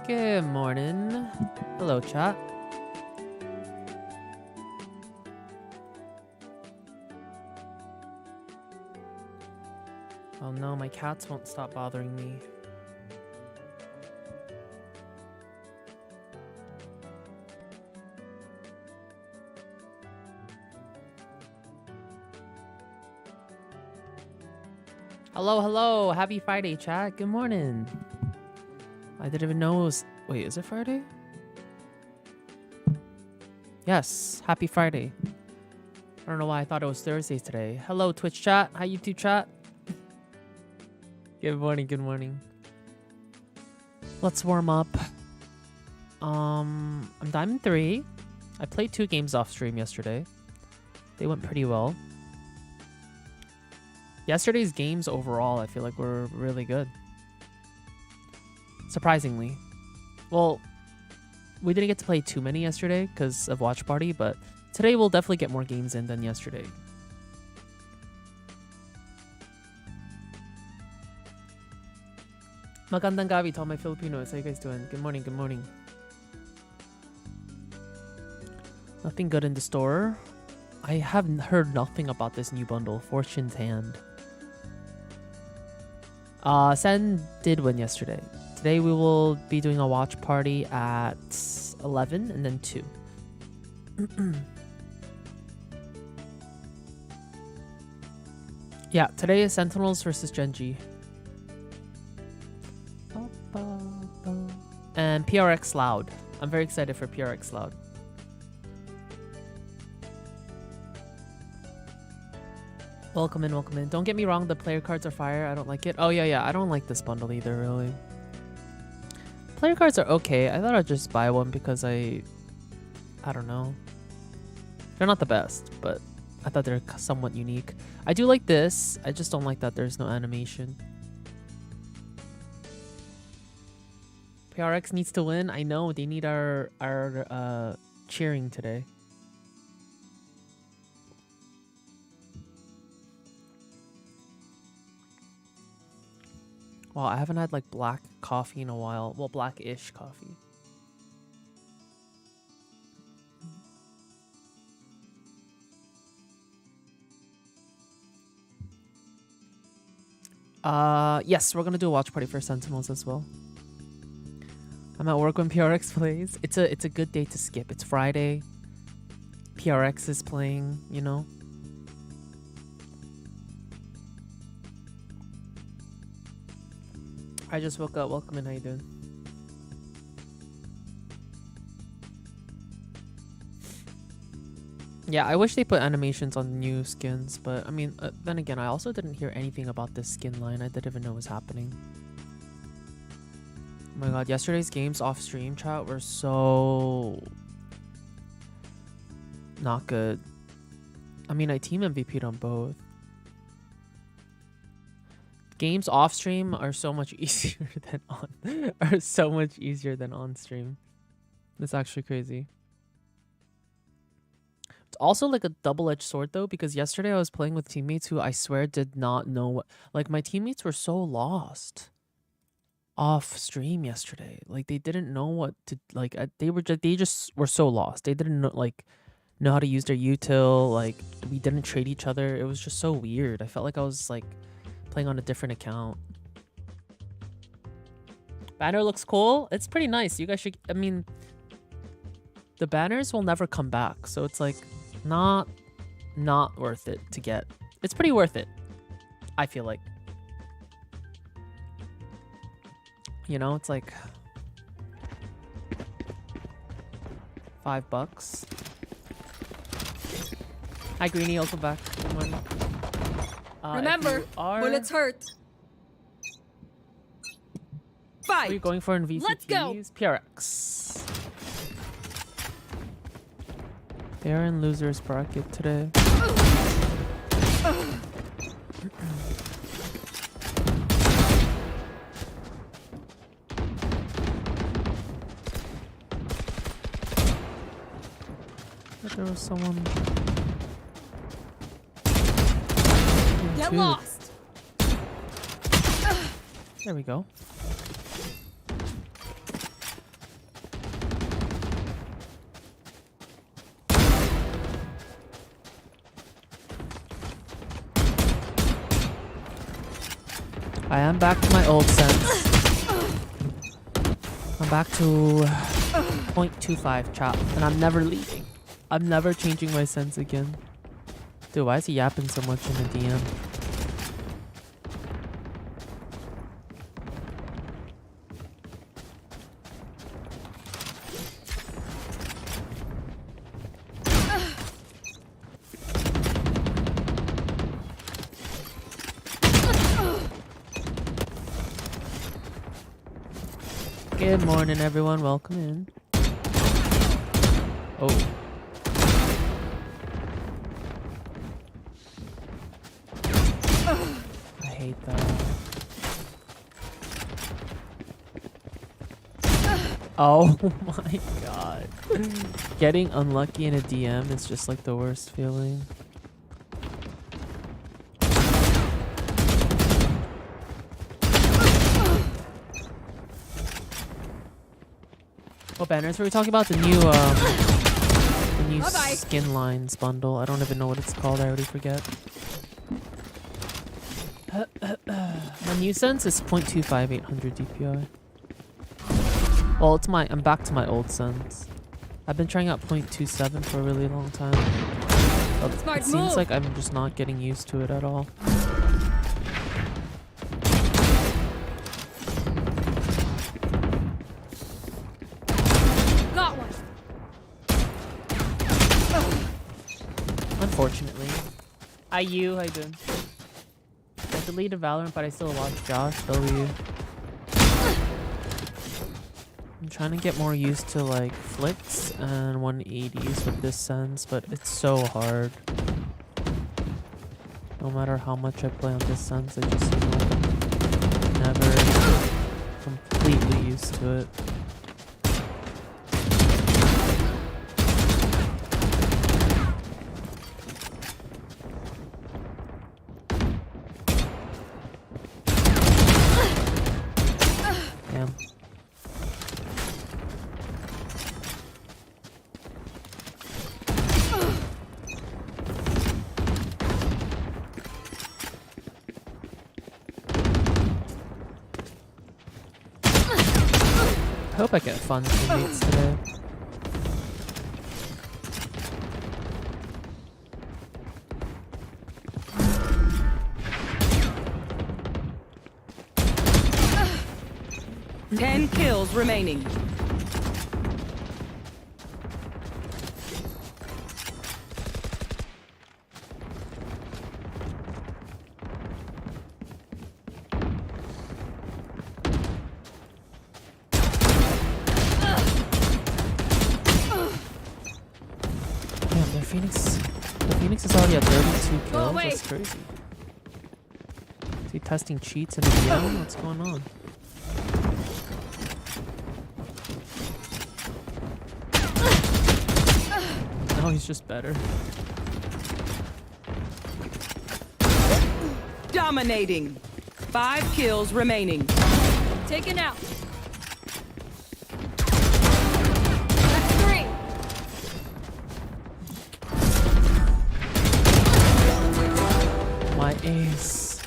Good morning. Hello, chat. Oh no, my cats won't stop bothering me. Hello, hello. Happy Friday, chat. Good morning. I didn't even know it was... Wait, is it Friday? Yes, happy Friday. I don't know why I thought it was Thursday today. Hello, Twitch chat. Hi, YouTube chat. Good morning, good morning. Let's warm up. I'm Diamond 3. I played 2 games off stream yesterday. They went pretty well. Yesterday's games overall, I feel like were really good. Surprisingly. Well, we didn't get to play too many yesterday because of Watch Party, but today we'll definitely get more games in than yesterday. Magandang gabi to all my Filipinos. How you guys doing? Good morning, good morning. Nothing good in the store. I haven't heard nothing about this new bundle, Fortune's Hand. Sen did win yesterday. Today we will be doing a watch party at 11 and then 2. Yeah, today is Sentinels versus Genji. And PRX Loud. I'm very excited for PRX Loud. Welcome in, welcome in. Don't get me wrong, the player cards are fire. I don't like it. Oh, yeah. I don't like this bundle either, really. Player cards are okay. I thought I'd just buy one because I don't know. They're not the best, but I thought they're somewhat unique. I do like this. I just don't like that there's no animation. PRX needs to win. I know they need our cheering today. Wow, I haven't had like black coffee in a while. Well, black-ish coffee. Yes, we're gonna do a watch party for Sentinels as well. I'm at work when PRX plays. It's a good day to skip. It's Friday. PRX is playing, you know. I just woke up. Welcome in. How you doing? Yeah, I wish they put animations on new skins, but I mean, then again, I also didn't hear anything about this skin line. I didn't even know it was happening. Oh my god, yesterday's games off stream chat were so not good. I mean, I team MVP'd on both. Games off stream are so much easier than on stream. That's actually crazy. It's also like a double-edged sword though, because yesterday I was playing with teammates who I swear did not know what, like my teammates were so lost off stream yesterday. Like they didn't know what to like. They just were so lost. They didn't know how to use their util. Like we didn't trade each other. It was just so weird. I felt like I was like playing on a different account. Banner looks cool. It's pretty nice. You guys should. I mean, the banners will never come back, so it's like not worth it to get. It's pretty worth it, I feel like. You know, it's like $5. Hi, Greenie. Welcome back. Good morning. Remember, bullets hurt. Fight. What are you going for in VCTs? Let's go. PRX. They're in losers bracket today. There was someone. Get lost. There we go. I am back to my old sense. I'm back to 0.25 chat, and I'm never leaving. I'm never changing my sense again. Dude, why is he yapping so much in the DM? Good morning, everyone. Welcome in. Oh. I hate that. Oh my god. Getting unlucky in a DM is just like the worst feeling. What banners were we talking about? The new skin lines bundle. I don't even know what it's called. I already forget. My new sense is 0.25 800 DPI. Well, I'm back to my old sense. I've been trying out 0.27 for a really long time. But it seems like I'm just not getting used to it at all. Unfortunately. How you doing? I deleted Valorant, but I still watch Josh. W. I'm trying to get more used to like flicks and 180s with this sense, but it's so hard. No matter how much I play on this sense, I just never completely used to it. I hope I get fun teammates today. Ten kills remaining. Phoenix is already at 32 kills. That's crazy. Is he testing cheats in the DM? What's going on? No, he's just better. Dominating. 5 kills remaining. Taken out. My ace.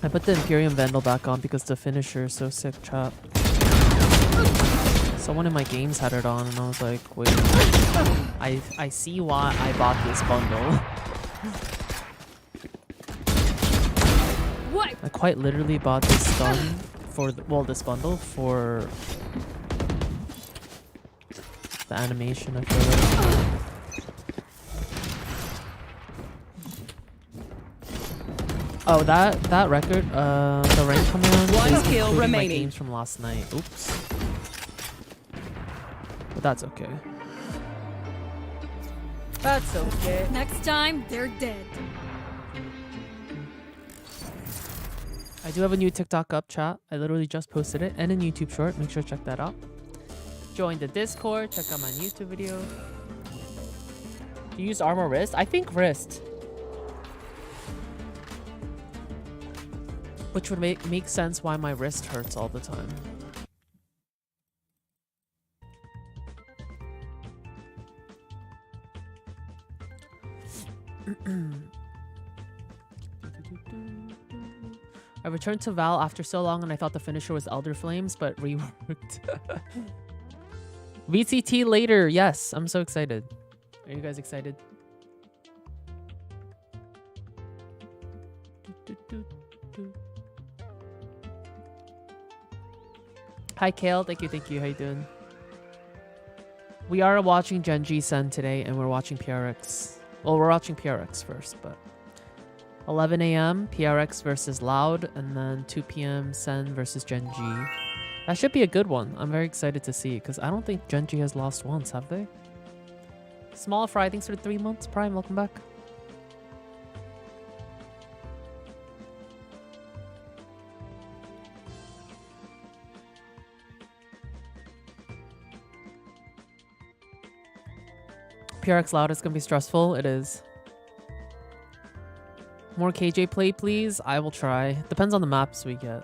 I put the Imperium Vandal back on because the finisher is so sick, chat. Someone in my games had it on and I was like, wait. I see why I bought this bundle. What? I quite literally bought this gun for this bundle for the animation, I feel like. Oh, that record, the rank command is including my games from last night. Oops. But that's okay. That's okay. Next time, they're dead. I do have a new TikTok up, chat. I literally just posted it, and a YouTube short. Make sure to check that out. Join the Discord. Check out my YouTube video. Do you use armor wrist? I think wrist. Which would make sense why my wrist hurts all the time. I returned to Val after so long and I thought the finisher was Elder Flames, but reworked. VCT later. Yes, I'm so excited. Are you guys excited? Hi, Kale. Thank you. How you doing? We are watching Genji Sen today, and we're watching PRX. Well, we're watching PRX first, but 11 a.m. PRX versus Loud, and then 2 p.m. Sen versus Genji. That should be a good one. I'm very excited to see, because I don't think Genji has lost once, have they? Small Fry, thanks for the 3 months. Prime, welcome back. PRX Loud is going to be stressful. It is. More KJ play, please. I will try. Depends on the maps we get.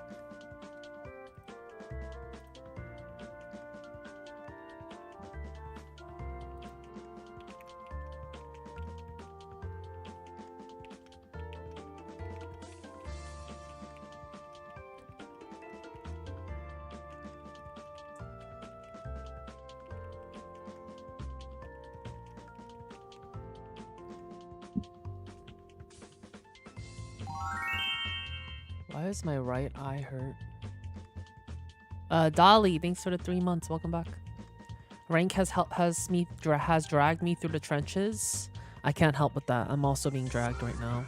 Why is my right eye hurt? Dolly, thanks for the 3 months. Welcome back. Rank has dragged me through the trenches. I can't help with that. I'm also being dragged right now.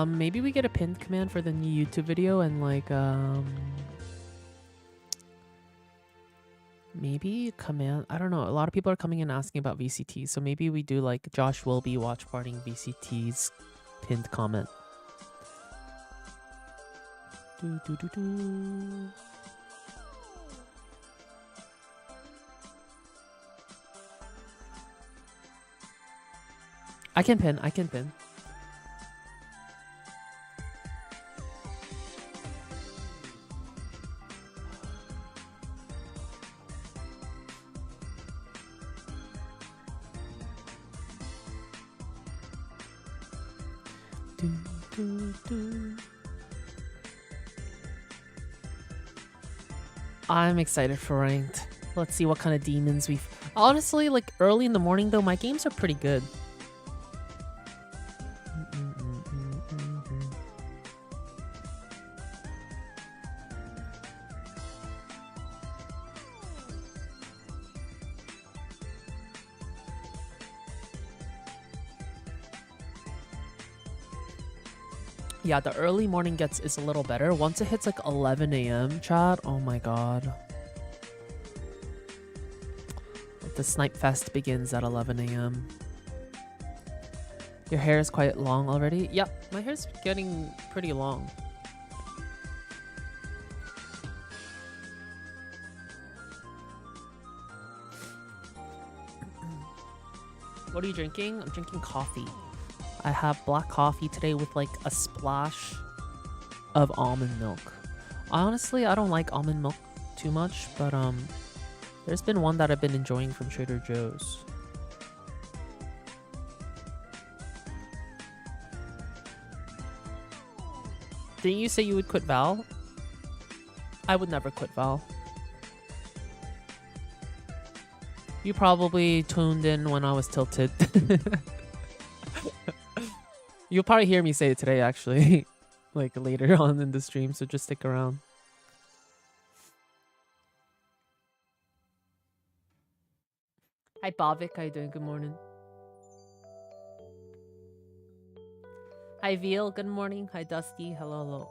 Maybe we get a pinned command for the new YouTube video and like maybe command. I don't know. A lot of people are coming in asking about VCT, so maybe we do like Josh will be watch partying VCT's pinned comment. I can pin. I'm excited for ranked. Let's see what kind of demons we've... Honestly, like early in the morning though, my games are pretty good. Yeah, the early morning is a little better. Once it hits like 11 a.m. chat, oh my god. The Snipe Fest begins at 11 a.m. Your hair is quite long already? Yeah, my hair's getting pretty long. What are you drinking? I'm drinking coffee. I have black coffee today with like a splash of almond milk. Honestly, I don't like almond milk too much, but there's been one that I've been enjoying from Trader Joe's. Didn't you say you would quit Val? I would never quit Val. You probably tuned in when I was tilted. You'll probably hear me say it today, actually. Like later on in the stream, so just stick around. Hi, Bavik. How you doing? Good morning. Hi, Veal. Good morning. Hi, Dusty. Hello, hello.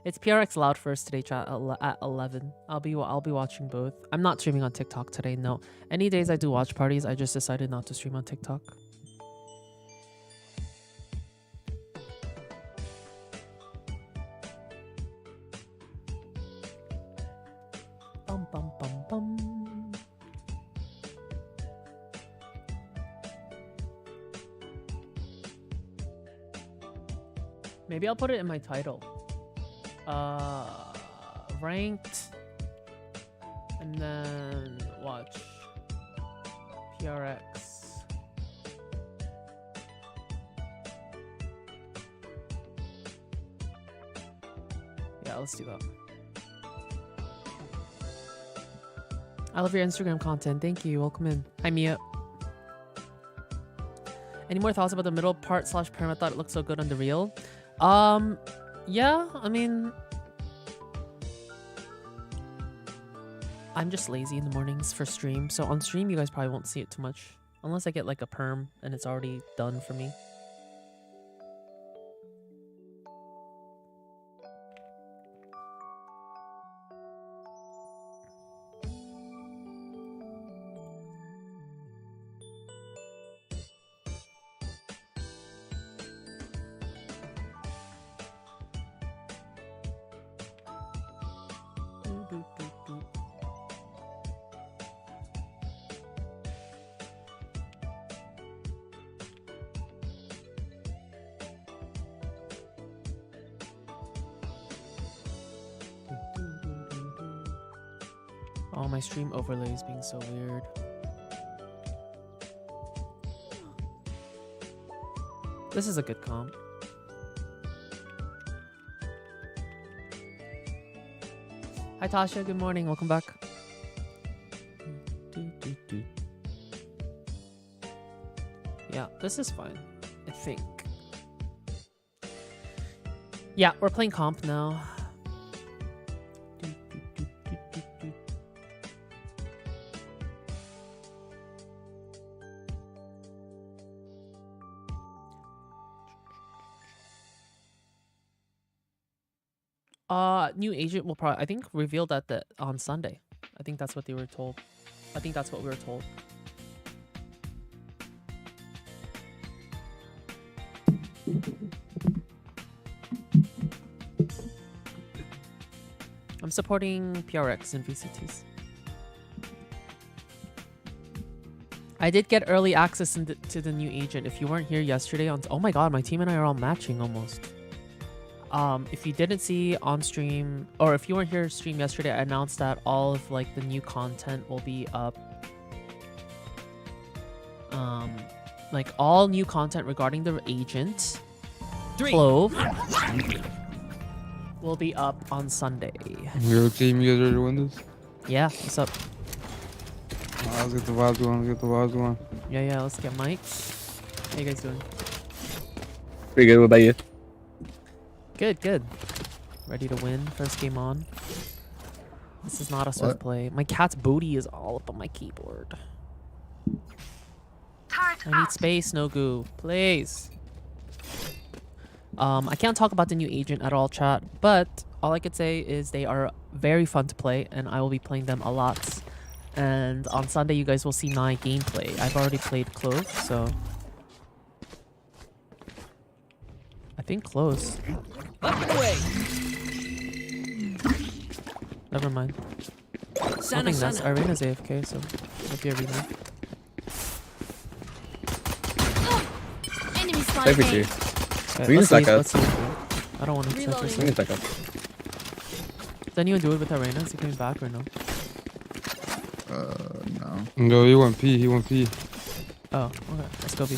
It's PRX Loud first today, chat, at 11. I'll be watching both. I'm not streaming on TikTok today, no. Any days I do watch parties, I just decided not to stream on TikTok. Bum, bum, bum, bum. Maybe I'll put it in my title. Ranked. And then watch. PRX. Yeah, let's do that. I love your Instagram content. Thank you. Welcome in. Hi, Mia. Any more thoughts about the middle part / pyramid? Thought it looked so good on the reel. Yeah, I mean, I'm just lazy in the mornings for stream. So on stream, you guys probably won't see it too much. Unless I get like a perm and it's already done for me. Oh, my stream overlay is being so weird. This is a good comp. Hi Tasha, good morning, welcome back. Yeah, this is fine, I think. Yeah, we're playing comp now. New agent will probably, I think, reveal that on Sunday. I think that's what they were told. I think that's what we were told. I'm supporting PRX and VCTs. I did get early access to the new agent. If you weren't here yesterday on... Oh my god, my team and I are all matching almost. If you didn't see on stream, or if you weren't here stream yesterday, I announced that all of like the new content will be up. Like all new content regarding the agent Clove will be up on Sunday. Yo team, you guys ready to win this? Yeah, what's up? Let's get the vibes going, let's get the vibes going. Yeah, let's get Mike. How you guys doing? Pretty good, what about you? Good. Ready to win. First game on. This is not a swift play. My cat's booty is all up on my keyboard. I need space, no goo. Please. I can't talk about the new agent at all, chat. But all I could say is they are very fun to play. And I will be playing them a lot. And on Sunday, you guys will see my gameplay. I've already played Clove, so... I think close. Up and away. Never mind. Nothing that's Arena's AFK, so might be a remake. Enemy Stay with spotted. you. Okay, We can stack up. let's leave. I don't want to set for We sec. can stack up. Does anyone do it with Arena? Is he coming back or no? No. No, he went P, Oh, okay. Let's go B.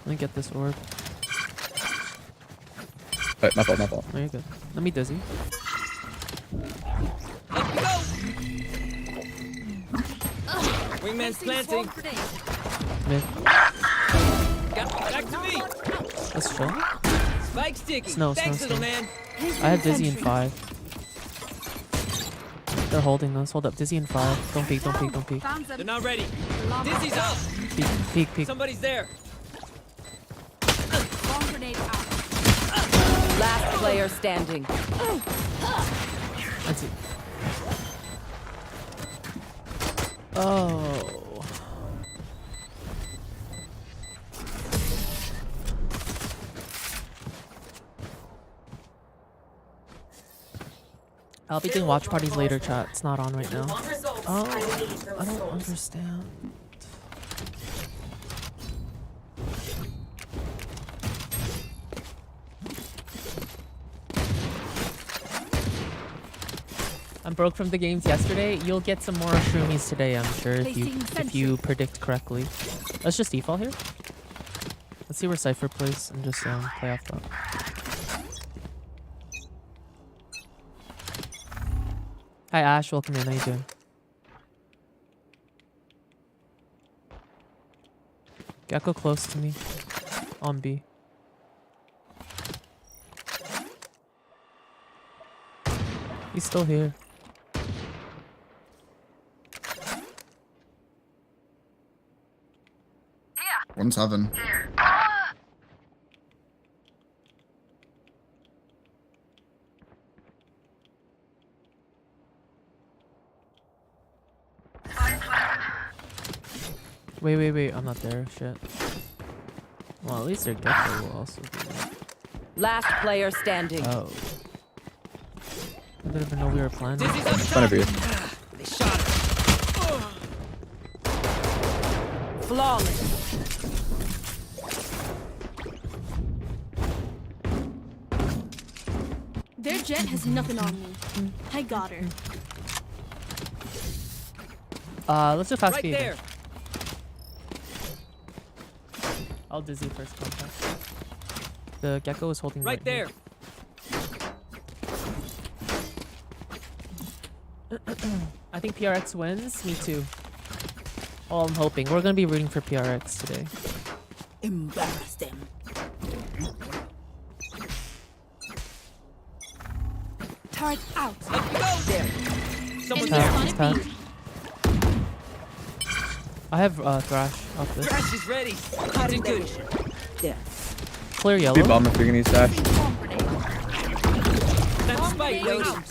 Let me get this orb. Wait, my fault. No, you're good. Let me dizzy. Up we go. Wingman's planting. Mid. Back to me. Let's chill. Spike sticky. Snow. Thanks, little man. I have dizzy in 5. They're holding us. Hold up. Dizzy in 5. Don't peek. They're not ready. Dizzy's up. Peek. Somebody's there. Last player standing. That's it. Oh. I'll be doing watch parties later, chat. It's not on right now. Oh, I don't understand. I'm broke from the games yesterday. You'll get some more shroomies today, I'm sure, if you predict correctly. Let's just default here. Let's see where Cypher plays and just play off that. Hi Ash, welcome in. How you doing? Gecko close to me. On B. He's still here. Yeah. 1-7. Wait. I'm not there. Shit. Well, at least their Gecko will also be there. Last player standing. Oh. I didn't even know we were planning. Dizzy's up In front of you. They shot him. Flawless. Their jet has nothing on me. I got her. Let's do fast Right speed. there. I'll Dizzy first contact. The Gecko is holding Right there. I think PRX wins. Me too. All I'm hoping. We're gonna be rooting for PRX today. Embarrass them. Turret out. Let's go. There. Someone's Enemy there. It's spotted bad. B. I have Thrash off this. Thrash is ready. Looking good. There. Clear yellow. Be bomb if you're gonna use dash. Bomb grenade. That's Bomb spike. grenade Wait. out.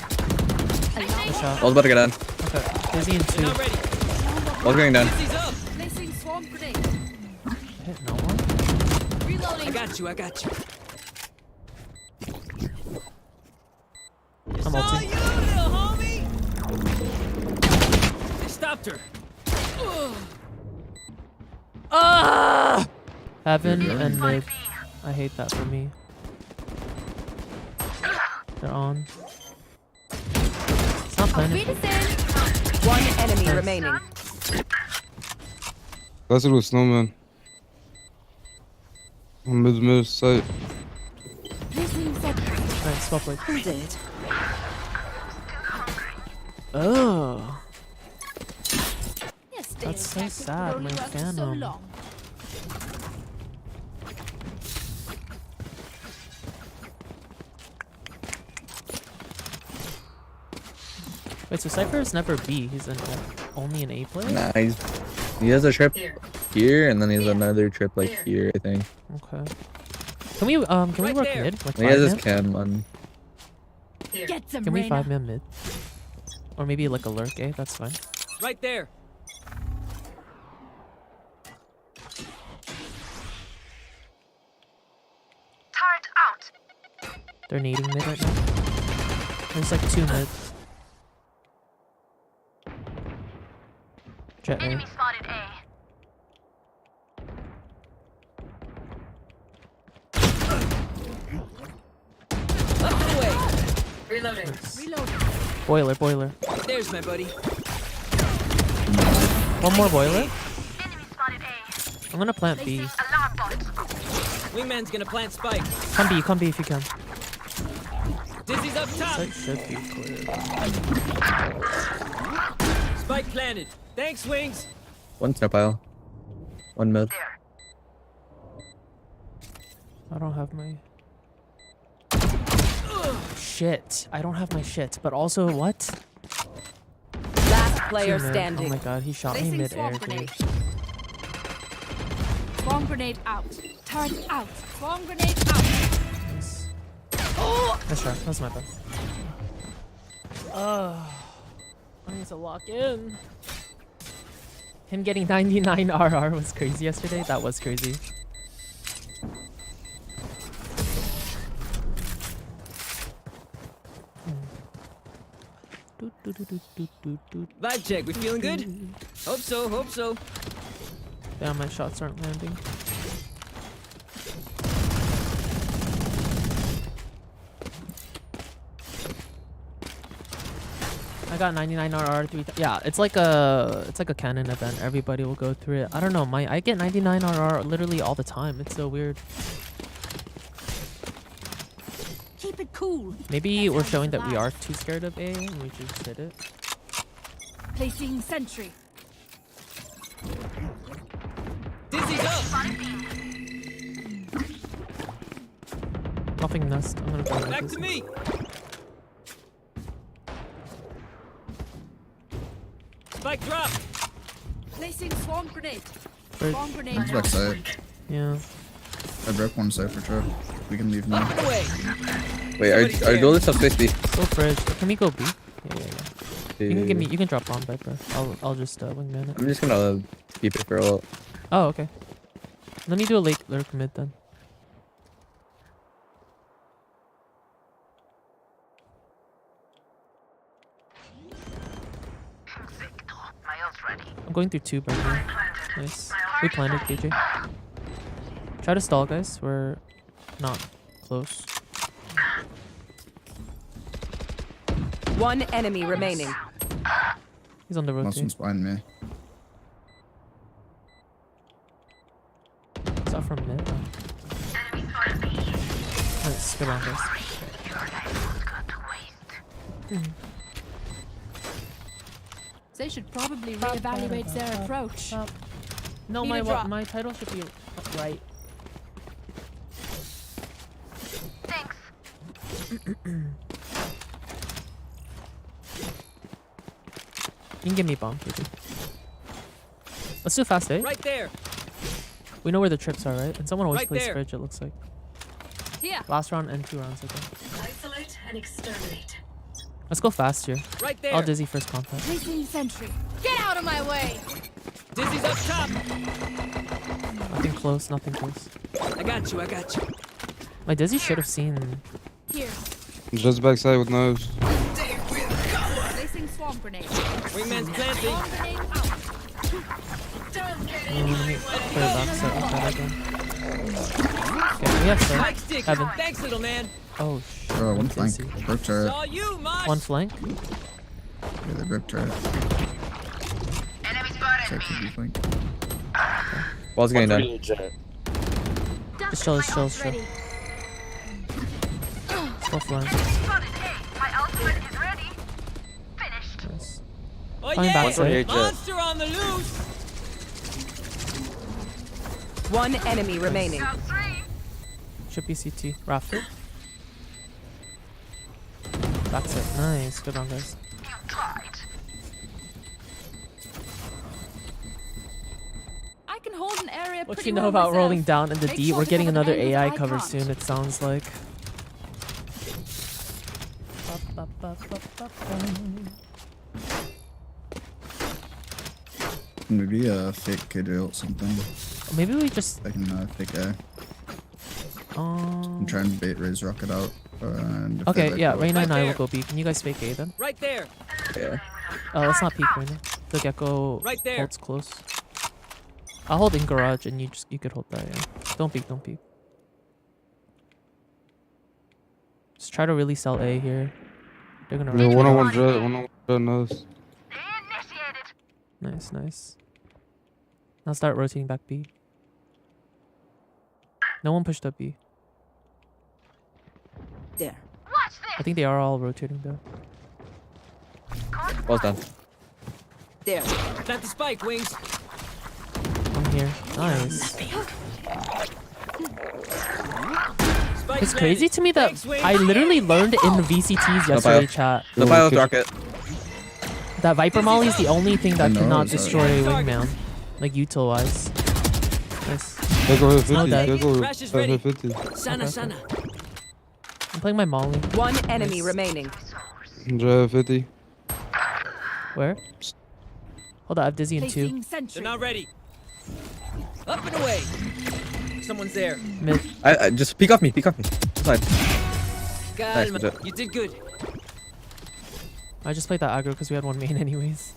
Good shot. I was about to get in. Okay. Dizzy in They're 2. not ready. I was going down. Dizzy's up. Placing swarm grenade. Hit no one. Reloading. I got you. I'm Saw ulting. you, little homie. They stopped her. Ah! Heaven and mid. I hate that for me. They're on. It's not planning. One enemy remaining. That's it with snowman. Mid side. Nice, swap plate. Who's it? Oh. That's so sad, my Phantom. Wait, so Cypher is never B. He's only an A player? Nah, he has a trip here, and then he has another trip like here, I think. Okay. Can we Right work there. mid? Like He has his 5-man? chem on. Get some Can we Reyna. 5-man mid? Or maybe like a lurk A, that's fine. Right there. Turret out. They're needing mid right now. There's like 2 mid. Jet A. Enemy spotted A. Up and away. Reloading. Boiler. There's my buddy. One more boiler. Enemy spotted A. I'm gonna plant B. Alarm bot. Wingman's gonna plant spike. Come B if you can. Dizzy's up top. Site should be clear. Spike planted. Thanks, Wings. One snow pile. One mid. I don't have my... Shit. I don't have my shit. But also, what? Last player 2 mid. standing. Oh my god, he shot me Placing mid-air, swarm dude. grenade. Swarm grenade out. Turret out. Swarm grenade out. Nice. Nice try. That's my bad. I need to lock in. Him getting 99 RR was crazy yesterday. That was crazy. Vibe check. We feeling good? Hope so. Damn, my shots aren't landing. I got 99 RR 3 times. Yeah, it's like a canon event. Everybody will go through it. I don't know. I get 99 RR literally all the time. It's so weird. Keep it cool. Maybe we're showing that we are too scared of A and we just hit it. Placing sentry. Dizzy's up. Nothing nest. I'm gonna go with Back this. to me. Spike drop. Placing swarm grenade. Where- Swarm grenade. One's back side. Yeah. I broke one cypher trap. We can leave now. Up and away. Wait, our duel is up 50. Go fridge. Can we go B? Yeah. You can give me. You can drop bomb Viper. I'll just wingman it. I'm just gonna keep it for a while. Oh, okay. Let me do a late lurk mid then. My ult's ready. I'm going through tube right now. Nice. We planted KJ. Try to stall, guys. We're not close. One enemy remaining. He's on the road Last too. one's behind me. Is that from mid? Oh. Nice. Good round, guys. They should probably reevaluate their approach. No, Need a drop. my title should be right. Thanks. You can give me bomb, KJ. Let's do fast, eh? Right there. We know where the trips are, right? And someone always Right plays there. fridge, it looks like. Here. Last round and 2 rounds ago. Isolate and exterminate. Let's go fast here. Right there. I'll dizzy first contact. Placing sentry. Get out of my way. Dizzy's up top. Nothing close, nothing close. I got you. I got you. My dizzy should have seen. Here. Just backside with nose. Placing swarm grenade. Wingman's planting. Swarm grenade out. Let me clear back set with that again. Okay, we have Spike set. stick. Heaven. Thanks, little man. Oh shit. Oh, one flank. Dizzy. Broke turret. Saw you, Mosh. One flank. Yeah, they broke turret. Enemy spotted Check the me. B flank. Wall's getting done. Just chill, just chill, just chill. Ready. Go flank. Spotted A. My ultimate is ready. Finished. Nice. Oh Coming yeah. back side. Monster on the loose. One enemy remaining. Got 3. Should be CT. Rafter. That's it. Nice. Good round, guys. You tried. I can hold an area What pretty you know well about myself. rolling down in the Make D? sure We're to getting have an another angle AI that I cover can't. soon, it sounds like. Maybe a fake kid or something. Maybe we just I can fake A. I'm trying to bait Raise Rocket out. And if they okay, let yeah, go- Reyna and I will there. go B. Can you guys fake A then? Right there. Yeah. Let's not peek Reyna. The gecko Right there. holds close. I'll hold in garage and you could hold that, yeah. Don't peek, don't peek. Just try to really sell A here. They're gonna Yeah, run. 101 jet, 101 jet nose. Initiated. Nice, nice. Now start rotating back B. No one pushed up B. There. Watch I this. think they are all rotating though. Wall's done. There. Plant the spike, Wings. I'm here. Nice. Spike It's crazy planted. to me that Thanks, Wings. I literally learned in VCTs yesterday, bio. chat, The bio's rocket. that Viper Molly is the only thing I that know, cannot sorry. destroy a wingman. Like util wise. Nice. They go hit 50. Not dead. They go Crash is ready. hit 50. Sana, Okay. sana. I'm playing my Molly. One enemy Nice. remaining. Jet 50. Where? Hold on, I have Dizzy in 2. Placing They're sentry. not ready. Up and away. Someone's there. Mid. I just peek off me. Peek off me. Inside. Calma. good job. You did good. I just played that aggro because we had one main anyways.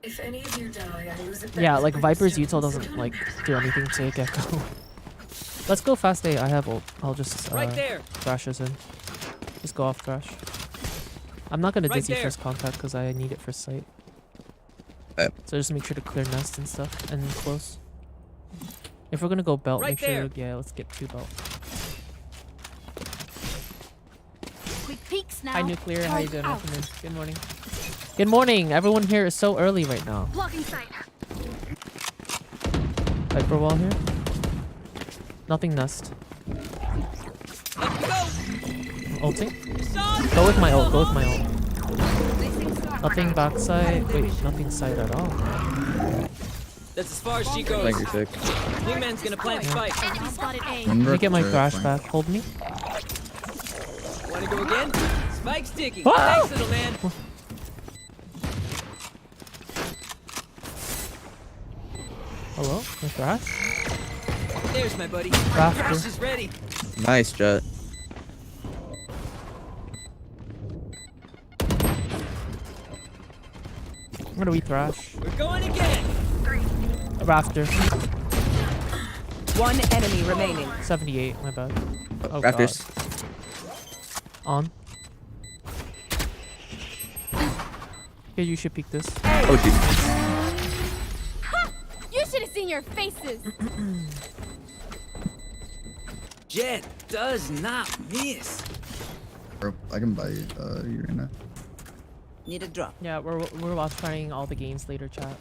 If any of you die, I lose a Yeah, like Viper's util doesn't like do anything to Gecko. Let's go fast A. I have ult. I'll just Right there. thrash us in. Just go off thrash. I'm not gonna Right dizzy there. first contact because I need it for sight. So just make sure to clear nest and stuff and close. If we're gonna go belt, Right make sure there. yeah, let's get 2 belt. Quick peeks now. Hi Nuclear, how you doing? Out. Welcome in. Good morning. Good morning. Everyone here is so early right now. Blocking sight. Viper wall here. Nothing nest. Up you go. Ulting. Son. Go with my ult. Go with my ult. Placing swarm Nothing grenade. backside. Wait, nothing side at all. That's as far as she goes. Thank you, Sick. Wingman's gonna plant spike. Enemy spotted A. One Let me get my rook crash flank. back. Hold me. Wanna go again? Spike's ticking. Ah! Thanks, little man. Hello? My crash? There's my buddy. Rafter. Crash is ready. Nice, Jet. I'm gonna re-thrash. We're going again. Rafter. One enemy remaining. 78. My bad. Oh, Raptors. God. On. Okay, you should peek this. Oh, shoot. You should have seen your faces. Jet does not miss. Bro, I can buy you right now. Need a drop. Yeah, we're watch trying all the games later, chat.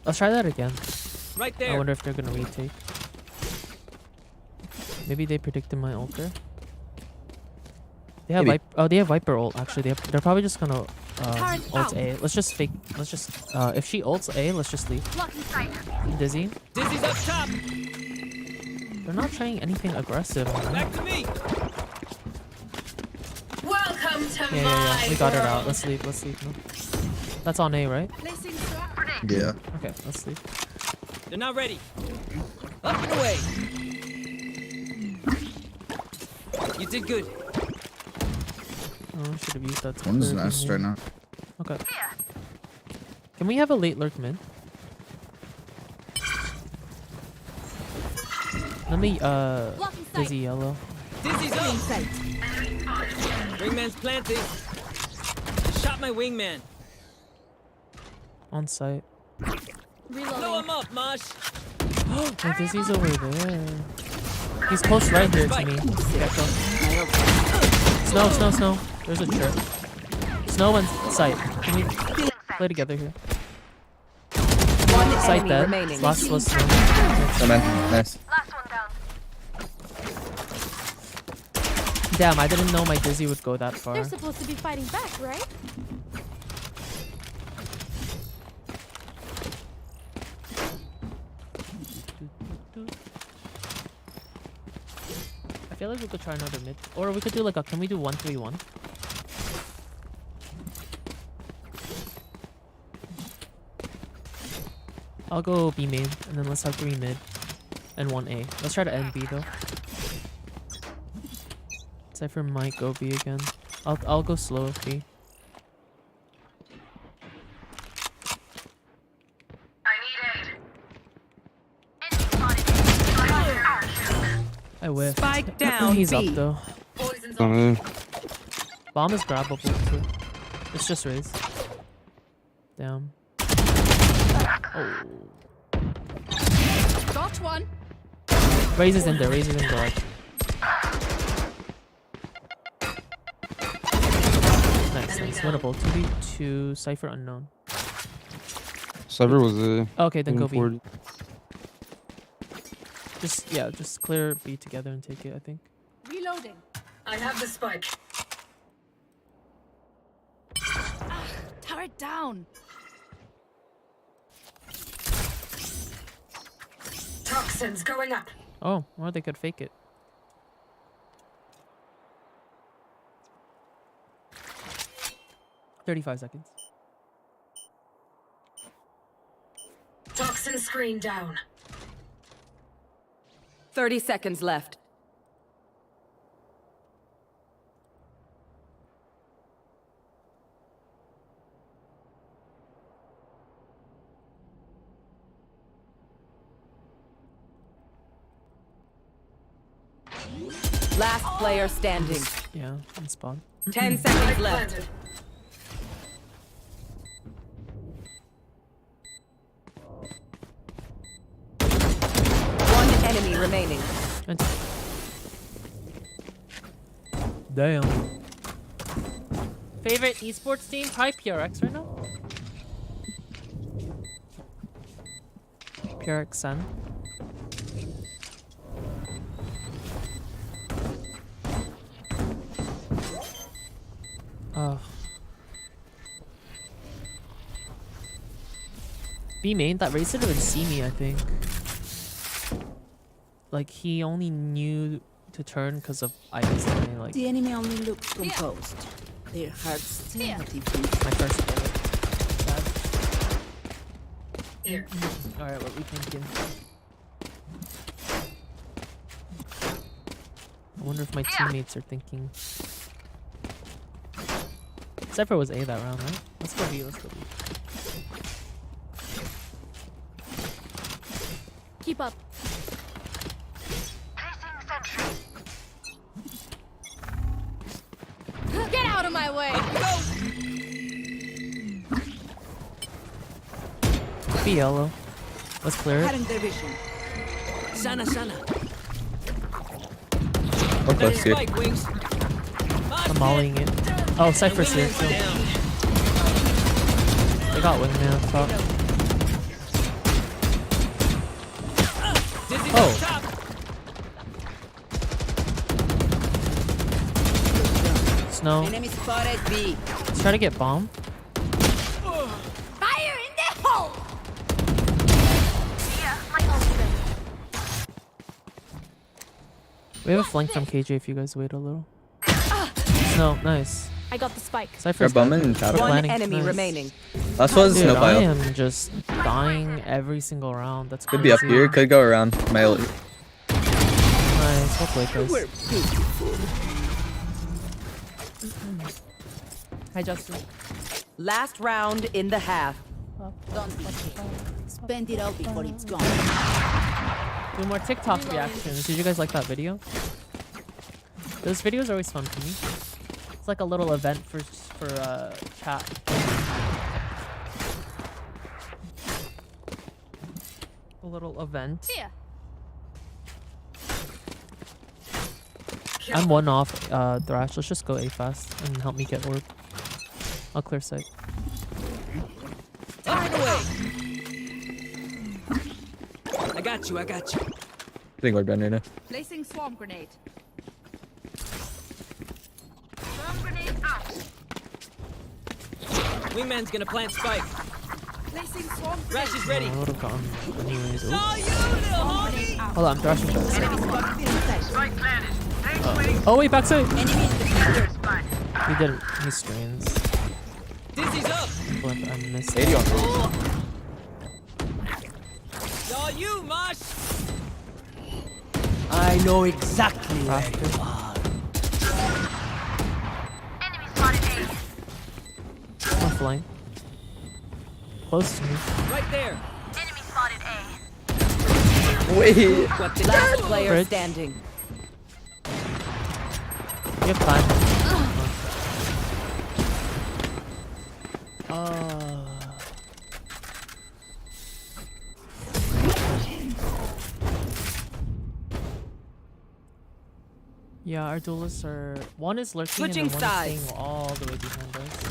Let's try that again. Right I there. wonder if they're gonna retake. Maybe they predicted my ult there. They have Maybe. they have Viper ult actually. They're probably just gonna Turret ult out. A. Let's just fake. Let's just if she ults A, let's just leave. Blocking sight. Dizzy. Dizzy's up top. They're not trying anything aggressive. Man. Back to me. Welcome to Yeah. We got it out. Let's leave. Let's leave. No. That's on A, right? Placing swarm grenade. Yeah. Okay, let's leave. They're not ready. Up and away. You did good. Oh, should have used that. to One's clear nest the right wall. now. Okay. Can we have a late lurk mid? Let me Blocking sight. Dizzy yellow. Dizzy's up. Sight. Wingman's planting. Shot my wingman. On site. Blow Reloading. him up, Mosh. My Dizzy's over there. He's close right here to me. Gecko. Snow. There's a trip. Snow and sight. Can we play together here? One Sight enemy dead. remaining. Last was snow. Oh, man. Nice. Last one down. Damn, I didn't know my Dizzy would go that far. They're supposed to be fighting back, right? I feel like we could try another mid. Or we could do like a, can we do 1-3-1? I'll go B main, and then let's have 3 mid and 1 A. Let's try to end B though. Cypher might go B again. I'll go slow B. I need aid. Enemy spotted. I whiffed. Spike down, He's up B. though. Poison's On on. A. Bomb is grabbable too. It's just raise. Damn. Oh. Got one. Raise is in there. Raise is in there. Nice. Winnable. 2v2. Cypher unknown. Cypher was a. Okay, then go B. 40. Just clear B together and take it, I think. Reloading. I have the spike. Turret down. Toxins going up. Oh, or they could fake it. "35 seconds. Toxin screen down. 30 seconds left. Last player standing. Yeah, in spawn. 10 seconds left. One enemy remaining. And damn. Favorite esports team? Probably PRX right now. PRX Sun. B main, that Raze didn't even see me, I think. Like, he only knew to turn because of I instantly, like, The enemy only looks composed. Their hearts still at the beat. my first bullet. Sad. Alright, what we thinking? I wonder if my teammates are thinking. Cypher was A that round, right? Let's go B, let's go B. Keep up. Get out of my way. B yellow. Let's clear it. Sana, sana. Oh, close here. Spike, wings. I'm mollying it. Oh, Cypher's here. Chill. Down. They got wingman on top. Dizzy's Oh. up top. Snow. Enemy spotted B. Let's try to get bomb. Fire in the hole. We have a flank from KJ if you guys wait a little. Snow, nice. I got the spike. Cypher's Grab bomb back. and tap. One Planning. enemy Nice. remaining. Last one's Dude, snow I pile. am just dying every single round. That's Could be up crazy. here, could go around. My Nice, well played, guys. Hi, Justin. Last round in the half. Spend it all before it's gone. Do more TikTok reactions. Did you guys like that video? Those videos are always fun for me. It's like a little event for chat. A little event. Here. I'm one off Thrash. Let's just go A fast and help me get orb. I'll clear sight. Fire away. I got you, I got you. I think we're done right now. Placing swarm grenade. Bomb grenade out. Wingman's gonna plant spike. Placing swarm Rash is ready. I would have gone anyways. Oops. Saw you, little homie. Hold on, I'm thrashing back. Spike planted. Thanks, waiting. Oh wait, backside. There's fine. He didn't. He strains. Dizzy's up. Flip, I missed. 80 on Saw you, Mosh. I know exactly where After. you are. Enemy spotted A. I'm flying. Close to me. Right there. Enemy spotted A. Wait. Last player Bridge. standing. You have time. Yeah, our duelists are. One is lurking Switching and then one sides. is staying all the way behind us.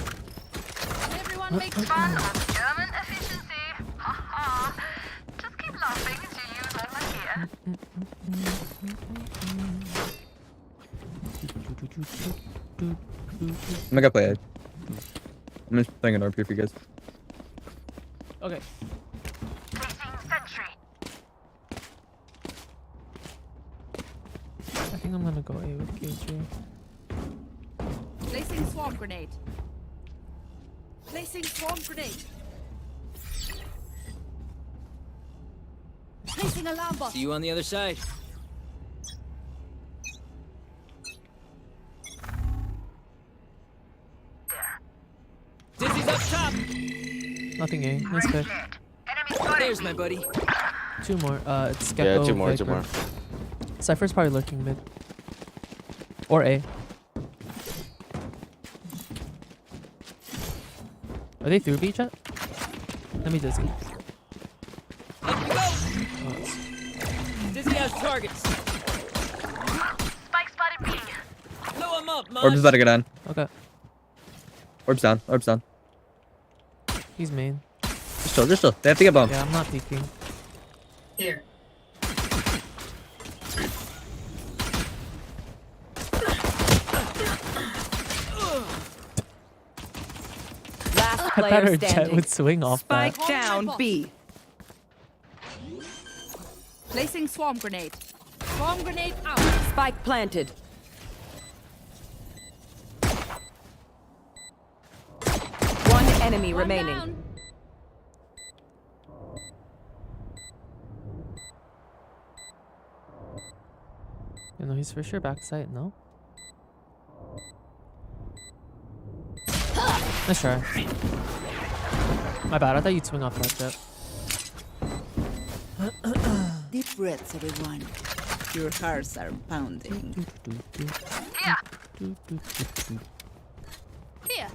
Everyone makes Fun of German efficiency. Haha. Just keep laughing until you use all my gear. I'm gonna play it. I'm just playing an RP for you guys. Okay. Placing sentry. I think I'm gonna go A with KJ. Placing swarm grenade. Placing swarm grenade. Placing alarm bot. See you on the other side. Dizzy's up top. Nothing A. Nice pick. Enemy spotted. There's my buddy. Two more. It's Gecko. Yeah, two more, two Viper. more. Cypher's probably lurking mid. Or A. Are they through B, chat? Let me Dizzy. Up you go. Dizzy has targets. Spike spotted B. Blow him up, Orb's man. about to get on. Okay. Orb's down. Orb's down. He's main. Just chill. Just chill. They have to get bomb. Yeah, I'm not peeking. Here. Last I thought player her jet standing. would swing off Spike that. down B. Placing swarm grenade. Swarm grenade out. Spike planted. One enemy One remaining. down. You know, he's for sure backside, no? Nice try. My bad, I thought you'd swing off that jet. Deep breaths, everyone. Your hearts are pounding. Here.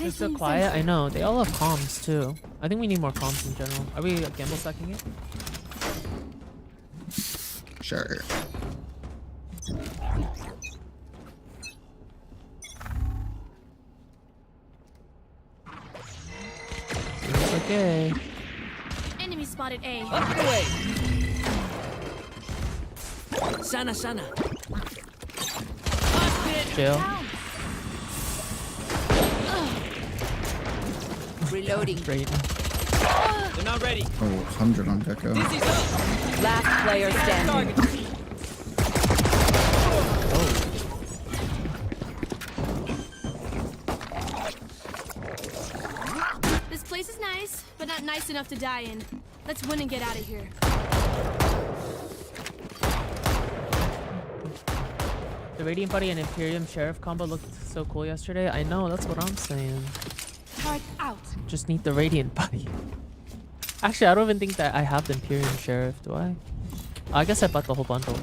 It's so quiet, I know. They all have comms too. I think we need more comms in general. Are we gamble stacking it? Sure. It's okay. Enemy spotted A. Up and away. Sana, sana. Last hit. Jail. Reloading. Great. They're not ready. Oh, 100 on Gecko. Dizzy's up. Last player standing. Targets. This place is nice, but not nice enough to die in. Let's win and get out of here. The Radiant Buddy and Imperium Sheriff combo looked so cool yesterday. I know, that's what I'm saying. Turret out. Just need the Radiant Buddy. Actually, I don't even think that I have the Imperium Sheriff, do I? I guess I bought the whole bundle.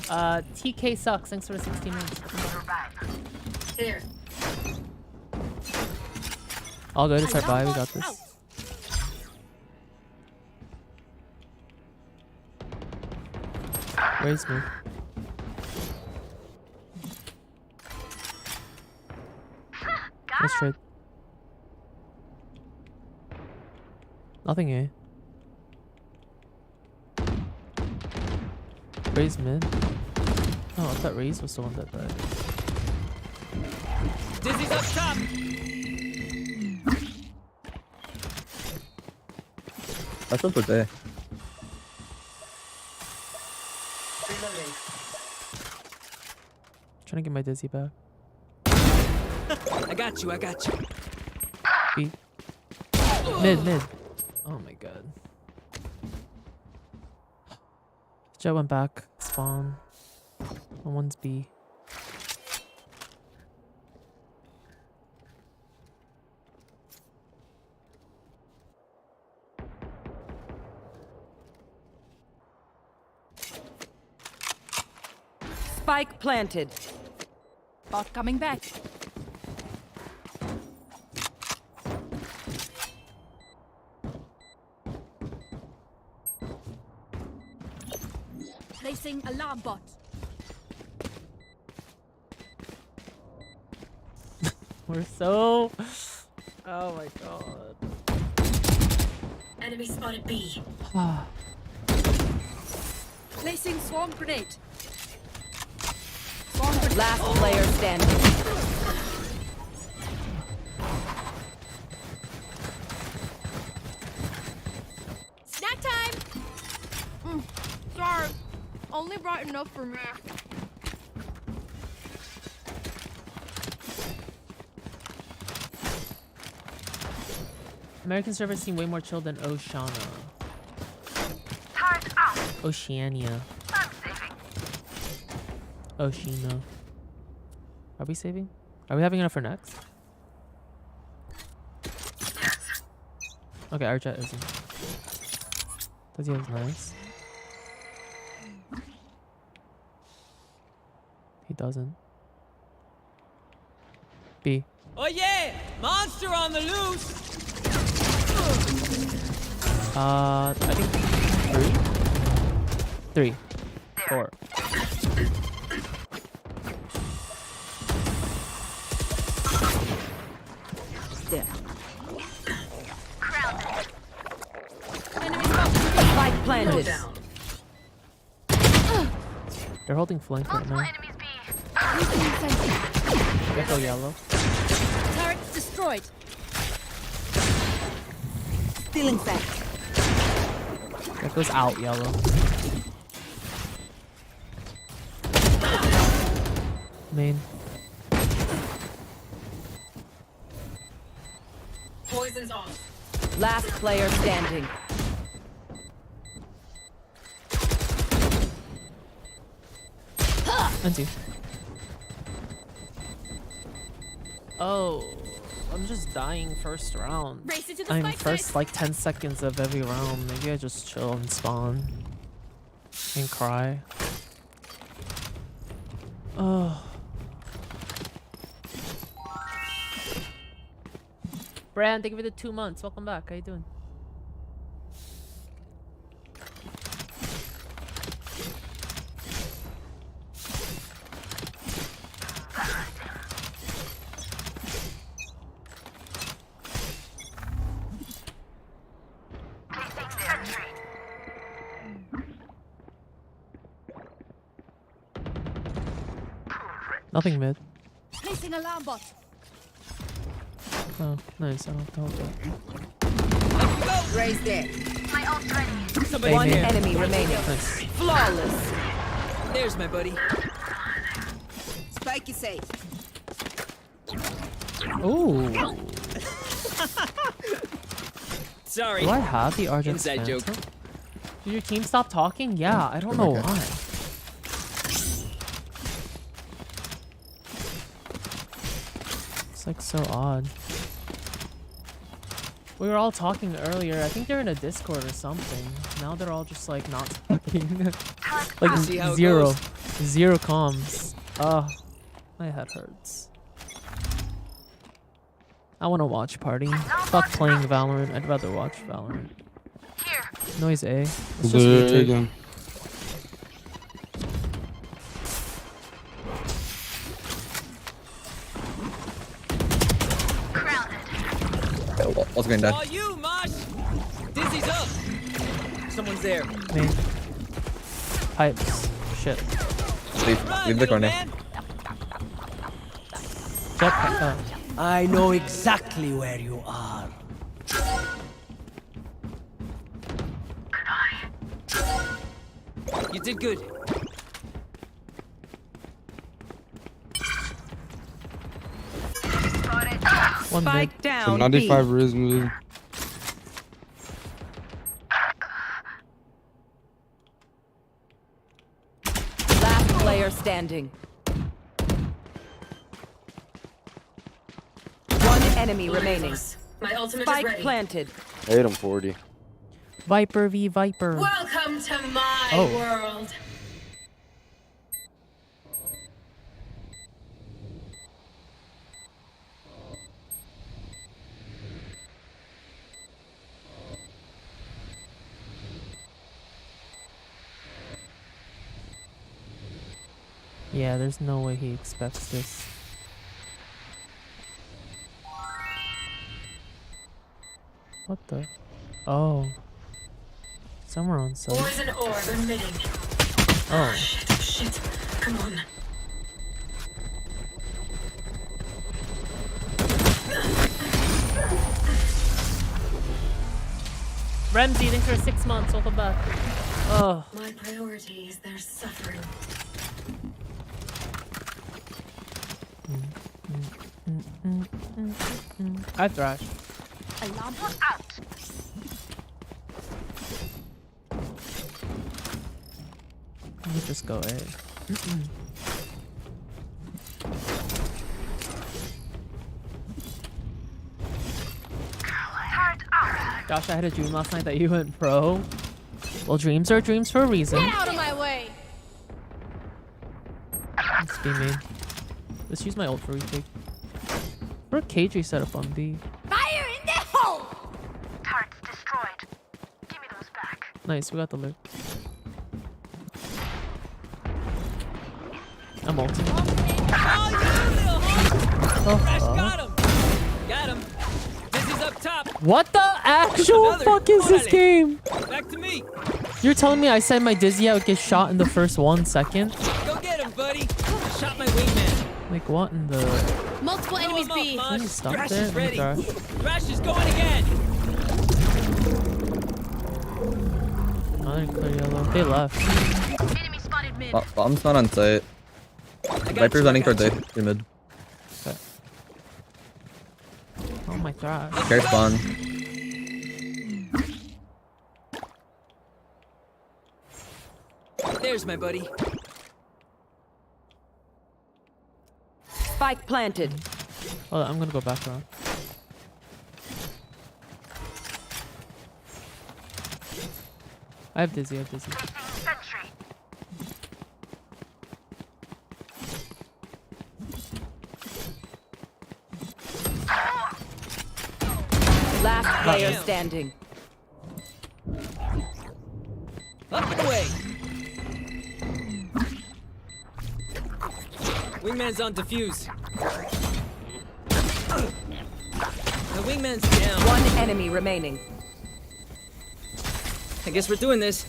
TK sucks. Thanks for the 16 months. Here. All good. It's our bye. We got this. Out. Raise me. Let's trade. Nothing, eh? Raise mid. Oh, I thought Raze was the one that died. Dizzy's up top. That's up with there. Trying to get my Dizzy back. I got you. I got you. B. Mid. Oh my god. Jet went back. Spawn. And one's B. Spike planted. Bot coming back. Placing alarm bot. We're so... Oh my god. Enemy spotted B. Placing swarm grenade. Last player standing. Snack time! Sorry. Only brought enough for me. American servers seem way more chill than Oceania. Turret out. Oceania. I'm saving. Oceania. Are we saving? Are we having enough for next? Here. Okay, our jet isn't. Does he have nice? He doesn't. B. Oh yeah! Monster on the loose! I think 3. 4. There. Enemy spotted. Spike planted. They're holding flank right Multiple now. enemies B. Careful, yellow. Turret destroyed. Stealing sight. That goes out, yellow. Main. Poison's off. Last player standing. Anti. Oh, I'm just dying first round. Race into the I'm spike first site. like 10 seconds of every round. Maybe I just chill and spawn. And cry. Oh. Brand, thank you for the 2 months. Welcome back. How you doing? Nothing mid. Placing alarm bot. Oh, nice. I don't have to hold that. Raise there. My ult's ready. Somebody One here. enemy remaining. Nice. Flawless. There's my buddy. Spike is safe. Ooh. Sorry. Do I have the Argent Inside joke. Phantom? Did your team stop talking? Yeah, I don't know why. It's like so odd. We were all talking earlier. I think they're in a Discord or something. Now they're all just like not talking. Like See how it zero. goes. Zero comms. Ugh. My head hurts. I want to watch party. Fuck playing Valorant. I'd rather watch Valorant. Here. Noise A. Let's just There retake. again. Crowded. What's going down? All you, Mosh! Dizzy's up! Someone's there. Main. Pipes. Shit. Leave Run, the little corner. man! Jet. I know exactly where you are. You did good. One big. Spike So down. 95 Riz move. Last player standing. One enemy remaining. My ultimate Spike planted. I hit him 40. Viper v Viper. Welcome to my Oh. world. Yeah, there's no way he expects this. What the? Oh. Somewhere on site. Poison orb emitting. Oh. Shit. Come on. Ramsey, thanks for 6 months. Welcome back. Oh. My priority is their suffering. I thrash. Alarm Look out. Let me just go A. Turret out. Josh, I had a dream last night that you went pro. Well, dreams are dreams for a reason. Get out of my way! Let's be mean. Let's use my ult for retake. For a KJ setup on B. Fire in the hole! Turret's destroyed. Give me those back. Nice, we got the lurk. I'm ulting. Got him. Got him. Dizzy's up top. What the actual Another. fuck is this Órale. game? Back to me. You're telling me I send my Dizzy out, get shot in the first 1 second? Go get him, buddy. Shot my wingman. Like what in the... Multiple Blow enemies him up, B. Mosh. Can you stop Thrash there? is ready. Let me Thrash is going again. Another clear yellow. They left. Enemy spotted mid. Bomb's not on site. Viper's running towards A. Through mid. Oh my Thrash. Care spawn. There's my buddy. Spike planted. Well, I'm gonna go back around. I have Dizzy, I have Dizzy. Sentry. Last player standing. Up and away. Wingman's on defuse. The wingman's down. One enemy remaining. I guess we're doing this.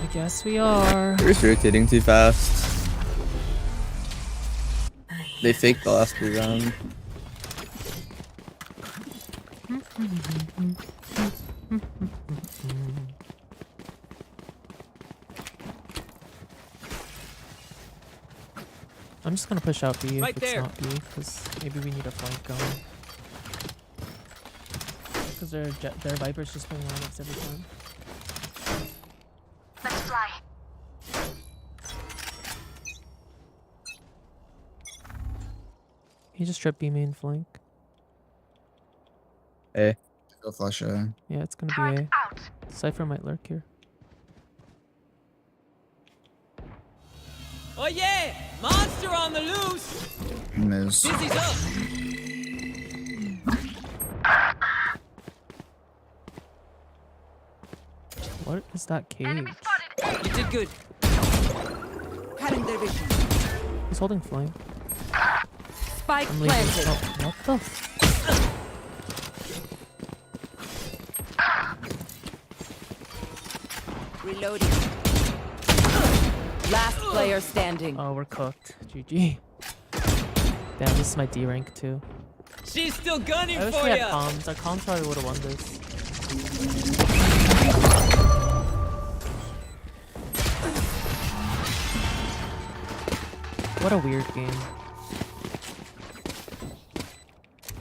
I guess we are. We're just rotating too fast. They faked the last 3 rounds. I'm just gonna push out B if Right it's there. not B, because maybe we need a flank going. Because their Viper's just playing lineups every time. Let's fly. He just tripped B main flank. A. Go flash A. Yeah, it's gonna Turret be A. out. Cypher might lurk here. Oh yeah! Monster on the loose! Miss. Dizzy's up! What is that cage? Enemy spotted. You did good. Cutting their vision. He's holding flame. Spike I'm leaving. planted. Oh, what the f- Reloading. Last player standing. Oh, we're cooked. GG. Damn, this is my D rank too. She's still gunning I wish for we had ya! comms. Our comms probably would have won this. What a weird game.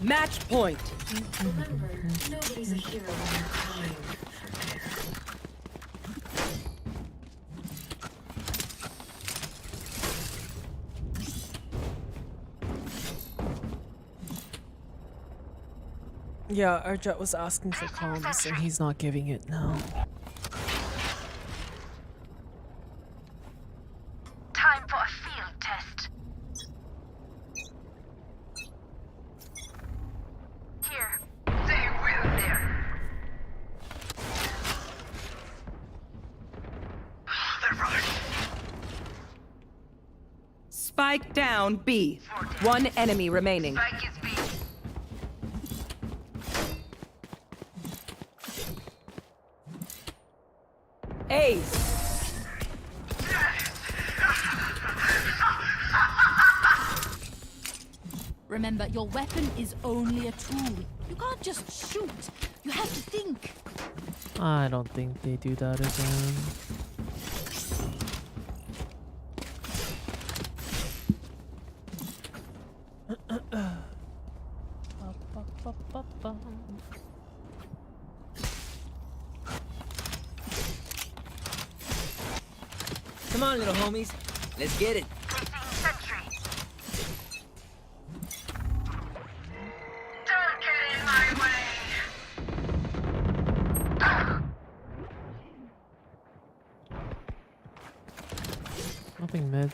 Match point. Nobody's a hero when they're crying. Yeah, our Jet was asking for comms and he's not giving it now. Time for a field test. Here. They will there. The rush. Spike down B. One enemy remaining. Spike is B. Ace. Remember, your weapon is only a tool. You can't just shoot. You have to think. I don't think they do that again. Come on, little homies. Let's get it. Placing sentry. jumping mid.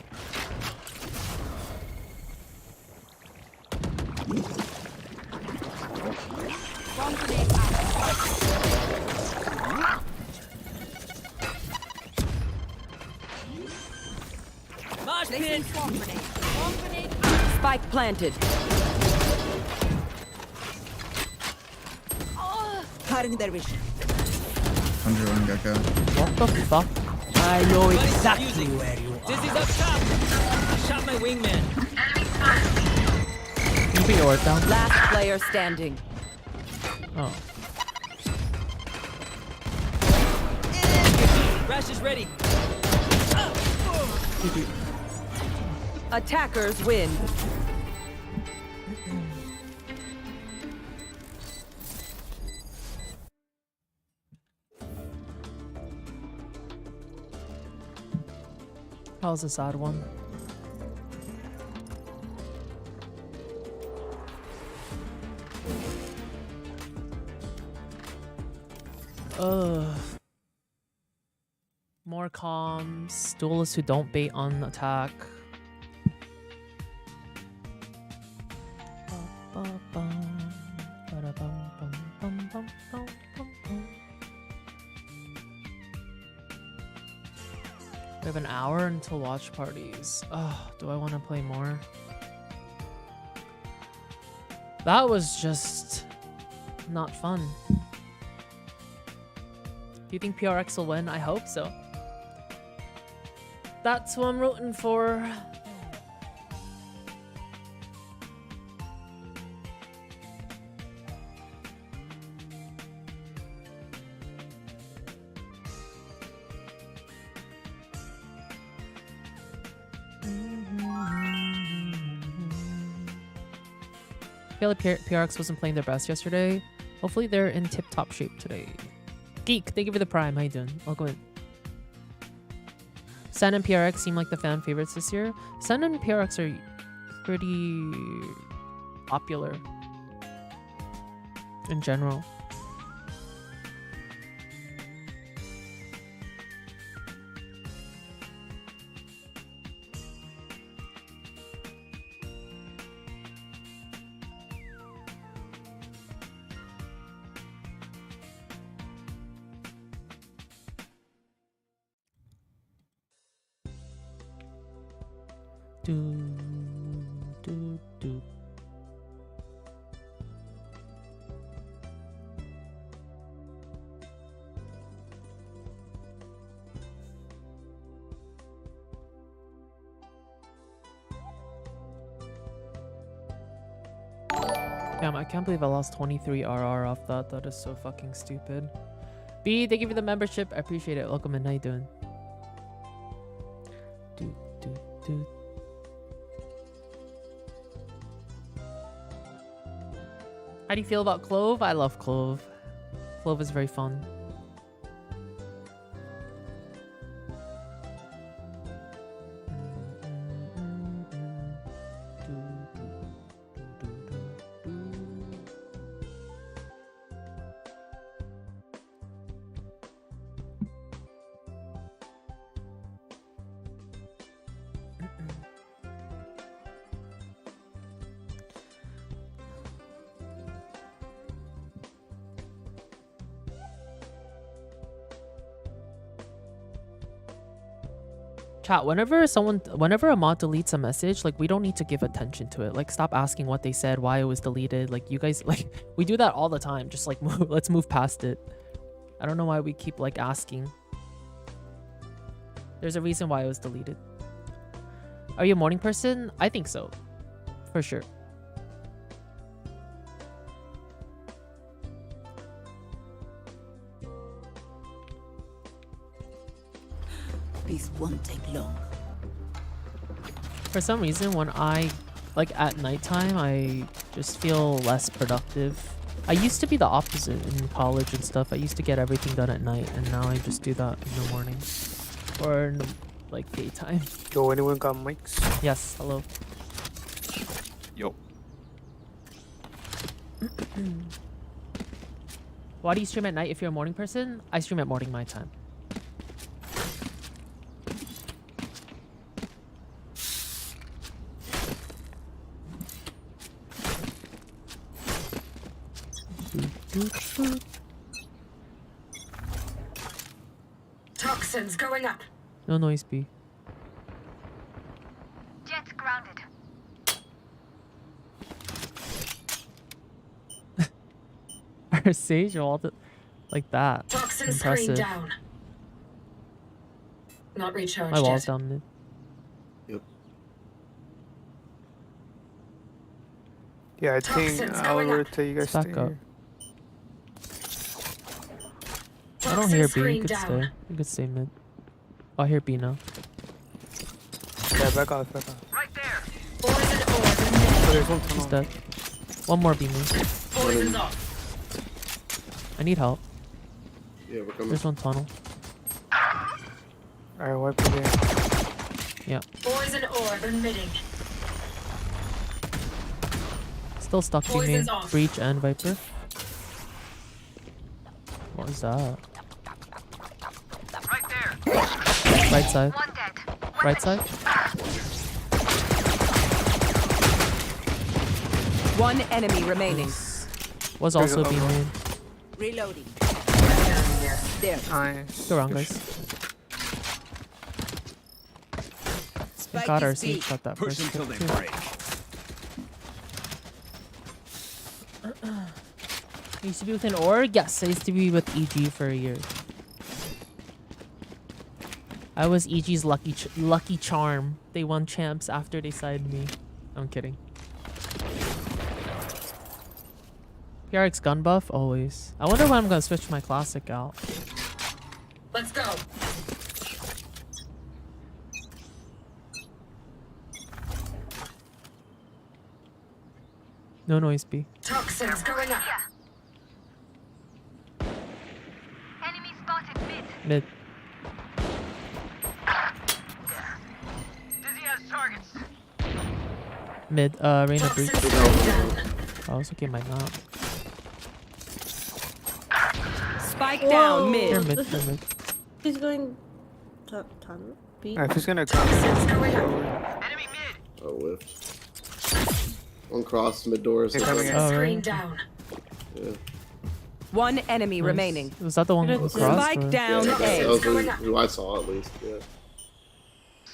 Bomb grenade out. Mosh Placing pit! swarm grenade. Bomb grenade out. Spike planted. Cutting their vision. 101 Gecko. What the fuck? I know Buddy's exactly defusing. where you Dizzy's are. up top! I shot my wingman. Can you put your word down? Last player standing. Oh. Rash is ready. Attackers win. That was a sad one. More comms. Duelists who don't bait on attack. We have an hour until watch parties. Oh, do I want to play more? That was just not fun. Do you think PRX will win? I hope so. That's who I'm rooting for. I feel like PRX wasn't playing their best yesterday. Hopefully they're in tip-top shape today. Geek, thank you for the prime. How you doing? Welcome in. Sen and PRX seem like the fan favorites this year. Sen and PRX are pretty popular in general. Do. Damn, I can't believe I lost 23 RR off that. That is so fucking stupid. B, thank you for the membership. I appreciate it. Welcome in. How you doing? Do. How do you feel about Clove? I love Clove. Clove is very fun. Chat, whenever a mod deletes a message, like, we don't need to give attention to it. Like, stop asking what they said, why it was deleted. Like, you guys, like, we do that all the time. Just like, let's move past it. I don't know why we keep like asking. There's a reason why it was deleted. Are you a morning person? I think so, for sure. This won't take long. For some reason, when I, like, at nighttime, I just feel less productive. I used to be the opposite in college and stuff. I used to get everything done at night, and now I just do that in the morning. Or in the, like, daytime. Yo, anyone got mics? Yes, hello. Yo. Why do you stream at night if you're a morning person? I stream at morning my time. Toxins going up. No noise, B. Jet grounded. Our Sage all the like that. Toxin screen Impressive. down. Not recharged My wall's yet. down mid. Yeah, I think Toxins I'll going up. rotate you guys Let's back stay up. here. I don't Toxin hear B. You screen could down. stay. You could stay mid. Oh, I hear B now. Yeah, back off, back off. Right there. Poison orb Oh, emitting. there's one He's tunnel. dead. One more B move. Poison's off. I need help. Yeah, we're coming. There's one tunnel. Alright, wipe it in. Yeah. Poison orb emitting. Still stuck B main. Poison's off. Breach and Viper. What is that? Right there. Right side. One dead. Right side. One enemy remaining. Was also B There's a- main. Reloading. There. Nice. Go around, guys. Thank God our Sage got that first kill too. I used to be with an org? Yes, I used to be with EG for a year. I was EG's lucky charm. They won champs after they signed me. I'm kidding. PRX gun buff? Always. I wonder when I'm gonna switch my classic out. Let's go. No noise, B. Toxins going up. Enemy spotted mid. Mid. Dizzy has targets. Mid. Reyna breach. Toxins screen down. Oh, it's okay, my map. Spike down They're mid. mid, they're mid. He's going tunnel. B. If he's gonna come, Toxins going up. Oh, whiffed. One cross, mid doors. They're coming in. Oh, Screen right. down. Yeah. One enemy Nice. remaining. Was that the one who Spike crossed? Spike or- down Yeah, that A. was who I saw at least. Yeah.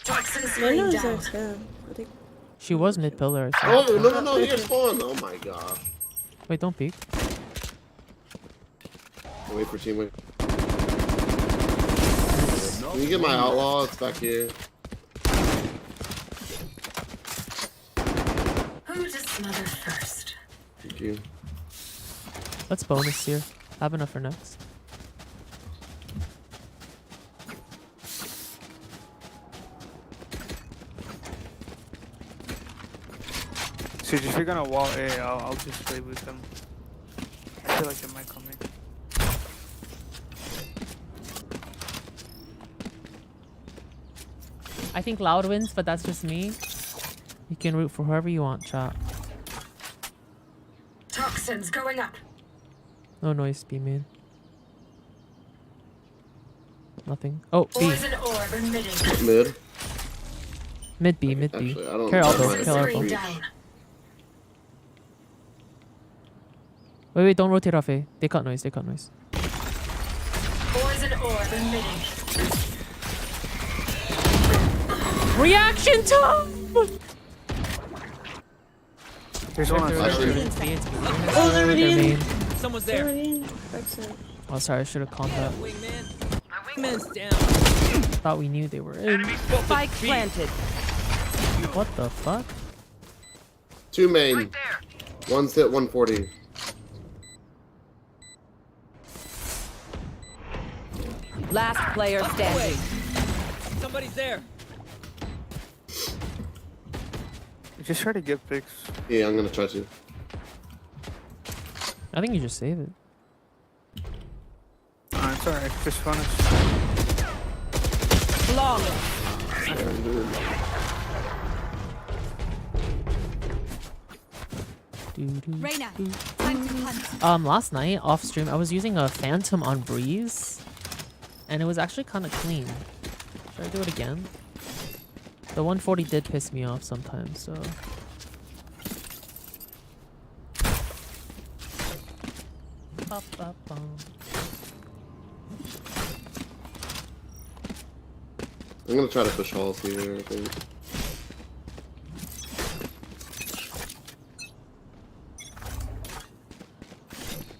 Toxins I screen know down. it's I think. She was mid pillar. So. Oh no! Here's spawn. Oh my god. Wait, don't peek. Wait for team win. Can you get my outlaw? It's back here. Who to smother first? Thank you. Let's bonus here. Have enough for next. so if you're gonna wall A, I'll just play with them. I feel like they might come in. I think Loud wins, but that's just me. You can root for whoever you want, chat. Toxins going up. No noise, B main. Nothing. Oh, B. Poison orb emitting. Mid. Mid B, mid B. Actually, I don't Care know. elbow, Might care have Screen elbow. reach. down. Wait, don't rotate off A. They cut noise, they cut noise. Poison orb emitting. Reaction time! There's one on They're fire. shooting. B, it's B. Oh, they're already They're in. main. Someone's They're there. already in. Backside. Oh, sorry, I should have called that. Wingman. My wingman's down. Thought we knew they were in. Spike planted. What the fuck? Two main. One's hit 140. Last player standing. Somebody's there. Just try to get picks. Yeah, I'm gonna try to. I think you just save it. It's alright, just finish. Flawless. Reyna, time to hunt. Last night off stream, I was using a Phantom on Breeze, and it was actually kind of clean. Should I do it again? The 140 did piss me off sometimes, so. I'm gonna try to push halls here, I think.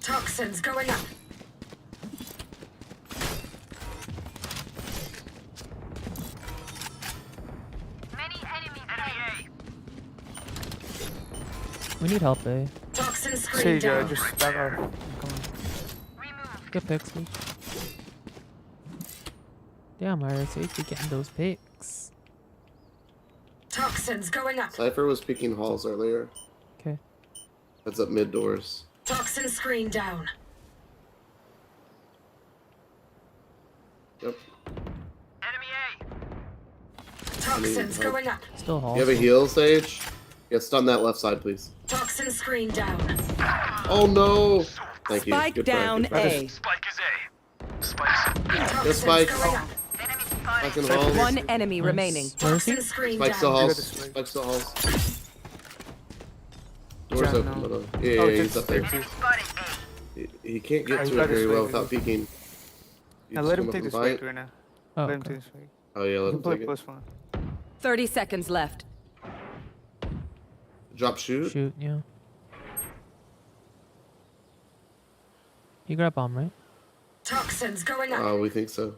Toxins going up. Many enemies. We need help, eh? Toxin screen Sage, down. just back off. I'm coming. Good picks, Sage. Damn, Iris, Sage, you getting those picks. Toxins going up. Cypher was peeking halls earlier. Okay. Heads up mid doors. Toxin screen down. Yep. Toxins help. going up. Still Hall. You have a heal, Sage? Yeah, stun that left side, please. Toxin screen down. Oh no! Thank you. Spike Good try, down good try. A. Yes, Spike. Going up. Spike in halls. One enemy remaining. Where is he? Toxin screen Spike's the down. halls. Spike's the halls. Door's Yeah, open, no. but yeah, Oh, he's just up there. safety. He can't get Oh, to you it got very his well way, without dude. peeking. You Now just let him come up take and this bite. fight right now. Oh, Let him okay. take this fight. Oh yeah, You let can him play take it. plus one. 30 seconds left. Drop shoot. Shoot, yeah. You grab bomb, right? Toxins going up. Oh, we think so.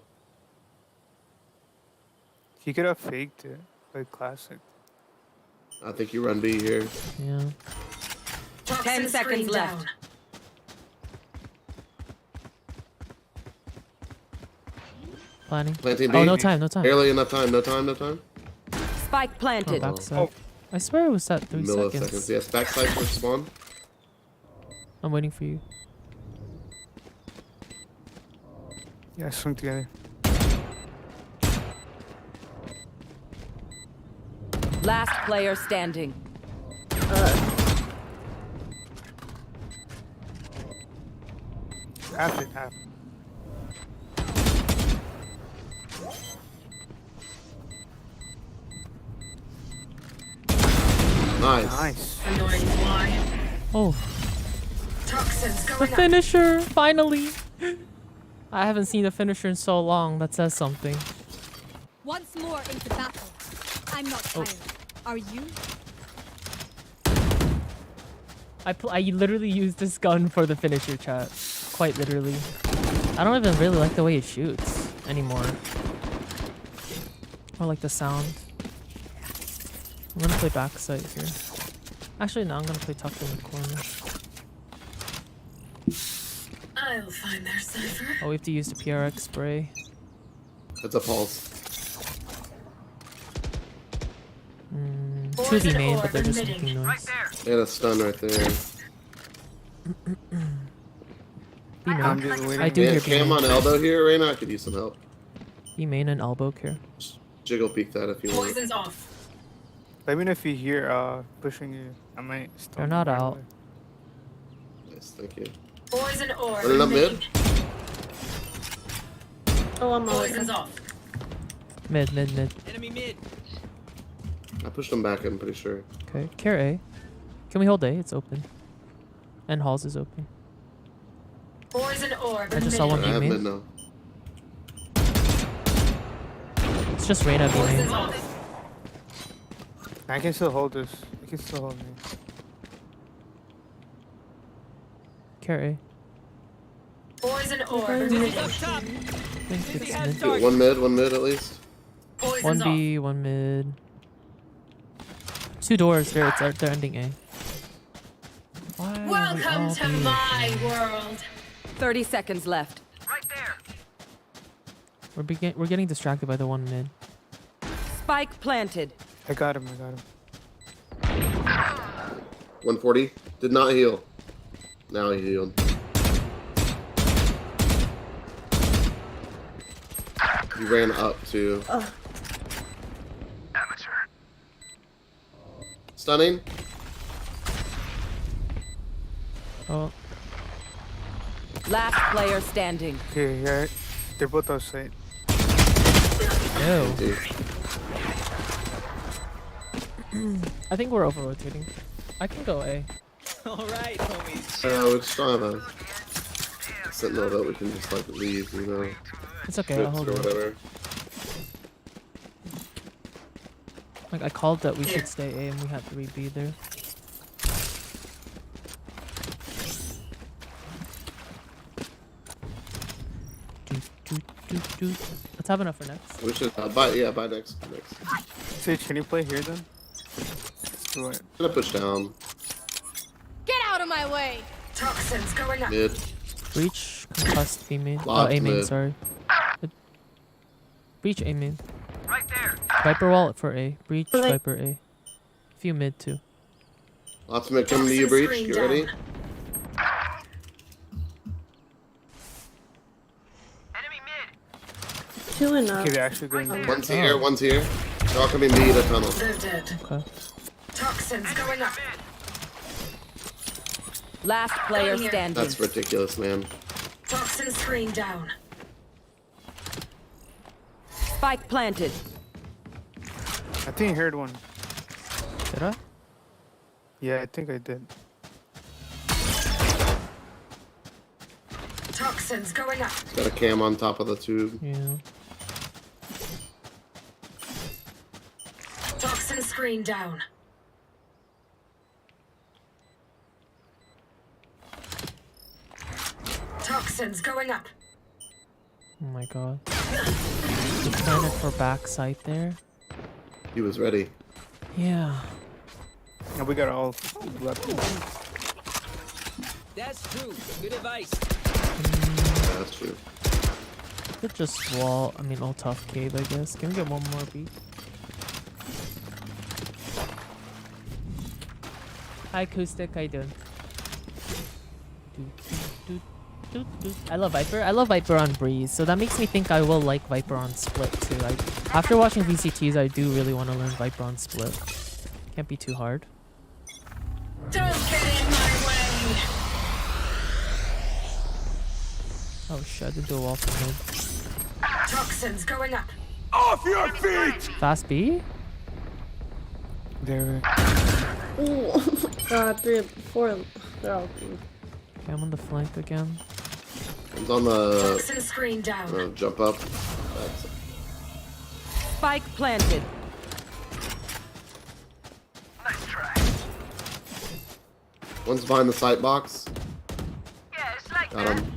He could have faked it, like classic. I think you run B here. Yeah. Toxin 10 seconds screen left. down. Planning. Planting B. Oh, no time, no time. Barely enough time. No time. No time. Spike Oh, planted. backside. I swear it was at 3 Milliseconds. seconds. Yes, backside for spawn. I'm waiting for you. Yeah, swing together. Last player standing. Half it, half. Nice. Nice. Annoying fly. Oh, Toxins the going up. finisher! Finally! I haven't seen a finisher in so long. That says something. Once more into battle. I'm not tired. Are you? I literally used this gun for the finisher, chat. Quite literally. I don't even really like the way it shoots anymore. Or like the sound. I'm gonna play backside here. Actually, no, I'm gonna play tucked in the corner. I'll find their cipher. Oh, we have to use the PRX spray. It's a pulse. 2B main, but they're just making noise. Yeah, a stun right there. B I'm main. just waiting. I do hear B Cam main. on elbow here, Reyna. I could use some help. B main and elbow care. Jiggle peek that if you want. Poison's off. Let me know if you hear pushing you. I might stop. They're not right out. away. Nice, thank you. Poison orb. Running up mid. Oh, I'm on Poison's off. Mid. Enemy mid. I pushed him back, I'm pretty sure. Okay, care A. Can we hold A? It's open. And halls is open. Poison orb. I just saw one I B have mid main. now. It's just Reyna B Poison's main. off. I can still hold this. I can still hold me. Care A. Poison orb. I think it's mid. One mid at least. One Poison's off. B, one mid. 2 doors here. They're ending A. Why are we Welcome all to B? my world. 30 seconds left. Right there. We're getting distracted by the one mid. Spike planted. I got him. 140. Did not heal. Now he healed. He ran up too. Stunning. Oh, Last player standing. Okay, yeah. They're both outside. no. Dude. I think we're over rotating. I can go A. Alright, homies. We just don't have a sentinel that we can just like leave, you know. It's okay. I'll Trips hold or it. whatever. Like I called that we should stay A and we had 3B there. Let's have enough for next. We should buy next. Sage, can you play here then? Let's do it. Gonna push down. Get out of my way! Toxins going up. Mid. Breach, concussed, B main. Oh, Locked A main, mid. sorry. Breach, A main. Right there. Viper wall for A. Breach, But, like- Viper A. Few mid too. Lots of mid coming to you, Breach. Screen You down. ready? Enemy mid. 2 and up. Okay, they're actually going there. One's here, one's here. They're all coming B to tunnel. They're dead. Okay. Toxins going up. Last player standing. That's ridiculous, man. Toxin screen down. Spike planted. I think I heard one. Did I? Yeah, I think I did. Toxins going up. It's got a cam on top of the tube. Yeah. Toxin screen down. Toxins going up. Oh my god. He planted for backside there. He was ready. Yeah. And we got all left. That's true. Good advice. Yeah, that's true. Could just wall, I mean, all tough cave, I guess. Can we get one more beat? Hi, Acoustic, how you doing? I love Viper. I love Viper on Breeze, so that makes me think I will like Viper on Split too. After watching VCTs, I do really want to learn Viper on Split. Can't be too hard. Don't get in my way. Oh shit, I did do a wall from mid. Toxins going up. Off your feet! Fast B? There. Ooh, oh my god, 3 of 4 of them. They're all green. Okay, I'm on the flank again. He's on the Toxin screen down. jump up. That's Spike planted. Nice try. one's behind the sight box. Yeah, it's like Got that. him.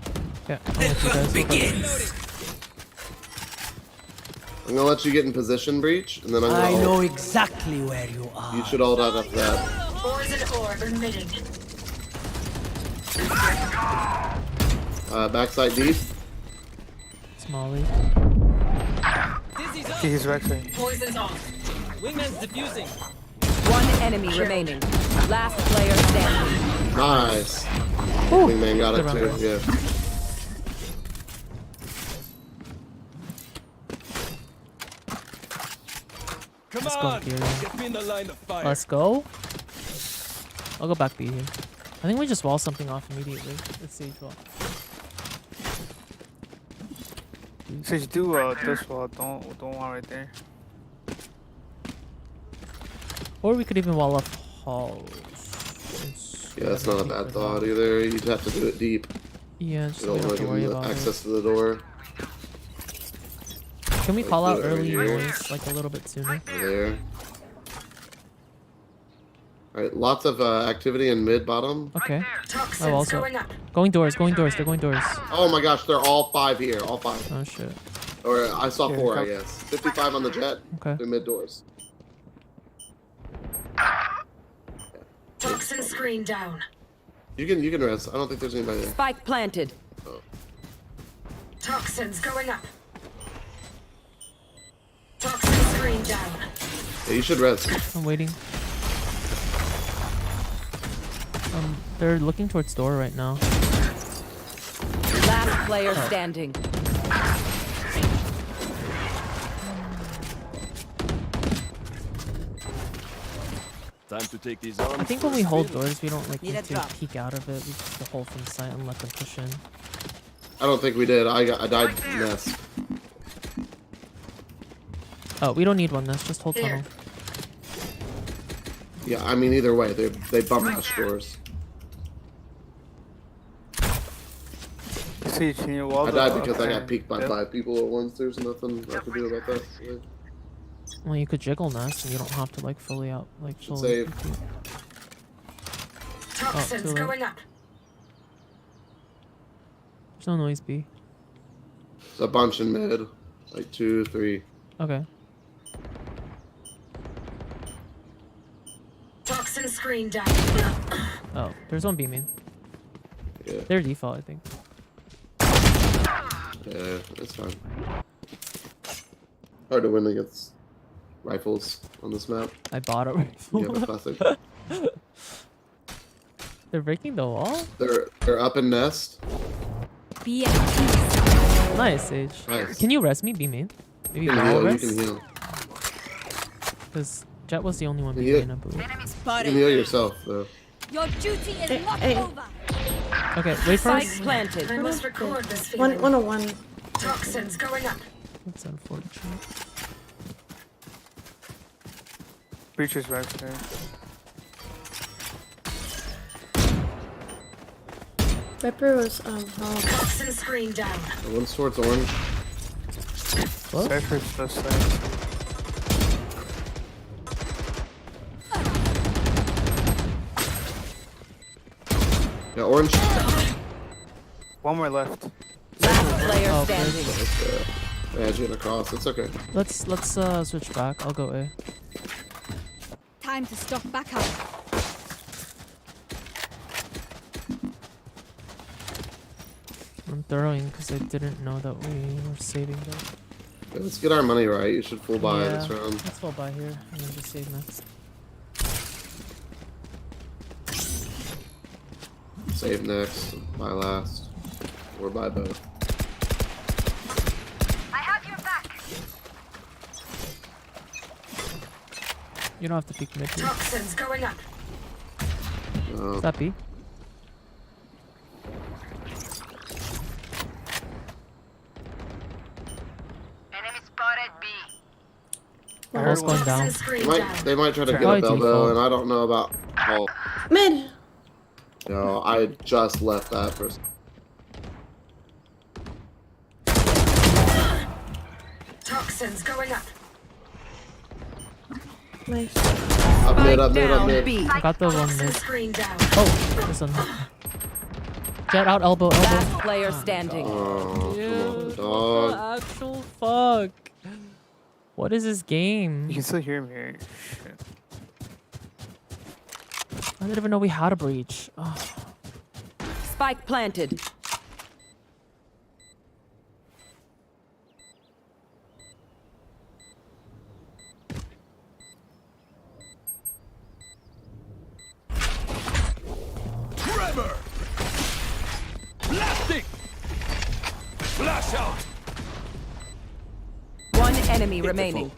Yeah, I'll let you guys. I'm gonna let you get in position, Breach, and then I'm I gonna know ult. exactly where you are. You should ult out after that. Poison orb emitting. Backside deep. Smalley. Dizzy's up. Okay, he's right there. Poison's off. Wingman's defusing. One enemy remaining. Last player standing. Nice. Wingman got it Good too. run. Yeah. Come Let's go, on. Kieran. Get me in the line of fire. Let's go. I'll go back B here. I think we just wall something off immediately. Let's Sage wall. Sage, do this wall. Don't wall right there. Or we could even wall off halls. Yeah, that's not a bad thought either. You'd have to do it deep. Yeah, just You so we don't don't have want to to worry give him about access to the door. it. Can we like call out do it early right here. noise, like a little bit sooner? There. Alright, lots of activity in mid bottom. Okay. Toxins Oh, also. going up. Going doors, they're going doors. Oh my gosh, they're all 5 here. All 5. Oh shit. Or I saw Yeah, 4, I come- guess. 55 on the jet. Okay. They're mid doors. Toxin screen down. You can rest. I don't think there's anybody there. Spike planted. Toxins going up. Toxin screen down. Yeah, you should rest. I'm waiting. They're looking towards door right now. Last player standing. Time to take these on. I think when we hold doors, we don't like Need need a to drop. peek out of it. We just hold from sight and let them push in. I don't think we did. I died nest. Oh, we don't need one. That's just hold tunnel. Yeah, I mean either way, they bump rush doors. Sage, can you wall I the died because I got okay. peeked by Yep. 5 people at once. There's nothing I can do about that. Well, you could jiggle nest and you don't have to like fully out, like fully. Save. compute. Toxins too late. going up. There's no noise B. There's a bunch in mid. Like 2, 3. Okay. Toxin screen down. Oh, there's one B main. Yeah. They're default, I think. Yeah, it's fine. Hard to win against rifles on this map. I bought a rifle. Yeah, classic. They're breaking the wall? They're up in nest. Be at peace. Nice, Sage. Nice. Can you rest me, B main? Maybe You can Val heal, you rest? can heal. Because Jet was the only one B Yeah. main, I believe. You can heal yourself though. Your duty is Hey, not hey. over. Okay, wait for Spike us. planted. I must record this feeling. 101. Toxins going up. That's unfortunate. Breacher's back there. Viper was oh. Toxin screen down. The one sword's orange. What? Cypher's just there. Yeah, orange. One more left. Last player Oh, standing. Magic across. It's okay. Let's switch back. I'll go A. Time to stock back up. I'm throwing because I didn't know that we were saving them. Yeah, let's get our money right. You should full buy this round. Let's go buy here and then just save next. Save next. Buy last. Or buy both. I have your back. You don't have to peek mid here. Toxins going up. Is that B? Enemy spotted B. Ball's going down. Toxin screen down. They might try to get Probably a elbow, default. and I don't know about. Oh, Mid. no, I just left that for. Toxins going up. Nice. Up mid, up mid, up Down mid. B. I got the one Toxin mid. screen down. Oh, this one. Jet out, elbow, elbow. Last player standing. Oh, come on, What dog. the actual fuck? What is this You game? can still hear me, right? Shit. I didn't even know we had a breach. Oh. Spike planted. Trevor! Blasting! Flash out! One enemy remaining.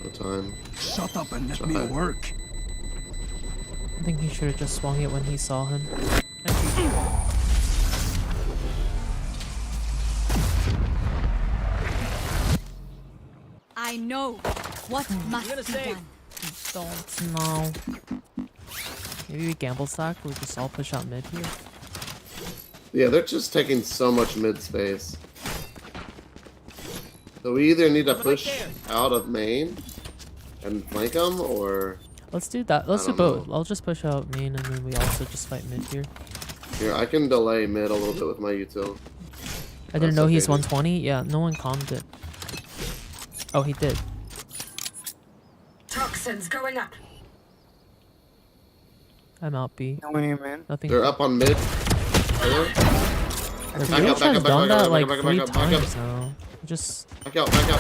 No time. Shut up and let Shut me up. work. I think he should have just swung it when he saw him. I know what must be done. Don't know. Maybe we gamble stack. We just all push out mid here. Yeah, they're just taking so much mid space. So we either need to push out of main and flank them, or Let's do that. Let's I do don't both. I'll just push out main and then we also just fight mid here. here I can delay mid a little bit with my util. I didn't That's know okay, he's dude. 120. Yeah, no one calmed it. Oh, he did. Toxins going up. I'm out B. No winning, man. Nothing. They're up on mid. Hello? Our Back Breach up, back has up, back done up, that back like up, back up, 3 back up, back up. times now. Just. Back out, back out.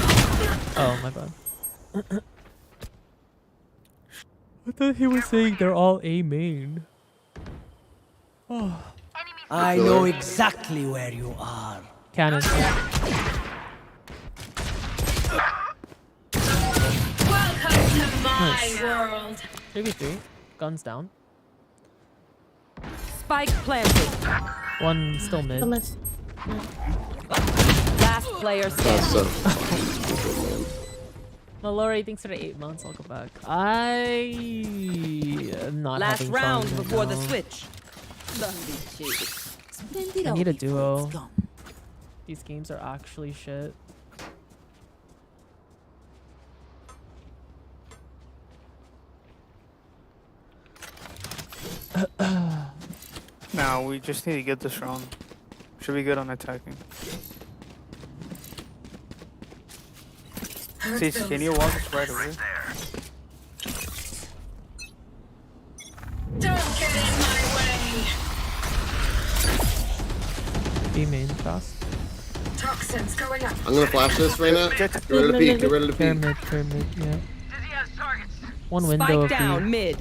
Oh, my bad. I thought he was saying they're all A main. Oh. I know exactly where you are. Cannon. Welcome to my Nice. world. 3v3. Guns down. Spike planted. One still mid. Almost. Last player That's standing. so. Mallory, thanks for the 8 months. Welcome back. I am not Last having round fun right before the now. switch. Don't be cheap. Spend it I all need a before duo. it's gone. These games are actually shit. Nah, we just need to get this round. Should be good on attacking. See, can you walk us right away? Don't get in my way. B main fast. Toxins going up. I'm gonna flash this right now. Get rid of the peek. Get rid of the peek. Pyramid, yeah. Dizzy has targets. One window Spike of down B. mid.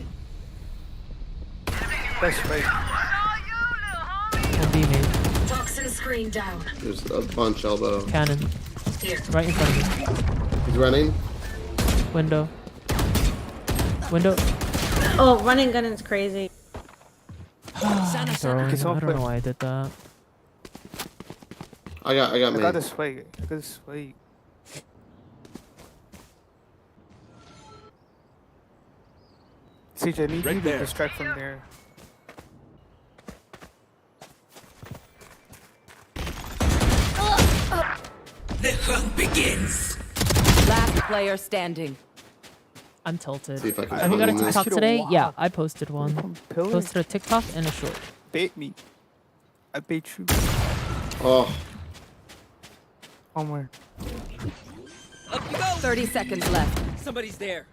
That's right. One B main. Toxin screen down. There's a bunch elbow. Cannon. Here. Right in front of me. He's running. Window. Window. Oh, running gun is crazy. I'm throwing. I don't know why I did that. I got I me. got this way. I got this way. CJ, I need you to distract from there. The hunt begins. Last player standing. I'm tilted. See if I can Have you got a find this. TikTok today? Yeah, I posted one. Pillar? Posted a TikTok and a short. Bait me. I bait you. Oh, Somewhere. Up you go. 30 seconds left. Somebody's there.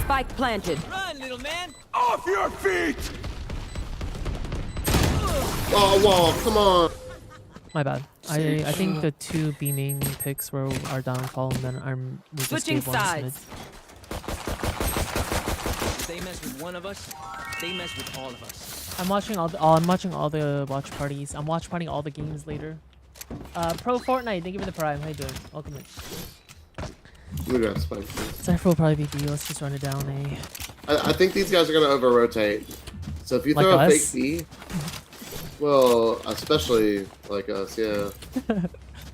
Spike planted. Run, little man. Off your feet! oh, wall! Come on. My bad. I think the two beaming picks were our downfall, and then we just Switching gave one sides. smidge. If they mess with one of us, they mess with all of us. I'm watching I'm watching all the watch parties. I'm watch partying all the games later. Pro Fortnite, thank you for the prime. How you doing? Welcome in. We got spike. Cypher will probably be B. Let's just run it down A. I think these guys are gonna over rotate. So if you Like throw a us? fake B, well, especially like us, yeah.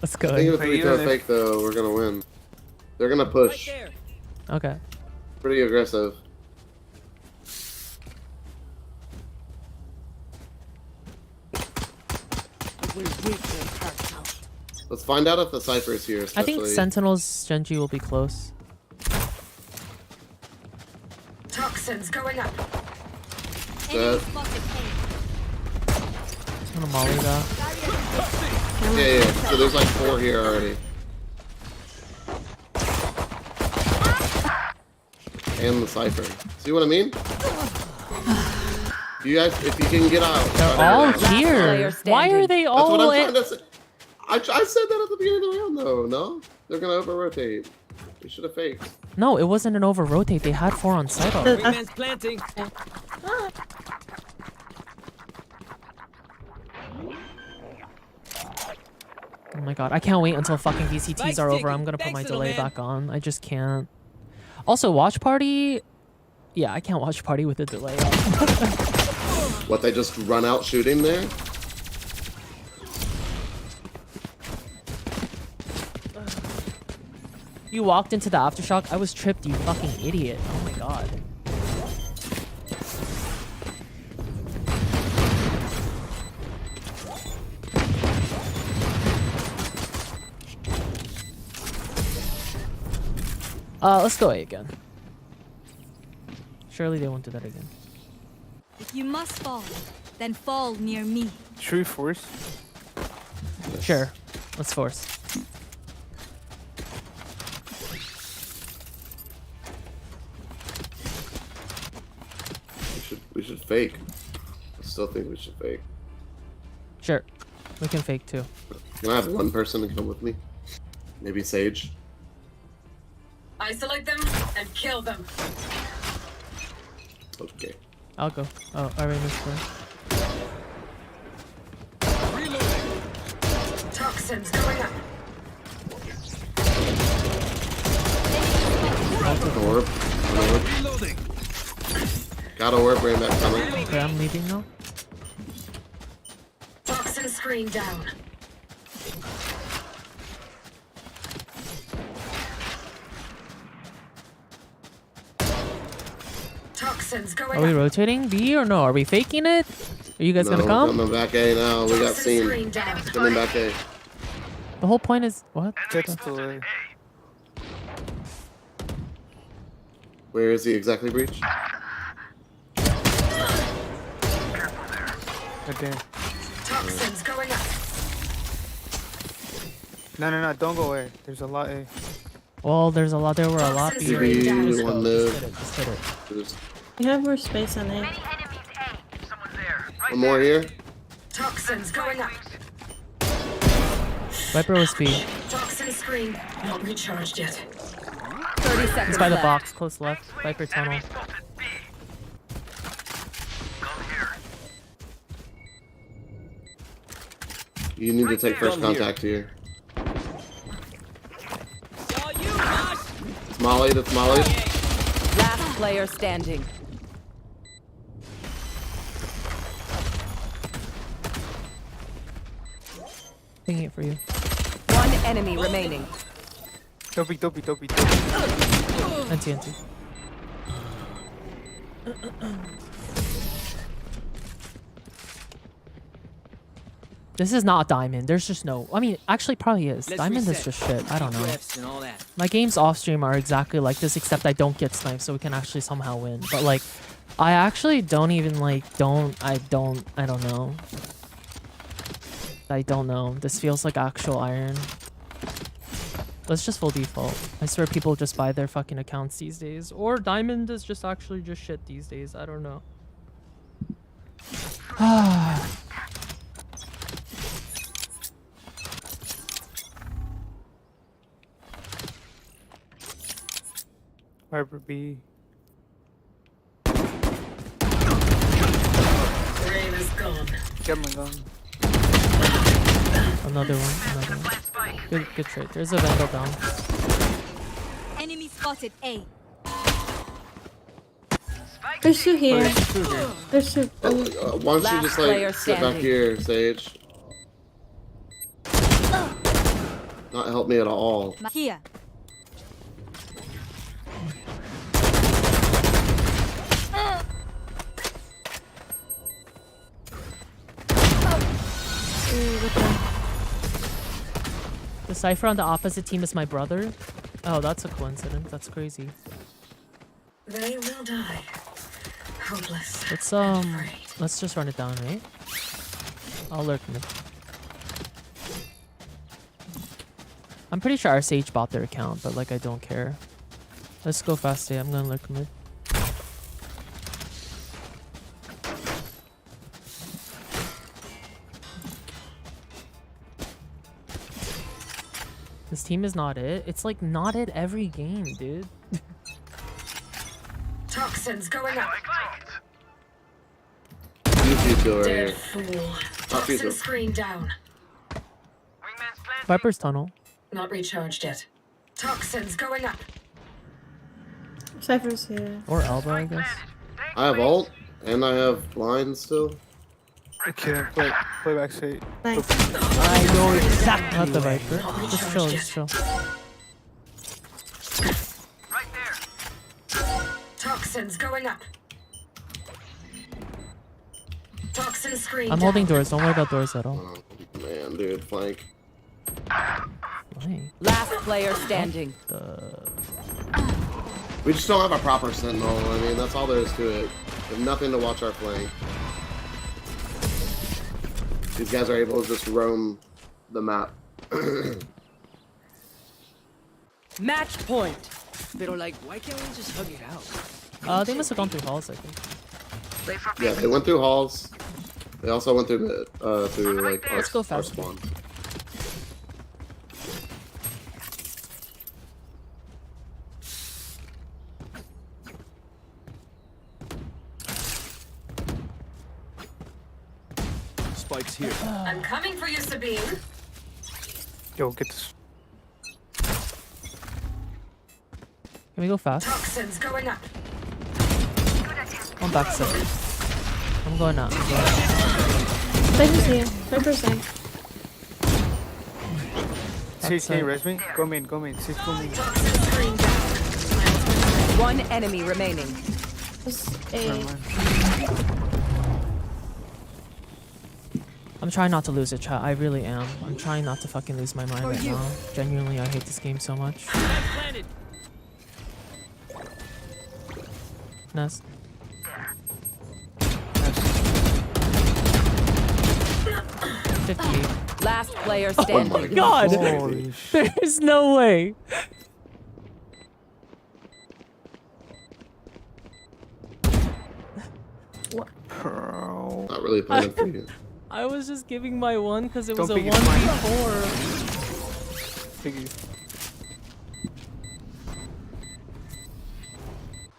Let's I go. think if Hey, we throw a even if- fake though, we're gonna win. They're gonna Right push. there. Okay. Pretty aggressive. Let's find out if the Cypher is here. I Especially. think Sentinel's Genji will be close. Toxins going up. Dead. I'm gonna molly that. Yeah. So there's like 4 here already. And the Cypher. See what I mean? You guys, if you can get out. They're try to all get out. here. Why are they That's what all I'm in? trying to say. I said that at the beginning of the round though, no? They're gonna over rotate. We should have faked. No, it wasn't an over rotate. They had 4 on site already. Wingman's planting. Oh my god, I can't wait until fucking VCTs Spike's are over. taken. I'm gonna put Thanks, my little delay man. back on. I just can't. Also, watch party. Yeah, I can't watch party with a delay on. What, they just run out shooting there? You walked into the aftershock. I was tripped, you fucking idiot. Oh my god. Let's go A again. Surely they won't do that again. If you must fall, then fall near me. Should we force? Sure. Let's force. We should fake. I still think we should fake. Sure. We can fake too. Can I have one person to come with me? Maybe Sage. Isolate them and kill them. Okay. I'll go. Oh, I already missed one. Toxins going up. Orb. An orb. Reloading. Got an orb, bring back coming. Okay, I'm leaving now. Toxin screen down. Toxins Are going we up. rotating B or no? Are we faking it? Are you guys No, gonna we're come? coming back A now. We got Toxin seen. screen down. Coming back A. The whole point is what? Jet's still A. Where is he exactly, Breach? Right there. Toxins going up. No, don't go A. There's a lot A. Well, there's a lot. There were a lot B. Toxins Right? screen down. Just one go, move. just hit it. Just hit it. There's We have more space on Many A. enemies A. Someone there. Right one more here. Toxins going up. Viper was B. Toxin screen not recharged yet. 30 seconds He's by the left. box, close left. Viper tunnel. Spotted B. Come here. You need to take first contact here. It's Molly. That's Molly. Last player standing. Thinking it for you. One enemy remaining. Dopey. NT. This is not diamond. There's just no. I mean, actually, probably is. Diamond is just shit. I don't know. And all that. My games off stream are exactly like this, except I don't get sniped, so we can actually somehow win. But like, I actually don't even like. I don't know. I don't know. This feels like actual iron. Let's just full default. I swear people just buy their fucking accounts these days. Or diamond is just actually just shit these days. I don't know. Viper B. Rain is gone. Get my gun. Another one. Good trade. There's a vandal down. Enemy spotted A. There's two here. There's two. Why don't you just player like sit back standing. here, Sage? Not help me at all. Here. The Cypher on the opposite team is my brother. Oh, that's a coincidence. That's crazy. They will die. Hopeless. Let's just run it down, right? I'll lurk mid. I'm pretty sure our Sage bought their account, but like I don't care. Let's go fast, I'm gonna lurk mid. This team is not it. It's like not it every game, dude. Toxins going up. YouTube door Dead here. fool. Top Toxin YouTube. screen down. Viper's tunnel. Not recharged yet. Toxins going up. Cypher's here. Or elbow, I guess. I have ult and I have blind still. Okay, play back straight. Nice. I know exactly. Not the where Viper. Just chill, just chill. Toxins going up. Toxin screen I'm down. holding doors. Don't worry about doors at all. Oh man, dude, flank. Hey, Last player standing. We just don't have a proper sentinel. I mean, that's all there is to it. There's nothing to watch our flank. These guys are able to just roam the map. Match point. Pero like, why can't we just hug it out? they must have gone through halls, I think. Yeah, they went through halls. They also went through like Let's go our fast. spawn. Spikes here. I'm coming for you, Sabine. Yo, get this. Can we go fast? Toxins going up. I'm back set. I'm going out. Cypher's here. Cypher's here. Sage, can you res me? Go main. Sage, go main. Toxin screen down. One enemy remaining. Just Never a. mind. I'm trying not to lose it, chat. I really am. I'm trying not to fucking lose my mind right now. Genuinely, I hate this game so much. Planted. Nest. 58. Last player Oh standing. my god! Holy shit. There's no way! Bro. Not really planning for you. I was just giving my one because it was Don't a pick it, mine. 1v4. Figure.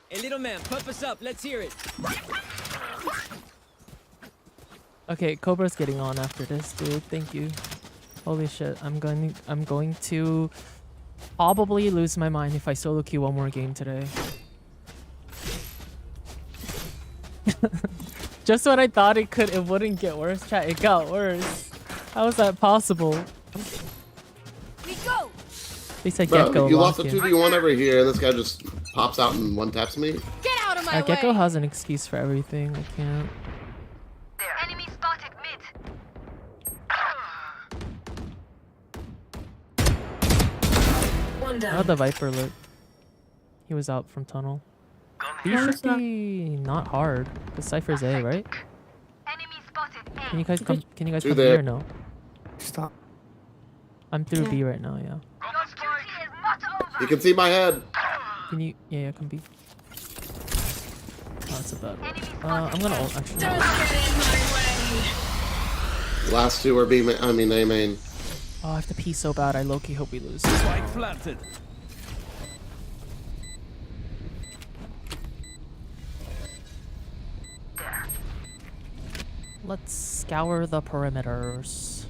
Hey, little man, pump us up. Let's hear it. Okay, Cobra's getting on after this, dude. Thank you. Holy shit, I'm going to probably lose my mind if I solo queue one more game today. Just when I thought it wouldn't get worse, chat, it got worse. How is that possible? We go. They said Bro, Gecko you lost a lock in. 2v1 over here, and this guy just pops out and one taps me. Get out of my way. Gecko has an excuse for everything. I can't. Enemy spotted mid. One I had the Viper lit. He was out from tunnel. These should be not hard. Because Cypher's A, right? Enemy spotted A. Can you guys come? Can you guys Two come there. here or no? Stop. I'm through B right now. Yeah. Your duty is not over. You can see my head. Can you? Yeah, come B. Oh, that's a bad one. I'm gonna ult actually. Last two are B main. I mean A main. Oh, I have to pee so bad. I low-key hope we lose. Spike planted. Let's scour the perimeters.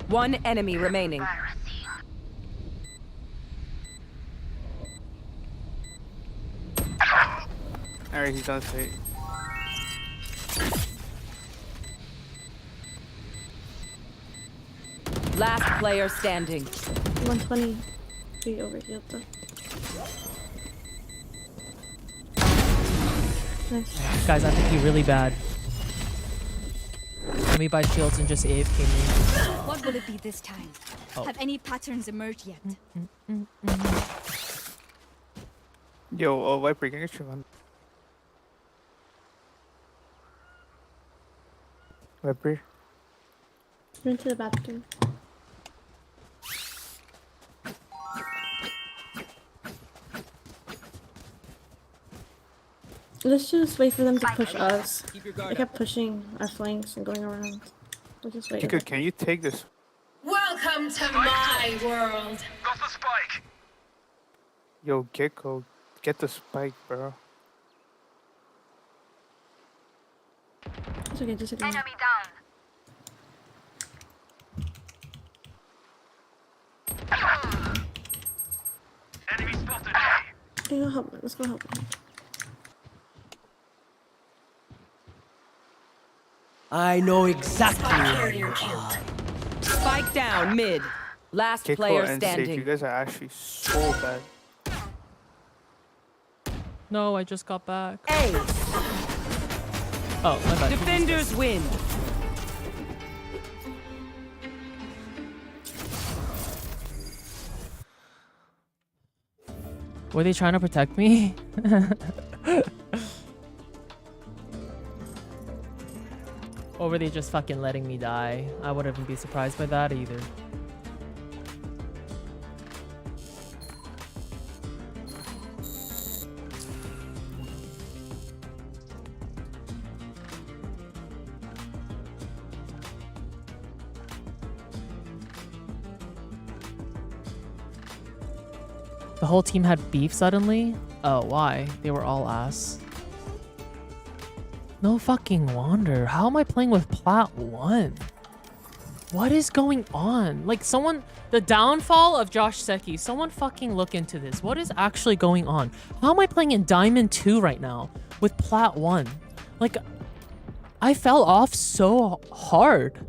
One enemy remaining. Alright, he does say. Last player standing. 120 feet over here. Though. Nice. Guys, I think you're really bad. Let me buy shields and just AFK me. What will it be this time? Oh. Have any patterns emerged yet? Yo, Viper, can you get your one? Viper. Into the bathroom. Let's just wait for them to push us. Keep your They guard up. kept pushing our flanks and going around. We'll just wait. Kika, can you take this? Welcome to my world. Got the spike. Yo, Gecko, get the spike, bro. It's okay, just okay. Enemy down. Enemy spotted. Okay, go help them. Let's go help them. I know exactly where you are. Spike down mid. Last Gecko player and Sage, you standing. guys are actually so bad. No, I just got back. Ace. Oh, my bad. Defenders win. Were they trying to protect me? Or were they just fucking letting me die? I wouldn't be surprised by that either. The whole team had beef suddenly? Oh, why? They were all ass. No fucking wonder. How am I playing with Plat 1? What is going on? Like, someone... The downfall of Joshseki. Someone fucking look into this. What is actually going on? How am I playing in Diamond 2 right now with Plat 1? Like, I fell off so hard.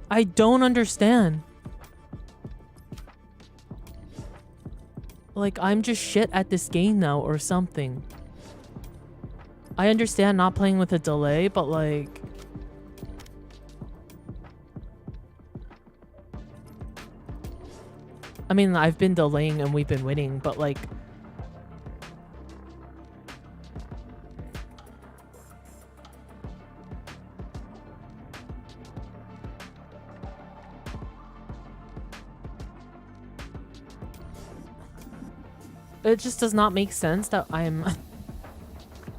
I don't understand. Like, I'm just shit at this game now or something. I understand not playing with a delay, but like... I mean, I've been delaying and we've been winning, but like... It just does not make sense that I'm...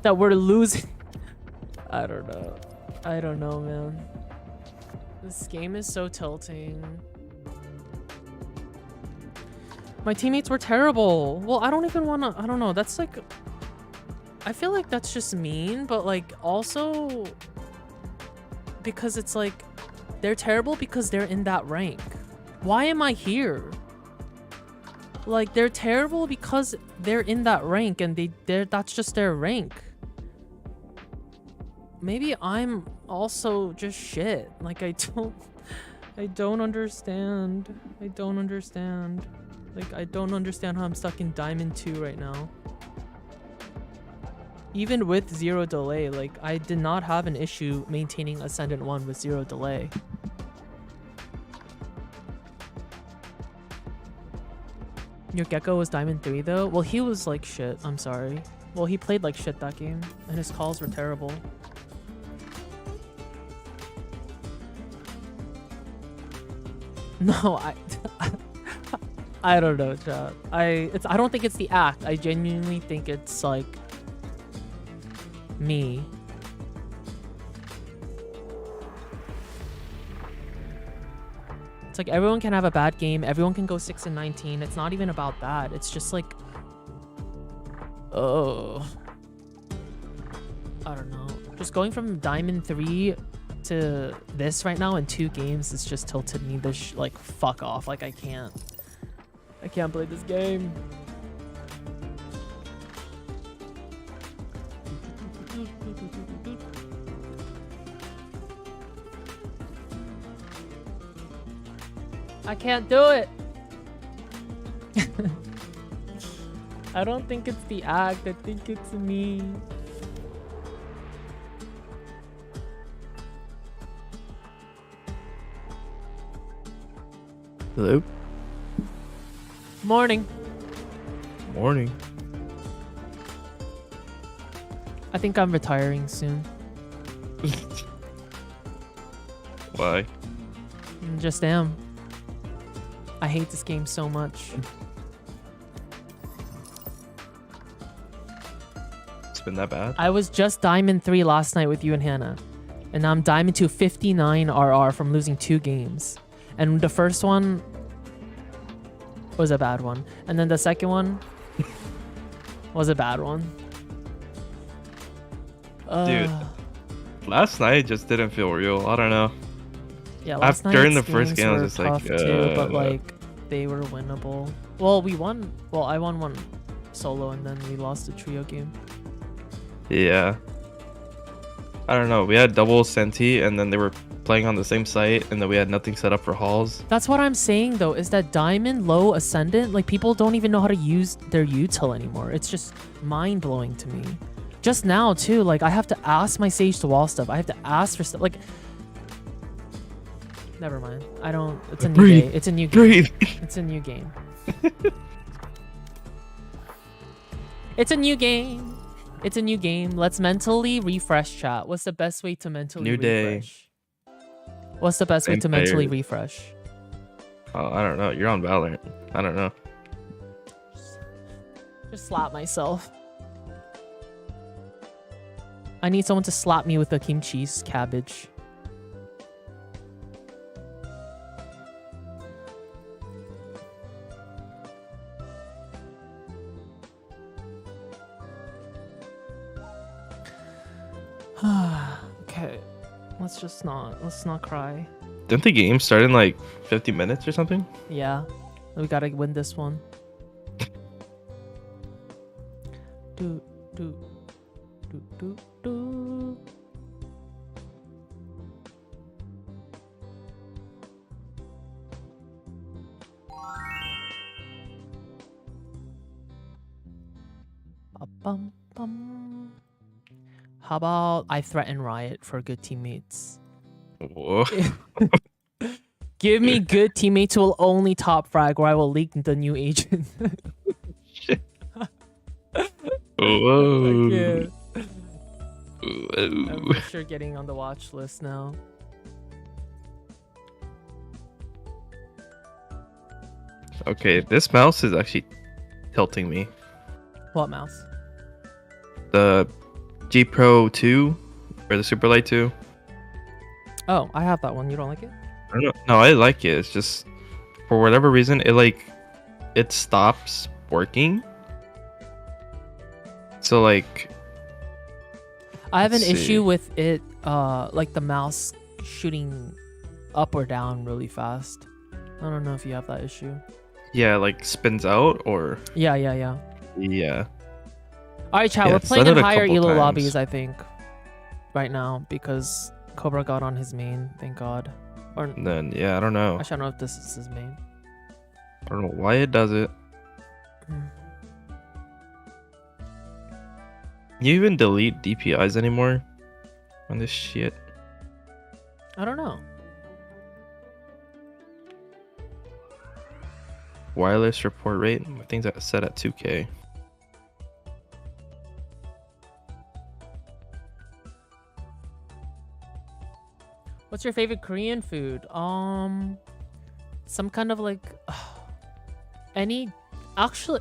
that we're losing. I don't know. I don't know, man. This game is so tilting. My teammates were terrible. Well, I don't even want to... I don't know. That's like... I feel like that's just mean, but like also... Because it's like... They're terrible because they're in that rank. Why am I here? Like, they're terrible because they're in that rank and that's just their rank. Maybe I'm also just shit. Like, I don't understand. I don't understand. Like, I don't understand how I'm stuck in Diamond 2 right now. Even with 0 delay, like, I did not have an issue maintaining Ascendant 1 with 0 delay. Your Gecko was Diamond 3 though? Well, he was like shit. I'm sorry. Well, he played like shit that game, and his calls were terrible. No, I don't know, chat. I don't think it's the act. I genuinely think it's like me. It's like everyone can have a bad game. Everyone can go 6 and 19. It's not even about that. It's just like, oh, I don't know. Just going from Diamond 3 to this right now in 2 games, it's just tilted me this like fuck off. Like I can't play this game. I can't do it. I don't think it's the act. I think it's me. Hello? Morning. Morning. I think I'm retiring soon. Why? Just am. I hate this game so much. It's been that bad? I was just Diamond 3 last night with you and Hannah. And now I'm Diamond 2 59 RR from losing 2 games. And the first one was a bad one. And then the second one was a bad one. Dude, last night just didn't feel real. I don't know. Yeah, last night during the first game, I was just like, too, but like they were winnable. Well, we won. Well, I won one solo, and then we lost the trio game. Yeah. I don't know. We had double Senti, and then they were playing on the same site, and then we had nothing set up for halls. That's what I'm saying, though, is that Diamond, Low, Ascendant, like people don't even know how to use their util anymore. It's just mind blowing to me. Just now, too, like I have to ask my Sage to wall stuff. I have to ask for stuff. Like, never mind. I don't. It's a new game. It's a new game. It's a new game. It's a new game. It's a new game. Let's mentally refresh, chat. What's the best way to mentally refresh? What's the best way to mentally refresh? Oh, I don't know. You're on Valorant. I don't know. Just slap myself. I need someone to slap me with a kimchi's cabbage. Okay, let's not cry. Didn't the game start in like 50 minutes or something? Yeah, we gotta win this one. do do do do do. bum, bum. How about I threaten Riot for good teammates? Whoa. Give me good teammates who will only top frag, or I will leak the new agent. Whoa. Yeah. I'm Whoa. for sure getting on the watch list now. Okay, this mouse is actually tilting me. What mouse? The G Pro 2 or the Super Light 2. Oh, I have that one. You don't like it? I don't know. No, I like it. It's just for whatever reason it stops working. So like I have an let's see. issue with it, like the mouse shooting up or down really fast. I don't know if you have that issue. Yeah, like spins out or Yeah. yeah. All right, chat. Yeah, We're it's playing done in it a higher couple elo times. lobbies, I think, right now because Cobra got on his main. Thank God. Or And then yeah, I don't know. actually, I don't know if this is his main. I don't know why it does it. You even delete DPIs anymore on this shit? I don't know. Wireless report rate, I think that's set at 2K. What's your favorite Korean food? Some kind of like actually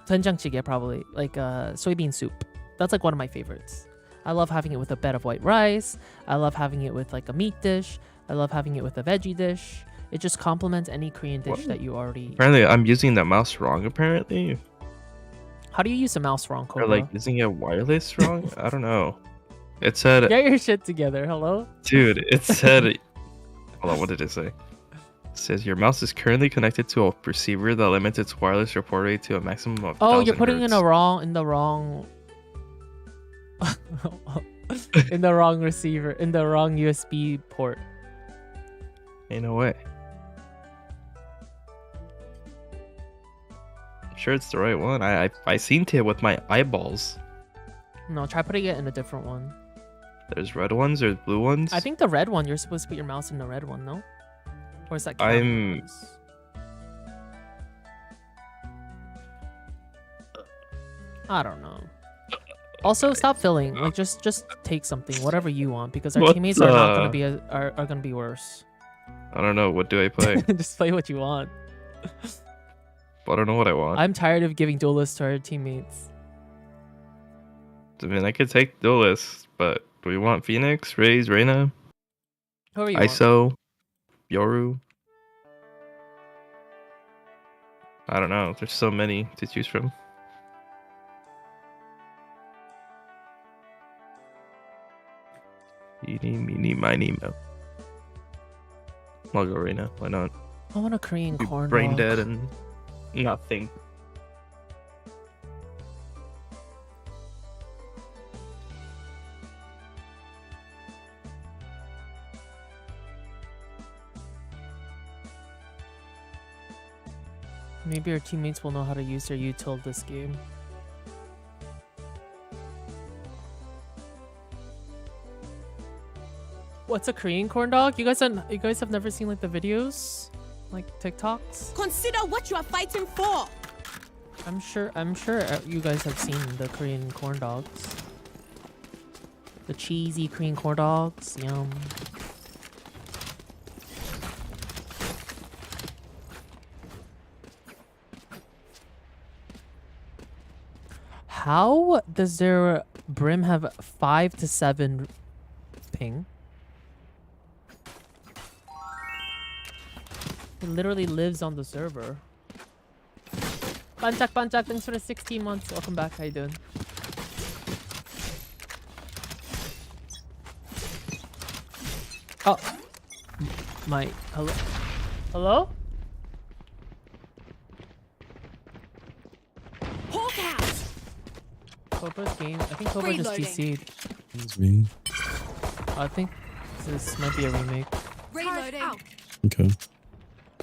된장찌개 probably, like soybean soup. That's like one of my favorites. I love having it with a bed of white rice. I love having it with like a meat dish. I love having it with a veggie dish. It just complements any Korean dish that you already. Apparently I'm using the mouse wrong apparently. How do you use a mouse wrong, Cobra? Or like using a wireless wrong? I don't know. It said Get your shit together. Hello? dude, it said hold on, what did it say? It says your mouse is currently connected to a receiver that limits its wireless report rate to a maximum of Oh, you're 1000 putting hertz. in the wrong in the wrong receiver, in the wrong USB port. Ain't no way. I'm sure it's the right one. I seen it with my eyeballs. No, try putting it in a different one. There's red ones, there's blue ones. I think the red one, you're supposed to put your mouse in the red one, no? Or is that I'm- cameras? I don't know. Also, stop filling. Like, just take something, whatever you want, because our What teammates are not gonna the- be are gonna be worse. I don't know. What do I play? Just play what you want. I don't know what I want. I'm tired of giving duelists to our teammates. I mean, I could take Duelist, but do we want Phoenix, Raze, Reyna, Who are you? want? ISO, Yoru? I don't know. There's so many to choose from. Eeny, meeny, miny, mo. I'll go Reyna. Why not? I want a Korean Be corn brain dog. dead and nothing. Maybe our teammates will know how to use their util this game. What's a Korean corn dog? You guys have never seen like the videos, like TikToks? Consider what you are fighting for. I'm sure you guys have seen the Korean corn dogs. The cheesy Korean corn dogs. Yum. How does their brim have 5 to 7 ping? It literally lives on the server. Banchak, thanks for the 16 months. Welcome back. How you doing? Oh, my hello, hello. Hawk out. Cobra's game. I think Cobra just Reloading. DC'd. It's me. I think this might be a remake. Reloading. Out. Okay.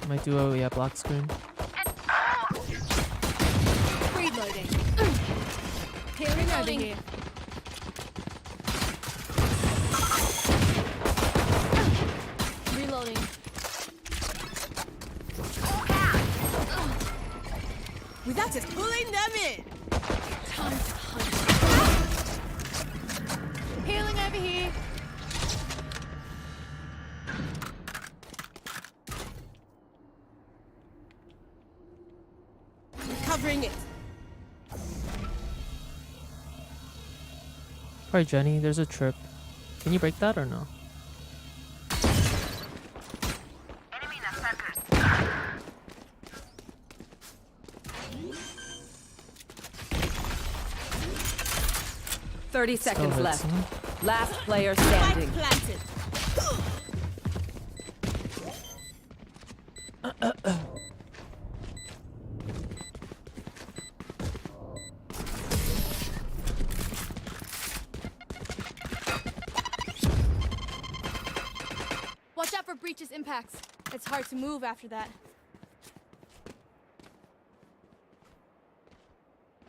Might do a black screen. Reloading. Healing over here. Reloading. Without just pulling them in. Time to hunt. Healing over here. Covering it. Alright, Jenny, there's a trip. Can you break that or no? Enemy in a circle. 30 seconds hurts, left. huh? Last player standing. Planted. Watch out for breaches impacts. It's hard to move after that.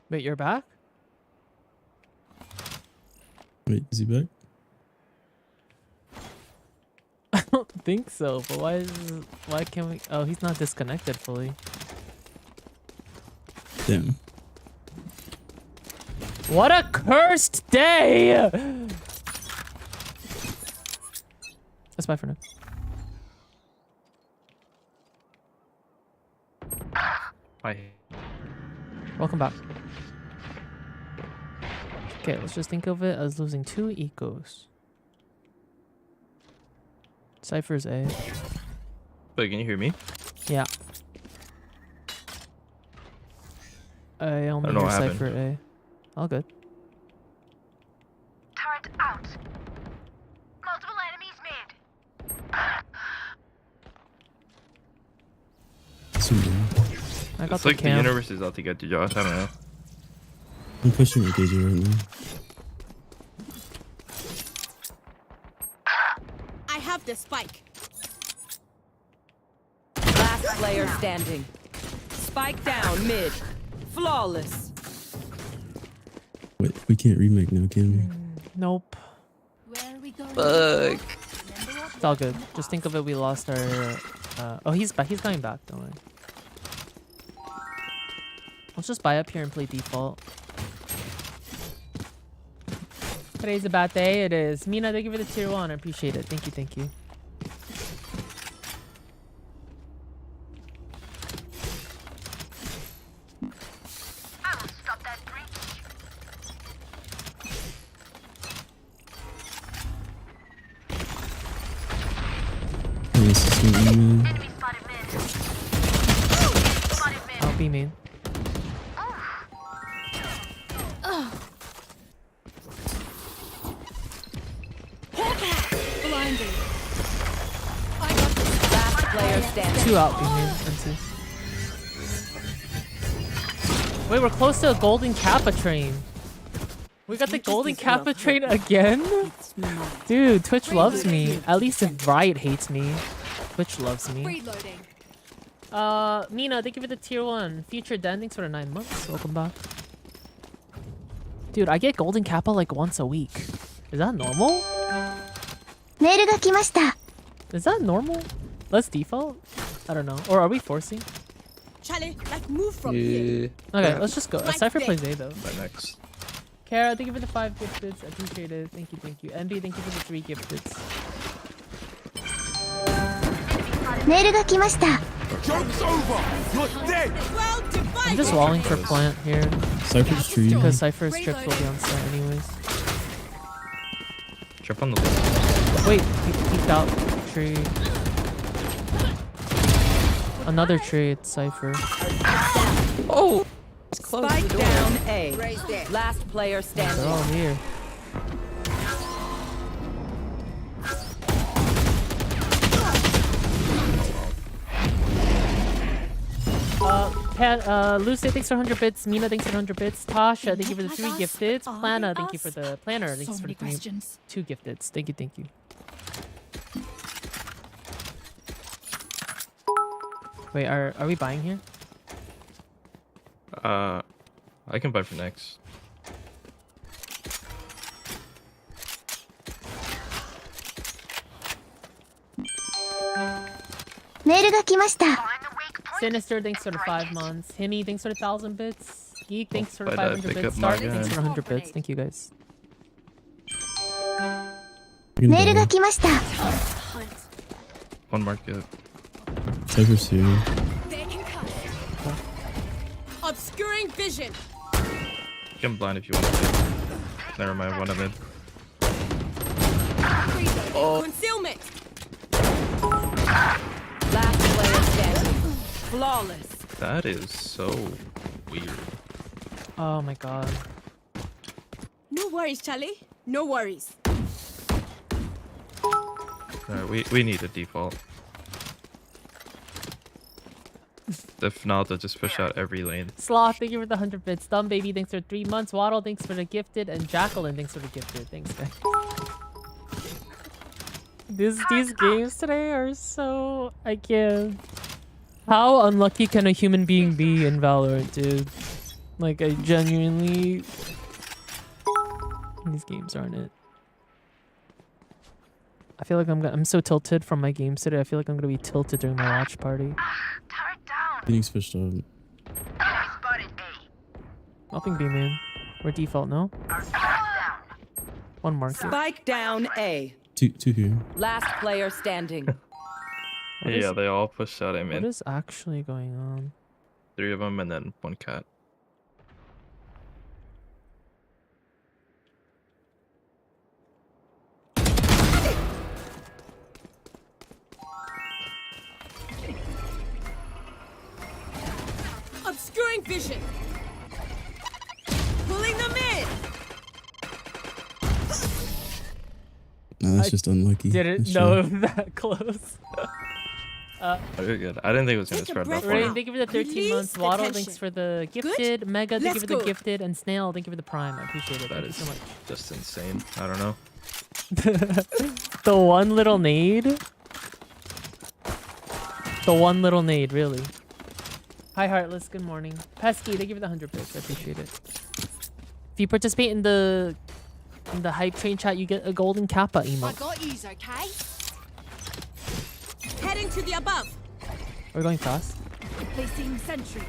Wait, you're back? Wait, is he back? I don't think so, but why can't we? Oh, he's not disconnected fully. Damn. What a cursed day! That's bye for now. I Welcome back. Okay, let's just think of it as losing 2 ecos. Cypher's A. Wait, can you hear me? Yeah. I only don't know hear what happened. Cypher A. All good. Turret out. Multiple enemies mid. I got It's the like the cam. universe is out to get you, Josh. I don't know. I'm pushing with AJ right now. I have the spike. Last player standing. Spike down mid. Flawless. Wait, we can't remake now, can we? Nope. Where are we going? Fuck. It's all good. Just think of it. We lost our. Oh, he's back. He's coming back. Don't worry. Let's just buy up here and play default. Today's a bad day. It is. Mina, thank you for the tier 1. I appreciate it. Thank you. Thank you. I will stop that breach. Oh, this is so easy. Enemy spotted mid. Spotted mid. I'll be main. Blinded. Last player standing. 2 out. Be main. That's it. Wait, we're close to a golden Kappa train. We got the golden Kappa train again? Dude, Twitch loves me. At least if Riot hates me. Twitch loves me. Reloading. Mina, thank you for the tier 1. Future Den, thanks for the 9 months. Welcome back. Dude, I get golden Kappa like once a week. Is that normal? Is that normal? Let's default? I don't know. Or are we forcing? Charlie, let's move from here. Okay, let's just go. Right Cypher there. plays A though. By next. Kara, thank you for the 5 gifteds. I appreciate it. Thank you, thank you. MB, thank you for the 3 gifteds. Joke's over! You're dead! Well divided. I'm just walling for plant here. Cypher's tree. Because Cypher's trips will be on site anyways. Trip on the left. Wait, he peeked out. Tree. Another tree, it's Cypher. Oh! Spike down A. Last player They're standing. all here. Lucy, thanks for 100 bits. Mina, thanks for 100 bits. Tasha, thank you for the 3 gifteds. Plana, thank you for the planner. Thanks So for the many questions. 2 gifteds. Thank you, thank you. Wait, are we buying here? I can buy for next. Sinister, thanks for the 5 months. Himmy, thanks for the 1,000 bits. Geek, thanks for the But, 500 pick bits. up my Stark, thanks for the 100 bits. Thank you guys. One market. Cypher's here. Obscuring vision. You can blind if you want to. Never mind, one of it. Concealment. Last player standing. Flawless. That is so weird. Oh my god. No worries, Charlie. No worries. Alright, we need a default. If not, they'll just push out every lane. Sloth, thank you for the 100 bits. Dumb Baby, thanks for 3 months. Waddle, thanks for the gifted. And Jacqueline, thanks for the gifted. Thanks, guys. These games today are so... I can't... How unlucky can a human being be in Valorant, dude? Like, I genuinely... These games aren't it. I feel like I'm so tilted from my games today. I feel like I'm gonna be tilted during my watch party. Phoenix pushed up. Nothing B, man. We're default, no? One market. Spike down A. Two here. Last player standing. Yeah, they all pushed out A What man. is actually going on? 3 of them and then 1 cat. Obscuring vision. Pulling them in. No, that's just unlucky. Didn't That's know true. that close. Very good. I didn't think it was gonna spread that Rain, far. thank you for the 13 Release months. the Waddle, tension. thanks for the gifted. Mega, thank you Let's for the go. gifted. And Snail, thank you for the prime. I appreciate it. That Thank you is so much. just insane. I don't know. The one little nade. The one little nade, really. Hi, Heartless. Good morning. Pesky, thank you for the 100 bits. I appreciate it. If you participate in the hype train chat, you get a golden kappa I emote. got yous, okay? Heading to the above. We're going fast. Placing sentry.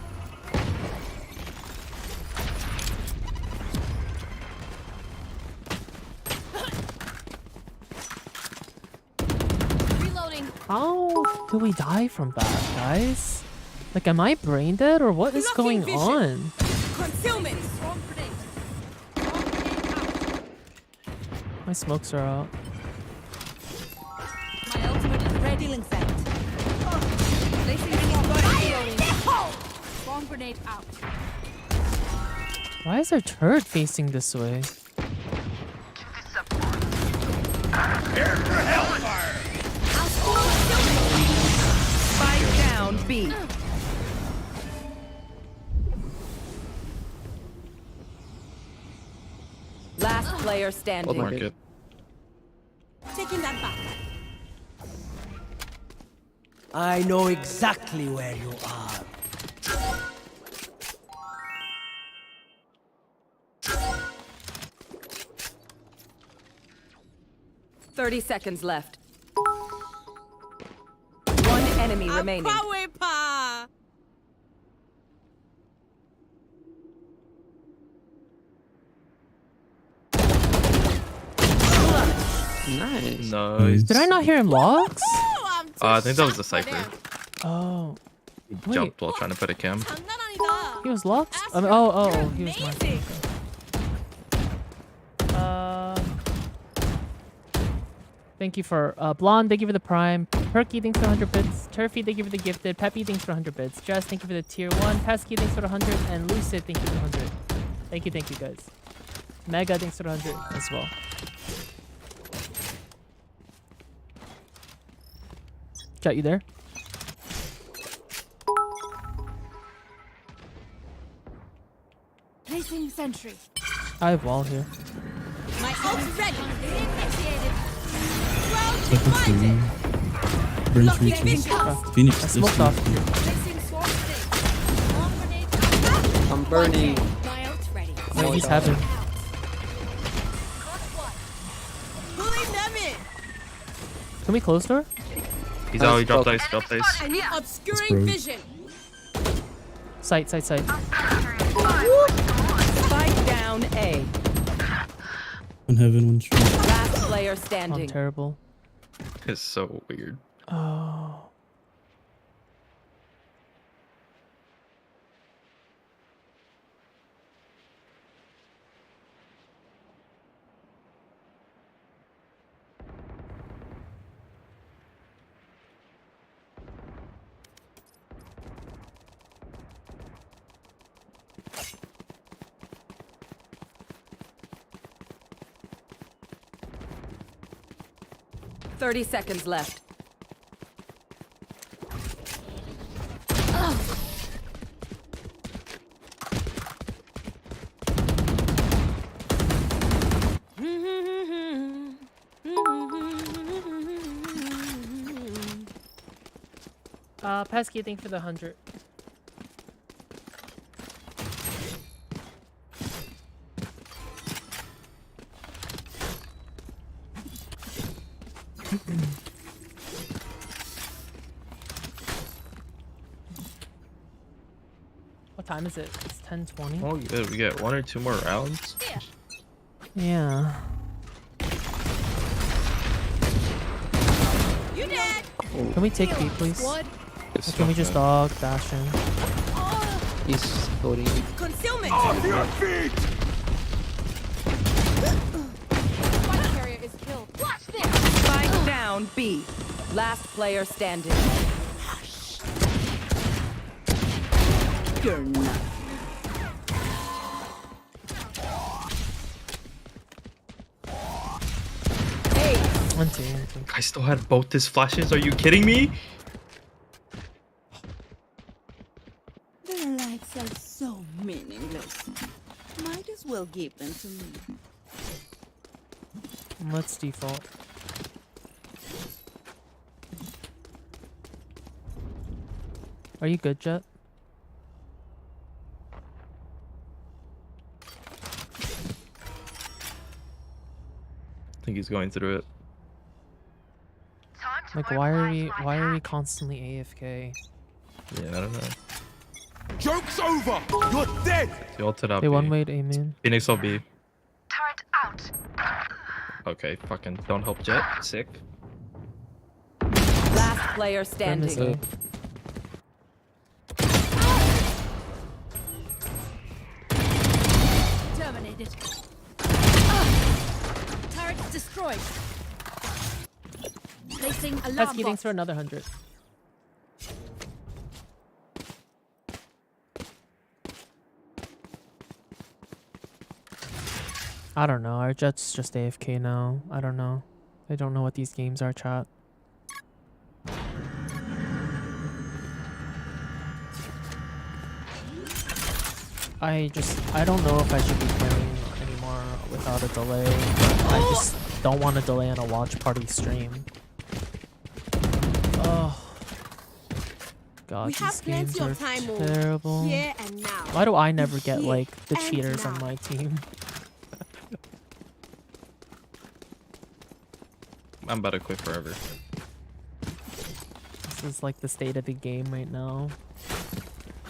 Reloading. How do we die from that, guys? Like, am I brain dead or what is Blocking going vision. on? Concealment. My smokes are out. My ultimate is ready. Placing bomb grenade out. Why is there turret facing this way? Spike down B. Last player One standing. market. Taking that back. I know exactly where you are. Thirty seconds left. One enemy remaining. Power. Nice. Nice. Did I not hear him logs? I think that was the Cypher. Oh. He Wait. jumped while trying to put a cam. He was locked? I mean, oh, he was marked. Okay. Thank you for Blonde, thank you for the prime. Perky, thanks for 100 bits. Turfy, thank you for the gifted. Peppy, thanks for 100 bits. Jess, thank you for the tier 1. Pesky, thanks for the 100. And Lucid, thank you for the 100. Thank you guys. Mega, thanks for the 100 as well. Chat, you there? Placing sentry. I have wall here. My ult's ready. Initiated. Cypher's here. Burns reaches. Phoenix I is smoked here. off. Placing swarm grenade. Bomb grenade. I'm burning. My ult's ready. Wait, he's heaven. Pulling them in. Can we close door? He's out. He dropped dice. Dropped dice. I need obscuring broke. vision. Sight. Spike down A. One heaven, one tree. Last player I'm standing. terrible. It's so weird. Oh. Thirty seconds left. Pesky, thank you for the 100. What time is it? It's 10:20. Oh, good. We get 1 or 2 more rounds. Yeah. You dead. Can we take B, please? Squad. Or can we just dog dash in? He's holding. Concealment. Your feet! Spike carrier is killed. Watch this. Spike down B. Last player standing. You're not. One, two. I still had both his flashes. Are you kidding me? Their lives are so meaningless. Might as well give them to me. Let's default. Are you good, Jet? I think he's going through it. Like, why are we constantly AFK? Yeah, I don't know. Joke's over! You're dead! He ulted up. They B. one-wayed A main. Phoenix will be. Turret out. Okay, fucking don't help Jet. Sick. Last player Grim is standing. A. Terminated. Turret destroyed. Placing alarm Pesky, bot. thanks for another 100. I don't know. Our Jet's just AFK now. I don't know. I don't know what these games are, chat. I don't know if I should be playing anymore without a delay. I just don't want to delay on a watch party stream. Oh. God, We these have games plenty are of time, Mo. terrible. Here and now. Why do I never get Here like the and cheaters on now. my team? I'm about to quit forever. This is like the state of the game right now.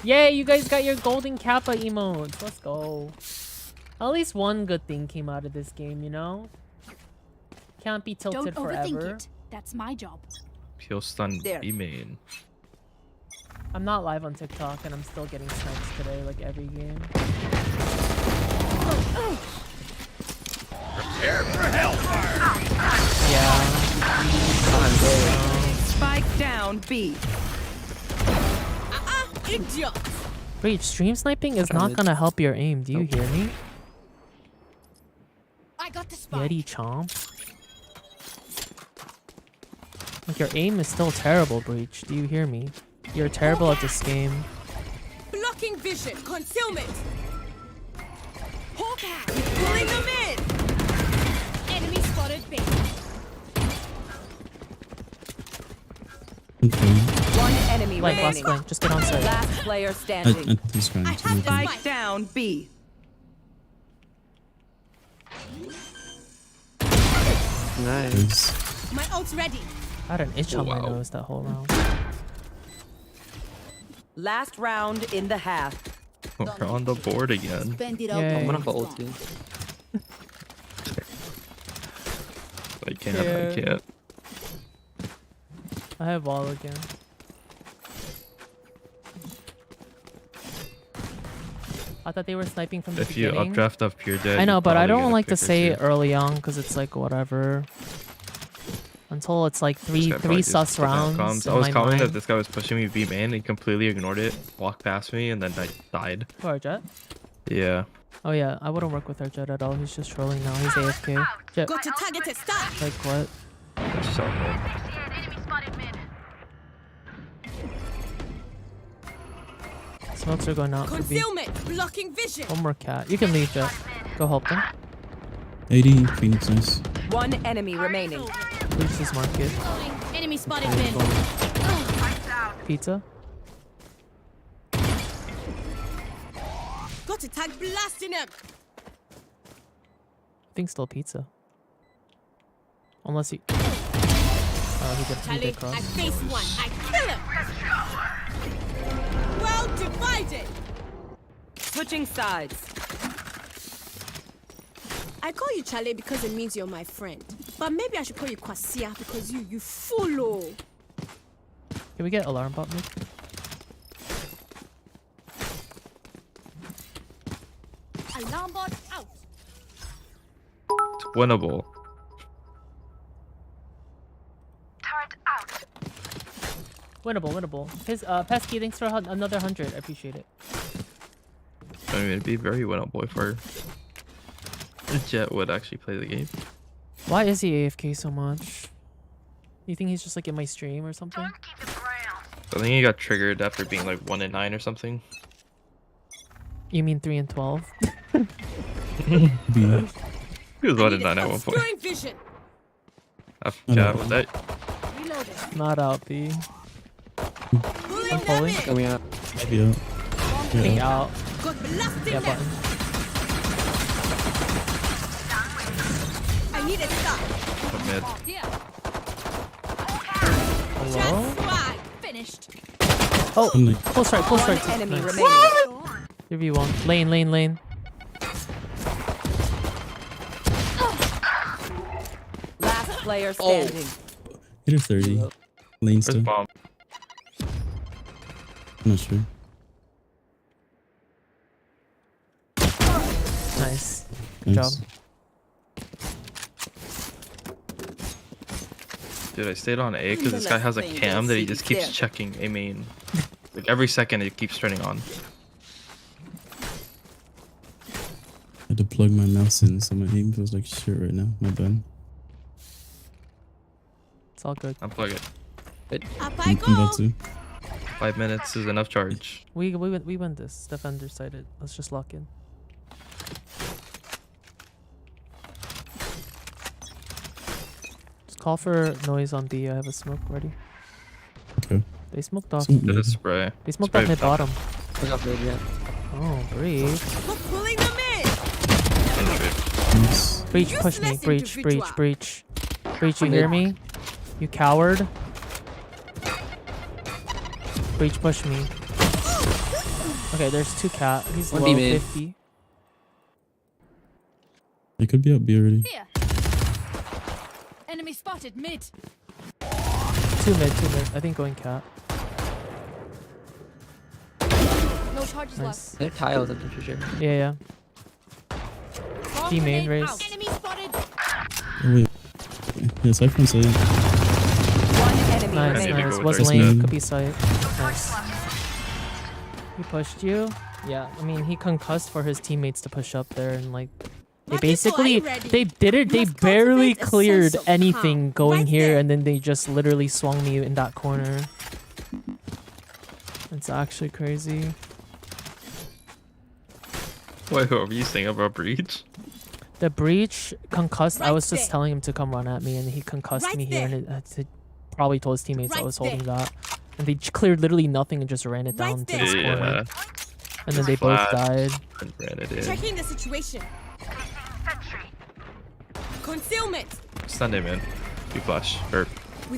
Yay, you guys got your golden Kappa emotes. Let's go. At least one good thing came out of this game, you know? Can't be tilted Don't overthink forever. it. That's my job. He'll stun There. B main. I'm not live on TikTok and I'm still getting snipes today, like every game. Prepare for hellfire! Yeah. Spike down B. Idiot. Wait, stream sniping is not gonna help your aim. Do you hear me? I got the spike. Yeti chomp. Like, your aim is still terrible, Breach. Do you hear me? You're terrible at this game. Blocking vision. Concealment. Hawkeye. Pulling them in. Enemy spotted B. One enemy Like, last remaining. play. Just get on site. Last player standing. He's crying. I have the Spike spike. down B. Nice. My ult's ready. I had an itch on my Wow. nose that whole round. Last round in the half. We're on the board again. Spend it all Yay. the I'm gonna way hold strong. you. I can't. I have wall again. I thought they were sniping from the If you beginning. updraft up Pure Dead, I know, you but I probably don't get a like to pick or say two. it early on because it's like whatever. Until it's like This three guy probably just sus put down rounds. comms. In I was my calling mind. that this guy was pushing me B main. He completely ignored it, walked past me, and then I died. Who, our Jet? Yeah. Oh yeah, I wouldn't work with our Jet at all. He's just trolling now. He's AFK. Jet, Got your target at start. like what? That's so good. Enemy spotted mid. Smokes are going out for B. Concealment. Blocking vision. One more cat. You can leave, Jet. Go help them. 80 Phoenix, nice. One enemy remaining. Reach this market. Enemy spotted mid. Pizza. Got a tag blasting him. I think still pizza. Unless he. Oh, he Charlie, did cross. I face one. I kill him. Well divided. Switching sides. I call you Charlie because it means you're my friend. But maybe I should call you Kwasia because you follow. Can we get alarm bot mid? Alarm bot out. It's winnable. Turret out. Winnable. His Pesky, thanks for another 100. I appreciate it. I mean, it'd be very winnable if our Jet would actually play the game. Why is he AFK so much? You think he's just like in my stream or something? Don't keep it ground. I think he got triggered after being like 1 and 9 or something. You mean 3 and 12? B. He was 1 and 9 at one point. Obscuring vision. Yeah, was that? Reloading. Not out, B. Pulling I'm them pulling. in. Coming out. Yeah. Getting out. Got blasting Yeah, them. button. I need a stop. Mid. Hello? Just swag. Finished. Oh, Only. close right. One enemy Nice. remaining. 3v1. Lane. Last player standing. Hit her 30. Lane Where's still. bomb? I'm not sure. Nice. Good job. Nice. Dude, I stayed on A because this guy has a cam that he just keeps checking A main. Like every second it keeps turning on. I had to plug my mouse in, so my aim feels like shit right now. My bad. It's all good. Unplug it. Up I I'm go. about to. 5 minutes is enough charge. We win this. Defender sighted. Let's just lock in. Just call for noise on B. I have a smoke ready. Okay. They smoked off. Some Did a mid. spray. They smoked Spray off mid top. bottom. I got mid, yeah. Oh, brave. Pulling them in. Nice. Breach, push me. Useless Breach. individual. Breach, you hear me? You coward. Breach, push me. Okay, there's 2 cat. He's One low B mid. 50. I could be out B already. Here. Enemy spotted mid. 2 mid. I think going cat. No charges left. Nice. They're tiles, I'm pretty sure. Yeah. D main raise. Enemy spotted. Oh, wait. Yeah, Cypher say it. One enemy Nice, I need to remaining. go with Was Thirst lane, mid. could be sight. Nice. He pushed you? Yeah, I mean, he concussed for his teammates to push up there and like... They My people, are basically, you ready? they did it, they Must barely cultivate a cleared sense of anything calm. going Right here there. and then they just literally swung me in that corner. It's actually crazy. Wait, what were you saying about Breach? The breach concussed, I Right was just there. telling him to come run at me and he concussed Right me here and he probably told his teammates I Right was holding there. that. And they cleared literally nothing and just ran it Right down to there. this corner. Yeah. And then they both Flash. died. And ran it in. Checking the situation. Sentry. Concealment. Stun him in. You flash. Or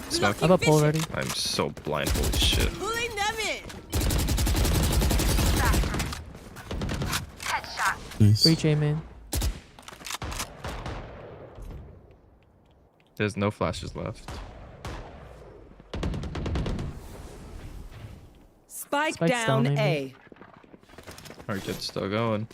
Smoke. I have a pull ready. I'm so blind. Holy shit. Pulling them in. Nice. Breach A main. There's no flashes left. Spike Spike's down down, A. Our kid's still going.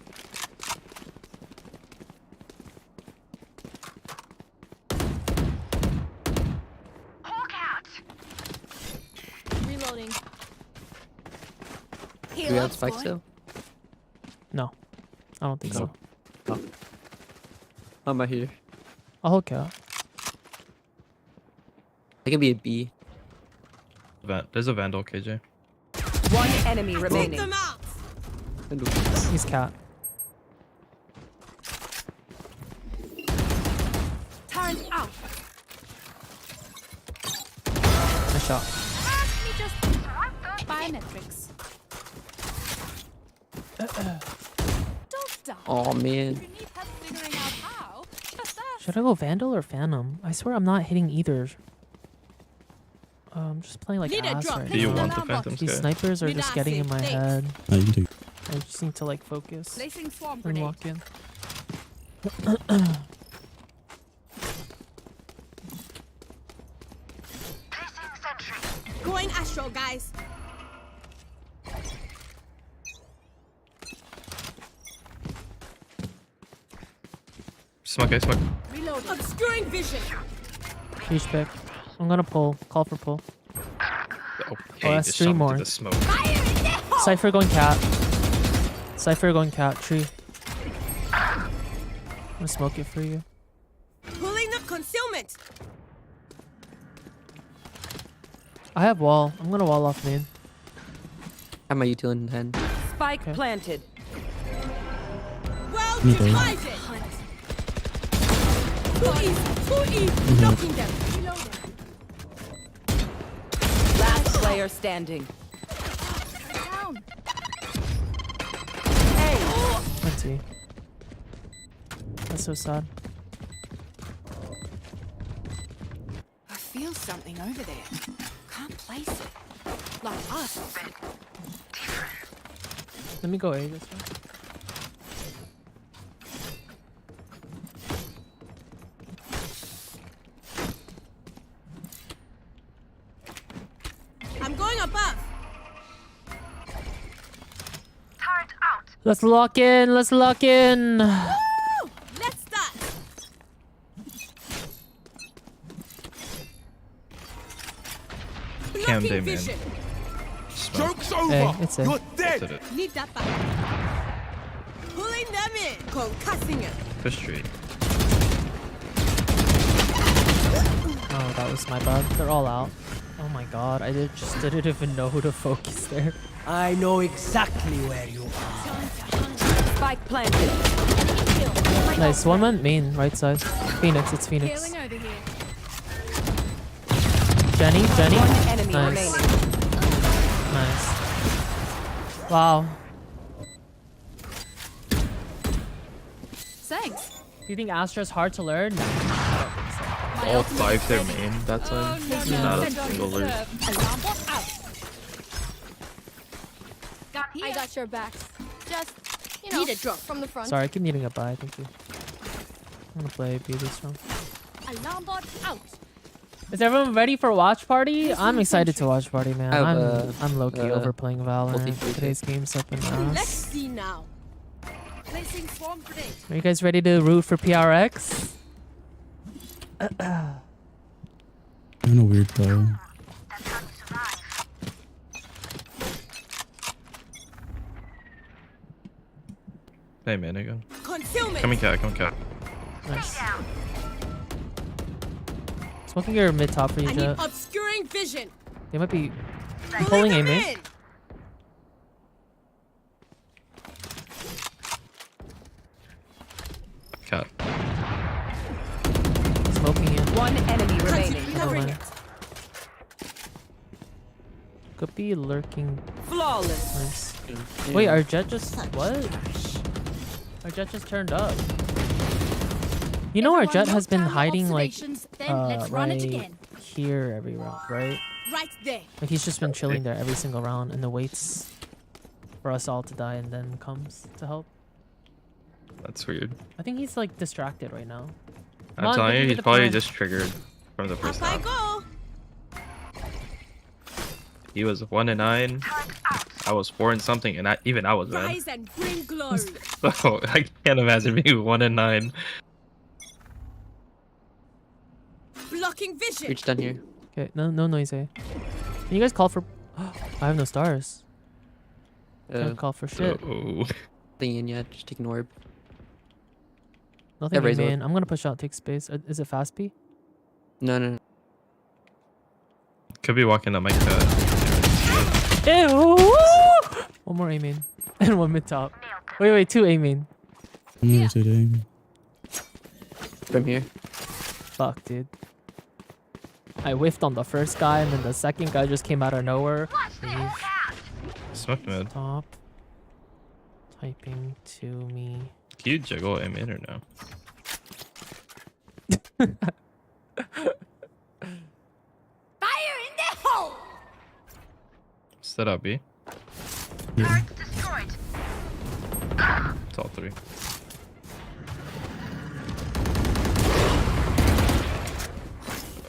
Reloading. Do we have spike still? No, I don't think so. Oh. How am I here? I'll hold cat. I can be a B. There's a Vandal, KJ. One enemy remaining. Them out. He's cat. Turret out. Nice shot. Let me just biometrics. Don't die. Oh man. If you need help figuring out how, just ask. Should I go Vandal or Phantom? I swear I'm not hitting either. I'm just playing like Need a ass drop. right Do you now. want the Phantom These Sky? snipers are Need just I getting say in my thanks? head. You can take it. I just need to like focus Placing swarm and grenade. walk in. Going astral, guys. Smoke, smoke. Reloading. Obscuring vision. Huge pick. I'm gonna pull. Call for pull. Okay, that's just three shot me more. through the smoke. Cypher going cat. Cypher going cat. Tree. I'm gonna smoke it for you. Pulling up concealment. I have wall. I'm gonna wall off main. Have my util in hand. Spike Okay. planted. Well Me too. divided. Too easy. Knocking them. Reloading. Last player standing. Down. Let's see. That's so sad. I feel something over there. Can't place it. Like us. Let me go A this one. I'm going above. Turret out. Let's lock in. Let's lock in. Woo! Let's start. Cam Blocking day, man. vision. Smoke. Hey, it's A. Did it. Need that back. Pulling them in. Concussing it. Push tree. Oh, that was my bad. They're all out. Oh my god, I just didn't even know who to focus there. I know exactly where you are. Spike planted. Nice. One man main, right side. Phoenix, it's Phoenix. Healing over here. Jenny. One enemy Nice. remaining. Nice. Wow. Thanks. Do you think Astra's hard to learn? No. All 5 their main that time. Not a single lurk. Alarm bot out. I got your backs. Just, you know, Need a drop. from the front. Sorry, I keep needing a buy. Thank you. I'm gonna play B this round. Alarm bot out. Is everyone ready for watch party? I'm excited to watch party, man. I have, I'm low-key overplaying Valorant. multi-free Today's game's up in Let's ass. see now. Placing swarm grenade. Are you guys ready to root for PRX? I'm in a weird play. That's how you survive. Hey, man, again. Concealment. Coming cat, coming cat. Nice. Smoking your mid top for you, I need Jet. obscuring vision. They might be Pulling pulling them A mid. in. Cat. Smoking in. One enemy remaining. Covering mind. it. Could be lurking. Flawless. Nice. Wait, our Jet just what? Our Jet just turned up. You know our Everyone Jet has note been down your hiding like observations, then let's run it right again. here every round, right? Right there. Like he's just been chilling there every single round and then waits for us all to die and then comes to help. That's weird. I think he's like distracted right now. Come I'm on, telling give you, me he's the probably prime. just triggered from the first Up I half. go. He was 1-9. I was 4 and something, and even I was bad. Rise and bring glory. So I can't imagine being 1-9. Blocking vision. Reach down here. Okay, no noise, eh? Can you guys call for... I have no stars. Can't call for shit. Oh. Thing in, yeah, just take an orb. Nothing, raise man. I'm gonna push out, take space. Is it fast B? No. Could be walking up my cut. Ew! One more A main. And one mid top. Wait, 2 A main. I'm gonna take aim. From here. Fuck, dude. I whiffed on the first guy, and then the second guy just came out of nowhere. Leave. Smoke mid. Stop typing to me. Can you juggle him in or no? Fire in the hole. Set up B. Yeah. Destroyed. It's all 3.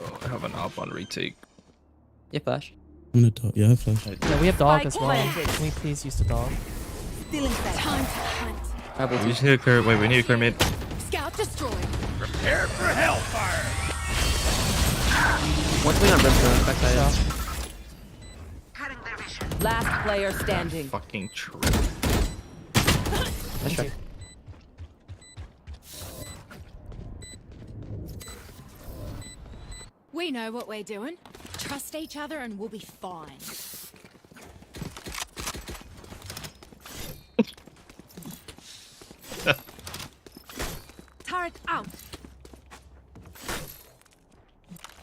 Oh, I have an op on retake. Yeah, flash. I'm gonna talk. Yeah, I have flash. Yeah, we have dog as Spike well. planted. Can we please use the dog? Still inside. Time to hunt. We just need to clear. Wait, we need to clear mid. Scout destroyed. Prepare for hellfire. One swing on brimstone. Backside. Last player standing. Fucking true. Nice try. We know what we're doing. Trust each other and we'll be fine. Turret out.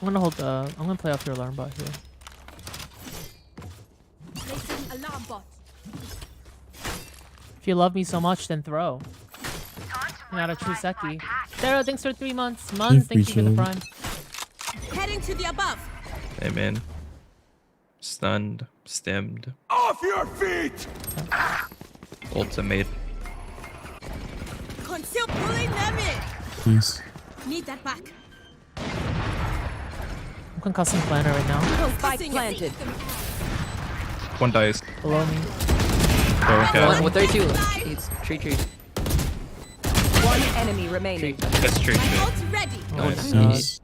I'm gonna hold I'm gonna play off your alarm bot here. Placing alarm bot. If you love me so much, then throw. Not a true Seki. Sarah, thanks for 3 months. Thank you for the prime. Heading to the above. Hey man. Stunned. Stemmed. Off your feet. Ultimate. Conceal pulling them in. Nice. Need that back. I'm concussing planner right now. Spike planted. One dice. Below me. Throwing cat. 132. It's tree. One enemy remaining. That's true. My ult's ready. Nice. Nice.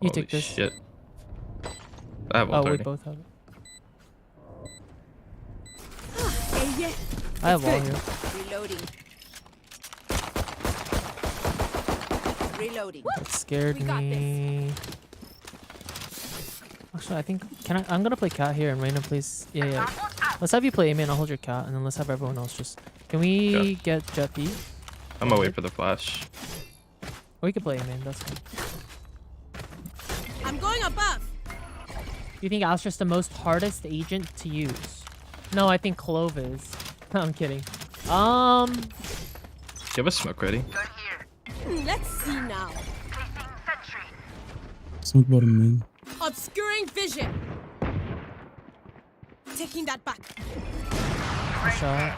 You Holy take this. Shit. I have Oh, we 130. both have it. Yeah. I have wall here. Reloading. Reloading. That scared We got me. Actually, I think I'm gonna play cat here and Reina plays. Yeah. Let's have you play A main. I'll hold your cat, and then let's have everyone else just. Can we get Jet B? I'm gonna wait for the flash. Or we could play A main. That's fine. I'm going above. You think Astra's the most hardest agent to use? No, I think Clove is. No, I'm kidding. Do you have a smoke ready? Let's see now. Smoke bottom mid. Obscuring vision. Taking that back. A shot.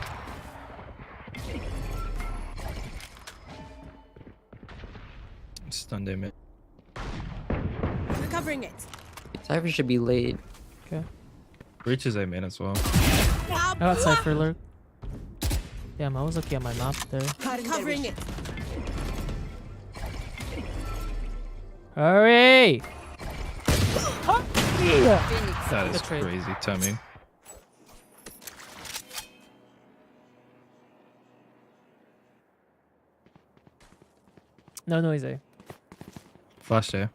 Stunned him. Recovering it. Cypher should be late. Okay. Reaches A main as well. I got Cypher lurk. Damn, I was looking at my map there. Recovering it. Hurry! That is Good trade. crazy timing. No noise, eh? Flash there.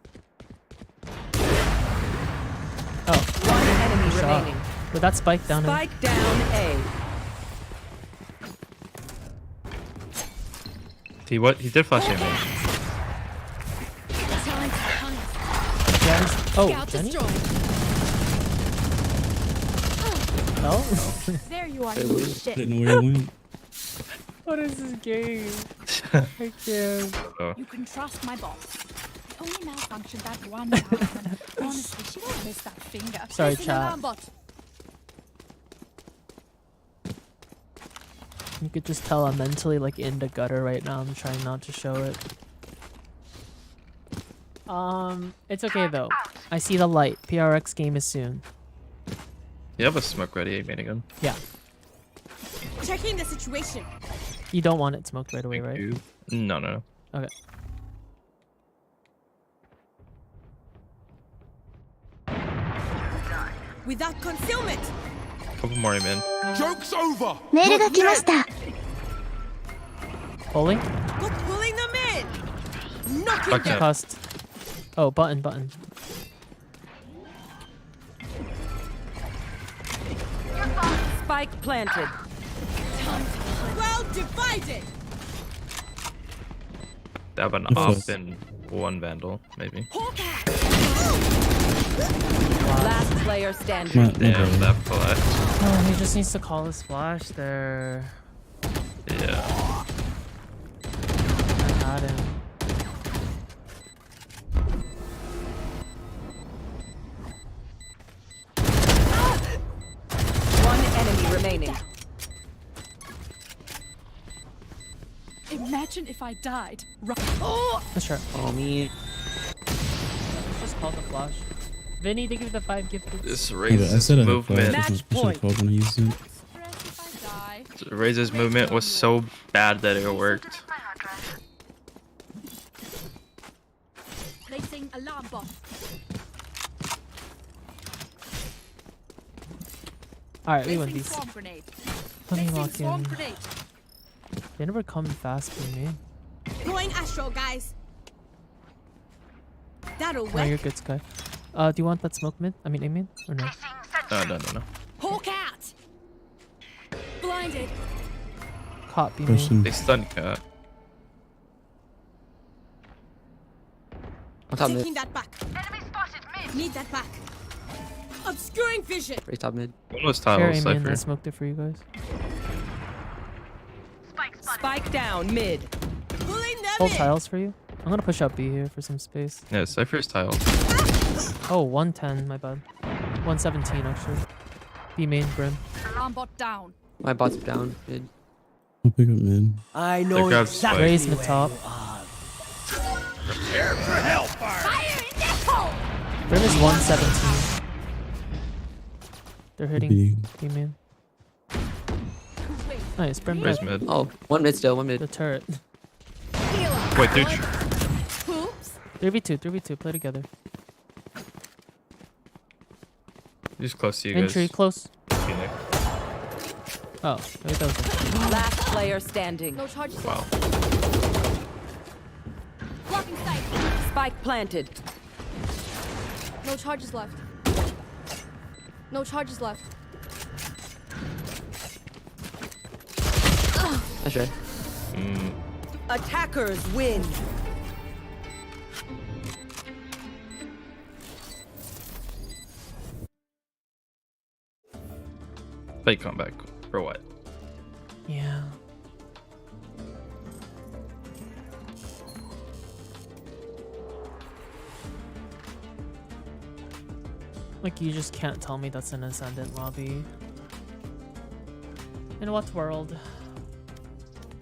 Oh, One enemy shot. remaining. But that spike down in. Spike down A. He did flash him. Time to hunt. Oh, Scout Jenny? destroyed. No? There you are. Didn't know where he went. What is this game? I can't. Oh. You can trust my boss. only malfunctioned that one time. And honestly, she won't miss that finger. Sorry, Placing chat. alarm bot. You could just tell I'm mentally like in the gutter right now. I'm trying not to show it. It's okay though. I see the light. PRX game is soon. You have a smoke ready, minigun. Yeah. Checking the situation. You don't want it smoked right away, right? No, no, no. Okay. Without concealment. Couple more in. Joke's over. メールが来ました。 Pulling? Go pulling them in. Knocking Back up. Cost. Oh, button. Spike planted. Well divided. They have an Yes, op yes. and one vandal, maybe. Last player standing. My Damn, bad. that flash. Oh, he just needs to call his flash there. Yeah. I had him. One enemy remaining. Imagine if I died. Oh! For sure. Oh, me. Let's just call the flash. Vinny, thank you for the 5 gifted. This Yeah, but I raises said I had movement. flash. I should have called when I used it. Stress if I die. Raises movement was so bad that it worked. My hard drive. Placing alarm bot. Alright, we win Placing these. swarm grenade. Let me Placing walk swarm in. grenade. They never come fast for me. Going astral, guys. That'll No, work. you're good, Sky. Do you want that smoke mid? I mean, aim or no? No. Hawk out. Blinded. Caught B Person. They stun cat. On top mid. Taking that back. Enemy spotted mid. Need that back. Obscuring vision. Very top mid. One was Here, tile aim in. I Cypher. smoked it for you guys. Spike down mid. Pulling them Hold in. tiles for you. I'm gonna push up B here for some space. Yeah, Cypher's tile. Oh, 110, my bad. 117 actually. B main brim. Alarm bot down. My bot's down mid. I'll pick up mid. I They know grabbed exactly Spike. Raise mid where top. you are. Fire in the hole. Brim is 117. They're hitting B. B main. Nice, brim Raise dead. mid. Oh, one mid still, one The mid. turret. Wait, dude. Oops. 3v2, play together. He's close to you Entry, guys. close. Phoenix. Oh, wait, that was it. Last player standing. No charges Wow. left. Blocking sight. Spike planted. No charges left. No charges left. That's right. Attackers win. Fake comeback. For what? Yeah. Like, you just can't tell me that's an Ascendant lobby. In what world?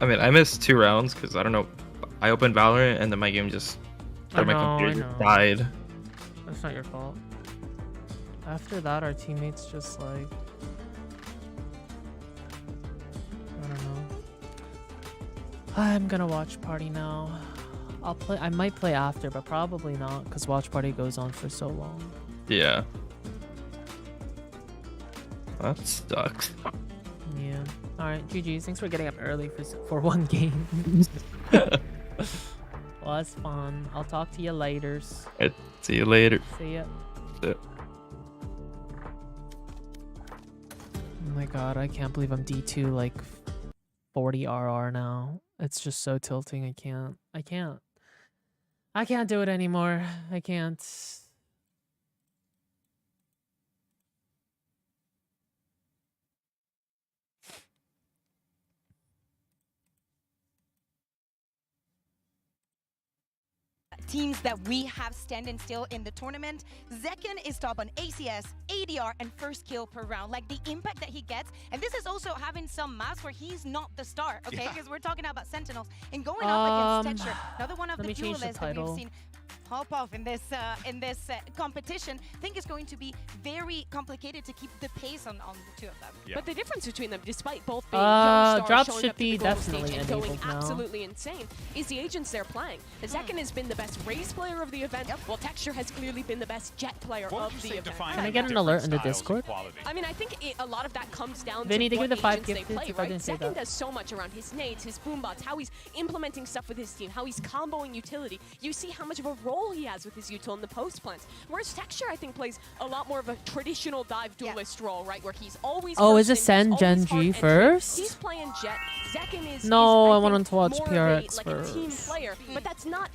I mean, I missed 2 rounds because I don't know. I opened Valorant and then my game just. I my know, computer I just know. died. That's not your fault. After that, our teammates just like... I don't know. I'm gonna watch party now. I might play after, but probably not, because watch party goes on for so long. Yeah. That sucks. Yeah. Alright, GG's. Thanks for getting up early for one game. Was fun. I'll talk to you later. Alright, see you later. See ya. Yeah. Oh my god, I can't believe I'm D2 like 40 RR now. It's just so tilting. I can't do it anymore. I can't. teams that we have standing still in the tournament, Zekin is top on ACS, ADR, and first kill per round. Like the impact that he gets, and this is also having some maps where he's not the star, okay? Because we're talking about Sentinels and going up against Texture, another one of the duelists that we've seen pop off in this competition. I think it's going to be very complicated to keep the pace on the two of them. Yeah. But the difference between them, despite both being young stars drops showing should up to the be global definitely stage and going enabled now. absolutely insane, is the agents they're playing. Zekin has been the best Raze player of the event, while Texture has clearly been the best Jet player of the event. Can I get an alert in the Discord? I mean, I think a lot of that comes down Vinny, to they what give the 5 agents they gifted play, if I right? didn't say Zekin that. does so much around his nades, his boombots, how he's implementing stuff with his team, how he's comboing utility. You see how much of a role he has with his util in the post plants. Whereas Texture, I think, plays a lot more of a traditional dive duelist role, right? Where he's always is it first in, Sen he's Gen always G hard entry. first? He's playing Jet. Zekin is No, I think, wanted to watch more PRX of a, like first. a team player, but that's not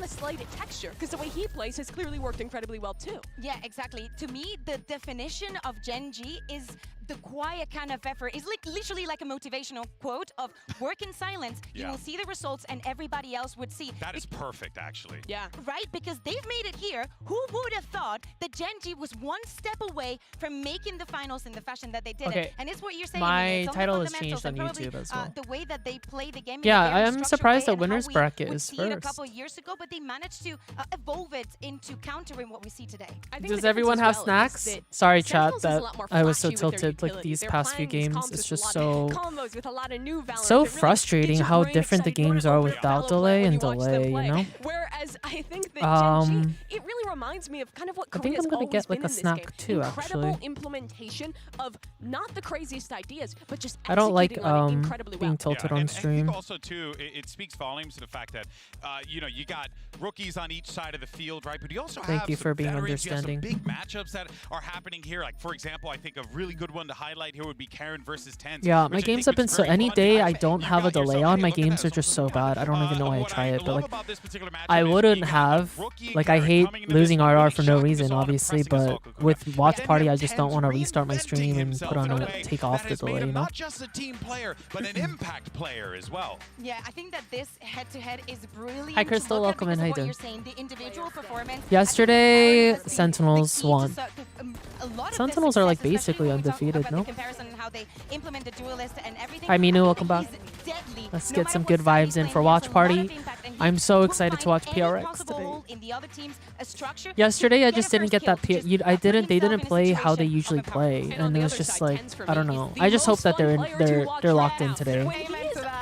a slight at Texture, because the way he plays has clearly worked incredibly well too. Yeah, exactly. To me, the definition of Gen G is the quiet kind of effort. It's like literally like a motivational quote of work in silence. You will see the results and everybody else would see. That is perfect, actually. Yeah. Right? Because they've made it here. Who would have thought that Gen G was one step away from making the finals in the fashion that they did it? And it's what you're saying. My it's on the title is fundamentals changed on and probably, YouTube as well. The way that they play the game. Yeah, in a very I am structured surprised way that and how winner's we bracket would is see it a first. couple of years ago, but they managed to evolve it into countering what we see today. Does everyone have snacks? Sorry, chat, that I was so tilted like these past few games. It's just so frustrating how different the games are without delay and delay, you know? Whereas I think that Gen G, it really reminds me of kind of what I think Korea's I'm gonna always get like been a in this snack game. too, Incredible actually. implementation of not the craziest ideas, but just I don't like executing on it incredibly being well. tilted and on I stream. think also too, it speaks volumes to the fact that you know, you got rookies on each side of the field, right? But you also Thank have you for being veterans. You have some understanding. big matchups that are happening here. Like for example, I think a really good one to highlight here would be Karen versus Tens. Yeah, my games have been so. Any day I don't have a delay on, my games are just so bad. I don't even know why I try it, but like, I wouldn't have. Like, I hate losing RR for no reason, obviously, but with Watch Party, I just don't want to restart my stream and put on a take off the delay, you know? Not just a team player, but an impact player as well. Yeah, I think that this head-to-head is brilliant. Hi, Crystal. Welcome in. How you doing? You're saying, the individual performance. Yesterday, Sentinels won. Sentinels are like basically undefeated, no? Hi, Minu. Welcome back. Let's get some good vibes in for Watch Party. I'm so excited to watch PRX today. Yesterday, I just didn't get that. They didn't play how they usually play, and it was just like, I don't know. I just hope that they're locked in today.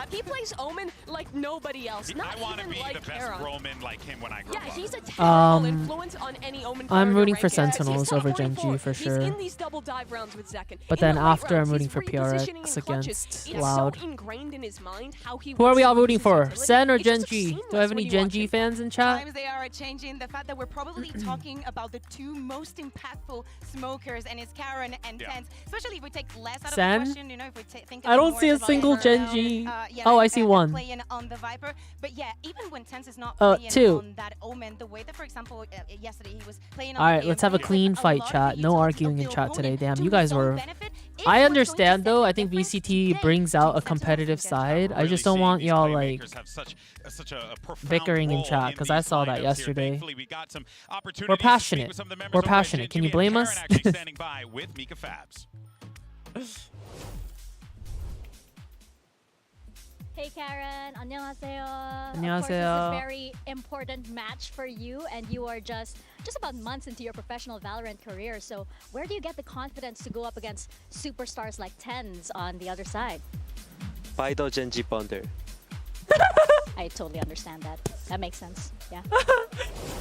He plays Omen like nobody else. Not I want to be like the best Kara. Roman like him when I grow up. Yeah, he's a terrible influence on any Omen player I'm in rooting the for rankings. Sentinels over Gen G for He's sure. in these double dive rounds with Zekin. But In then the late after, I'm rounds, rooting he's for repositioning PRX in clutches. against It's Loud. so ingrained in his mind how he Who are we all wants to rooting use for? his ability. Sen or It's Gen just G? seamless Do I have when any you Gen watch G him. fans in chat? Times they are changing. The fact that we're probably talking about the two most impactful smokers, and it's Karen and Tens. Especially if we take less out Sen? of the question, you know, if we think I don't more see a about single it, Gen G. Oh, I see one. Playing on the Viper, but yeah, even when Tens is not playing two. on that Omen, the way that, for example, yesterday he was playing on All right, the let's have a clean fight, chat. No arguing in chat today. Damn, you guys were. I understand though. I think VCT brings out a competitive side. I just don't want y'all like bickering in chat because I saw that yesterday. We're passionate. We're passionate. Can you blame us? Hey Karen, 안녕하세요. 안녕하세요. Of course, this is a very important match for you, and you are just about months into your professional Valorant career. So where do you get the confidence to go up against superstars like Tens on the other side? Buy the Gen G bundle. I totally understand that. That makes sense. Yeah.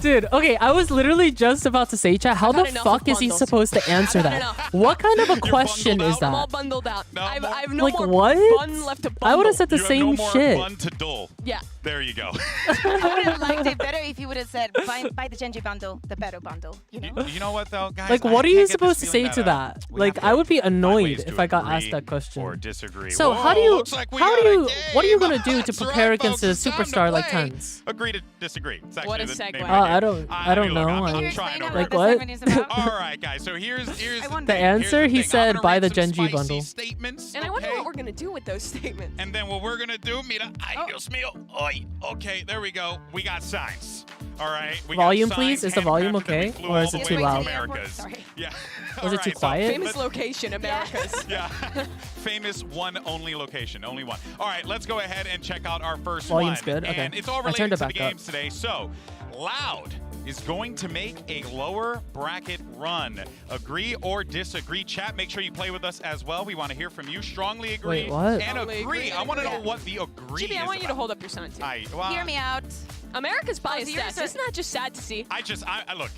Dude, okay, I was literally just about to say, chat, how the fuck is he supposed to answer that? What kind of a question is I'm all that? bundled out. I've no Like more what? bun left to bundle. I would have said the same no more shit. Bun to dull. Yeah. There you go. I would have liked it better if you would have said, buy the Gen G bundle, the better bundle. You know? You know what though, guys? Like, what are you supposed to say to that? Like, I would be annoyed if I got asked that question. Or disagree. So Whoa, how do you, looks like we got a what are you gonna game. do to That's prepare right, against a folks. It's time to superstar like play. Tens? Agree to disagree. It's What a actually the segue. name of I the game. don't mean, know. look, I'm Like, trying to like what? All right, guys. So here's The answer, he said, buy the Gen G bundle. Statements, And I wonder what we're gonna do with those statements. And then what we're gonna do, mira, ay Dios mío, ay, okay, there we go. We got signs. All right. We Volume, got please. signed, Is the volume handcrafted, and we okay, flew or all is the it way too to loud? Americas. Sorry. Yeah. Was it too so quiet? Famous location, Americas. Yeah. Famous one only location, only one. All right, let's go ahead and check out our first Volume's one. good, okay. And it's all I turned related it to the back up. games today. So, Loud is going to make a lower bracket run. Agree or disagree? Chat, make sure you play with us as well. We want to hear from you. Strongly agree. Wait, what? And Strongly agree. I want to know what the agree GB, I is want you to about. hold up your sign too. Well, Hear me out. America's biased yours stats. are- Isn't that just sad to see? I look.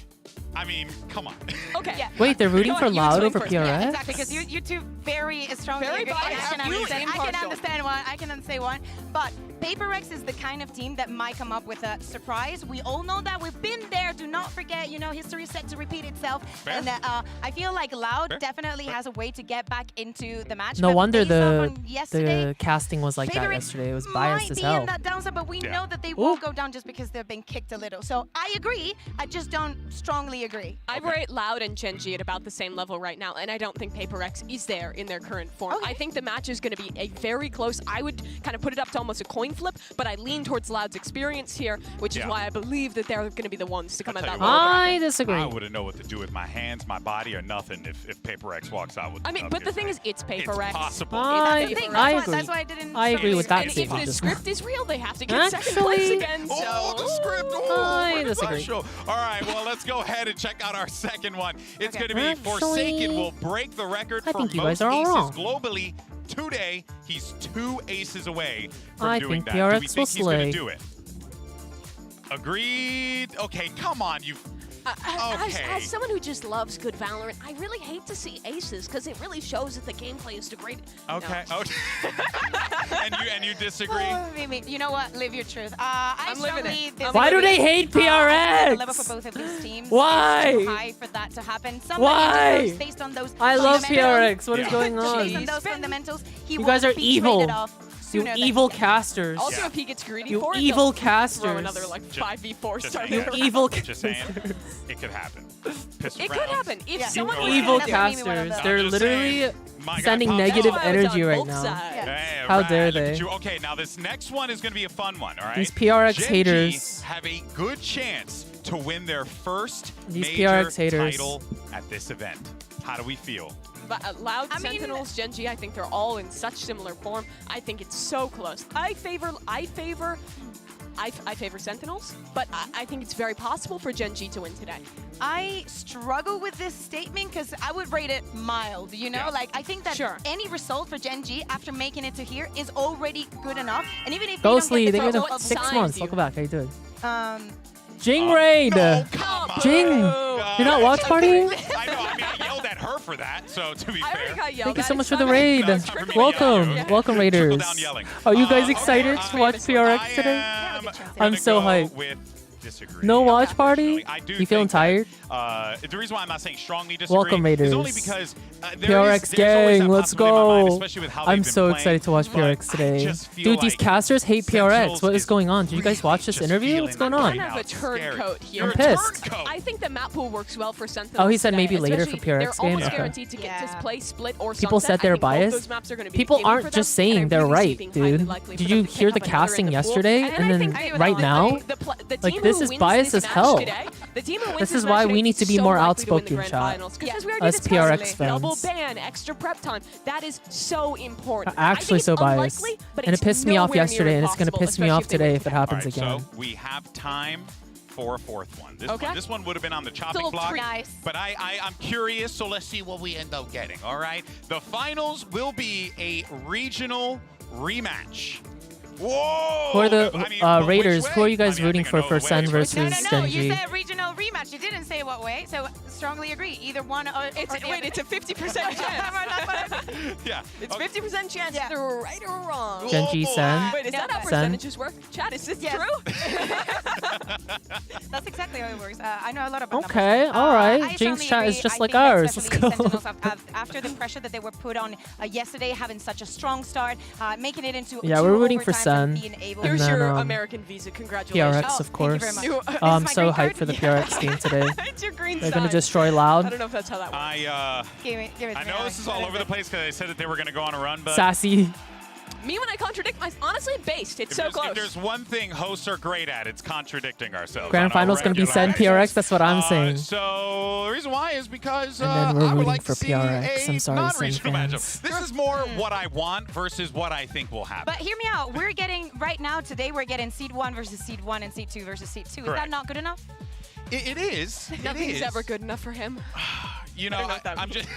I mean, come on. Okay. Yeah. Wait, they're rooting know for what? You Loud explain over first. PRX? Yeah, exactly, because you two very strongly Very agree. biased. I can You understand. I can impartial. understand one. I can say one. But PRX is the kind of team that might come up with a surprise. We all know that. We've been there. Do not forget. You know, history is set to repeat itself. Fair. And I feel like Loud Fair. definitely has a way to get back into the match. No but wonder based off the on yesterday, casting was like that PRX yesterday. It was biased might as be hell. in that downside, but we know that they won't go down just because they've been kicked a little. So I agree. I just don't strongly agree. I rate Loud and Genji at about the same level right now, and I don't think PRX is there in their current form. Okay. I think the match is going to be a very close. I would kind of put it up to almost a coin flip, but I lean towards Loud's experience here, which is why I believe that they're going to be the ones to come out that lower I bracket. disagree. I wouldn't know what to do with my hands, my body, or nothing if PRX walks out with. I mean, but the thing is, it's PRX. It's possible. I It's agree. That's why I didn't. I agree with that And if statement the just now. script is real, they have to get second place Actually- again. So. Oh, the script. Oh, I where does that disagree. show? All right, well, let's go ahead and check out our second one. It's Okay. going to be Actually, Forsaken will break the record I for think you most guys are all aces wrong. globally today. He's 2 aces away from I doing think that. Do we PRX think will he's going slay. to do it? Agreed. Okay, come on, you. As someone who just loves good Valorant, I really hate to see aces because it really shows that the gameplay is degraded. Okay. Okay. and you disagree? Mimi, you know what? Live your truth. I'm living it. Disagree. Why do they hate The PRX? level for both of these teams Why? is too high for that to happen. Some Why? fundamentals based on those I love fundamentals- PRX. What is going on? Based on those fundamentals, he You will guys are be evil. traded off You sooner than evil he can. casters. Also, if he gets greedy You for it, evil he'll casters. throw another like 5v4 just star saying. there. You evil Just saying, casters. it could happen. Pistol It could rounds. happen. If Yeah. someone You was Evil That's gonna be one of casters. them. They're I'm just literally saying, my guy sending popped negative off. I was energy on right both now. sides. Hey, How right, dare look they. at you. Okay, now this next one is going to be a fun one, all right? These PRX Genji haters. have a good chance to win their first These major PRX haters. title at this event. How do we feel? But Loud, I mean- Sentinels, Genji, I think they're all in such similar form. I think it's so close. I favor Sentinels, but I think it's very possible for Genji to win today. I struggle with this statement because I would rate it mild, you know? Yeah. Like, I think that Sure. any result for Gen G after making it to here is already good enough. And even if Ghostly, they they don't gave get them the what 6 size months. you- Welcome back. How you doing? total, Jing Raid. No, come on. Jing. You're not watch partying? I know. I mean, I yelled at her for that. So to be I already fair, got yelled Thank you at. so much It's for the not- raid. No, it's time for me to Welcome. yell at you. Welcome, Trickle Raiders. down yelling. Are you guys Okay, excited to watch PRX today? I am I'm gonna so go hyped. with disagree. No watch party? I do You feeling think that, tired? the reason why I'm not saying strongly disagree Welcome, is only Raiders. because PRX there's always gang, that let's possibility in my mind, go. especially with how I'm they've been so playing, excited to watch but PRX I today. just feel Dude, these like casters hate PRX. Sentinels What is is going on? Did you guys really watch this just interview? What's feeling going like on? I have a turncoat here. I'm You're a pissed. turncoat. I think the map pool works well for Sentinels. Oh, he said maybe today, later for especially PRX They're almost games? Okay. guaranteed to get this play split or People sunset. said they're I think both biased. those maps are gonna be People given aren't for just them, and I saying they're really see right, being highly dude. likely for Did them you to pick hear up the another casting in the pool. yesterday And and I then think right now? the Like, team this who is wins biased this as match hell. today, the team who wins This this is why match we need to be so more likely to win the outspoken, grand chat. finals, 'cause as we already Us discussed, PRX double fans. ban, extra prep time. That is so important. Actually so biased. And it pissed me off yesterday, and it's going to piss me off today if it happens All right, again. so we have time for a fourth one. Okay. This one would have been on the chopping little block. treat. Nice. But I'm curious, so let's see what we end up getting. All right. The finals will be a regional rematch. Whoa! Who are the I mean, but which Raiders? Who are way? you guys I mean, I rooting think I for know the Sen ways. versus No, you Genji? said regional rematch. You didn't say what way, so strongly agree. Either one or It's or the wait, other. it's a 50% chance. Yeah. It's Okay. 50% chance Yeah. they're right or wrong. Genji Sen? Wait, is that how Sen? percentages work? Chat, is this Yes. true? That's exactly how it works. I know a lot about Okay, numbers. all right. I Jinx strongly chat is agree. just I like think that ours. Let's especially go. Sentinels after the pressure that they were put on yesterday, having such a strong start, making it into Yeah, 2 we're rooting for overtimes and Sen. being able And Here's then, your um, American visa. Congratulations. PRX, Oh, of thank you course. very much. You- This I'm is my so green hyped card? for the PRX game today. it's your green They're sign. going to destroy I Loud. don't know if that's how that works. I Give it I to me, know Alex. this is all What over the it? place because they said that they were going to go on a run, but Sassy. Me, when I contradict myself, honestly, based. It's so close. If there's one thing hosts are great at, it's contradicting ourselves. Grand final's gonna be Sen PRX. That's what I'm saying. So the reason why is because And then we're I would rooting like for to see PRX. a I'm sorry, Sen non-regional fans. matchup. This is more what I want versus what I think will happen. But hear me out. We're getting, right now, today, we're getting seed 1 versus seed 1 and seed 2 versus seed 2. Is that Correct. not good enough? It is. Nothing's it is. ever good enough for him. You know, I'm just...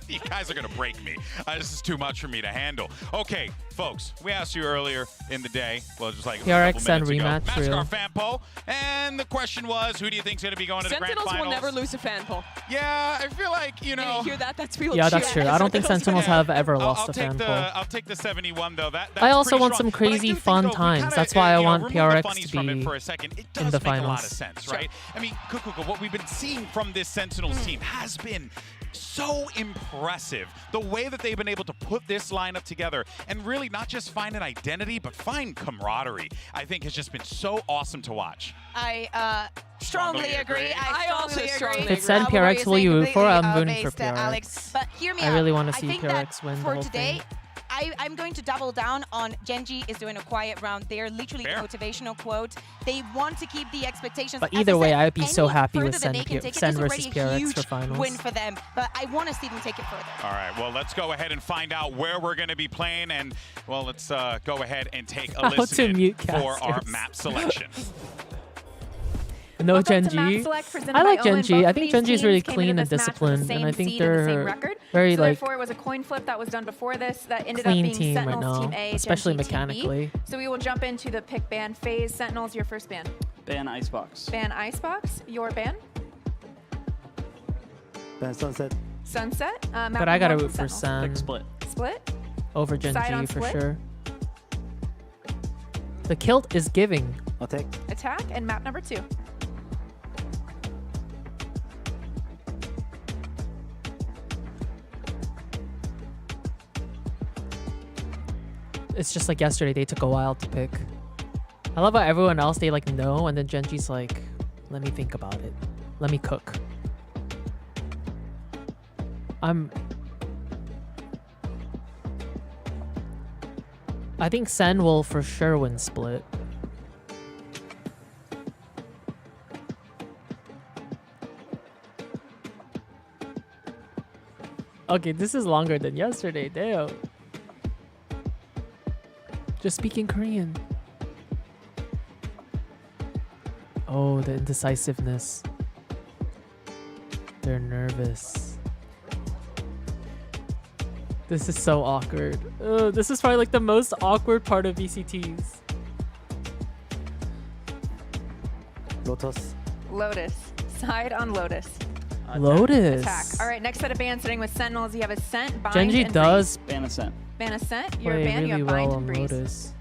You guys are going to break me. This is too much for me to handle. Okay, folks, we asked you earlier in the day, well, just like PRX and rematch, Mask real. our fan poll, and the question was, who do you think's going to be going to the grand Sentinels finals? will never lose a fan poll. Yeah, I feel like, you know... You hear that? That's real. Yeah, that's true. I don't think Sentinels have ever lost a take fan the, poll. I'll take the 71, though. That's I also pretty want strong. some crazy But I do think, fun though, if we times. kinda, That's why I want remove the PRX funnies to from be it for a second. It in does the make a lot finals. of sense, right? I mean, Kukuka, what we've been seeing from this Sentinels team has been so impressive. The way that they've been able to put this lineup together and really not just find an identity, but find camaraderie, I think has just been so awesome to watch. I strongly agree. I also strongly If it's Sen PRX, will you root for? I'm rooting for PRX. Alex, but hear me I out. really want to see think that PRX win the for whole today, thing. I'm going to double down on Genji is doing a quiet round. They're literally the motivational quote. They want to keep the expectations. But As either I way, said, I'd be so any happy further with than they can take it Sen is versus already a PRX huge for finals. win for them. But I want to see them take it further. All right, well, let's go ahead and find out where we're going to be playing. And, well, let's go ahead and take a How to listen in mute for our casters. map selection. No Genji. I like Genji. I think Genji is really clean and disciplined, and I think they're very so like therefore, it was a coin flip that was done before this that ended clean up being team right Sentinels now, Team A, especially Genji Team B. mechanically. So we will jump into the pick ban phase. Sentinels, your first ban. Ban Icebox. Ban Icebox, your ban. Ban Sunset. Sunset. But I gotta root for Sen Split. Split. over Side Genji on for split. sure. The kilt is giving. I'll take. Attack and map number 2. It's just like yesterday, they took a while to pick. I love how everyone else, they like know, and then Genji's like, let me think about it. Let me cook. I think Sen will for sure win split. Okay, this is longer than yesterday, damn. Just speaking Korean. Oh, the indecisiveness. They're nervous. This is so awkward. Ugh, this is probably like the most awkward part of VCTs. Lotus. Lotus. Side on Lotus. Lotus. Attack. All right, next set of bans starting with Sentinels. You have Ascent, Bind, Genji and does Ban Ascent. Ban Ascent. Your play ban, you really have Bind well and on Breeze. Lotus.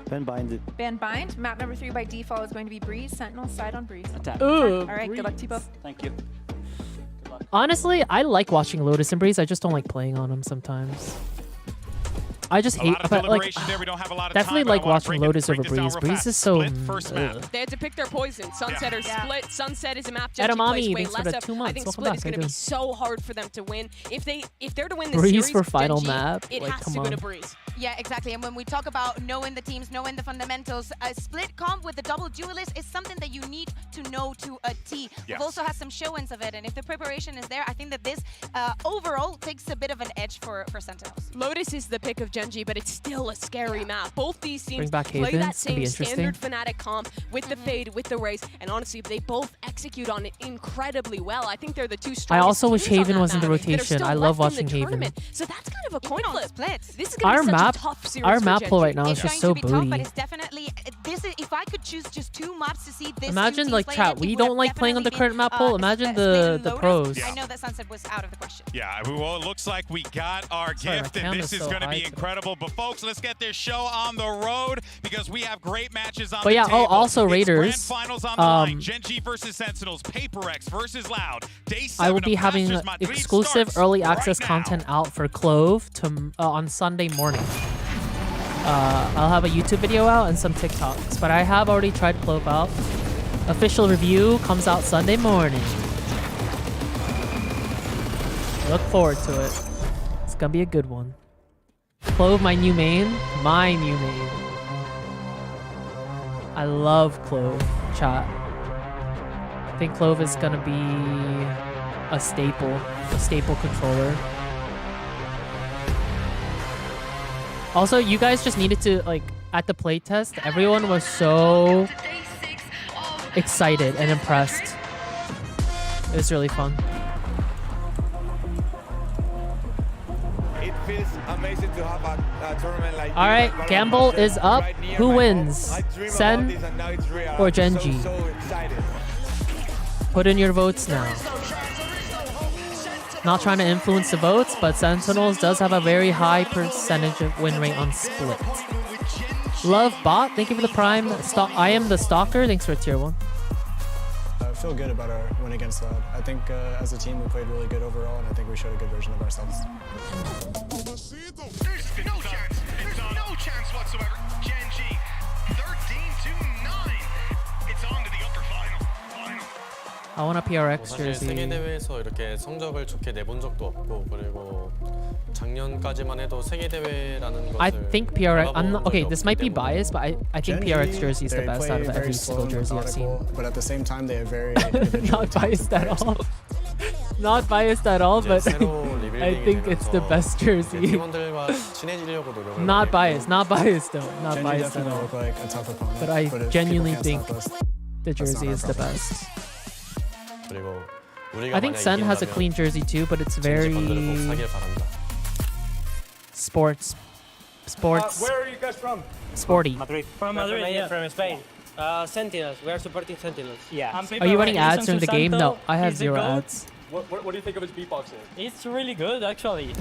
Ban Bind. Ban Bind. Map number 3 by default is going to be Breeze. Sentinel, side on Breeze. Attack. Ooh, All right, good luck to you both. Thank you. Honestly, I like watching Lotus and Breeze. I just don't like playing on them sometimes. I just hate, but like, definitely like watching Lotus over Breeze. Breeze is so. They had to pick their poison. Sunset or Split. Sunset is a map Genji Edamame, plays way thanks for less the of. 2 I months. think Welcome Split back, is going to how be you so hard for them to win. If they're to win this Breeze series, for final Genji, map? it Like, has come to go to on. Breeze. Yeah, exactly. And when we talk about knowing the teams, knowing the fundamentals, a split comp with the double duelist is something that you need to know to a T. Yes. We've also had some showings of it, and if the preparation is there, I think that this overall takes a bit of an edge for Sentinels. Lotus is the pick of Genji, but it's still a scary map. Both these teams Bring back play Haven. that It's gonna same be interesting. standard Fnatic comp with the Fade, with the Raze, and honestly, they both execute on it incredibly well. I think they're the two strongest I also wish teams on Haven that was in the map that are rotation. still I love left in watching the Haven. tournament. So that's kind of a coin flip. Splits. This is going Our to be such map, a tough series our for map pool Genji. right now is It's just going so to be tough, but booty. it's definitely this is. If I could choose just 2 maps to see this. Imagine two like teams playing chat. it, We it would don't have like playing on the definitely current map been, pool. Imagine Split and the Lotus. pros. Yeah. I know that Sunset was out of the question. Yeah, well, it looks like we got our Sorry, my gift, and camera's this is so going to high be today. incredible. But folks, let's get this show on the road because we have great matches on But the yeah, table. also It's Raiders, Grand finals on the line. Genji versus Sentinels, PRX versus Loud. Day 7 I will be of having Masters Madrid exclusive starts early right access now. content out for Clove on Sunday morning. I'll have a YouTube video out and some TikToks, but I have already tried Clove out. Official review comes out Sunday morning. Look forward to it. It's gonna be a good one. Clove, my new main. My new main. I love Clove, chat. I think Clove is gonna be a staple controller. Also, you guys just needed to, like, at the playtest, everyone was so excited and impressed. It was really fun. It feels amazing to have a tournament like All right, this. Gamble is up. Right near Who my wins? home. I dream about Sen this and now it's real. or I'm Genji? so excited. Put in your votes now. Not trying to influence the votes, but Sentinels does have a very high percentage of win rate on split. Love Bot, thank you for the prime. I am the Stalker, thanks for tier 1. I feel good about our win against Loud. I think as a team we played really good overall, and I think we showed a good version of ourselves. There's no chance. There's no chance whatsoever. Genji, 13-9. It's on to the upper final. I want a PRX 사실 jersey. 세계 대회에서 이렇게 성적을 좋게 내본 적도 없고 그리고 작년까지만 해도 세계 대회라는 I 것을 think PRX. I'm not 받아본 okay. 적이 This 없기 might be 때문에 biased, but I think PRX jersey is the They best play out of very every slow single and jersey I've seen. methodical, but at the same time they have very Not biased at all. Not biased at all, but I think it's the best jersey. 팀원들과 친해지려고 노력을 Not biased. Not biased though. Not Genji biased at definitely all. look like a tough opponent, But I if genuinely people can't think stop us, the that's not jersey our is the problem. best. 그리고 우리가 I think 만약 Sen has a 이긴다면 clean jersey too, but it's 젠지 번들을 꼭 very 사길 바란다. sports. Where are you guys from? Sporty. Madrid. From Madrid, yeah. From Spain. Sentinels. We are supporting Sentinels. Yeah. Are you running ads during the game? No, I have zero ads. What do you think of his beatboxing? It's really good, actually.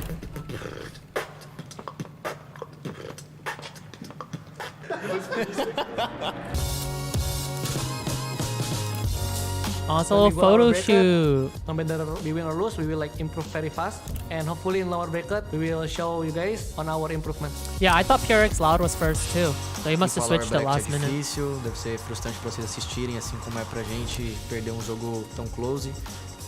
Also, a photo shoot. No matter we win or lose, we will like improve very fast, and hopefully in lower bracket we will show you guys on our improvement. Yeah, I thought PRX Loud was first too. So he must have switched at last minute. Difícil, deve ser frustrante para vocês assistirem, assim como é pra gente perder um jogo tão close.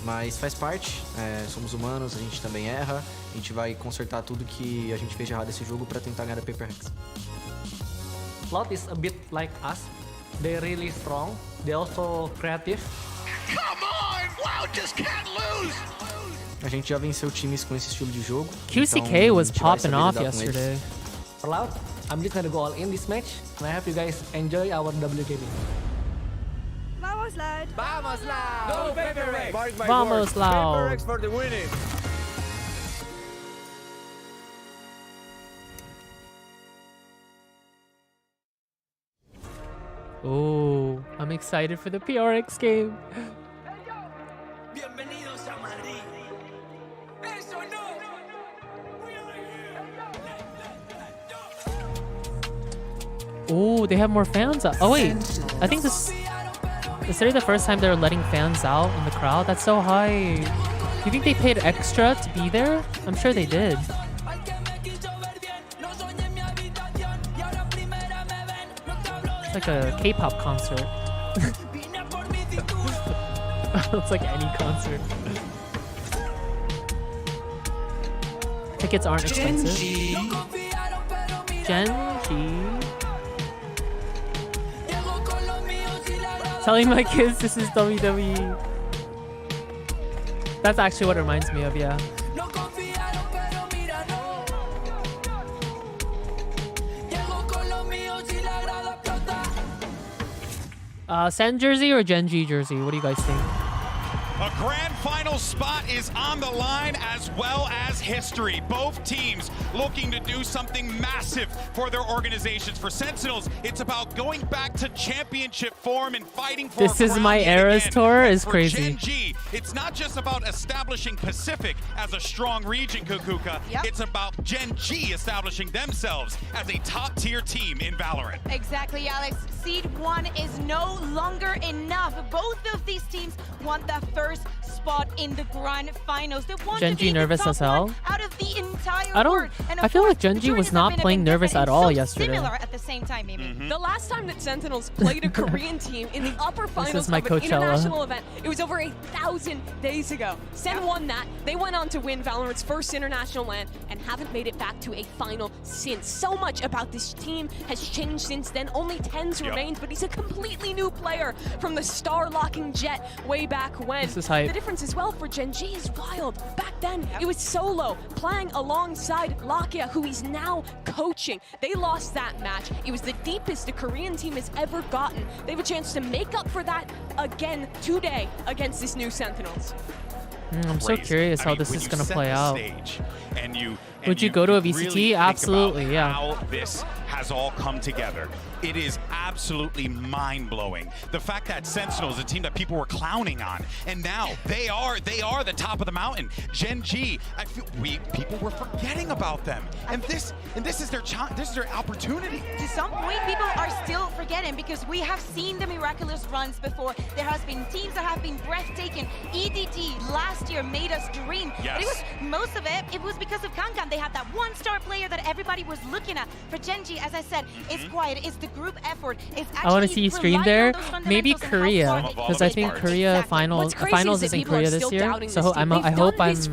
Mas faz parte, somos humanos, a gente também erra. A gente vai consertar tudo que a gente fez de errado nesse jogo para tentar ganhar a PRX. Loud is a bit like us. They're really strong. They're also creative. Come on! Wow, just can't lose! A gente já venceu times com esse estilo de jogo. QCK então, was a gente vai popping saber off lidar com eles. yesterday. For Loud, I'm just gonna go all in this match, and I hope you guys enjoy our WKB. Vamos, Loud. Vamos, Loud! Go, PRX! Mark my Vamos, words. Loud. PRX for the winning! Oh, I'm excited for the PRX game. Oh, they have more fans out. Oh wait, I think this is the first time they're letting fans out in the crowd. That's so high. Do you think they paid extra to be there? I'm sure they did. It's like a K-pop concert. It's like any concert. Tickets aren't expensive. Genji. Telling my kids this is WWE. That's actually what it reminds me of, yeah. Sen jersey or Genji jersey? What do you guys think? A grand final spot is on the line, as well as history. Both teams looking to do something massive for their organizations. For Sentinels, it's about going back to championship form and fighting for This is my Eras tour is crazy. Genji, it's not just about establishing Pacific as a strong region, Kukuka. Yep. It's about Genji establishing themselves as a top-tier team in Valorant. Exactly, Alex. Seed 1 is no longer enough. Both of these teams want the first spot spot in the grand finals. They want to Gen.G be the nervous top as hell? one out of the entire I don't. world. And of I feel like course, Gen.G was Jordan not have been a playing bit nervous different at and all so yesterday. Similar at the same time, maybe. The last time that Sentinels played a Korean team in the upper finals my of an Coachella. international event, it was over 1,000 days ago. Sen won that. They went on to win Valorant's first international LAN and haven't made it back to a final since. So much about this team has changed since then. Only TenZ remains, but he's a completely new player from the star-locking Jet way back when. This is hype. The difference as well for Gen.G is wild. Back then, it was solo, playing alongside Lakia, who he's now coaching. They lost that match. It was the deepest the Korean team has ever gotten. They have a chance to make up for that again today against this new Sentinels. I'm so curious how this is going to play out. Would you go to a VCT? Really Absolutely, yeah. How this has all come together. It is absolutely mind-blowing. The fact that Sentinels, a team that people were clowning on, and now they are the top of the mountain. Gen.G, I feel people were forgetting about them, and this is their opportunity. To some point, people are still forgetting because we have seen the miraculous runs before. There has been teams that have been breathtaking. EDT last year made us dream. Yes. But it was most of it was because of Kangan. They had that one-star player that everybody was looking at. For Gen.G, as I said, it's quiet. It's the group effort. It's actually I want to see you stream there. Maybe Korea, because I think Korea finals is in Korea this year. So I hope I'm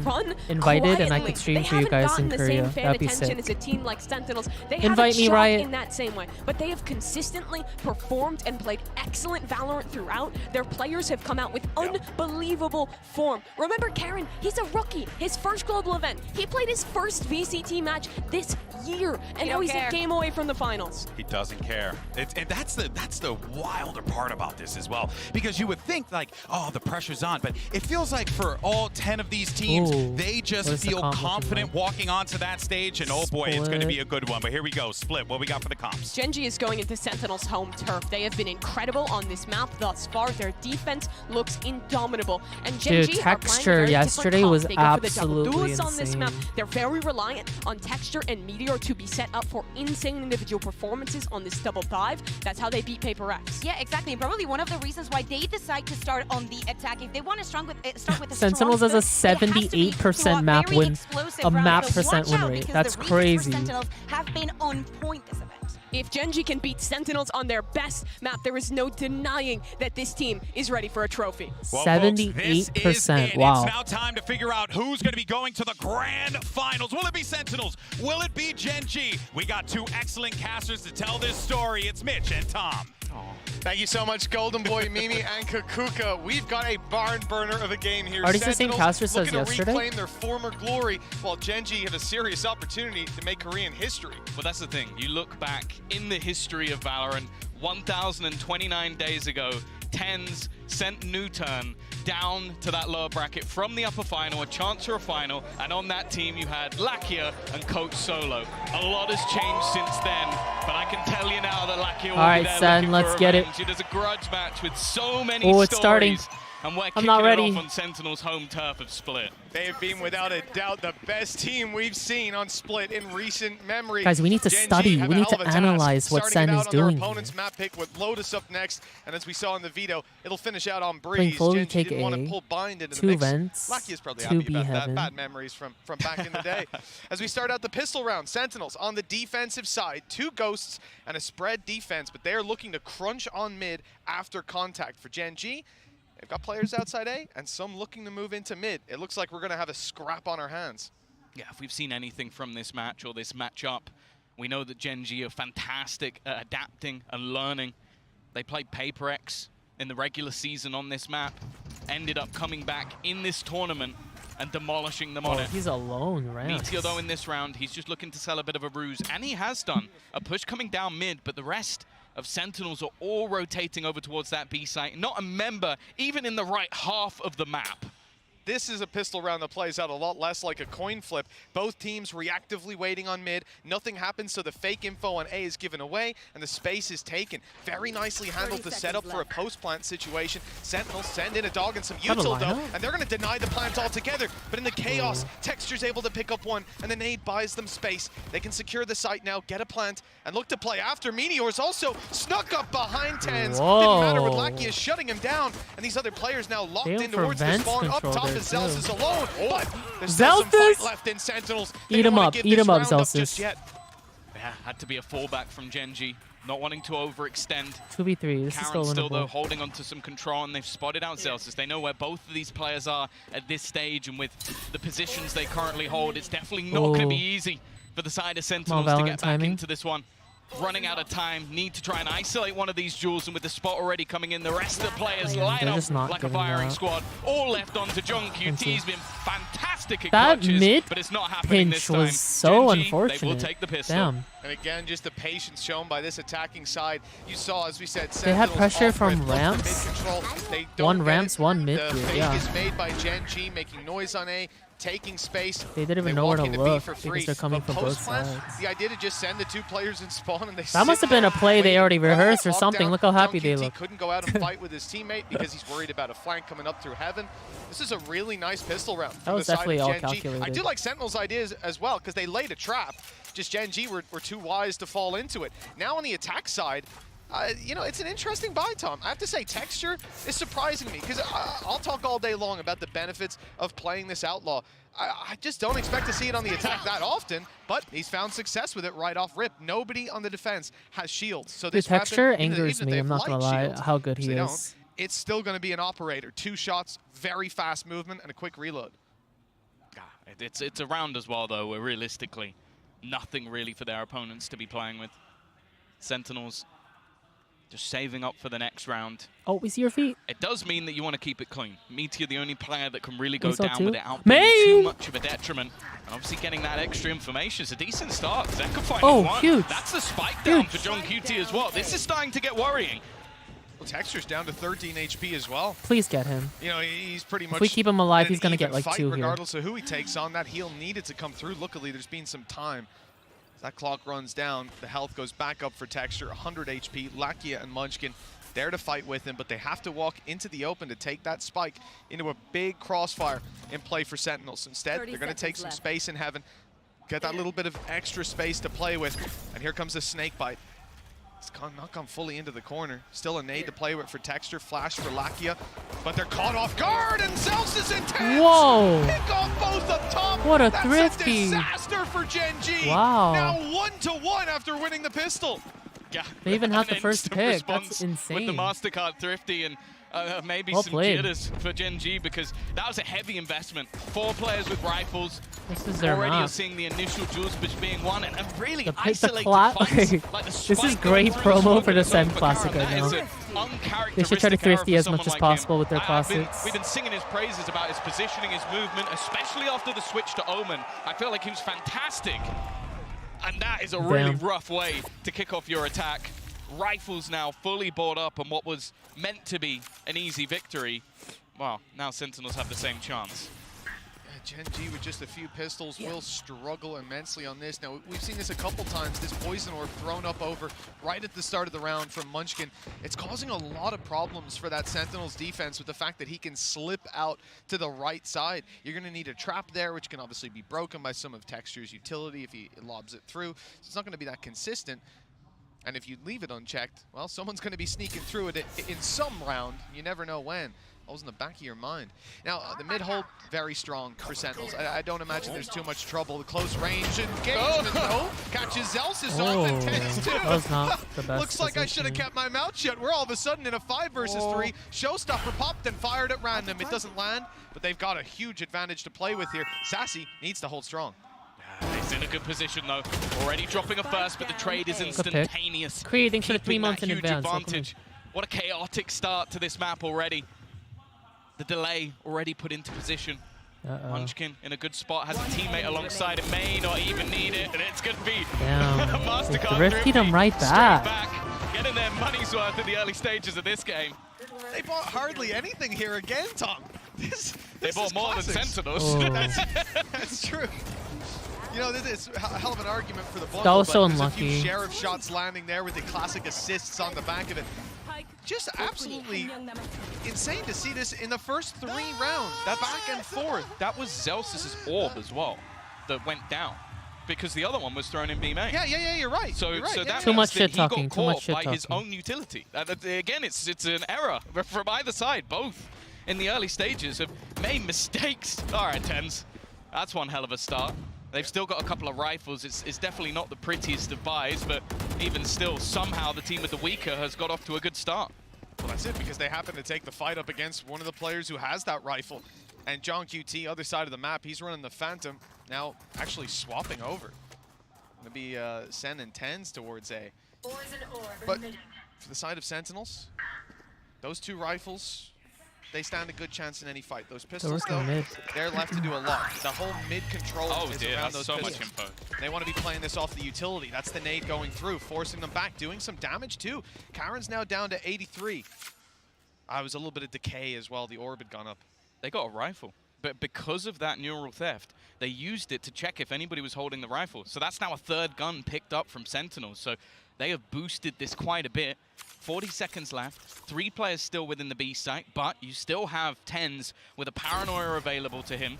invited and I could stream for you guys in Korea. That'd be sick. As a team like Sentinels, they Invite me, haven't shot Riot. in that same way, but they have consistently performed and played excellent Valorant throughout. Their players have come out with unbelievable form. Remember Karen, he's a rookie. His first global event. He played his first VCT match this year, and now he's a game away from the finals. He doesn't care. And that's the wilder part about this as well, because you would think like, oh, the pressure's on, but it feels like for all 10 of these teams, they just feel confident walking onto that stage, and oh boy, it's going to be a good one. But here we go, Split. What we got for the comps? Gen.G is going into Sentinel's home turf. They have been incredible on this map thus far. Their defense looks indomitable. And Gen.G Texture yesterday was they go for the double absolutely duelists on this insane. map. They're very reliant on Texture and Meteor to be set up for insane individual performances on this double dive. That's how they beat PRX. Yeah, exactly. Probably one of the reasons why they decide to start on the attack. If they want to start with a Sentinels has a 78% map win rate. That's crazy. Sentinels have been on point this event. If Gen.G can beat Sentinels on their best map, there is no denying that this team is ready for a trophy. Well, folks, this is 78%. it. Wow. It's now time to figure out who's going to be going to the grand finals. Will it be Sentinels? Will it be Gen.G? We got two excellent casters to tell this story. It's Mitch and Tom. Thank you so much, Golden Boy, Mimi, and Kakuka. We've got a barn burner of a game here. Are these the same casters as looking to yesterday? reclaim their former glory, while Gen.G have a serious opportunity to make Korean history. Well, that's the thing. You look back in the history of Valorant, 1,029 days ago, TenZ sent Newturn down to that lower bracket from the upper final, a chance for a final, and on that team you had Lakia and Coach Solo. A lot has changed since then, but I can tell you now that Lakia will be there Sen, looking let's for get it. revenge. It is a grudge match with so many Oh, stories. it's starting. And we're I'm kicking not ready. it off on Sentinel's home turf of Split. They have been, without a doubt, the best team we've seen on Split in recent memory. Guys, we need to Gen.G study. have We a need hell to of a task, analyze what starting Sen it is out on their doing opponent's map pick with Lotus up next, and as we saw in the video, it'll finish out on Playing Breeze. fully Gen.G take didn't want to A, pull Bind into the 2 mix. vents, Lucky is probably 2 happy B about heaven. that. Bad memories from back in the day. As we start out the pistol round, Sentinels on the defensive side, 2 ghosts and a spread defense, but they are looking to crunch on mid after contact. For Gen.G, they've got players outside A and some looking to move into mid. It looks like we're going to have a scrap on our hands. Yeah, if we've seen anything from this match or this matchup, we know that Gen.G are fantastic at adapting and learning. They played PRX in the regular season on this map, ended up coming back in this tournament and demolishing them on it. He's alone, right? Meteor, though, in this round, he's just looking to sell a bit of a ruse, and he has done. A push coming down mid, but the rest of Sentinels are all rotating over towards that B site. Not a member, even in the right half of the map. This is a pistol round that plays out a lot less like a coin flip. Both teams reactively waiting on mid. Nothing happens, so the fake info on A is given away, and the space is taken. Very nicely handled the setup for a post-plant situation. Sentinels send in a dog and some util, though, and they're going to deny the plant altogether. But in the chaos, Texture's able to pick up one, and the nade buys them space. They can secure the site now, get a plant, and look to play after. Meteor's also snuck up behind Tens. Didn't matter with Lakia shutting him down, and these other players now locked in towards the spawn. Up top is Zelsis alone, but there's still some fight left in Sentinels. Eat him up, Zelsis. Yeah, had to be a fallback from Gen.G. Not wanting to overextend. 2v3, this is still still though winnable. holding on to some control, and they've spotted out Zelsis. They know where both of these players are at this stage, and with the positions they currently hold, it's definitely not going to be easy for the side of Sentinels to get back into this one. Running out of time, need to try and isolate one of these jewels, and with the spot already coming in, the rest of the players line up like a firing squad. All left onto Junk. QT's been fantastic at that clutches, mid but it's not happening this pinch time. was so Gen.G, unfortunate. They will take the pistol. Damn. And again, just the patience shown by this attacking side. You saw, as we said, They had pressure from ramps. One ramps, one mid The here, fake yeah. is made by Gen.G, making noise on A, taking space. They didn't even know where to look because they're coming from both sides. The idea to just send the two players in spawn and they That must have been a play they already rehearsed or something. Look how happy they look. Couldn't go out and fight with his teammate because he's worried about a flank coming up through heaven. This is a really nice pistol round from was the side definitely of all Gen.G. calculated. I do like Sentinel's ideas as well because they laid a trap. Just Gen.G were too wise to fall into it. Now on the attack side, you know, it's an interesting buy, Tom. I have to say, Texture is surprising me because I'll talk all day long about the benefits of playing this Outlaw. I just don't expect to see it on the attack that often, but he's found success with it right off rip. Nobody on the defense has shields. So this Texture weapon, angers me, I'm not going to lie, shields, how good he is. It's still going to be an operator. 2 shots, very fast movement, and a quick reload. It's a round as well, though, where realistically, nothing really for their opponents to be playing with. Sentinels just saving up for the next round. Oh, we see your feet. It does mean that you want to keep it clean. Meteor, the only player that can really go We saw down two. without being too much of a detriment. And obviously getting that extra information is a decent start. Zeka finding one. Huge. That's the spike down for John QT as well. This is starting to get worrying. Well, Texture's down to 13 HP as well. Please get him. You know, he's pretty much. If we keep him alive, in he's going to an get even like fight 2 here. regardless of who he takes on. That heal needed to come through. Luckily, there's been some time. As that clock runs down, the health goes back up for Texture. 100 HP. Lakia and Munchkin there to fight with him, but they have to walk into the open to take that spike into a big crossfire in play for Sentinels. Instead, they're going to take some space in heaven, get that little bit of extra space to play with, and here comes the snake bite. It's not gone fully into the corner. Still a nade to play with for Texture, flash for Lakia, but they're caught off guard, and Zeus is intense! Whoa! Pick off both up top! What a That's thrifty! a disaster for Gen.G! Wow. Now 1-1 after winning the pistol! Yeah, They even have the an first instant pick. response That's insane. With the MasterCard Thrifty and maybe Well some played. jitters for Gen.G because that was a heavy investment. 4 players with rifles. This is their Already you're map. seeing the initial jewels push being won and really The isolated clap. fights. Like the This is spike great going through promo smoke for the and Sen for Classic Karan. right That is now. an uncharacteristic They should try to error thrifty for as much someone as like possible him. with their We've classics. been singing his praises about his positioning, his movement, especially after the switch to Omen. I felt like he was fantastic. And that is a really rough way to kick off your attack. Rifles now fully bought up on what was meant to be an easy victory. Well, now Sentinels have the same chance. Gen.G with just a few pistols will struggle immensely on this. Now, we've seen this a couple times, this poison orb thrown up over right at the start of the round from Munchkin. It's causing a lot of problems for that Sentinels defense with the fact that he can slip out to the right side. You're going to need a trap there, which can obviously be broken by some of Texture's utility if he lobs it through. So it's not going to be that consistent. And if you leave it unchecked, well, someone's going to be sneaking through it in some round. You never know when. Always in the back of your mind. Now, the mid hold, very strong for Sentinels. I don't imagine there's too much trouble. The close range engagement, no. Catches Zelsis off and tends to. That was not the best Looks like I should have kept my mouth shut. We're all of a sudden in a 5 versus 3. Showstopper popped and fired at random. It doesn't land, but they've got a huge advantage to play with here. Sassy needs to hold strong. He's in a good position though. Already dropping a first, but the trade is instantaneous. Creating for the 3 Keeping months that in huge advance. advantage. What a chaotic start to this map already. The delay already put into position. Munchkin in a good spot, has a teammate alongside him, may not even need it, and it's going to be a MasterCard Thrifted him right back. Getting their money's worth in the early stages of this game. They bought hardly anything here again, Tom. They bought more than Sentinels. Oh. That's true. You know, this is a hell of an argument for the bundle, That was so but there's a unlucky. few sheriff shots landing there with the classic assists on the back of it. Just absolutely insane to see this in the first 3 rounds. That's back and forth. That was Zelsis' orb as well that went down, because the other one was thrown in B main. Yeah, you're right. So, you're right, so yeah. that Too means much that shit he got talking, too much caught shit by his talking. own utility. Again, it's an error from either side. Both in the early stages have made mistakes. All right, Tens. That's one hell of a start. They've still got a couple of rifles. It's definitely not the prettiest of buys, but even still, somehow the team with the weaker has got off to a good start. Well, that's it, because they happen to take the fight up against one of the players who has that rifle. And John QT, other side of the map, he's running the Phantom, now actually swapping over. Gonna be sending 10s towards A. But for the side of Sentinels, those 2 rifles, they stand a good chance in any fight. Those pistols, though, they're left to do a lot. The whole mid control is around those so pistols. much info. They want to be playing this off the utility. That's the nade going through, forcing them back, doing some damage too. Karen's now down to 83. I was a little bit of decay as well. The orb had gone up. They got a rifle, but because of that neural theft, they used it to check if anybody was holding the rifle. So that's now a 3rd gun picked up from Sentinels. So they have boosted this quite a bit. 40 seconds left, 3 players still within the B site, but you still have Tens with a paranoia available to him.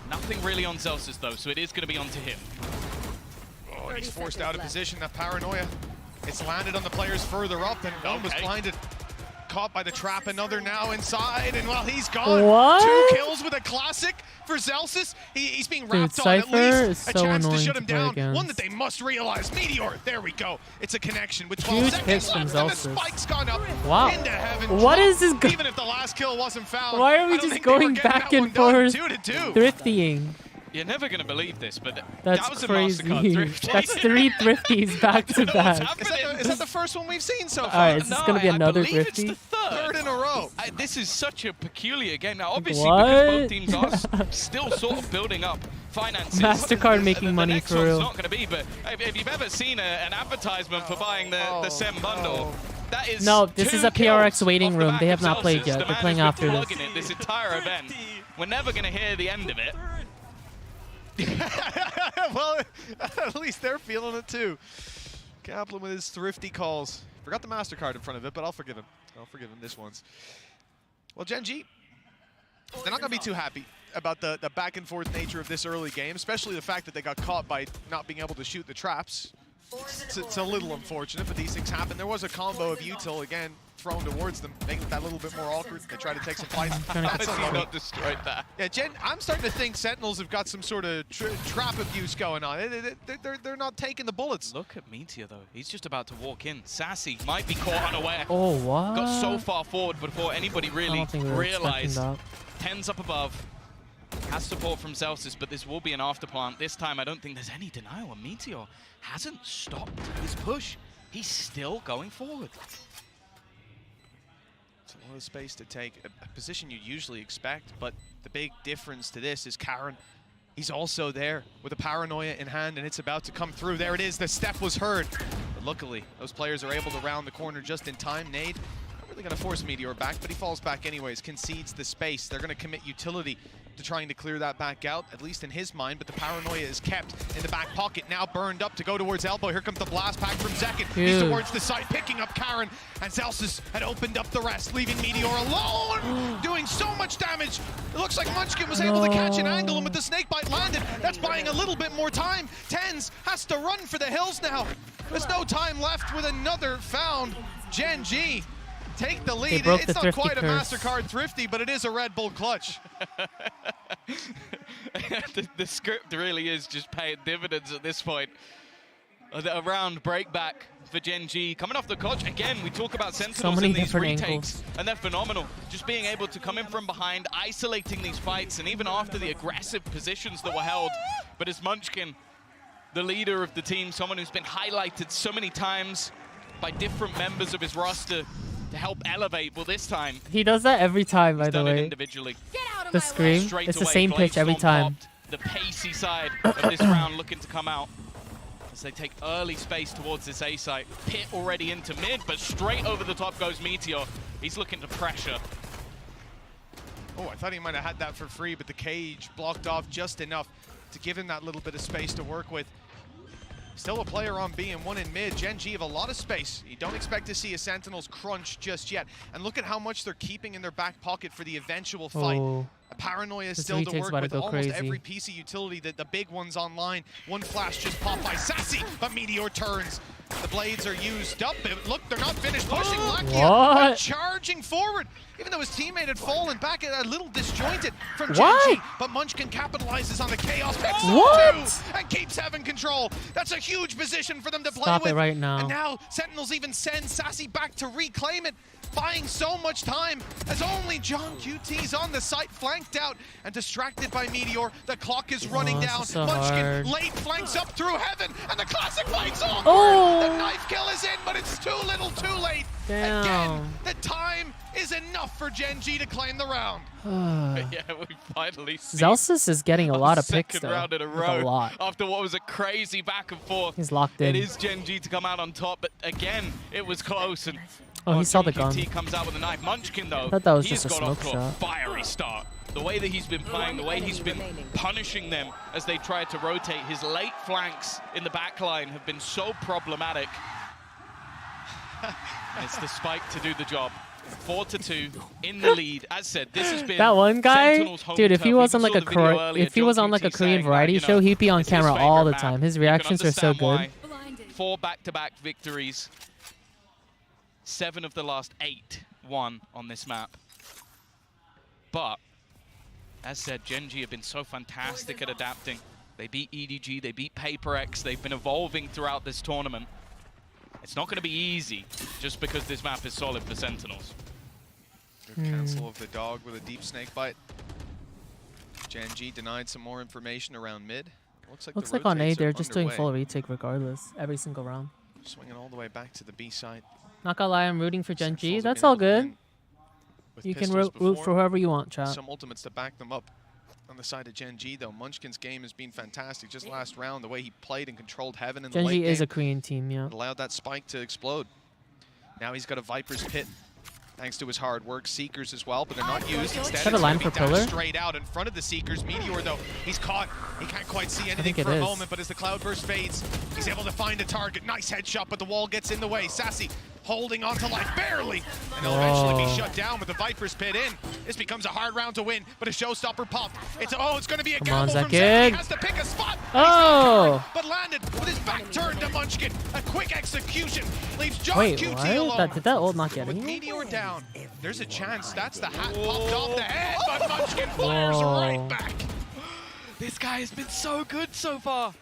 Nothing really on Zelsis though, so it is going to be onto him. Oh, he's forced out of position. That paranoia, it's landed on the players further up, and one was blinded. Caught by the trap, another now inside, and well, he's gone. What? 2 kills with a classic for Zelsis. He's being wrapped on, at Cypher least is a so chance to annoying shut to him play down. against. One that they must realize. Meteor, there we go. It's a connection with 12 Huge seconds hits from left, and the Zelsis. spike's gone up Wow. into heaven. What is this? Even if the last kill wasn't found, Why are we I don't just think they were going getting back that and one done. forth 2-2. thriftying? You're never going to believe this, but That's that was a crazy. MasterCard thrift. That's 3 thrifties back to back. Is that the first one we've seen so far? Alright, is this gonna be another I believe it's thrifty? the third in a row. This is such a peculiar game. Now, obviously, What? because both teams are still sort of building up finances. MasterCard making money next for one's real. not going to be, but if you've ever seen an advertisement for buying the SEM bundle, that is No, this is a 2 PRX kills waiting off the room. back They have of not played Zelsis. yet. The They're man playing has after been this. plugging it this entire event. We're never going to hear the end of it. Well, at least they're feeling it too. Kaplan with his thrifty calls. Forgot the MasterCard in front of it, but I'll forgive him. I'll forgive him this once. Well, Gen G, they're not going to be too happy about the back and forth nature of this early game, especially the fact that they got caught by not being able to shoot the traps. It's a little unfortunate, but these things happen. There was a combo of util, again, thrown towards them, making it that little bit more awkward. They try to take some fights. How has he not destroyed that? Yeah, I'm starting to think Sentinels have got some sort of trap abuse going on. They're not taking the bullets. Look at Meteor, though. He's just about to walk in. Sassy might be caught unaware. Oh, what? Got so far forward before anybody really don't think we were realized. expecting 10's up above. Has support from Zelsis, but this will be an afterplant. This time, I don't think there's any denial. And Meteor hasn't stopped his push. He's still going forward. It's a lot of space to take, a position you usually expect, but the big difference to this is Karen. He's also there with a paranoia in hand, and it's about to come through. There it is, the step was heard. But luckily, those players are able to round the corner just in time. Nade, not really going to force Meteor back, but he falls back anyways, concedes the space. They're going to commit utility to trying to clear that back out, at least in his mind, but the paranoia is kept in the back pocket, now burned up to go towards elbow. Here comes the blast pack from Zekin. He's towards the side, picking up Karen, and Zelsis had opened up the rest, leaving Meteor alone, doing so much damage. It looks like Munchkin was able to catch an angle, and with the snake bite landed, that's buying a little bit more time. Tens has to run for the hills now. There's no time left with another found. Gen G take the lead. It's not quite a MasterCard thrifty, but it is a Red Bull clutch. the script really is just paying dividends at this point. A round break back for Gen G. Coming off the clutch, again, we talk about Sentinels in these retakes, and they're phenomenal. Just being able to come in from behind, isolating these fights, and even after the aggressive positions that were held. But as Munchkin, the leader of the team, someone who's been highlighted so many times by different members of his roster to help elevate, well, this time He does that every time, by the done it way. individually. The scream, Straight it's the away, same pitch every Bladestorm time. popped, the pacey side of this round looking to come out as they take early space towards this A site. Pit already into mid, but straight over the top goes Meteor. He's looking to pressure. Oh, I thought he might have had that for free, but the cage blocked off just enough to give him that little bit of space to work with. Still a player on B and one in mid. Gen.G have a lot of space. You don't expect to see a Sentinels crunch just yet. And look at how much they're keeping in their back pocket for the eventual fight. Oh. A paranoia is This still to retake's work about to with. go Almost crazy. every piece of utility, the big ones online. One flash just popped by Sassy, but Meteor turns. The blades are used up. Look, they're not finished pushing. Lakia What? charging forward. Even though his teammate had fallen back a little disjointed from What? Gen.G, but Munchkin capitalizes on the chaos picks What? and keeps having control. That's a huge position for them to play Stop with. it right now. And now Sentinels even send Sassy back to reclaim it, buying so much time as only John QT's on the site, flanked out and distracted by Meteor. The clock is running this down. is so Munchkin hard. late flanks up through heaven, and the classic fight's on. Oh! The knife kill is in, but it's too little, too late. Damn. Again, the time is enough for Gen.G to claim the round. Yeah, we finally see Zelsis is getting a lot of picks second though. round in a Like, row a lot. after what was a crazy back and forth. He's locked in. It is Gen.G to come out on top, but again, it was close. And Oh, he saw the gun. QT comes out with a knife. Munchkin though, I thought that was he's just a got off smoke to a shot. fiery start. The way that he's been playing, the way he's been punishing them as they try to rotate. His late flanks in the back line have been so problematic. And it's the spike to do the job. 4-2 in the lead. As said, this has been That one guy, Sentinel's home dude. If he turf. was We on like saw a the video earlier, if he John was on like a QT Korean saying that, variety you know, show, he'd be on it's his camera all the favorite time. map. His You can reactions are so understand good. why. 4 back-to-back victories. 7 of the last 8 won on this map. But as said, Gen.G have been so fantastic at adapting. They beat EDG, they beat PRX, they've been evolving throughout this tournament. It's not going to be easy just because this map is solid for Sentinels. Good cancel of the dog with a deep snake bite. Gen.G denied some more information around mid. Looks like the on A, rotates they're are just doing underway. full retake regardless, every single round. Swinging all the way back to the B side. Not gonna lie, I'm rooting for Gen.G. Sentinels have That's been all able to good. win with You can pistols root before. for whoever you want, chat. Some ultimates to back them up. On the side of Gen.G though, Munchkin's game has been fantastic. Just last round, the way he played and controlled Heaven in the late Gen.G game. is a Korean team, yeah. It allowed that spike to explode. Now he's got a Viper's Pit, thanks to his hard work. Seekers as well, but they're not used. Instead, Have a it's line gonna be for dashed pillar? straight out in front of the Seekers. Meteor, though, he's caught. He can't quite see anything think it for a is. moment, but as the Cloudburst fades, he's able to find a target. Nice headshot, but the wall gets in the way. Sassy holding on to life, barely. And he'll eventually be Whoa. shut down with the Viper's Pit in. This becomes a hard round to win, but a showstopper popped. It's going to be a Come on, gamble from Zeki. Zeki. He has to pick a spot. Oh! But landed with his back turned to Munchkin. A quick execution leaves John Wait, QT what? alone. Did that ult not get With him? Meteor down, there's a chance. That's the hat popped off the head, but Munchkin flares Whoa. right back. This guy has been so good so far.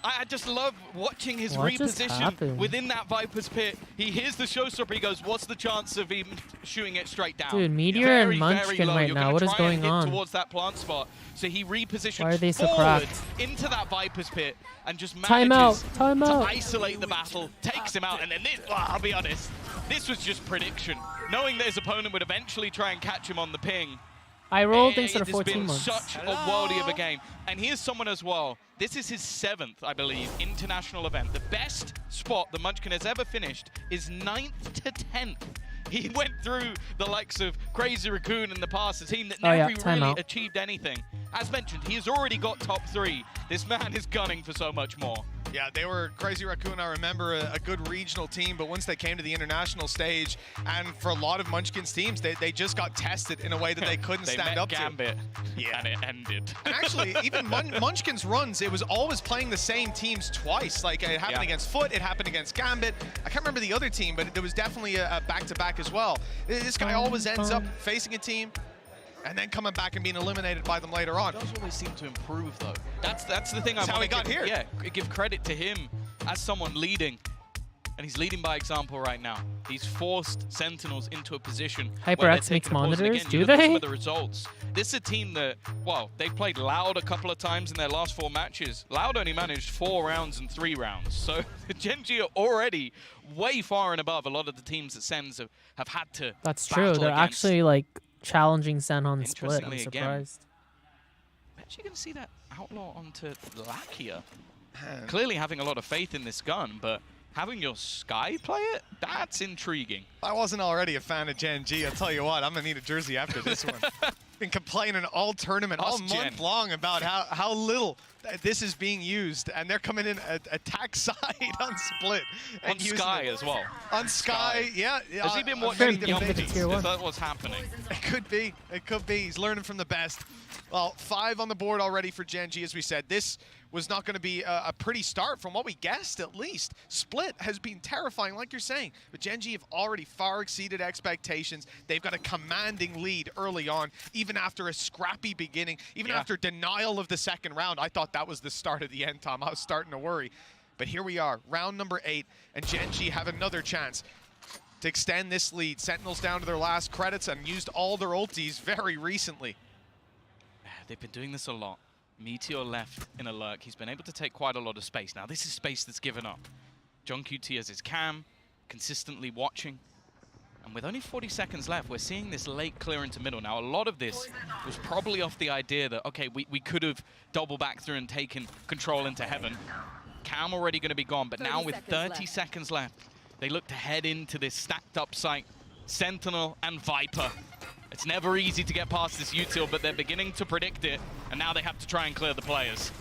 I just love watching his What just reposition happened? within that Viper's Pit. He hears the showstopper, he goes, what's the chance of him shooting it straight down? Dude, Meteor Very, and very Munchkin low. right You're now, gonna what is try and going hit on? towards that plant spot. So he repositions Why are they so forward cracked? into that Viper's Pit and just Time manages out, time to out. isolate the battle, takes him out, and then this, well, I'll be honest, this was just prediction. Knowing that his opponent would eventually try and catch him on the ping, I rolled instead of it's 14 been months. such a worldie of a game. And here's someone as well. This is his 7th, I believe, international event. The best spot the Munchkin has ever finished is 9th to 10th. He went through the likes of Crazy Raccoon in the past, a team that Oh, yeah, never time really out. achieved anything. As mentioned, he has already got top 3. This man is gunning for so much more. Yeah, they were Crazy Raccoon. I remember a good regional team, but once they came to the international stage, and for a lot of Munchkin's teams, they just got tested in a way that they couldn't They stand met up Gambit, to. Yeah, and it ended. And actually, even Munchkin's runs, it was always playing the same teams twice. Like, it happened against Foot, it happened against Gambit. I can't remember the other team, but there was definitely a back-to-back as well. This guy always ends up facing a team and then coming back and being eliminated by them later on. He does always seem to improve, though. That's the thing. That's how he got here. Yeah, give credit to him as someone leading. And he's leading by example right now. He's forced Sentinels into a position where they're HyperX taking makes a pause. And monitors, again, do you look at some they? of the results. This is a team that, well, they played Loud a couple of times in their last 4 matches. Loud only managed 4 rounds and 3 rounds. So Gen.G are already way far and above a lot of the teams that Sens have had to That's true. battle They're against. actually like challenging Sen on split. I'm Interestingly, again, surprised. Bet you're going to see that Outlaw onto Lakia. Clearly having a lot of faith in this gun, but having your Sky play it, that's intriguing. If I wasn't already a fan of Gen.G, I'll tell you what, I'm going to need a jersey after this one. been complaining all tournament, all month long about how little this is being used, and they're coming in attack side on split. And on Sky as well. On Sky, yeah. Has he been watching many different Is things. that what's happening? It could be. It could be. He's learning from the best. Well, 5 on the board already for Gen.G, as we said. This was not going to be a pretty start from what we guessed, at least. Split has been terrifying, like you're saying. But Gen.G have already far exceeded expectations. They've got a commanding lead early on, even after a scrappy beginning, even after denial of the second round. I thought that was the start of the end, Tom. I was starting to worry. But here we are, round number 8, and Gen.G have another chance to extend this lead. Sentinels down to their last credits and used all their ultis very recently. They've been doing this a lot. Meteor left in a lurk. He's been able to take quite a lot of space. Now, this is space that's given up. John QT has his cam, consistently watching. And with only 40 seconds left, we're seeing this late clear into middle. Now, a lot of this was probably off the idea that, okay, we could have double back through and taken control into heaven. Cam already going to be gone, but now with 30 seconds left, they look to head into this stacked up site. Sentinel and Viper. It's never easy to get past this util, but they're beginning to predict it, and now they have to try and clear the players.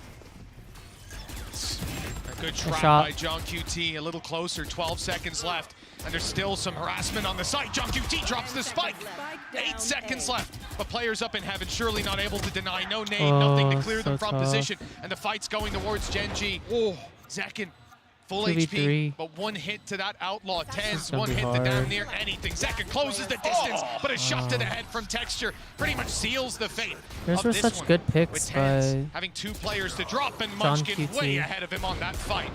A good trap by John QT, a little closer, 12 seconds left, and there's still some harassment on the site. John QT drops the spike, 8 seconds left, but players up in heaven surely not able to deny, no nade, nothing to clear them from position, and the fight's going towards Gen.G. Oh, Zekin. Full 2v3. HP, but one hit to that outlaw. Tens, one hit to damn near anything. Zekin closes the distance, but a shot to the head from Texture pretty much seals the fate Those of were this such one. good With picks Tens by having 2 players to drop, and John Munchkin QT. way ahead of him on that fight.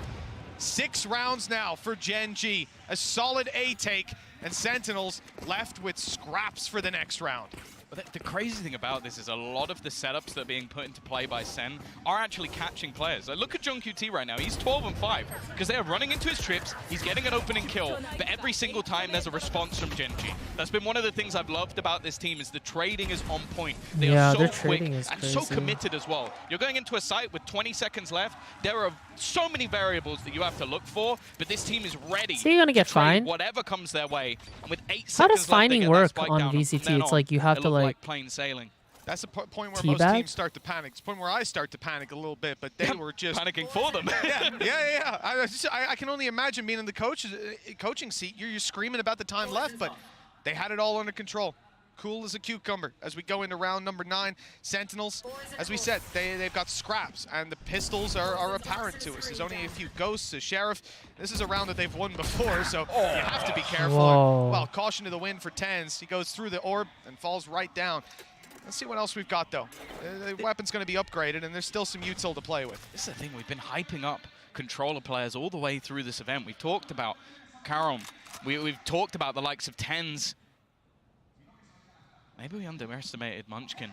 6 rounds now for Gen.G. A solid A take, and Sentinels left with scraps for the next round. But the crazy thing about this is a lot of the setups that are being put into play by Sen are actually catching players. Like, look at John QT right now. He's 12-5 because they are running into his trips. He's getting an opening kill, but every single time there's a response from Gen.G. That's been one of the things I've loved about this team is the trading is on point. They are so quick and so committed as well. You're going into a site with 20 seconds left. There are so many variables that you have to look for, but this team is ready. So you're gonna get fined? Whatever comes their way. And with 8 seconds How does left, finding they get that work spike on down. VCT? From then It's on, like you have they to look like plain sailing. That's the point where Teabag? most teams start to panic. It's the point where I start to panic a little bit, but they were just panicking for them. yeah. I can only imagine being in the coaching seat. You're screaming about the time left, but they had it all under control. Cool as a cucumber as we go into round number 9. Sentinels, as we said, they've got scraps, and the pistols are apparent to us. There's only a few ghosts, a sheriff. This is a round that they've won before, so you have to be careful. Whoa. Well, caution to the wind for Tens. He goes through the orb and falls right down. Let's see what else we've got, though. The weapon's going to be upgraded, and there's still some util to play with. This is the thing, we've been hyping up controller players all the way through this event. We've talked about Karom. We've talked about the likes of Tens. Maybe we underestimated Munchkin,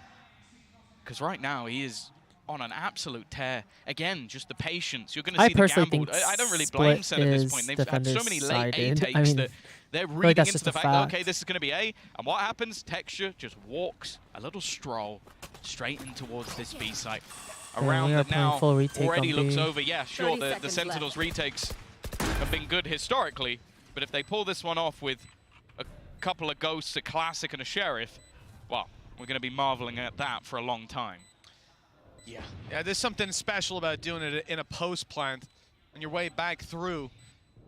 because right now he is on an absolute tear. Again, just the patience. You're going to see the gamble. I don't really blame Sen at this point. They've had so many late A takes that they're reading into the fact that, okay, this is going to be A, and what happens? Texture just walks a little stroll straight in towards this B site. A round that now already looks over. Yeah, sure, the Sentinels retakes have been good historically, but if they pull this one off with a couple of ghosts, a classic, and a sheriff, well, we're going to be marveling at that for a long time. Yeah, there's something special about doing it in a post plant on your way back through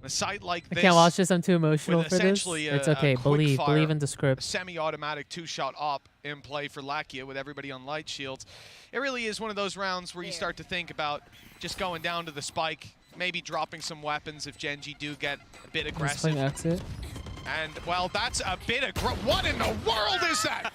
a site like this. I can't watch this. I'm too emotional for this. It's okay. Believe in the script. Semi-automatic 2-shot op in play for Lakia with everybody on light shields. It really is one of those rounds where you start to think about just going down to the spike, maybe dropping some weapons if Gen.G do get a bit aggressive. Exit. And, well, that's a bit of... What in the world is that?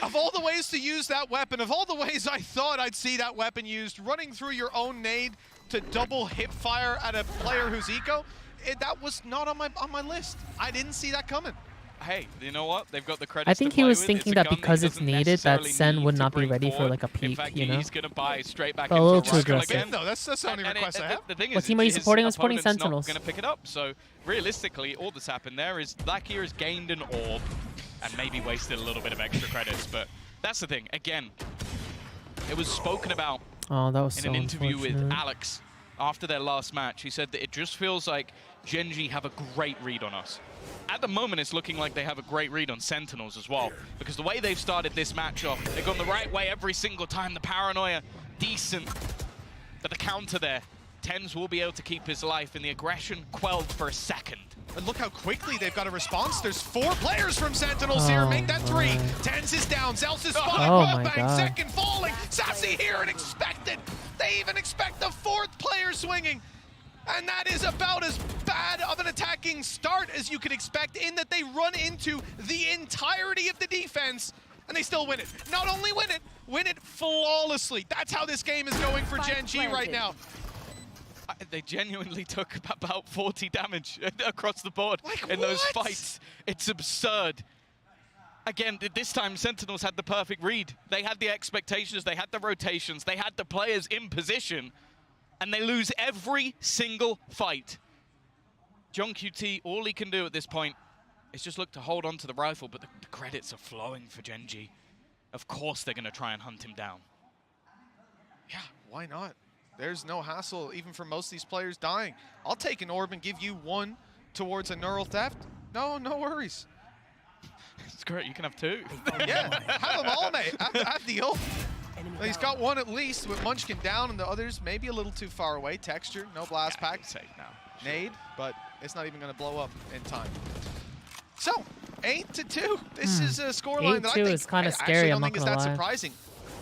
Of all the ways to use that weapon, of all the ways I thought I'd see that weapon used, running through your own nade to double hip fire at a player who's eco, that was not on my list. I didn't see that coming. Hey, you know what? They've got the credits. I think he was thinking that because it's needed, that Sen would not be ready for like a peak, In fact, you know? he's going to buy straight back a into little too Russell aggressive. again. No, that's the only request I have. The thing What is, team are you supporting? I'm supporting opponent's Sentinels. not going to pick it up. So realistically, all that's happened there is Lakia has gained an orb and maybe wasted a little bit of extra credits. But that's the thing. Again, it was spoken about in an interview with Alex after their last match. He said that it just feels like Gen G have a great read on us. At the moment, it's looking like they have a great read on Sentinels as well, because the way they've started this match off, they've gone the right way every single time. The paranoia, decent, but the counter there, TenZ will be able to keep his life, and the aggression quelled for a second. And look how quickly they've got a response. There's 4 players from Sentinels here. Make that 3. TenZ is down. Zels is spotted. Wallbang, second falling. Sassy here and expected. They even expect the 4th player swinging. And that is about as bad of an attacking start as you could expect, in that they run into the entirety of the defense and they still win it. Not only win it flawlessly. That's how this game is going for Gen G right now. They genuinely took about 40 damage across the board in those fights. It's absurd. Again, this time Sentinels had the perfect read. They had the expectations, they had the rotations, they had the players in position, and they lose every single fight. John QT, all he can do at this point is just look to hold on to the rifle, but the credits are flowing for Gen G. Of course they're going to try and hunt him down. Yeah, why not? There's no hassle even for most of these players dying. I'll take an orb and give you 1 towards a neural theft. No worries. It's great, you can have 2. Yeah, have them all, mate. Have the ult. Well, he's got 1 at least with Munchkin down, and the others maybe a little too far away. Texture, no blast pack. Nade, but it's not even going to blow up in time. So, 8-2. This is a scoreline that I think is kind of scary. actually don't I'm not think is gonna that lie. surprising.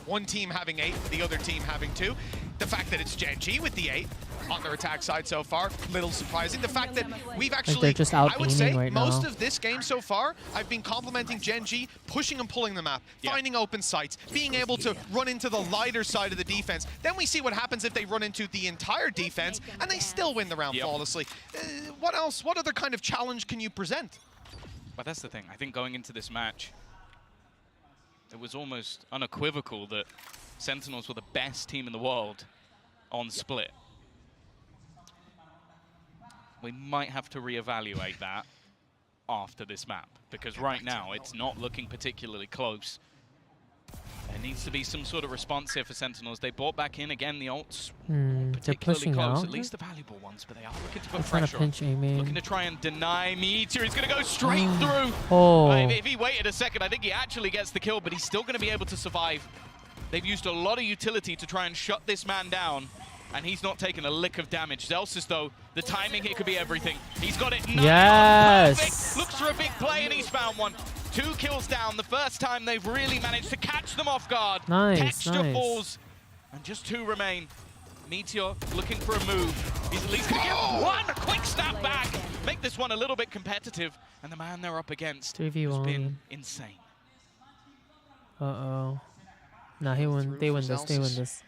One team having 8, the other team having 2. The fact that it's Gen G with the 8 on their attack side so far, little surprising. The fact that we've actually, they're just out I would say, right most now. of this game so far, I've been complimenting Gen G, pushing and pulling the map, finding open sites, being able to run into the lighter side of the defense. Then we see what happens if they run into the entire defense, and they still win the round flawlessly. What else? What other kind of challenge can you present? But that's the thing. I think going into this match, it was almost unequivocal that Sentinels were the best team in the world on split. We might have to reevaluate that after this map, because right now it's not looking particularly close. There needs to be some sort of response here for Sentinels. They brought back in again the ults, They're particularly pushing close, out. at least the valuable ones, but they are looking to They're put trying to pressure on. pinch Amy. Looking to try and deny Meteor. He's going to go straight through. Oh. If he waited a second, I think he actually gets the kill, but he's still going to be able to survive. They've used a lot of utility to try and shut this man down, and he's not taking a lick of damage. Zelsis, though, the timing here could be everything. He's got it. Yes. Perfect. Looks for a big play, and he's found one. 2 kills down. The first time they've really managed to catch them off guard. Nice, Texture nice. falls, and just 2 remain. Meteor looking for a move. He's at least going to get 1. A quick snap back. Make this one a little bit competitive. And the man they're up against has 3v1. been insane. Uh-oh. Nah, they win this. They win this.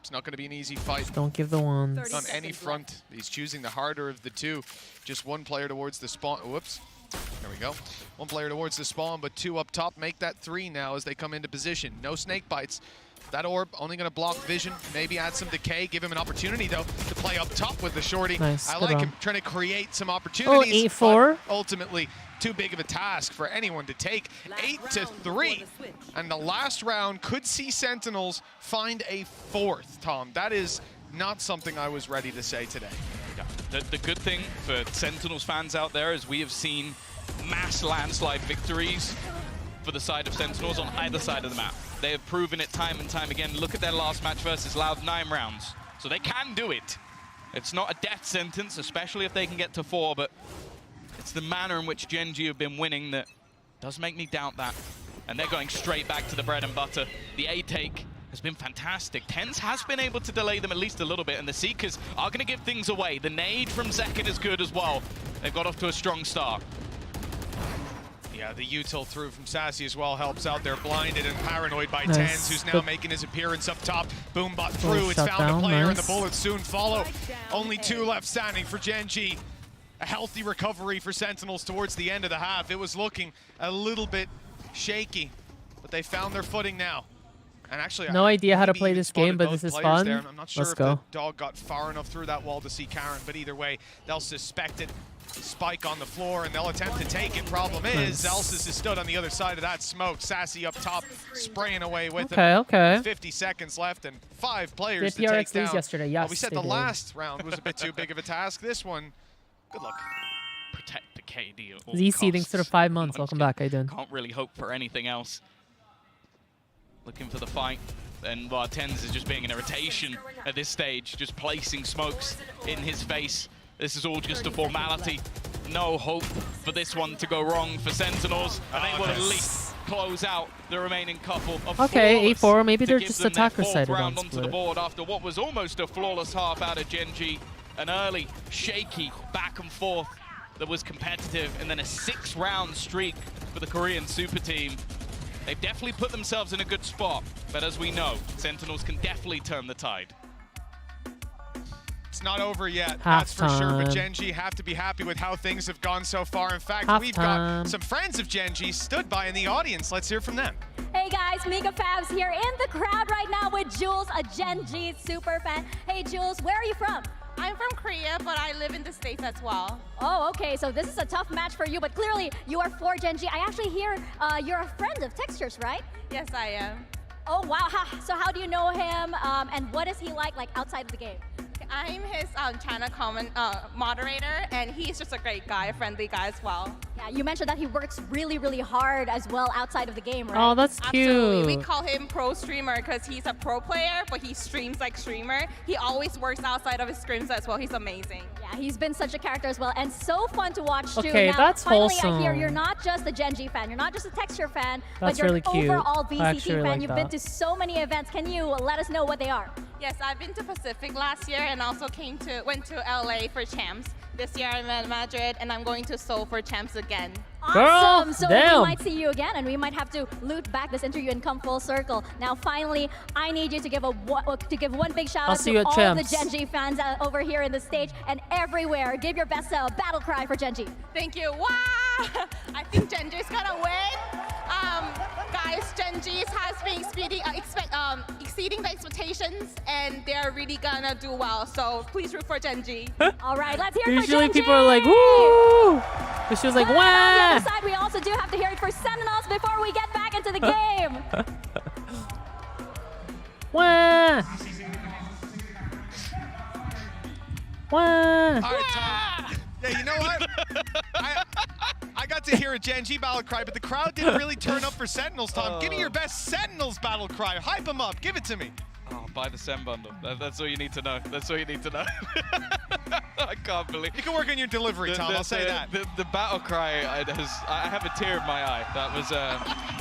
It's not going to be an easy fight. Don't give the ones. On any front. He's choosing the harder of the 2. Just 1 player towards the spawn. Whoops. There we go. 1 player towards the spawn, but 2 up top. Make that 3 now as they come into position. No snake bites. That orb only going to block vision. Maybe add some decay. Give him an opportunity, though, to play up top with the shorty. Nice, I good like on. him trying to create some opportunities. 8-4. But ultimately, too big of a task for anyone to take. 8-3. And the last round could see Sentinels find a 4th, Tom. That is not something I was ready to say today. The good thing for Sentinels fans out there is we have seen mass landslide victories for the side of Sentinels on either side of the map. They have proven it time and time again. Look at their last match versus Loud, 9 rounds. So they can do it. It's not a death sentence, especially if they can get to 4, but it's the manner in which Gen G have been winning that does make me doubt that. And they're going straight back to the bread and butter. The A take has been fantastic. TenZ has been able to delay them at least a little bit, and the Seekers are going to give things away. The nade from Sekis is good as well. They've got off to a strong start. Yeah, the util through from Sassy as well helps out. They're blinded and paranoid by Nice. TenZ, who's now Good. making his appearance up top. Boombot through, it's shut found down, a player, and nice. the bullets soon follow. Only 2 left standing for Gen G. A healthy recovery for Sentinels towards the end of the half. It was looking a little bit shaky, but they found their footing now. And actually, No idea how to maybe play even this game, spotted but both this is players fun. there. I'm not sure Let's if go. the dog got far enough through that wall to see Karen, but either way, they'll suspect it. Spike on the floor, and they'll attempt to take it. Problem is, Zelsis is stood on the other side of that smoke. Sassy up top, spraying away with him. Okay. 50 seconds left, and 5 players They to had take PRX down. leads yesterday, yes, We said they the did. last round was a bit too big of a task. This one, Good luck. Protect the KD at all ZC, thanks costs. for the 5 months. Welcome back, Aiden. Can't really hope for anything else. Looking for the fight. And Tens is just being an irritation at this stage, just placing smokes in his face. This is all just a formality. No hope for this one to go wrong for Sentinels, and they will at least close out the remaining couple of Okay, Flawless A4, maybe to they're give just them their attacker fourth sided on round onto the split. board after what was almost a flawless half out of Gen.G. An early, shaky back and forth that was competitive, and then a 6-round streak for the Korean super team. They've definitely put themselves in a good spot, but as we know, Sentinels can definitely turn the tide. It's not over yet, that's for sure, but Halftime. Gen.G have to be happy with how things have gone so far. In fact, we've Halftime. got some friends of Gen.G stood by in the audience. Let's hear from them. Hey guys, Mika Fabs here in the crowd right now with Jules, a Gen.G super fan. Hey Jules, where are you from? I'm from Korea, but I live in the States as well. Oh, okay, so this is a tough match for you, but clearly you are for Gen.G. I actually hear you're a friend of Textures, right? Yes, I am. Oh, wow. So how do you know him, and what is he like outside of the game? I'm his channel comment moderator, and he's just a great guy, a friendly guy as well. Yeah, you mentioned that he works really, really hard as well outside of the game, right? Oh, that's cute. Absolutely. We call him pro streamer because he's a pro player, but he streams like streamer. He always works outside of his scrims as well. He's amazing. Yeah, he's been such a character as well, and so fun to watch too. Okay, now, that's finally, wholesome. I hear you're not just a Gen.G fan, you're not just a Texture fan, That's but you're really an cute. overall I VCT actually fan. like You've that. been to so many events. Can you let us know what they are? Yes, I've been to Pacific last year and also went to LA for Champs. This year I'm at Madrid and I'm going to Seoul for Champs again. Awesome! Girl, So damn. we might see you again, and we might have to loot back this interview and come full circle. Now, finally, I need you to give one big shout I'll out see to you at all Champs. of the Gen.G fans over here in the stage and everywhere. Give your best battle cry for Gen.G. Thank you. Wow! I think Gen.G is gonna win. Guys, Gen.G has been exceeding the expectations, and they're really gonna do well. So please root for Gen.G. All right, let's hear it for Usually Gen.G. people are like, woo! But she was like, But on the wah! other side, we also do have to hear it for Sentinels before we get back into the game. Wah! Wah! All right, Tom. Yeah, you know what? I got to hear a Gen.G battle cry, but the crowd didn't really turn up for Sentinels, Tom. Give me your best Sentinels battle cry. Hype them up. Give it to me. Oh, buy the Sen bundle. That's all you need to know. That's all you need to know. I can't believe. You can work on your delivery, Tom. I'll say that. The battle cry, I have a tear in my eye. That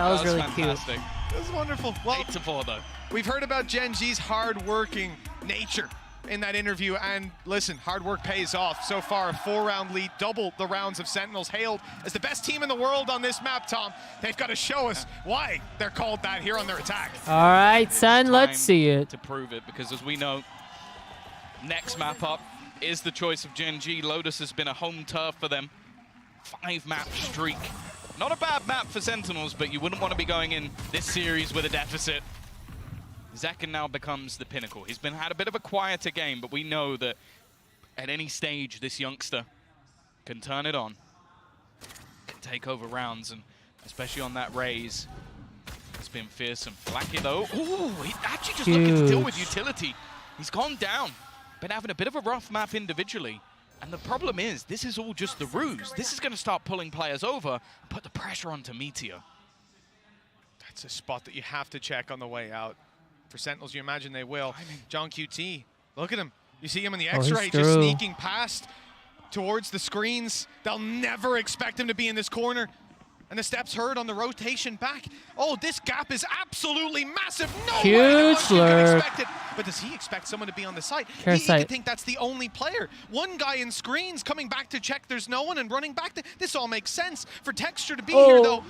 was really fantastic. It was wonderful. Well, 8-4 though. We've heard about Gen.G's hard-working nature in that interview, and listen, hard work pays off. So far, a 4-round lead, double the rounds of Sentinels, hailed as the best team in the world on this map, Tom. They've got to show us why they're called that here on their attack. All right, son, let's see it. To prove it, because as we know, next map up is the choice of Gen.G. Lotus has been a home turf for them. 5-map streak. Not a bad map for Sentinels, but you wouldn't want to be going in this series with a deficit. Zekin now becomes the pinnacle. He's had a bit of a quieter game, but we know that at any stage, this youngster can turn it on, can take over rounds, and especially on that raise, it's been fearsome. Blacky though, ooh, he's actually just looking to deal with utility. He's gone down, been having a bit of a rough map individually. And the problem is, this is all just the ruse. This is going to start pulling players over and put the pressure onto Meteor. That's a spot that you have to check on the way out. For Sentinels, you imagine they will. John QT, look at him. You see him in the X-ray, just sneaking past towards the screens. They'll never expect him to be in this corner. And the steps heard on the rotation back. Oh, this gap is absolutely massive. No way can expect it. But does he expect someone to be on the site? He could think that's the only player. One guy in screens coming back to check there's no one and running back. This all makes sense. For Texture to be here, though,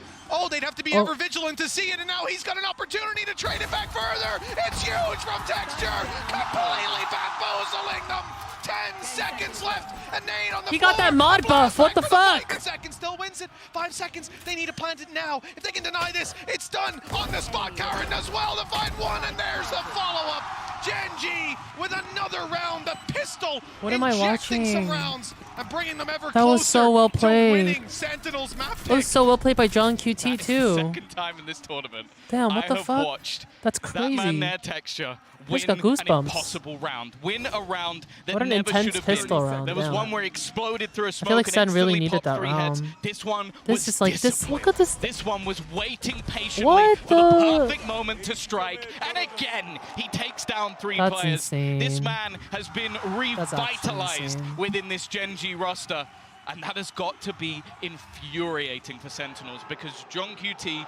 they'd have to be ever vigilant to see it. And now he's got an opportunity to trade it back further. It's huge from Texture. Completely bamboozling them. 10 seconds left. A nade on the He got that mod buff. What the fuck? Second still wins it. 5 seconds. They need to plant it now. If they can deny this, it's done on the spot. Karen does well to find one, and there's the follow-up. Gen.G with another round. The pistol. What am I watching? Some rounds and bringing them ever That was so well played. Sentinels map That was so well played by John QT too. Second time in this tournament. Damn, what the I have fuck? watched That's That crazy. man there, Texture, win Just got an goosebumps. impossible round. Win a round that What an never intense should have pistol been. round, There was yeah. one where he exploded through a smoke feel like and Sen really instantly needed popped that 3 heads. round. This one This was is like this. discipline. Look at this. This one was waiting patiently What for the the- perfect moment to strike. And again, he takes down 3 That's players. insane. This man has been That's actually revitalized insane. within this Gen G roster. And that has got to be infuriating for Sentinels because John QT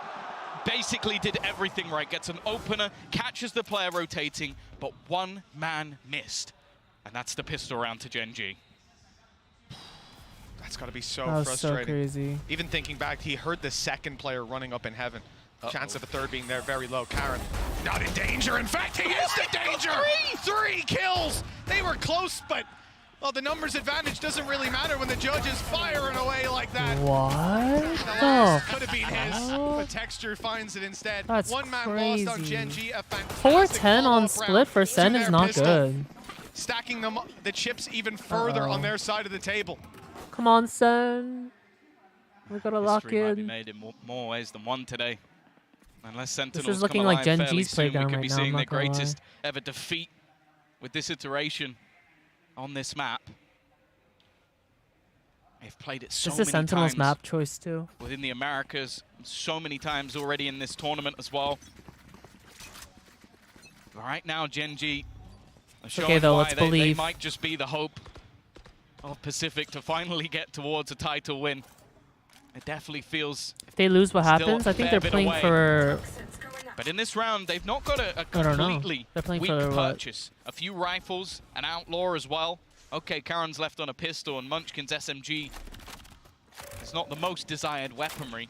basically did everything right. Gets an opener, catches the player rotating, but one man missed. And that's the pistol round to Gen G. That's got to be so That was so frustrating. crazy. Even thinking back, he heard the second player running up in heaven. Chance of a third being there very low. Karen, not in danger. In fact, he is in danger. 3 kills. They were close, but well, the numbers advantage doesn't really matter when the judge is firing away like that. What? The the last could have been his, hell? but Texture finds it instead. That's One man crazy. lost on Gen G. A fantastic 410 on follow-up split round for to Sen is their not pistol, good. stacking them the chips even further on their side of the table. Come on, Sen. We gotta lock History might be in. made in more ways than one today. Unless Sentinels is looking come like alive Gen fairly G's soon, we playground could right be now, seeing I'm their not gonna lie. greatest ever defeat with this iteration on this map. They've played it so This many is Sentinel's times map choice too. within the Americas, so many times already in this tournament as well. But right now, Gen G are showing okay, though, why let's they believe. might just be the hope of Pacific to finally get towards a title win. It definitely feels If they lose, what still happens? a I think fair they're bit playing away. for. But in this round, they've not got a I don't know. completely They're playing weak for what? purchase. A few rifles, an outlaw as well. Okay, Karen's left on a pistol, and Munchkin's SMG is not the most desired weaponry.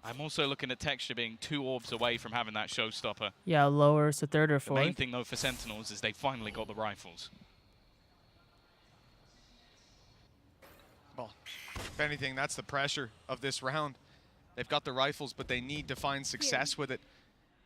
I'm also looking at Texture being 2 orbs away from having that showstopper. Yeah, lower, so third or The main fourth. thing, though, for Sentinels is they finally got the rifles. Well, if anything, that's the pressure of this round. They've got the rifles, but they need to find success with it.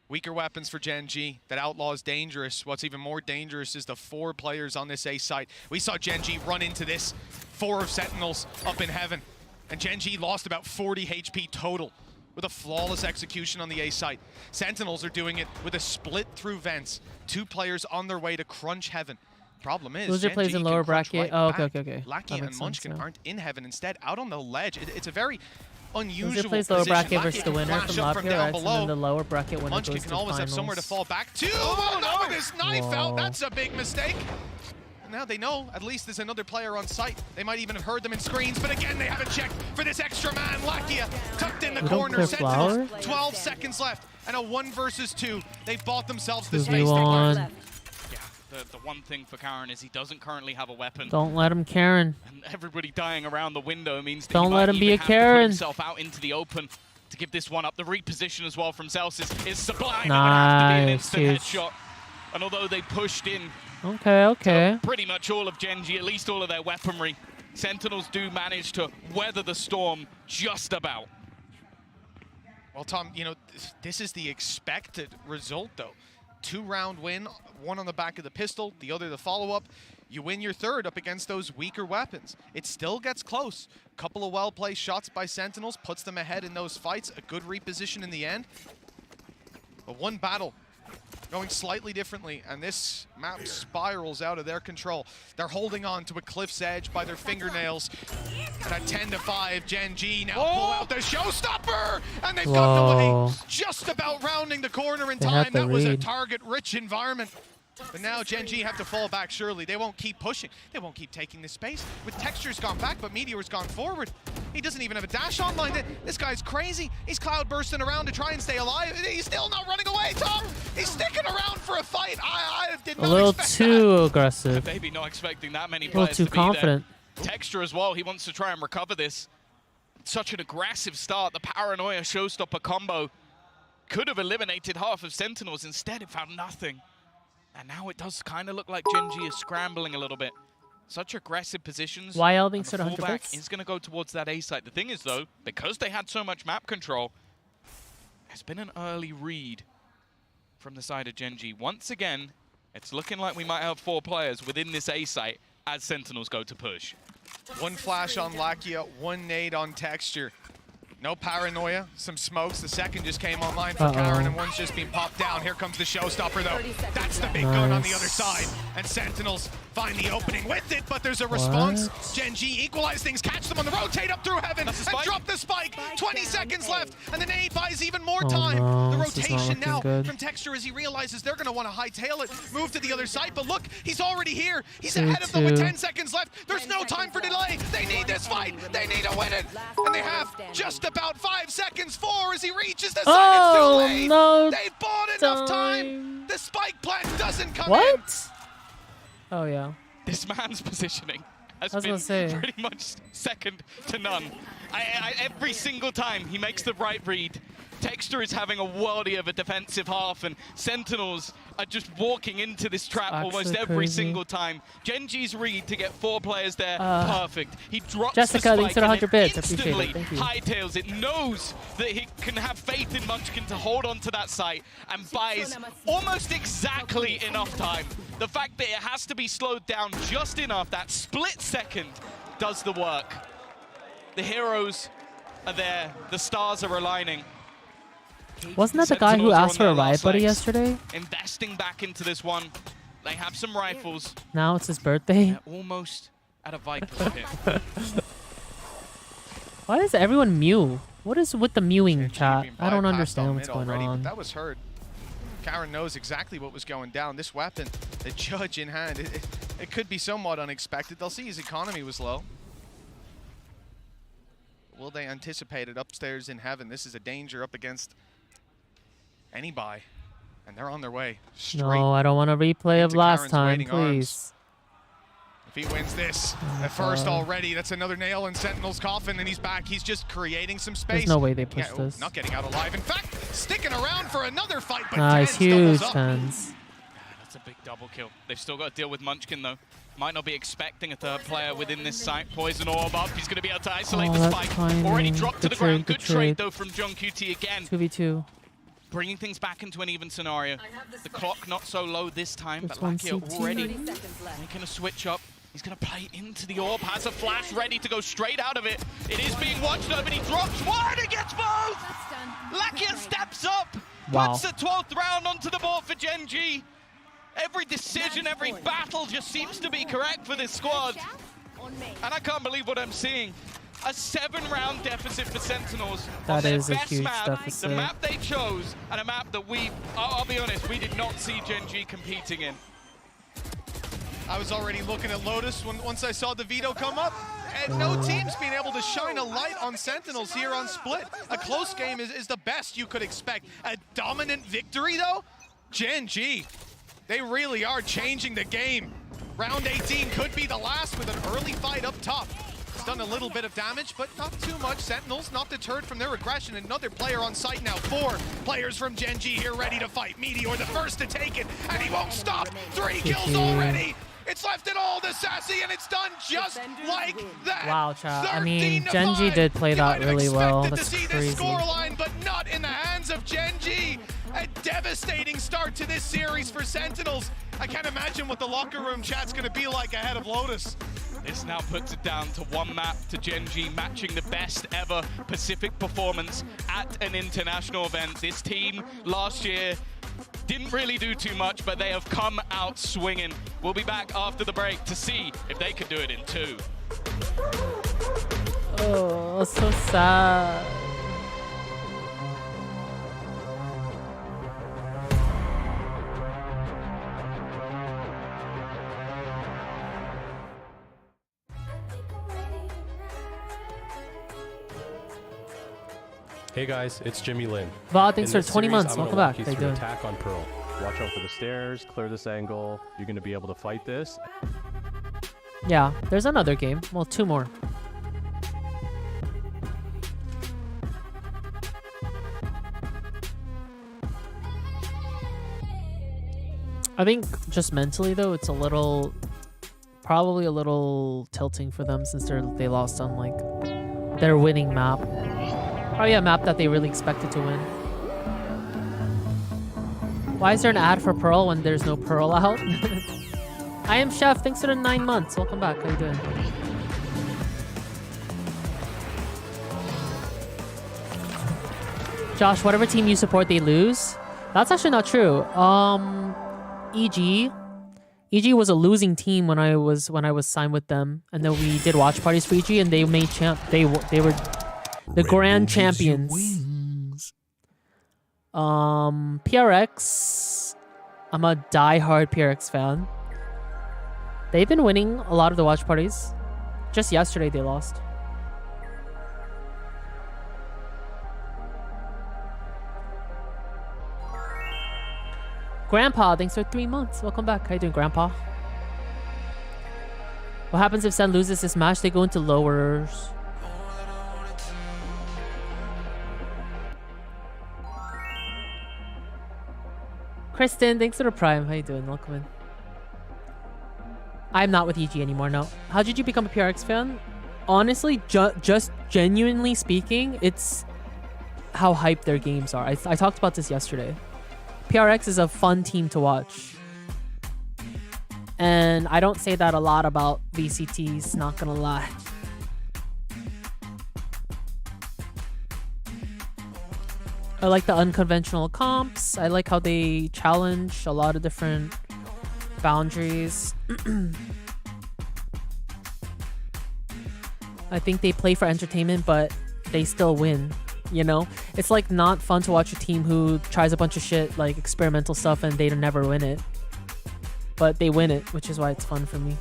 Weaker weapons for Gen G. That outlaw is dangerous. What's even more dangerous is the 4 players on this A site. We saw Gen G run into this 4 of Sentinels up in heaven. And Gen G lost about 40 HP total with a flawless execution on the A site. Sentinels are doing it with a split through vents. 2 players on their way to crunch heaven. Problem is, Loser Gen plays G in can lower crunch bracket. right Oh, okay, back. okay, okay. Lackey That and makes sense, Munchkin yeah. aren't in heaven. Instead, out on the ledge. It's a very unusual Loser plays lower position. bracket Lackey versus the can winner flash from up up from here, down right? And below. then the lower bracket winner Munchkin goes can to always have somewhere to finals. fall back to. Oh, no, with his knife out. Whoa. That's a big mistake. And now they know at least there's another player on site. They might even have heard them in screens, but again, they haven't checked for this extra man. Lakia tucked in the We don't corner. clear Sentinels, flower? 12 seconds left, and a 1 versus 2. They've bought themselves the space. 2v1. Yeah, the one thing for Karen is he doesn't currently have a weapon. Don't let him Karen. And everybody dying around the window means that Don't he let might him be even a have to put Karen. himself out into the open to give this one up. The reposition as well from Zels is sublime. It would have to be an Nice, instant huge. headshot. And although they pushed in Okay, okay. pretty much all of Gen G, at least all of their weaponry, Sentinels do manage to weather the storm just about. Well, Tom, you know, this is the expected result, though. 2-round win, 1 on the back of the pistol, the other the follow-up. You win your 3rd up against those weaker weapons. It still gets close. Couple of well-placed shots by Sentinels puts them ahead in those fights. A good reposition in the end. But one battle going slightly differently, and this map spirals out of their control. They're holding on to a cliff's edge by their fingernails. And at 10-5, Gen G now pull out the showstopper, and they've gotten away, just about rounding the corner in They had time. the That was a read. target-rich environment. But now Gen G have to fall back surely. They won't keep pushing. They won't keep taking this space. With Texture's gone back, but Meteor's gone forward. He doesn't even have a dash online. This guy's crazy. He's cloud bursting around to try and stay alive. He's still not running away, Tom. He's sticking around for a fight. I did A not little expect too aggressive. Maybe not expecting that many A little players too to be confident. there. Texture as well, he wants to try and recover this. Such an aggressive start. The Paranoia showstopper combo could have eliminated half of Sentinels. Instead, it found nothing. And now it does kind of look like Gen G is scrambling a little bit. Such aggressive positions. YL being and the set 100 fallback bits. is going to go towards that A site. The thing is, though, because they had so much map control, there's been an early read from the side of Gen G. Once again, it's looking like we might have 4 players within this A site as Sentinels go to push. 1 flash on Lakia, 1 nade on Texture. No paranoia, some smokes. The second just came online for Karen, and one's just being popped down. Here comes the showstopper, though. That's the big gun on the other side. And Sentinels find the opening with it, but there's a response. Gen G equalize things, catch them on the rotate up through heaven, and drop the spike. 20 seconds left, and then A buys even more time. The rotation now from Texture as he realizes they're going to want to hightail it, move to the other side, but look, he's already here. He's ahead of them with 10 seconds left. There's no time for delay. They need this fight. They need to win it. And they have just about 5 seconds. 4 as he reaches the side. It's too late. No They've bought enough time. The spike plant doesn't come in. What? Oh, yeah. This man's positioning has I was been gonna say. pretty much second to none. Every single time he makes the right read, Texture is having a worldie of a defensive half, and Sentinels are just walking into this trap almost every crazy. single time. Gen G's read to get 4 players there, perfect. He drops Jessica, the thanks spike for the 100 and bits. it Appreciate it. instantly Thank you. hightails it. Knows that he can have faith in Munchkin to hold on to that site and buys almost exactly enough time. The fact that it has to be slowed down just enough, that split second does the work. The heroes are there. The stars are aligning. Wasn't that the guy who Sentinels are asked on for their a riot last buddy legs. yesterday? Investing back into this one. They have some rifles. Now it's his birthday. They're almost at a Viper here. Why does everyone mew? What is with the mewing, chat? Being I don't bypassed understand on what's mid going already, but on. that was heard. Karen knows exactly what was going down. This weapon, the judge in hand, it could be somewhat unexpected. They'll see his economy was low. Will they anticipate it upstairs in heaven? This is a danger up against any buy. And they're on their way straight. No, I don't want a replay of into last Karen's time, waiting arms. please. If he wins this, at first already, that's another nail in Sentinel's coffin, and he's back. He's just creating some space. There's no way they push this. Not getting out alive. In fact, sticking around for another fight, but Nice, Tens doubles huge up. tens. That's a big double kill. They've still got to deal with Munchkin, though. Might not be expecting a third player within this site. Poison orb up. He's going to be able to isolate the that's spike. timing. Already dropped to Good the ground. trade, Good good trade, trade. though, from John QT again. 2v2. Bringing things back into an even scenario. The clock not so low this time, This but one's Lakia CT. already making a switch up. He's going to play into the orb, has a flash ready to go straight out of it. It is being watched over, and he drops one and gets both! Lakia steps up, Wow. puts the 12th round onto the board for Gen G. Every decision, every battle just seems to be correct for this squad. And I can't believe what I'm seeing. A 7-round deficit for Sentinels on That their is a best huge map, deficit. the map they chose, and a map that I'll be honest, we did not see Gen G competing in. I was already looking at Lotus once I saw the veto come up. And no team's been able to shine a light on Sentinels here on Split. A close game is the best you could expect. A dominant victory, though? Gen G, they really are changing the game. Round 18 could be the last with an early fight up top. It's done a little bit of damage, but not too much. Sentinels not deterred from their aggression. Another player on site now. 4 players from Gen G here ready to fight. Meteor the first to take it, and he won't stop. 3 kills already. It's left it all to Sassy, and it's done just like that. Wow, chat. I 13 mean, to Gen G 5. did play You that might have really well. expected That's to see crazy. this scoreline, but not in the hands of Gen G. A devastating start to this series for Sentinels. I can't imagine what the locker room chat's going to be like ahead of Lotus. This now puts it down to 1 map to Gen G, matching the best ever Pacific performance at an international event. This team last year didn't really do too much, but they have come out swinging. We'll be back after the break to see if they can do it in 2. Oh, so sad. Hey guys, it's Jimmy Lin. Vaud, thanks In for this 20 series, months. I'm gonna Welcome back. walk you How you through doing? attack on Pearl. Watch out for the stairs, clear this angle. You're going to be able to fight this. Yeah, there's another game. Well, 2 more. I think just mentally though, it's probably a little tilting for them since they lost on like their winning map. Probably a map that they really expected to win. Why is there an ad for Pearl when there's no Pearl out? I am Chef. Thanks for the 9 months. Welcome back. How you doing? Josh, whatever team you support, they lose. That's actually not true. EG was a losing team when I was signed with them, and then we did watch parties for EG, and they made they were the grand champions. PRX, I'm a die-hard PRX fan. They've been winning a lot of the watch parties. Just yesterday they lost. Grandpa, thanks for 3 months. Welcome back. How you doing, Grandpa? What happens if Sen loses this match? They go into lowers. Kristen, thanks for the prime. How you doing? Welcome in. I'm not with EG anymore, no. How did you become a PRX fan? Honestly, just genuinely speaking, it's how hyped their games are. I talked about this yesterday. PRX is a fun team to watch. And I don't say that a lot about VCTs, not gonna lie. I like the unconventional comps. I like how they challenge a lot of different boundaries. I think they play for entertainment, but they still win. You know, it's like not fun to watch a team who tries a bunch of shit, like experimental stuff, and they never win it. But they win it, which is why it's fun for me.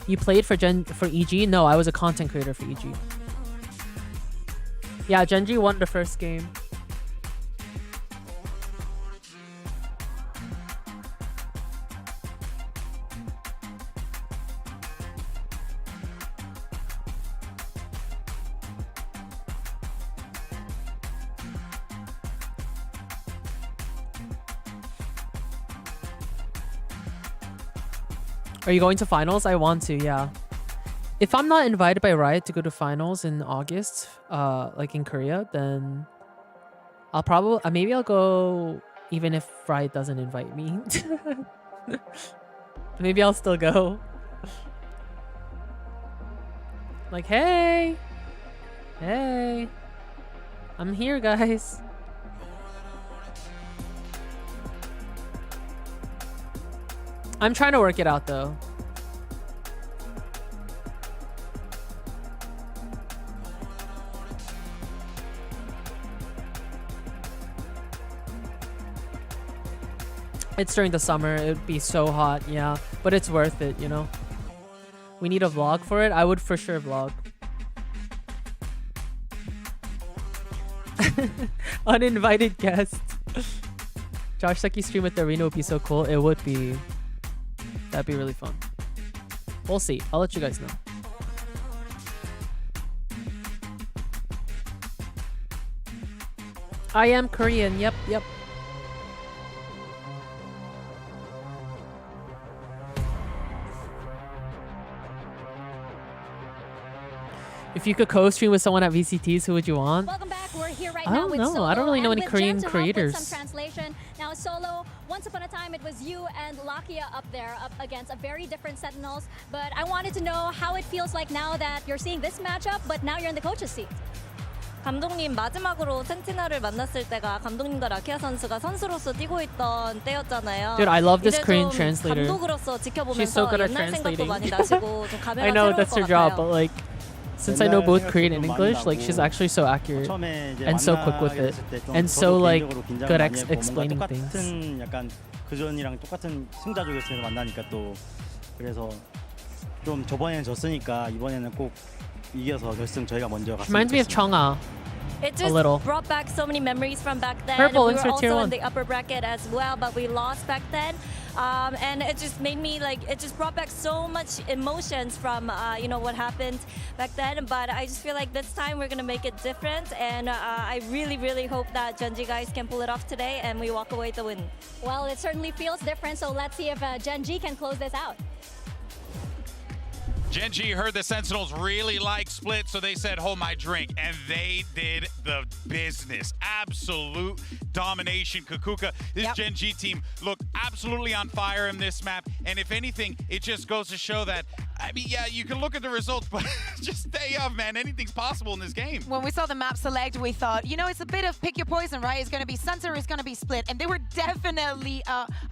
You played for EG? No, I was a content creator for EG. Yeah, Genji won the first game. Are you going to finals? I want to, yeah. If I'm not invited by Riot to go to finals in August, like in Korea, then I'll probably, maybe I'll go even if Riot doesn't invite me. Maybe I'll still go. Like, hey, I'm here, guys. I'm trying to work it out though. It's during the summer. It would be so hot, yeah. But it's worth it, you know? We need a vlog for it. I would for sure vlog. Uninvited guest. Joshseki stream at the arena would be so cool. It would be. That'd be really fun. We'll see. I'll let you guys know. I am Korean. Yep. If you could co-stream with someone at VCTs, who would you want? Welcome back. We're here right I now don't with know. Solo I don't really know and any with Korean Jen to help with creators. some translation. Now, Solo, once upon a time, it was you and Lakia up there, up against a very different Sentinels. But I wanted to know how it feels like now that you're seeing this matchup, but now you're in the coach's seat. 감독님 마지막으로 센티널을 만났을 때가 감독님과 라키아 선수가 선수로서 뛰고 있던 때였잖아요. Dude, I love this 이제 Korean 좀 translator. 감독으로서 She's so 지켜보면서 good at 옛날 생각도 translating. 많이 나시고 좀 감회가 I know 새로울 that's 것 her job, 같아요. but like, since I know both Korean and English, like she's actually so accurate and so quick with it, and so like good at explaining things. 똑같은 약간 그전이랑 똑같은 승자족에서 만나니까 또 그래서 좀 저번에는 졌으니까 이번에는 꼭 이겨서 결승 저희가 먼저 갔으면 Reminds me of Chang'a. It A just little. brought back so many memories from back then. Purple, We thanks were for tier also 1. in the upper bracket as well, but we lost back then. And it just made me like, it just brought back so much emotions from, you know, what happened back then. But I just feel like this time we're going to make it different. And I really, really hope that Genji guys can pull it off today and we walk away with the win. Well, it certainly feels different, so let's see if Genji can close this out. Genji heard the Sentinels really like Split, so they said, hold my drink, and they did the business. Absolute domination. Kukuka, this Genji team looked absolutely on fire in this map, and if anything, it just goes to show that I mean, yeah, you can look at the results, but just stay up, man. Anything's possible in this game. When we saw the map select, we thought, you know, it's a bit of pick your poison, right? It's going to be Sunset or it's going to be Split. And they were definitely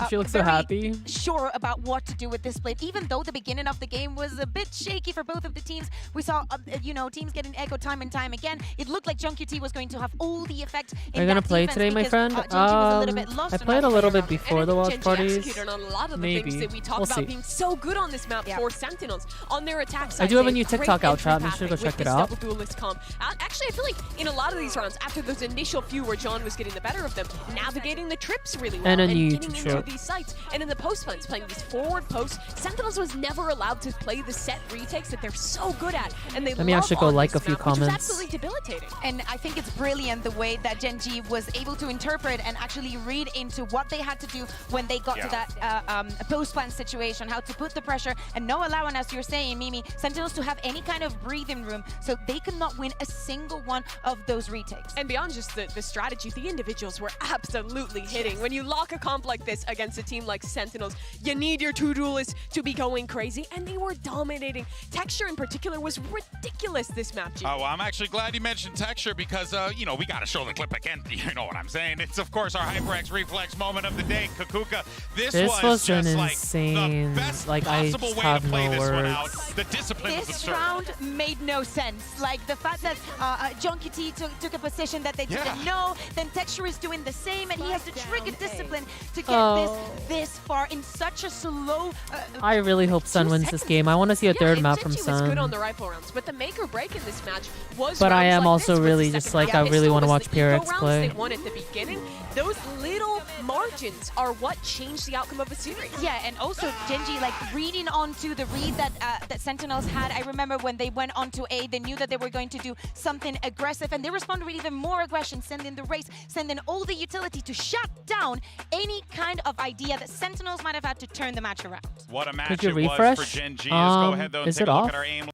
She looks so very happy. sure about what to do with this split. Even though the beginning of the game was a bit shaky for both of the teams, we saw, you know, teams getting echo time and time again. It looked like Joshseki was going to have all the effect in Are you going to that play defense today, my because, friend? Joshseki was a little bit lost I on played how a to little play bit around. before the watch Genji parties. executed on a lot of the Maybe. things that we talked We'll about see. being so good on this map for Sentinels. On their attack side, I do have a they new great TikTok out, entry chat. Make sure to go pathway check with it this out. double duelist comp. Actually, I feel like in a lot of these rounds, after those initial few where John was getting the better of them, navigating the trips really well And a and new getting YouTube into short. these sites. And in the post plans, playing these forward posts, Sentinels was never allowed to play the set retakes that they're so good at. And they Let me love actually go on like this a few map, which was comments. absolutely debilitating. And I think it's brilliant the way that Genji was able to interpret and actually read into what they had to do when they got to that post-plan situation, how to put the pressure and no allowing, as you're saying, Mimi, Sentinels to have any kind of breathing room, so they could not win a single one of those retakes. And beyond just the strategy, the individuals were absolutely hitting. When you lock a comp like this against a team like Sentinels, you need your two duelists to be going crazy, and they were dominating. Texture in particular was ridiculous this map, G. Oh, well, I'm actually glad you mentioned Texture because, you know, we got to show the clip again. You know what I'm saying? It's, of course, our HyperX Reflex moment of the day. Kakuka, this was an just insane, like the best like I possible just way have to play no this one words. out. The discipline was This absurd. round made no sense. Like the fact that Joshseki took a position that they didn't know, then Texture is doing the same, and he has to trigger discipline to get this far in such a slow. I really hope Sun wins this game. I want to see a third map from Genji was good on Sun. the rifle rounds, but the make or break in this match was But I rounds am like also this, where really the just second like, half I really still want to was watch the eco PRX rounds play. they won at the beginning. Those little margins are what changed the outcome of a series. Yeah, and also Genji like reading onto the read that that Sentinels had. I remember when they went onto A, they knew that they were going to do something aggressive, and they responded with even more aggression, sending the race, sending all the utility to shut down any kind of idea that Sentinels might have had to turn the match around. What a match Could you it refresh? was for Genji. Let's go ahead, though, and Is take it a look off? at our aim.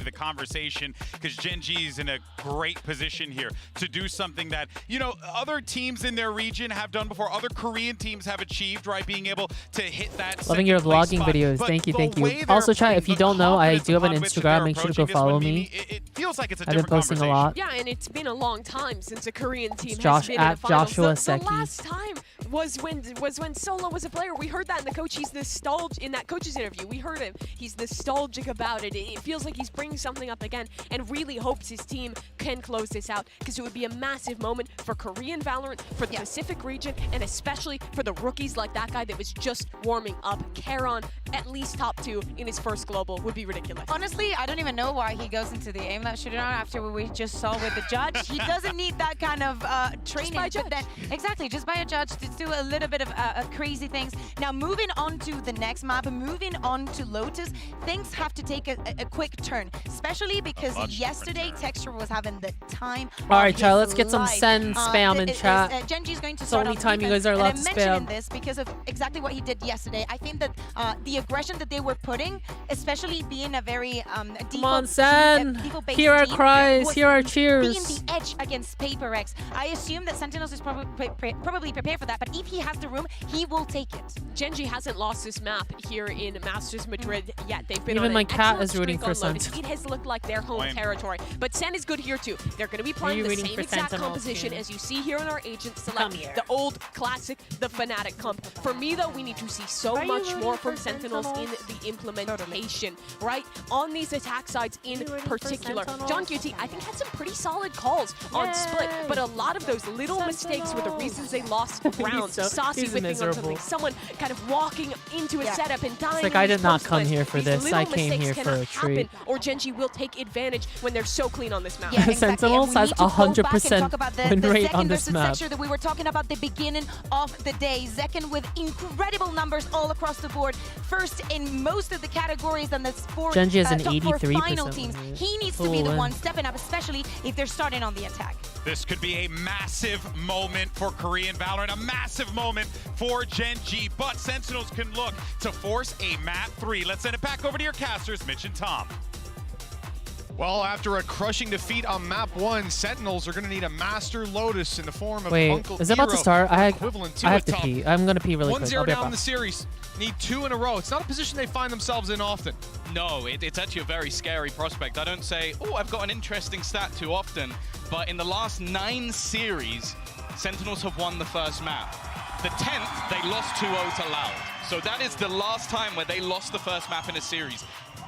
The conversation, because Genji's in a great position here to do something that, you know, other teams in their region have done before, other Korean teams have achieved, right? Being able to hit that Loving your second place vlogging spot. videos. But Thank you, the thank you. way they're Also, chat, playing, if you the don't know, I confidence do have an upon which that Instagram. they're Make sure to go approaching this follow one, me. Mimi, it feels like it's a I've been different posting a conversation. lot. Yeah, and it's been a long time since a Korean team Josh has been in at the finals. Joshseki. The last time was when Solo was a player. We heard that in the coach. He's nostalgic in that coach's interview. We heard him. He's nostalgic about it. It feels like he's bringing something up again, and really hopes his team can close this out, because it would be a massive moment for Korean Valorant, for the Pacific region, and especially for the rookies like that guy that was just warming up. Karon, at least top 2 in his first global, would be ridiculous. Honestly, I don't even know why he goes into the aim that shooting round after what we just saw with the judge. He doesn't need that kind of training. But then, exactly, just by a judge to do a little bit of crazy things. Now, moving on to the next map, moving on to Lotus, things have to take a quick turn, especially because yesterday Texture was having the time. All right, chat, of let's his get some life. send spam in chat. Genji's going to It's the start only on time you defense, guys are allowed and to I'm mentioning spam. this because of exactly what he did yesterday. I think that the aggression that they were putting, especially being a very Come on, Sen. Hear our cries. Hear our cheers. being the edge against PRX. I assume that Sentinels is probably prepared for that, but if he has the room, he will take it. Genji hasn't lost this map here in Masters Madrid yet. They've been Even on my an cat excellent is rooting streak for on Lotus. Sent. It has looked like their home territory, but Sen is good here too. They're going to be playing you the rooting same for exact Sentinels composition too? as you see here in our agent Come select, here. the old classic, the Fnatic comp. For me though, we need to see so Are you much rooting more for from Sentinels in Sentinels? the implementation, right? On these attack sides in particular. Joshseki, I think, had some pretty solid calls on split, but a lot of those little mistakes were the reasons they lost rounds. Saucy he's whipping on miserable. something, someone kind of walking into a setup and dying. like in I these did not post come plays. here for These this. little I came mistakes here for cannot a treat. happen, or Genji will take advantage when they're so clean on this map. Yeah, exactly. Sentinels And we has need to go back and 100% talk about the win rate Zekken on this versus map. Texture that we were talking about the beginning of the day. Zekken with incredible numbers all across the board. First in most of the categories and the four, Genji has an top 4 83% final teams. win rate. He needs to Who'll be the win? one stepping up, especially if they're starting on the attack. This could be a massive moment for Korean Valorant, a massive moment for Genji, but Sentinels can look to force a map 3. Let's send it back over to your casters, Mitch and Tom. Well, after a crushing defeat on map 1, Sentinels are going to need a Master Lotus in the form of Wait, Uncle is it about to Hero, start? I equivalent to have a to top. pee. I'm gonna pee really quick. 1-0 I'll be down right in the back. series. Need 2 in a row. It's not a position they find themselves in often. No, it's actually a very scary prospect. I don't say, oh, I've got an interesting stat too often, but in the last 9 series, Sentinels have won the first map. The 10th, they lost 2-0 to Loud. So that is the last time where they lost the first map in a series.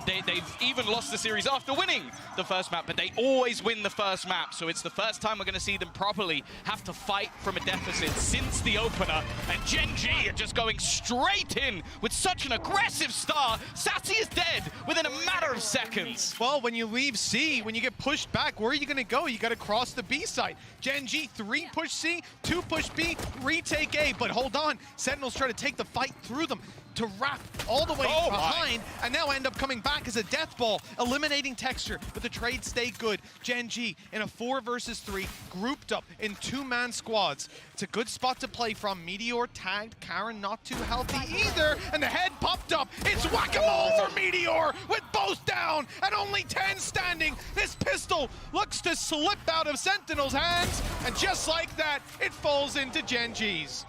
They've even lost the series after winning the first map, but they always win the first map. So it's the first time we're going to see them properly have to fight from a deficit since the opener. And Gen G are just going straight in with such an aggressive start. Sassy is dead within a matter of seconds. Well, when you leave C, when you get pushed back, where are you going to go? You got to cross the B side. Gen G, 3 push C, 2 push B, retake A. But hold on, Sentinels try to take the fight through them to wrap all the way behind, and now end up coming back as a death ball, eliminating Texture, but the trades stay good. Gen G in a 4 versus 3, grouped up in 2-man squads. It's a good spot to play from. Meteor tagged, Karen not too healthy either, and the head popped up. It's whack-a-mole for Meteor with both down and only 10 standing. This pistol looks to slip out of Sentinel's hands, and just like that, it falls into Gen G's.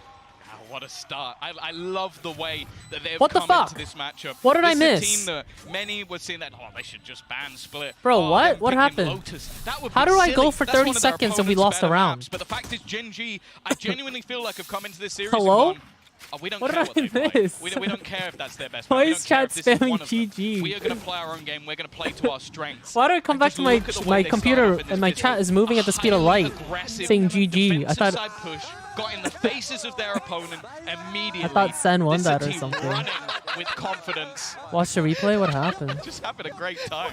What a start. I love the way that they've What the come fuck? into this matchup. What did I This is miss? a team that many were saying that, oh, they should just ban Split. Bro, Oh, what? them What picking happened? Lotus. That would How be do I silly. go for That's 30 one of their seconds and we opponent's lost a better round? maps. But the fact is, Gen G, I genuinely feel like I've come into this series Hello? and gone, oh, we don't What care did what they I play. miss? We don't care if that's their best Why map. We is don't care chat if this is spamming one of them. GG? We are going to play our own game. We're going to play to our strengths. Why do I come And back just to my look at the way they computer start off in and my this chat is moving at the speed of highly light, aggressive saying GG? I defensive thought side push got in the faces of their opponent immediately. I thought Sen won This that or team something. running with confidence. Watch the replay. What happened? Just having a great time.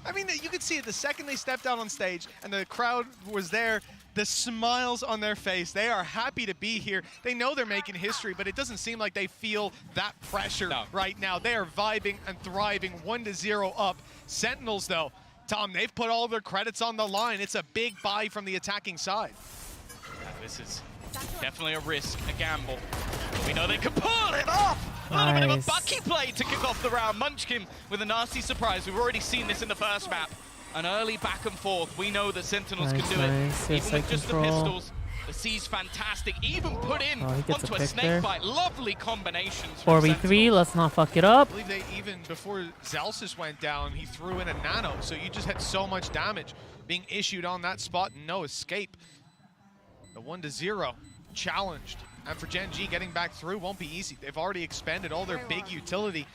I mean, you could see it the second they stepped out on stage and the crowd was there, the smiles on their face. They are happy to be here. They know they're making history, but it doesn't seem like they feel that pressure right now. They are vibing and thriving, 1-0 up. Sentinels, though, Tom, they've put all their credits on the line. It's a big buy from the attacking side. Yeah, this is definitely a risk, a gamble. But we know they can pull it off. A little bit of a Bucky play to kick off the round. Munchkin with a nasty surprise. We've already seen this in the first map. An early back and forth. We know that Sentinels can do it. Even with just the pistols. The C's fantastic. Even put in he gets onto a a pick snake there. bite. Lovely combinations. from 4v3. Let's not fuck it up. I believe they even, before Zelsis went down, he threw in a nano, so you just had so much damage being issued on that spot and no escape. The 1-0 challenged. And for Gen G, getting back through won't be easy. They've already expended all their big utility.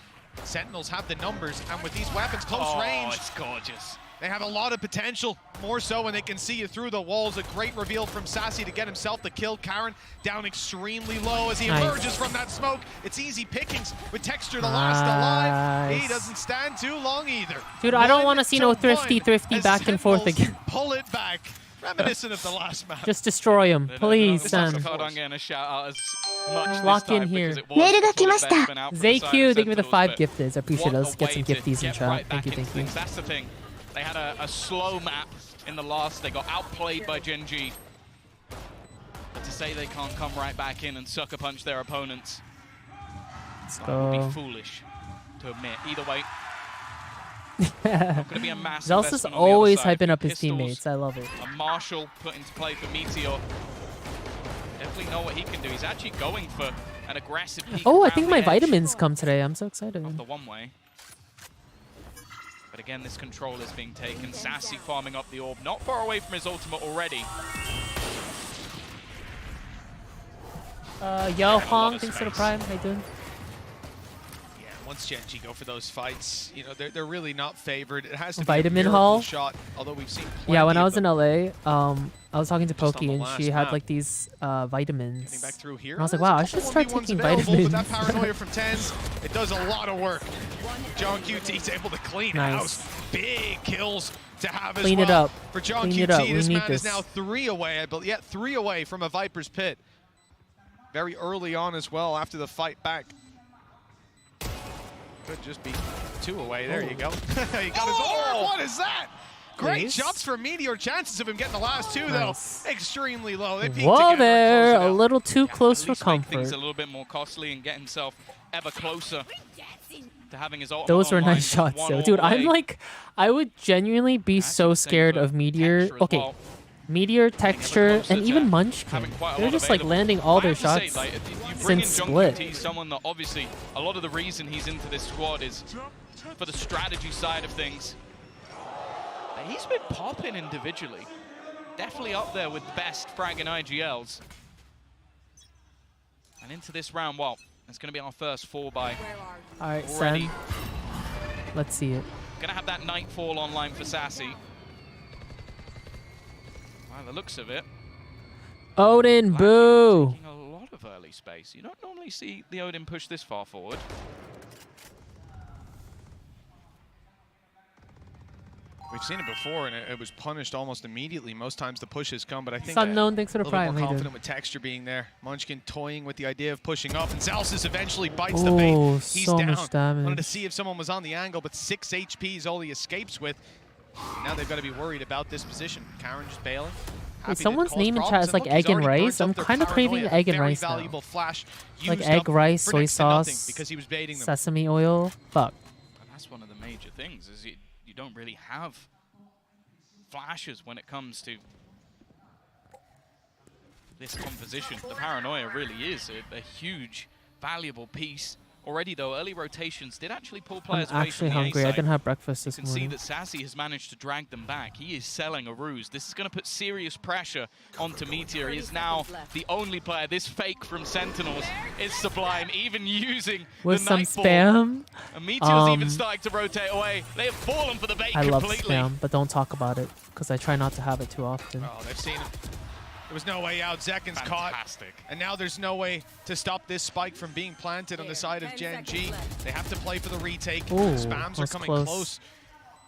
Sentinels have the numbers, and with these weapons close range, it's gorgeous. they have a lot of potential, more so when they can see you through the walls. A great reveal from Sassy to get himself the kill. Karen down extremely low as he emerges from that smoke. It's easy pickings with Texture the last alive. He doesn't stand too long either. Dude, I don't want to see no 1-1 thrifty as back and forth Sentinels again. Pull it back. Reminiscent of the last map. Just destroy him, please, Sen. I'm getting a shout out as much Lock this in time here. because it was the best been out from the side ZQ, of thank you for the Sentinels, 5 but gifteds. I appreciate it. what Let's a get some way to gifties in get chat. right Thank you, back into thank you. things. That's the thing. They had a slow map in the last. They got outplayed by Gen G. But to say they can't come right back in and sucker punch their opponents, Let's would be go. foolish to admit. Either way, not going to be a massive Zelsis investment on the other always side. hyping up his Pistols, teammates. I love it. A Marshall put into play for Meteor. Definitely know what he can do. He's actually going for an aggressive peek Oh, I around think the my edge vitamins come today. I'm so excited. of the one way. But again, this control is being taken. Sassy farming up the orb, not far away from his ultimate already. Yo, Hong, thanks for the prime. How you doing? Yeah, once Gen G go for those fights, you know, they're really not favored. It has to Vitamin be a Hall? miracle shot, although we've seen Yeah, when plenty I of was in them. LA, I was talking to Just on Pokey the and last she had map. like these vitamins. Getting back through here. And I was like, There's wow, a I should couple start 1v1s taking available, vitamins. But that paranoia from Tens, it does a lot of work. John QT's able to clean Nice. house. Big kills to have Clean as it well. up. For John Clean it QT, up. We this need man is this. now 3 away. I believe, yeah, 3 away from a Viper's Pit. Very early on as well after the fight back. Could just be 2 away. There you go. He got his orb. What is that? Great Nice. shots for Meteor. Chances of him getting the last 2, Nice. though, extremely low. They peaked Whoa together and there, closed it a out. little too close At for least make things comfort. a little bit more costly and get himself ever closer to having his ult Those were online, nice just shots, one though. ult Dude, away. I'm like, I would genuinely be so scared of Meteor. Okay, Meteor, Texture, and even Munchkin. They're just like landing all their shots since Split. He's someone that obviously a lot of the reason he's into this squad is for the strategy side of things. He's been popping individually. Definitely up there with the best fragging IGLs. And into this round, well, it's going to be our first 4-buy. All right, already. Sen. Let's see it. Going to have that Nightfall online for Sassy. By the looks of it. Odin, boo! Taking a lot of early space. You don't normally see the Odin push this far forward. We've seen it before, and it was punished almost immediately. Most times the pushes come, but I think Unknown, thanks for the a little prime. bit more confident with Texture being there. Munchkin toying with the idea of pushing up, and Zalsis eventually bites the bait. He's so down. much damage. Wanted to see if someone was on the angle, but 6 HP is all he escapes with. Now they've got to be worried about this position. Karen just bailing. Wait, someone's name in chat is like egg and rice. I'm kind of craving egg and rice now. Like egg, rice, soy sauce, because he was baiting them. sesame oil. Fuck. And that's one of the major things, is you don't really have flashes when it comes to this composition. The paranoia really is a huge, valuable piece. Already, though, early rotations did actually pull players I'm away actually from the hungry. A I side. didn't have breakfast this You can see morning. that Sassy has managed to drag them back. He is selling a ruse. This is going to put serious pressure onto Meteor. He is now the only player. This fake from Sentinels is sublime, even using With the some Nightfall. spam. And Meteor's even starting to rotate away. They have fallen for the bait I love completely. spam, but don't talk about it because I try not to have it too often. Oh, they've seen it. There was no way out. Zekin's caught. And now there's no way to stop this spike from being planted on the side of Gen G. They have to play for the retake. Ooh, Spams are that's coming close. close.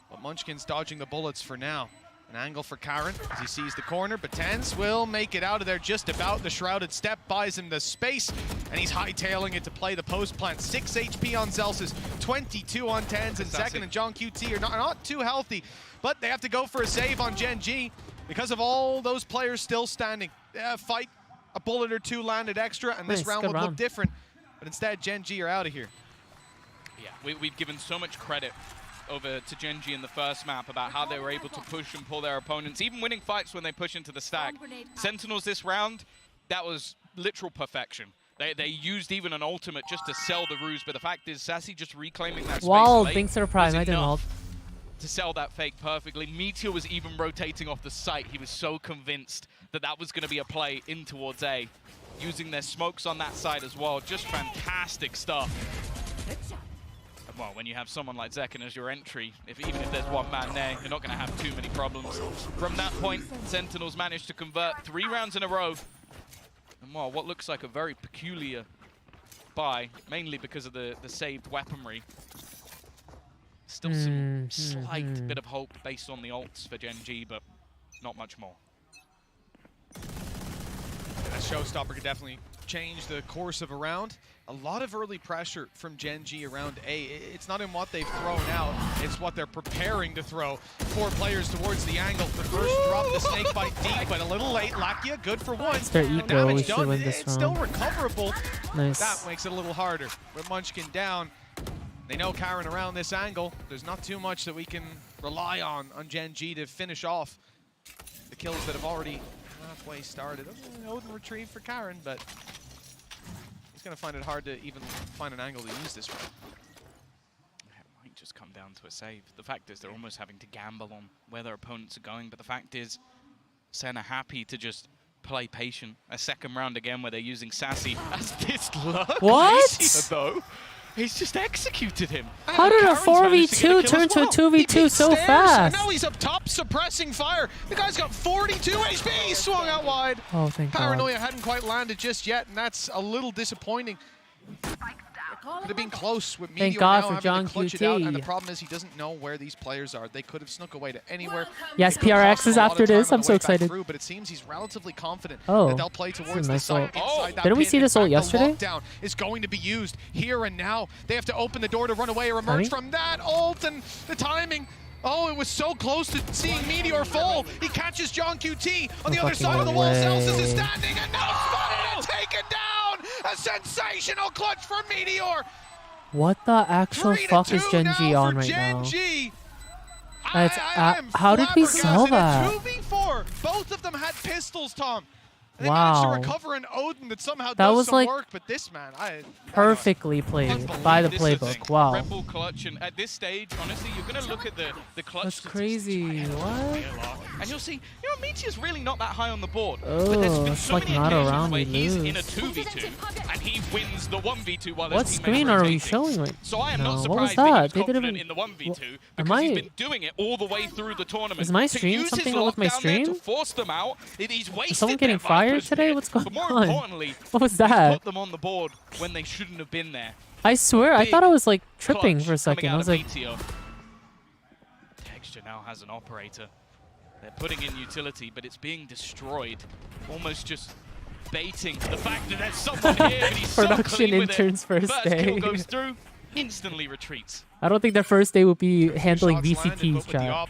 But Munchkin's dodging the bullets for now. An angle for Karen as he sees the corner, but Tens will make it out of there just about. The Shrouded Step buys him the space, and he's hightailing it to play the post plant. 6 HP on Zelsis, 22 on Tens, and Zekin and John QT are not too healthy, but they have to go for a save on Gen G because of all those players still standing. Fight, a bullet or two landed extra, and this Nice, round good would look round. different, but instead Gen G are out of here. Yeah, we've given so much credit over to Gen G in the first map about how they were able to push and pull their opponents, even winning fights when they push into the stack. Sentinels this round, that was literal perfection. They used even an ultimate just to sell the ruse, but the fact is Sassy just reclaiming that space Wow, late thanks to the prime. was I didn't ult. enough to sell that fake perfectly. Meteor was even rotating off the site. He was so convinced that that was going to be a play in towards A, using their smokes on that side as well. Just fantastic stuff. Well, when you have someone like Zekin as your entry, even if there's one man there, you're not going to have too many problems. From that point, Sentinels managed to convert 3 rounds in a row. And well, what looks like a very peculiar buy, mainly because of the saved weaponry. Still some slight bit of hope based on the ults for Gen G, but not much more. That showstopper could definitely change the course of a round. A lot of early pressure from Gen G around A. It's not in what they've thrown out, it's what they're preparing to throw. 4 players towards the angle. The first drop, the snake bite deep, but a little late. Lakia, good for 1. It's their eco. We should win this It's still round. recoverable. Nice. That makes it a little harder. With Munchkin down, they know Karen around this angle. There's not too much that we can rely on Gen G to finish off the kills that have already halfway started. Odin retrieve for Karen, but he's going to find it hard to even find an angle to use this one. It might just come down to a save. The fact is they're almost having to gamble on where their opponents are going, but the fact is Sen are happy to just play patient. A second round again where they're using Sassy as this lurk. What? Though. He's just executed him. How did a Karen's managed to get 4v2 a kill turn as to a well. 2v2 so And fast? now he's up top, suppressing fire. The guy's got 42 HP. He swung out wide. Oh, thank God. Paranoia hadn't quite landed just yet, and that's a little disappointing. Could have been close with Meteor Thank God now for having John to clutch it out, and the QT. problem is he doesn't know where these players are. They could have snuck away to anywhere. Yes, It could have PRX cost him is a lot after of time this. on I'm the so way back excited. through, but it seems he's relatively confident Oh, that they'll play this is towards a the nice site ult. inside that Didn't we pit. see In this ult fact, yesterday? The lockdown is going to be used here and now. They have to open the door to run away or emerge Honey? from that ult, and the timing. Oh, it was so close to seeing Meteor fall. He catches John QT on the No other side of the fucking wall. way. Celsius is standing and now spotted and taken down. A sensational clutch for Meteor. What the actual fuck is Gen G on right now? That's how did we sell that? 2v4. Both of them had pistols, Tom. They Wow. managed to recover an Odin that somehow That does was some like work, but this man, perfectly played by the This is playbook. Wow. Red Bull clutch, and at this stage, honestly, you're going to look at the clutch. That's crazy. What? And you'll see, you know, Meteor's really not that high on the board. Oh, but there's been it's so like many not occasions around, where we he's in a lose. 2v2 and he wins the 1v2 while What his teammates screen are we rotating. showing right So I am now? not What was surprised that he was that? They didn't confident even. in the 1v2 Am because he's I? been doing it all the way through the tournament. Is my To stream use his something with my lockdown there stream? to force them out, he's wasted Is someone getting their fired Vipers today? here, What's going but more on? importantly, What was he's that? put them on the board when they shouldn't have been there. I swear, I thought I was like tripping Clutch for a coming second. out I was of like, Meteor. Texture now has an operator. They're putting in utility, but it's being destroyed. Almost just baiting the fact that there's someone here, but he's so Production clean with interns it. first day. Kill goes through, instantly retreats. I don't think their first day would be handling Shots landed, VCTs, but with the chat. op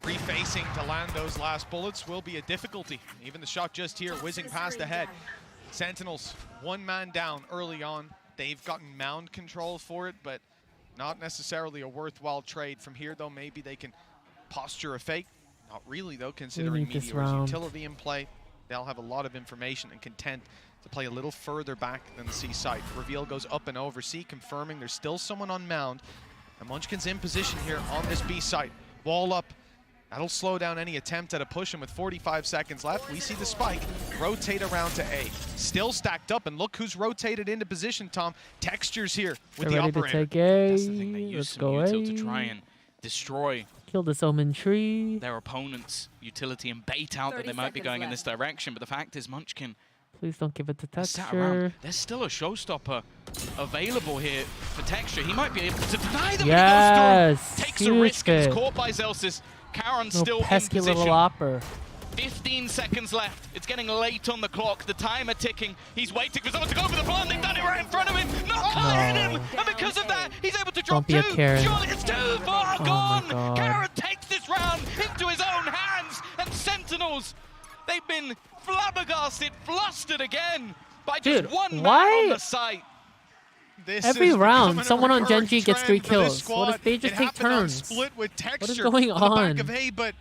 refacing to land those last bullets will be a difficulty. Even the shot just here, whizzing past the head. Sentinels, one man down early on. They've gotten mound control for it, but not necessarily a worthwhile trade. From here, though, maybe they can posture a fake. Not really, though, considering need this Meteor's round. utility in play. They'll have a lot of information and content to play a little further back than the C site. Reveal goes up and over C, confirming there's still someone on mound. And Munchkin's in position here on this B site. Wall up. That'll slow down any attempt at a push, and with 45 seconds left, we see the spike rotate around to A. Still stacked up, and look who's rotated into position, Tom. Textures here with They're the ready operator. to take A. That's the thing, they use Let's some go util A. to try and destroy Kill this Omen tree. their opponent's utility and bait out that 30 they might be seconds going in left. this direction. But the fact is, Munchkin Please don't give it to has sat around. Texture. There's still a showstopper available here for Texture. He might be able to deny them Yes, when he goes through. Takes a huge risk and is fit. caught by Zelsis. Karon's No still in pesky position. little opper. 15 seconds left. It's getting late on the clock. The timer ticking. He's waiting for someone to go for the plant. They've done it right in front of him. Not clearing him. And because of that, he's able to drop Don't be a two. Karen. Surely it's too far Oh gone. my God. Karen takes this round into his own hands. And Sentinels, they've been flabbergasted, flustered again by just Dude, one man why- on the site. This Every is round, becoming a someone on recurring Gen G gets 3 trend for this kills. What if squad. they just It take happened on turns? Split with Texture What is going on the on? back of A, but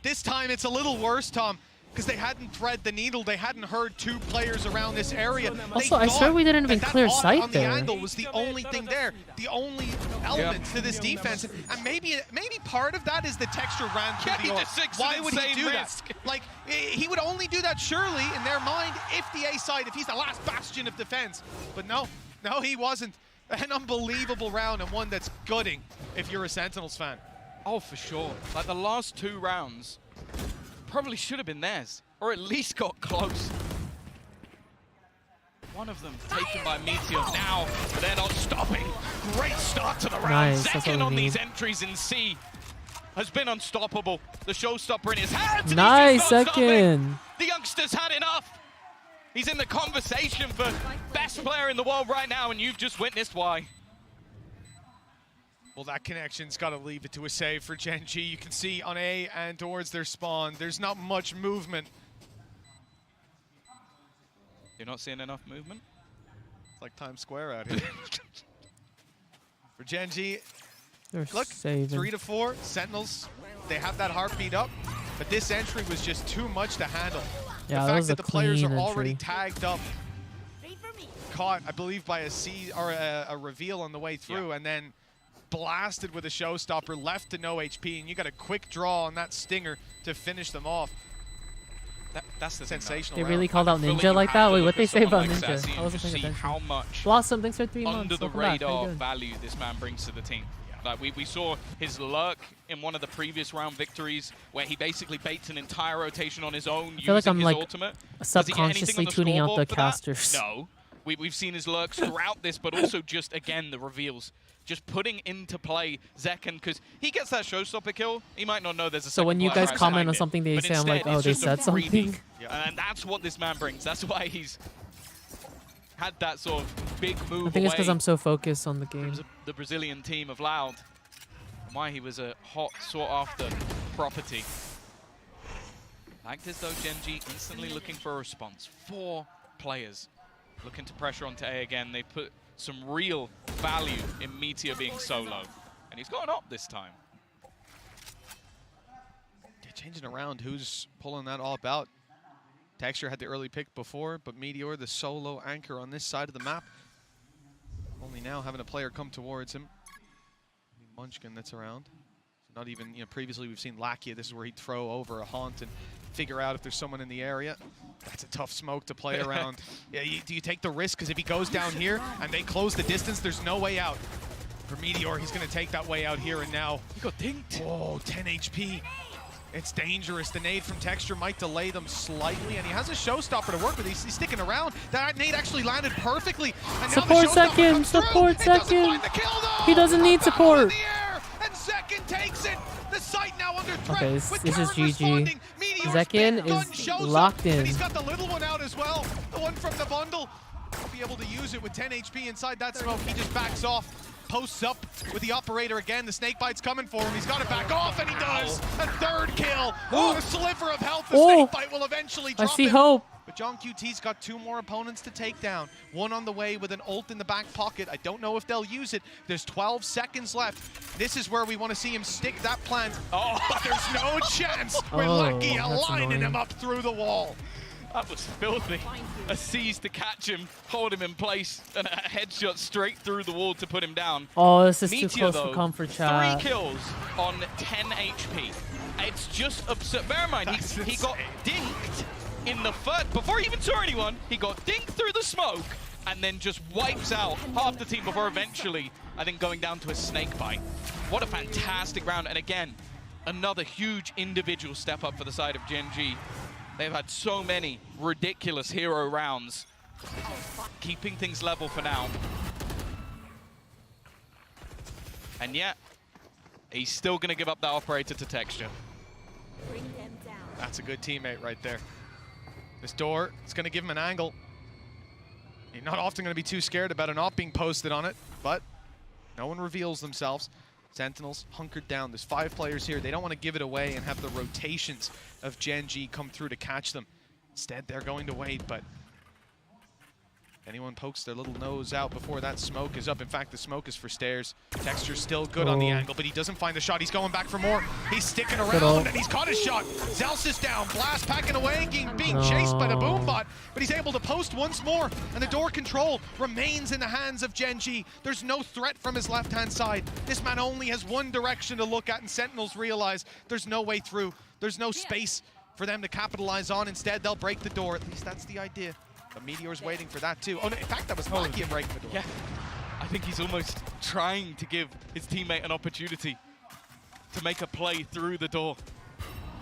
this time it's a little worse, Tom, because they hadn't thread the needle. They hadn't heard two players around this area. Also, They I swear thought we didn't even that clear op sight on the there. angle was the only thing there, the only element to this defense. And maybe part of that is the Texture ran through Yeah, the he orb. just takes Why an would he insane do risk. that? Like, he would only do that surely in their mind if the A side, if he's the last bastion of defense. But no, he wasn't. An unbelievable round, and one that's gutting if you're a Sentinels fan. Oh, for sure. Like the last 2 rounds probably should have been theirs, or at least got close. One of them taken by Meteor now, but they're not stopping. Great start to the round. Nice, that's Second what we on these need. entries in C has been unstoppable. The showstopper in his hands. and Nice, he's just not stopping. second. The youngster's had enough. He's in the conversation for best player in the world right now, and you've just witnessed why. Well, that connection's got to leave it to a save for Gen G. You can see on A and towards their spawn, there's not much movement. You're not seeing enough movement? It's like Times Square out here. For Gen G, They're look, saving. 3 to 4, Sentinels, they have that heartbeat up, but this entry was just too much to handle. Yeah, the that fact was that a the players are clean already entry. tagged up, caught, I believe, by a C or a reveal on the way through, and then blasted with a showstopper, left to no HP, and you got a quick draw on that stinger to finish them off. That's the sensational. They round. really called out Fully Ninja you like have that? to Wait, look what they at say someone about like Ninja? Sassy I and wasn't just paying see attention. how much Blossom, thanks for 3 months. under the Welcome back. How you radar doing? value this man brings to the team. Like we saw his lurk in one of the previous round victories where he basically baits an entire rotation on his own I feel like using I'm his like ultimate. Does he get anything subconsciously on the tuning out the scoreboard for that? casters. No. We've seen his lurks throughout this, but also just, again, the reveals. Just putting into play Zekken, because he gets that showstopper kill. He might not know there's a So when second you player guys right comment behind on it, something they but say, I'm like, instead, oh, it's they just a said freebie. something. And that's what this man brings. That's why he's had that sort of big move I think it's because away I'm so focused on the game. from the Brazilian team of Loud. And why he was a hot, sought-after property. Like this, though, Gen G instantly looking for a response. 4 players looking to pressure onto A again. They put some real value in Meteor being solo. And he's gone up this time. Yeah, changing around who's pulling that all about. Texture had the early pick before, but Meteor, the solo anchor on this side of the map. Only now having a player come towards him. Munchkin that's around. Not even, previously we've seen Lakia. This is where he'd throw over a haunt and figure out if there's someone in the area. That's a tough smoke to play around. Yeah, do you take the risk? Because if he goes down here and they close the distance, there's no way out. For Meteor, he's going to take that way out here and now. He got dinked. Oh, 10 HP. It's dangerous. The nade from Texture might delay them slightly, and he has a showstopper to work with. He's sticking around. That nade actually landed perfectly. And support second, support second. He doesn't need support. And Zekin takes it. The site now under threat. Okay, this is GG. Zekin is locked in. And he's got the little one out as well. The one from the bundle. He'll be able to use it with 10 HP inside that smoke. He just backs off. Posts up with the operator again. The snake bite's coming for him. He's got to back off, and he does. A third kill. Oh, a sliver of health. The snake bite will eventually drop I see him. hope. But John QT's got 2 more opponents to take down. One on the way with an ult in the back pocket. I don't know if they'll use it. There's 12 seconds left. This is where we want to see him stick that plant. Oh, but there's no chance. We're lucky lining him up through the wall. That was filthy. A seize to catch him, hold him in place, and a headshot straight through the wall to put him down. Oh, this is Meteor, too close though, for comfort, chat. 3 kills on 10 HP. It's just absurd. Bear in mind, he got dinked in the first, before he even saw anyone, he got dinked through the smoke, and then just wipes out half the team before eventually, I think, going down to a snake bite. What a fantastic round. And again, another huge individual step up for the side of Gen G. They've had so many ridiculous hero rounds, keeping things level for now. And yet, he's still going to give up that operator to Texture. Bring them down. That's a good teammate right there. This door, it's going to give him an angle. He's not often going to be too scared about an op being posted on it, but no one reveals themselves. Sentinels hunkered down. There's 5 players here. They don't want to give it away and have the rotations of Gen G come through to catch them. Instead, they're going to wait, but anyone pokes their little nose out before that smoke is up. In fact, the smoke is for stairs. Texture's still good on the angle, but he doesn't find the shot. He's going back for more. He's sticking around, and he's caught his shot. Zelsis is down. Blast packing away, being chased by the Boombot, but he's able to post once more, and the door control remains in the hands of Gen G. There's no threat from his left-hand side. This man only has one direction to look at, and Sentinels realize there's no way through. There's no space for them to capitalize on. Instead, they'll break the door. At least that's the idea. But Meteor's waiting for that too. Oh, no, in fact, that was Lakia breaking the door. Yeah, I think he's almost trying to give his teammate an opportunity to make a play through the door.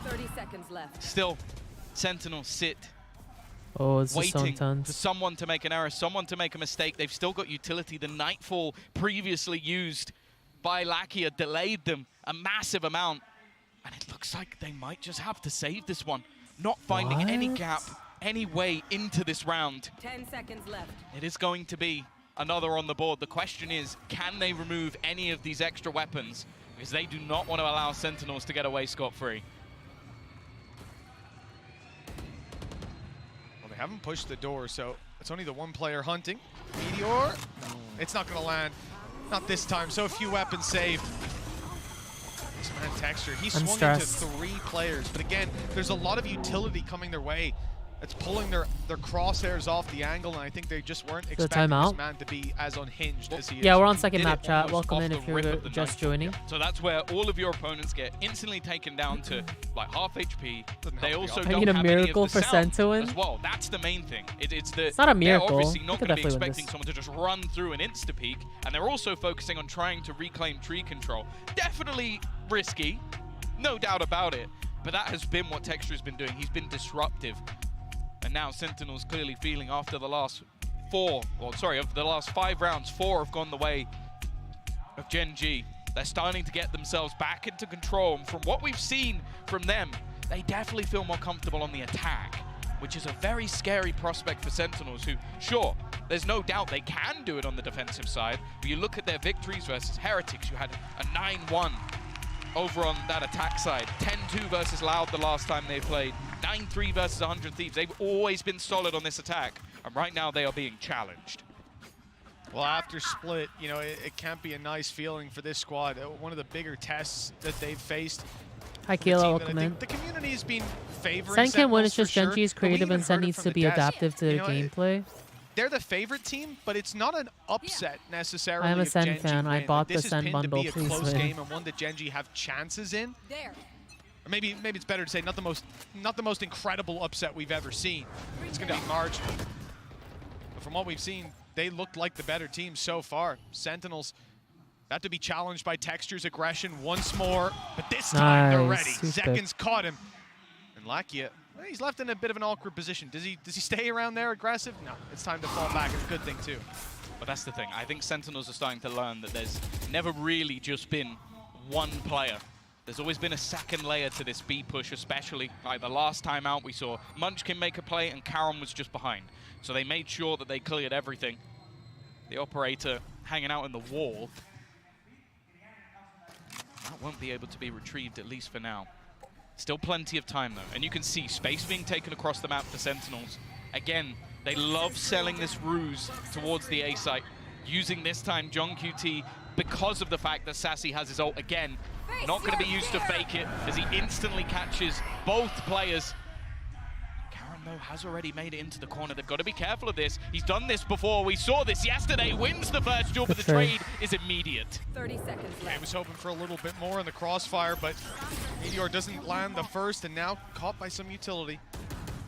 30 seconds left. Still, Sentinels sit Oh, it's so waiting intense. for someone to make an error, someone to make a mistake. They've still got utility. The Nightfall previously used by Lakia delayed them a massive amount. And it looks like they might just have to save this one. Not finding any gap, any way into this round. 10 seconds left. It is going to be another on the board. The question is, can they remove any of these extra weapons? Because they do not want to allow Sentinels to get away scot-free. Well, they haven't pushed the door, so it's only the one player hunting. Meteor, it's not going to land. Not this time, so few weapons saved. This man Texture, he swung into 3 players, but again, there's a lot of utility coming their way. It's pulling their crosshairs off the angle, and I think they just weren't expecting this man to be as unhinged as he is. Yeah, we're on second map, chat. Welcome in if you're just joining. So that's where all of your opponents get instantly taken down to like half HP. They also I don't mean, a have miracle any of the for sound Sento as well. That's the main thing. It's not a miracle. They're obviously not We could going to be definitely win expecting this. someone to just run through an insta-peek, and they're also focusing on trying to reclaim tree control. Definitely risky, no doubt about it, but that has been what Texture has been doing. He's been disruptive. And now Sentinel's clearly feeling after the last of the last 5 rounds, 4 have gone the way of Gen G. They're starting to get themselves back into control. And from what we've seen from them, they definitely feel more comfortable on the attack, which is a very scary prospect for Sentinels who, sure, there's no doubt they can do it on the defensive side, but you look at their victories versus Heretics, you had a 9-1 over on that attack side. 10-2 versus Loud the last time they played. 9-3 versus 100 Thieves. They've always been solid on this attack. And right now they are being challenged. Well, after split, you know, it can't be a nice feeling for this squad. One of the bigger tests that they've faced. Hi, Kayla, welcome in. The community has been favoring Sen can't win, it's Sentinels just for sure, Gen.G is but we creative even and Sen heard it needs from to the be desk. adaptive to You the know, gameplay. They're the favorite team, but it's not an upset necessarily. I am a if Sen Gen.G fan. I win. bought This the is Sen pinned bundle. to be a Please close win. game and one that Gen.G have chances in. Or maybe it's better to say not the most incredible upset we've ever seen. It's going to be marginal. But from what we've seen, they looked like the better team so far. Sentinels have to be challenged by Texture's aggression once more, but this time they're ready. Seconds caught him. And Lakia, well, he's left in a bit of an awkward position. Does he stay around there aggressive? No, it's time to fall back. It's a good thing too. But that's the thing. I think Sentinels are starting to learn that there's never really just been one player. There's always been a second layer to this B push, especially. Like the last time out, we saw Munchkin make a play and Karam was just behind. So they made sure that they cleared everything. The operator hanging out in the wall. That won't be able to be retrieved, at least for now. Still plenty of time, though. And you can see space being taken across the map for Sentinels. Again, they love selling this ruse towards the A site. Using this time John QT because of the fact that Sassy has his ult again. Not going to be used to fake it as he instantly catches both players. Karam, though, has already made it into the corner. They've got to be careful of this. He's done this before. We saw this yesterday. Wins the first duel, but the trade is immediate. 30 seconds left. I was hoping for a little bit more in the crossfire, but Meteor doesn't land the first and now caught by some utility.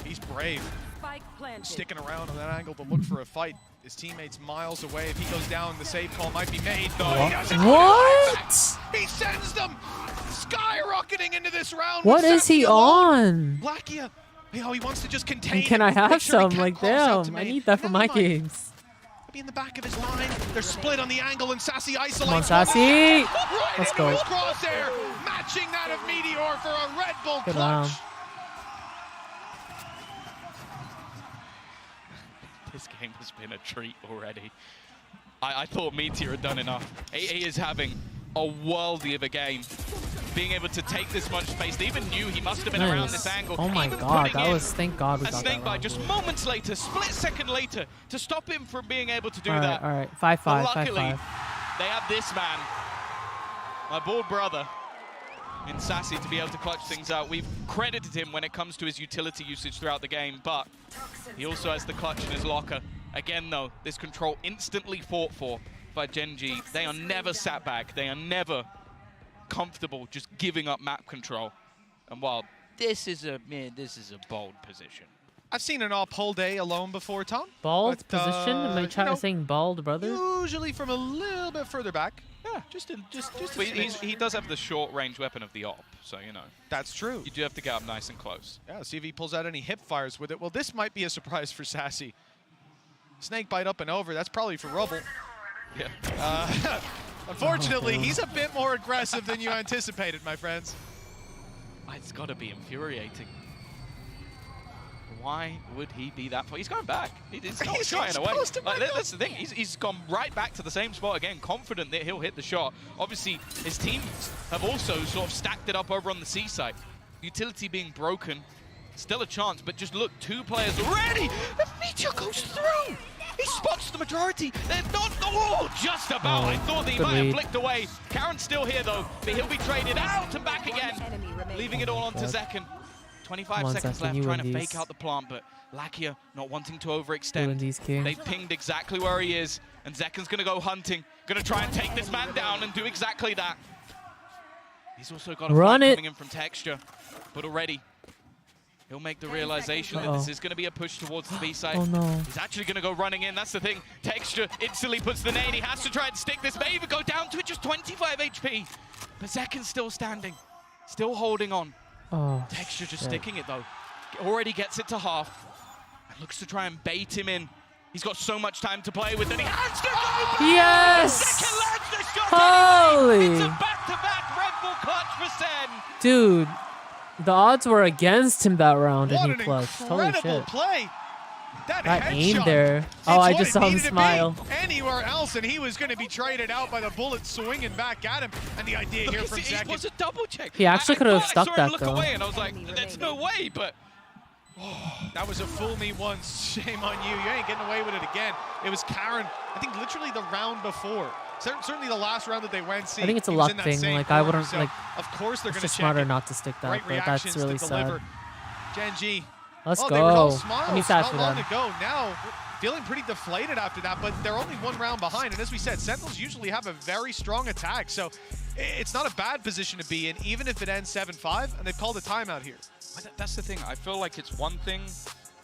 He's brave. Spike planted. Sticking around on that angle to look for a fight. His teammate's miles away. If he goes down, the save call might be made. No, he doesn't. What? He sends them skyrocketing into this round. What is he on? Lakia, you know, he wants to just contain. And can I it, make have sure he some? can't Like, cross out to damn, I main. need that for my games. Be in the back of his line. They're split on the angle, and Sassy isolates. Come on, Sassy. Right Let's into go. his crosshair, matching that of Meteor for a Red Bull Good clutch. round. This game has been a treat already. I thought Meteor had done enough. He is having a worldie of a game. Being able to take this much space. They even knew he must have been around this angle. Oh my Even god, putting that in was, thank god we a got snake that bite round. just moments later, split second later, to stop him from being able to do All right, that. all right. 5-5, But 5-5. luckily, they have this man, my bald brother, in Sassy, to be able to clutch things out. We've credited him when it comes to his utility usage throughout the game, but he also has the clutch in his locker. Again, though, this control instantly fought for by Gen.G. They are never sat back. They are never comfortable just giving up map control. And while this is a bold position. I've seen an op whole day alone before, Tom. Bald but, position? Am I trying to saying bald, brother? Usually from a little bit further back. Yeah, just a But he does have the short range weapon of the op, so you know. That's true. You do have to get up nice and close. Yeah, see if he pulls out any hip fires with it. Well, this might be a surprise for Sassy. Snake bite up and over. That's probably for Rubble. Yeah. Unfortunately, he's a bit more aggressive than you anticipated, my friends. It's got to be infuriating. Why would he be that far? He's going back. He's not shying away. Like, that's the thing. He's gone right back to the same spot again, confident that he'll hit the shot. Obviously, his teams have also sort of stacked it up over on the C side. Utility being broken. Still a chance, but just look, 2 players already. The Meteor goes through. He spots the majority. They're not just about. I thought that he might have flicked away. Karen's still here though, but he'll be traded out and back again, leaving it all onto Zekken. 25 seconds left, trying to fake out the plant, but Lakia not wanting to overextend. They've pinged exactly where he is, and Zekken's going to go hunting, going to try and take this man down and do exactly that. He's also got a fight coming in from Texture, but already he'll make the realization that this is going to be a push towards the B side. Oh, no. He's actually going to go running in. That's the thing. Texture instantly puts the nade. He has to try and stick this. May even go down to it, just 25 HP. But Zekken's still standing, still holding on. Oh, Texture just sticking it, though. Already gets it to half. And looks to try and bait him in. He's got so much time to play with, and he has to go! Yes! Zekken lands the shot Holy! anyway. It's a back-to-back Red Bull clutch for Sen. Dude, the odds were against him that round, and he clutched. Holy Incredible shit. play. That aim there. Oh, I just saw him smile. Anywhere else, and he was going to be traded out by the bullet swinging back at him. And the idea here from Zekken. It was a double check. He actually could have I stuck saw him that, look though. away, and I was like, there's no way, but That was a fool me once. Shame on you. You ain't getting away with it again. It was Karen, I think literally the round before. Certainly the last round that they went see. I think it's a he was luck in that thing. same Like I corner, wouldn't so like. Of course they're it's going to just check smarter it. not to stick that. Right But that's reactions really to sad. deliver. Gen.G. Let's They were all go. smiles I'm sad not for long them. ago. Now feeling pretty deflated after that, but they're only one round behind. And as we said, Sentinels usually have a very strong attack, so it's not a bad position to be in, even if it ends 7-5, and they've called a timeout here. That's the thing. I feel like it's one thing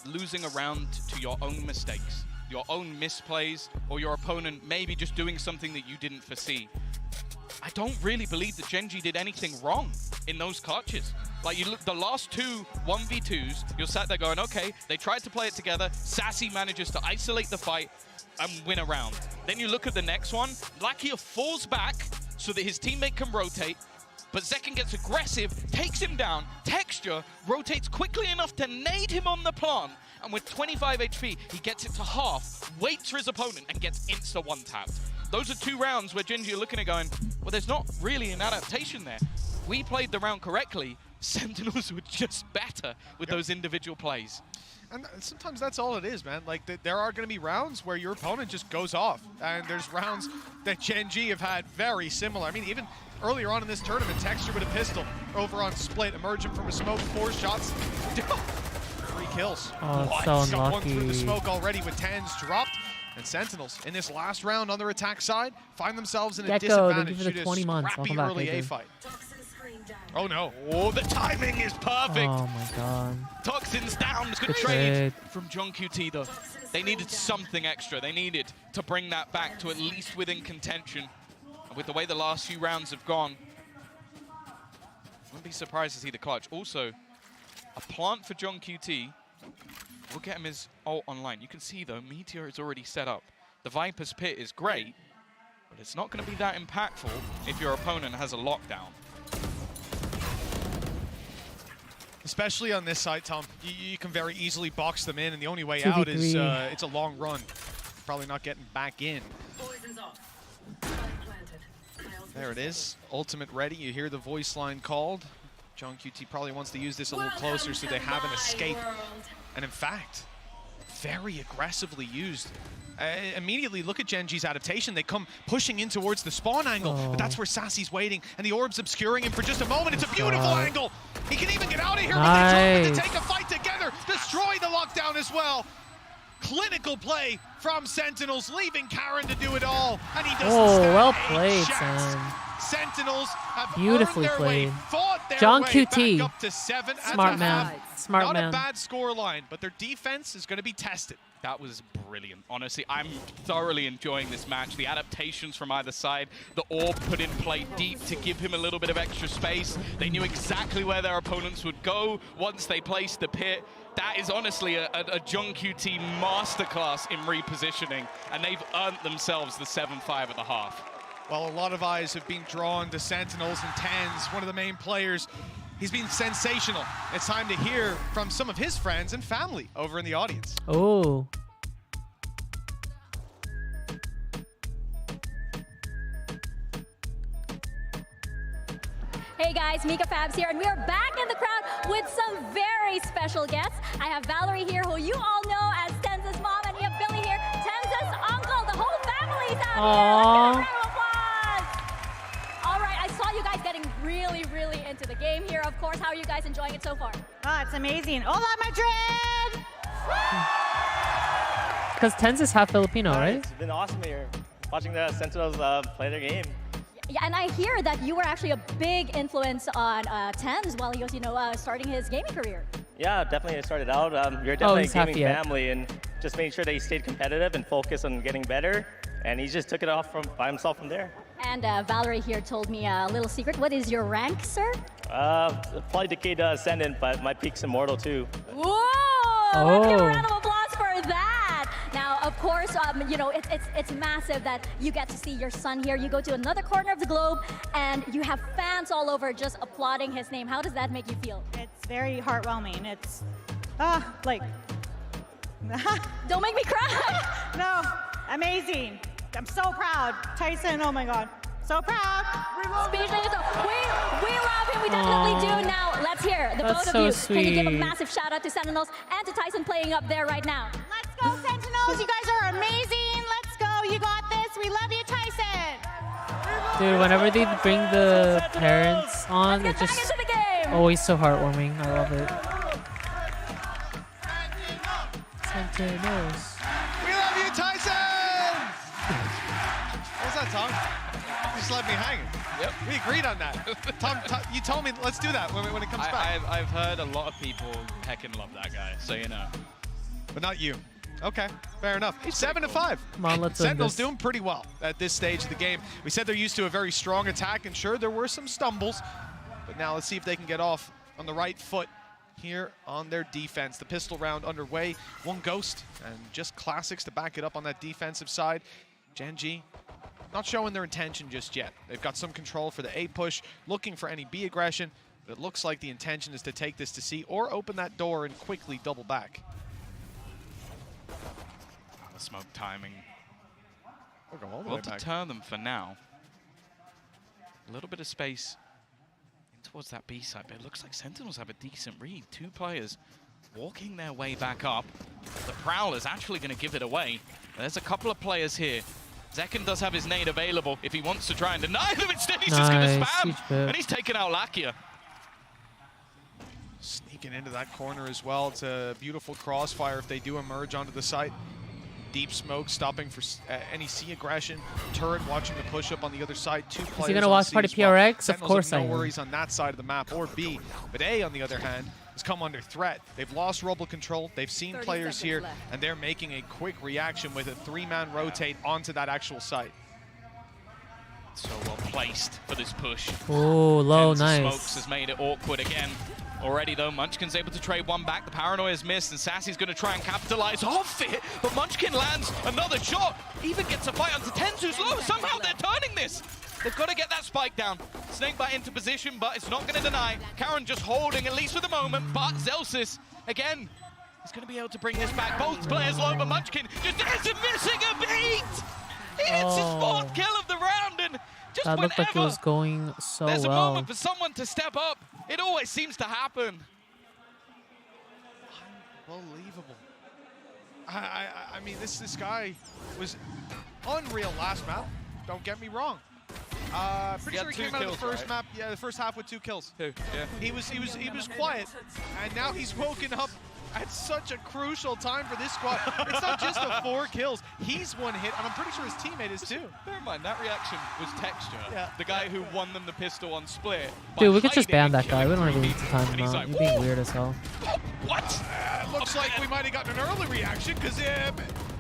losing a round to your own mistakes, your own misplays, or your opponent maybe just doing something that you didn't foresee. I don't really believe that Gen.G did anything wrong in those clutches. Like, you look, the last two 1v2s, you're sat there going, okay, they tried to play it together. Sassy manages to isolate the fight and win a round. Then you look at the next one, Lakia falls back so that his teammate can rotate, but Zekin gets aggressive, takes him down, Texture rotates quickly enough to nade him on the plant, and with 25 HP, he gets it to half, waits for his opponent, and gets insta one-tapped. Those are two rounds where Gen.G are looking at going, well, there's not really an adaptation there. We played the round correctly. Sentinels were just better with those individual plays. And sometimes that's all it is, man. Like, there are going to be rounds where your opponent just goes off. And there's rounds that Gen.G have had very similar. I mean, even earlier on in this tournament, Texture with a pistol over on Split, emerging from a smoke, 4 shots, 3 kills. Oh, it's so He's got one unlucky. through the smoke already with 10s dropped. And Sentinels, in this last round on their attack side, find themselves in a Gecko, thank disadvantage you for the due to 20 months. scrappy Welcome back, early A Adrian. fight. Oh no. Oh, the timing is perfect. Oh my god. Toxins down. Good Good trade trade. from John QT, though. They needed something extra. They needed to bring that back to at least within contention. And with the way the last few rounds have gone, wouldn't be surprised to see the clutch. Also, a plant for John QT will get him his ult online. You can see, though, Meteor is already set up. The Viper's Pit is great, but it's not going to be that impactful if your opponent has a lockdown. Especially on this side, Tom. You can very easily box them in, and the only way out is it's a long run. Probably not getting back in. There it is. Ultimate ready. You hear the voice line called. John QT probably wants to use this a little closer so they have an escape. And in fact, very aggressively used. Immediately look at Gen.G's adaptation. They come pushing in towards the spawn angle, but that's where Sassy's waiting, and the orb's obscuring him for just a moment. It's a beautiful angle. He can even get out of here, but they drop it to take a fight together, destroy the lockdown as well. Clinical play from Sentinels, leaving Karen to do it all, and he doesn't stand well a played, chance. son. Sentinels have Beautifully earned their way, played. fought their John way QT. back up to 7 Smart at man. half. Smart Not man. a bad score line, but their defense is going to be tested. That was brilliant. Honestly, I'm thoroughly enjoying this match. The adaptations from either side, the orb put in play deep to give him a little bit of extra space. They knew exactly where their opponents would go once they placed the pit. That is honestly a John QT masterclass in repositioning, and they've earned themselves the 7-5 at the half. Well, a lot of eyes have been drawn to Sentinels and Tens, one of the main players. He's been sensational. It's time to hear from some of his friends and family over in the audience. Oh. Hey guys, Mika Fabs here, and we are back in the crowd with some very special guests. I have Valerie here, who you all know as Tenza's mom, and we have Billy here, Tenza's uncle. The whole family's out Aww. here. Let's give a round of applause. All right, I saw you guys getting really, really into the game here. Of course, how are you guys enjoying it so far? Oh, it's amazing. Hola, Madrid! Because Tens is half Filipino, right? It's been awesome here, watching the Sentinels play their game. Yeah, and I hear that you were actually a big influence on Tens while he was, starting his gaming career. Yeah, definitely it started out. You're definitely he's a gaming happy yet. family, and just making sure that he stayed competitive and focused on getting better. And he just took it off by himself from there. And Valerie here told me a little secret. What is your rank, sir? Probably Decade Ascendant, but my peak's Immortal too. Whoa! Let's give a round of applause for that. Now, of course, it's massive that you get to see your son here. You go to another corner of the globe, and you have fans all over just applauding his name. How does that make you feel? It's very heartwarming. It's, Don't make me cry. No, amazing. I'm so proud. Tyson, oh my God. So proud. Speechless. We love him. We definitely do. Now, let's hear the That's both so of you. Can you give a sweet. massive shout out to Sentinels and to Tyson playing up there right now? Let's go, Sentinels. You guys are amazing. Let's go. You got this. We love you, Tyson. Dude, whenever they bring the parents on, it's just Into the game. always so heartwarming. I love it. Sentinels. We love you, Tyson! What was that, Tom? You just left me hanging. Yep. We agreed on that. Tom, you told me let's do that when it comes back. I've heard a lot of people heckin' love that guy, so you know. But not you. Okay, fair enough. 7-5. Come on, let's win Sentinels this. doing pretty well at this stage of the game. We said they're used to a very strong attack, and sure, there were some stumbles. But now let's see if they can get off on the right foot here on their defense. The pistol round underway. One Ghost, and just classics to back it up on that defensive side. Gen.G not showing their intention just yet. They've got some control for the A push, looking for any B aggression, but it looks like the intention is to take this to C or open that door and quickly double back. The smoke timing We're going all the will way back. deter them for now. A little bit of space towards that B side, but it looks like Sentinels have a decent read. Two players walking their way back up. The Prowler's actually going to give it away. There's a couple of players here. Zekin does have his nade available if he wants to try and deny them. Instead, he's just going to spam, and he's taken out Lakia. Sneaking into that corner as well. It's a beautiful crossfire if they do emerge onto the site. Deep smoke stopping for any C aggression. Turret watching the push up on the other side. Two players. Is he gonna on watch C part as of well. PRX? Of Sentinels course have I no am. worries on that side of the map, or B. But A, on the other hand, has come under threat. They've lost Rubble control. They've seen 30 players seconds here, left. and they're making a quick reaction with a three-man rotate onto that actual site. So well placed for this push. Oh, low, Smokes nice. has made it awkward again. Already though, Munchkin's able to trade one back. The Paranoia's missed, and Sassy's going to try and capitalize off it. But Munchkin lands another shot. Even gets a fight onto Tenzu's low. Somehow they're turning this. They've got to get that spike down. Snakebite into position, but it's not going to deny. Karen just holding, at least for the moment. But Zelsis, again, is going to be able to bring this back. Both players low, but Munchkin just isn't missing a beat. He hits his fourth kill of the round, and just That looked like it whenever was going so there's a well. moment for someone to step up, it always seems to happen. Unbelievable. I mean, this guy was unreal last map. Don't get me wrong. Pretty sure he came out of the first map. Yeah, the first half with 2 kills. Yeah. He was quiet, and now he's woken up at such a crucial time for this squad. It's not just the 4 kills. He's 1 hit, and I'm pretty sure his teammate is too. Bear in mind, that reaction was Texture, the guy who won them the pistol on split. Dude, we could just ban that guy. We don't killing even need to time and him he's out. like, He's being weird as hell. What? Looks like we might have gotten an early reaction, because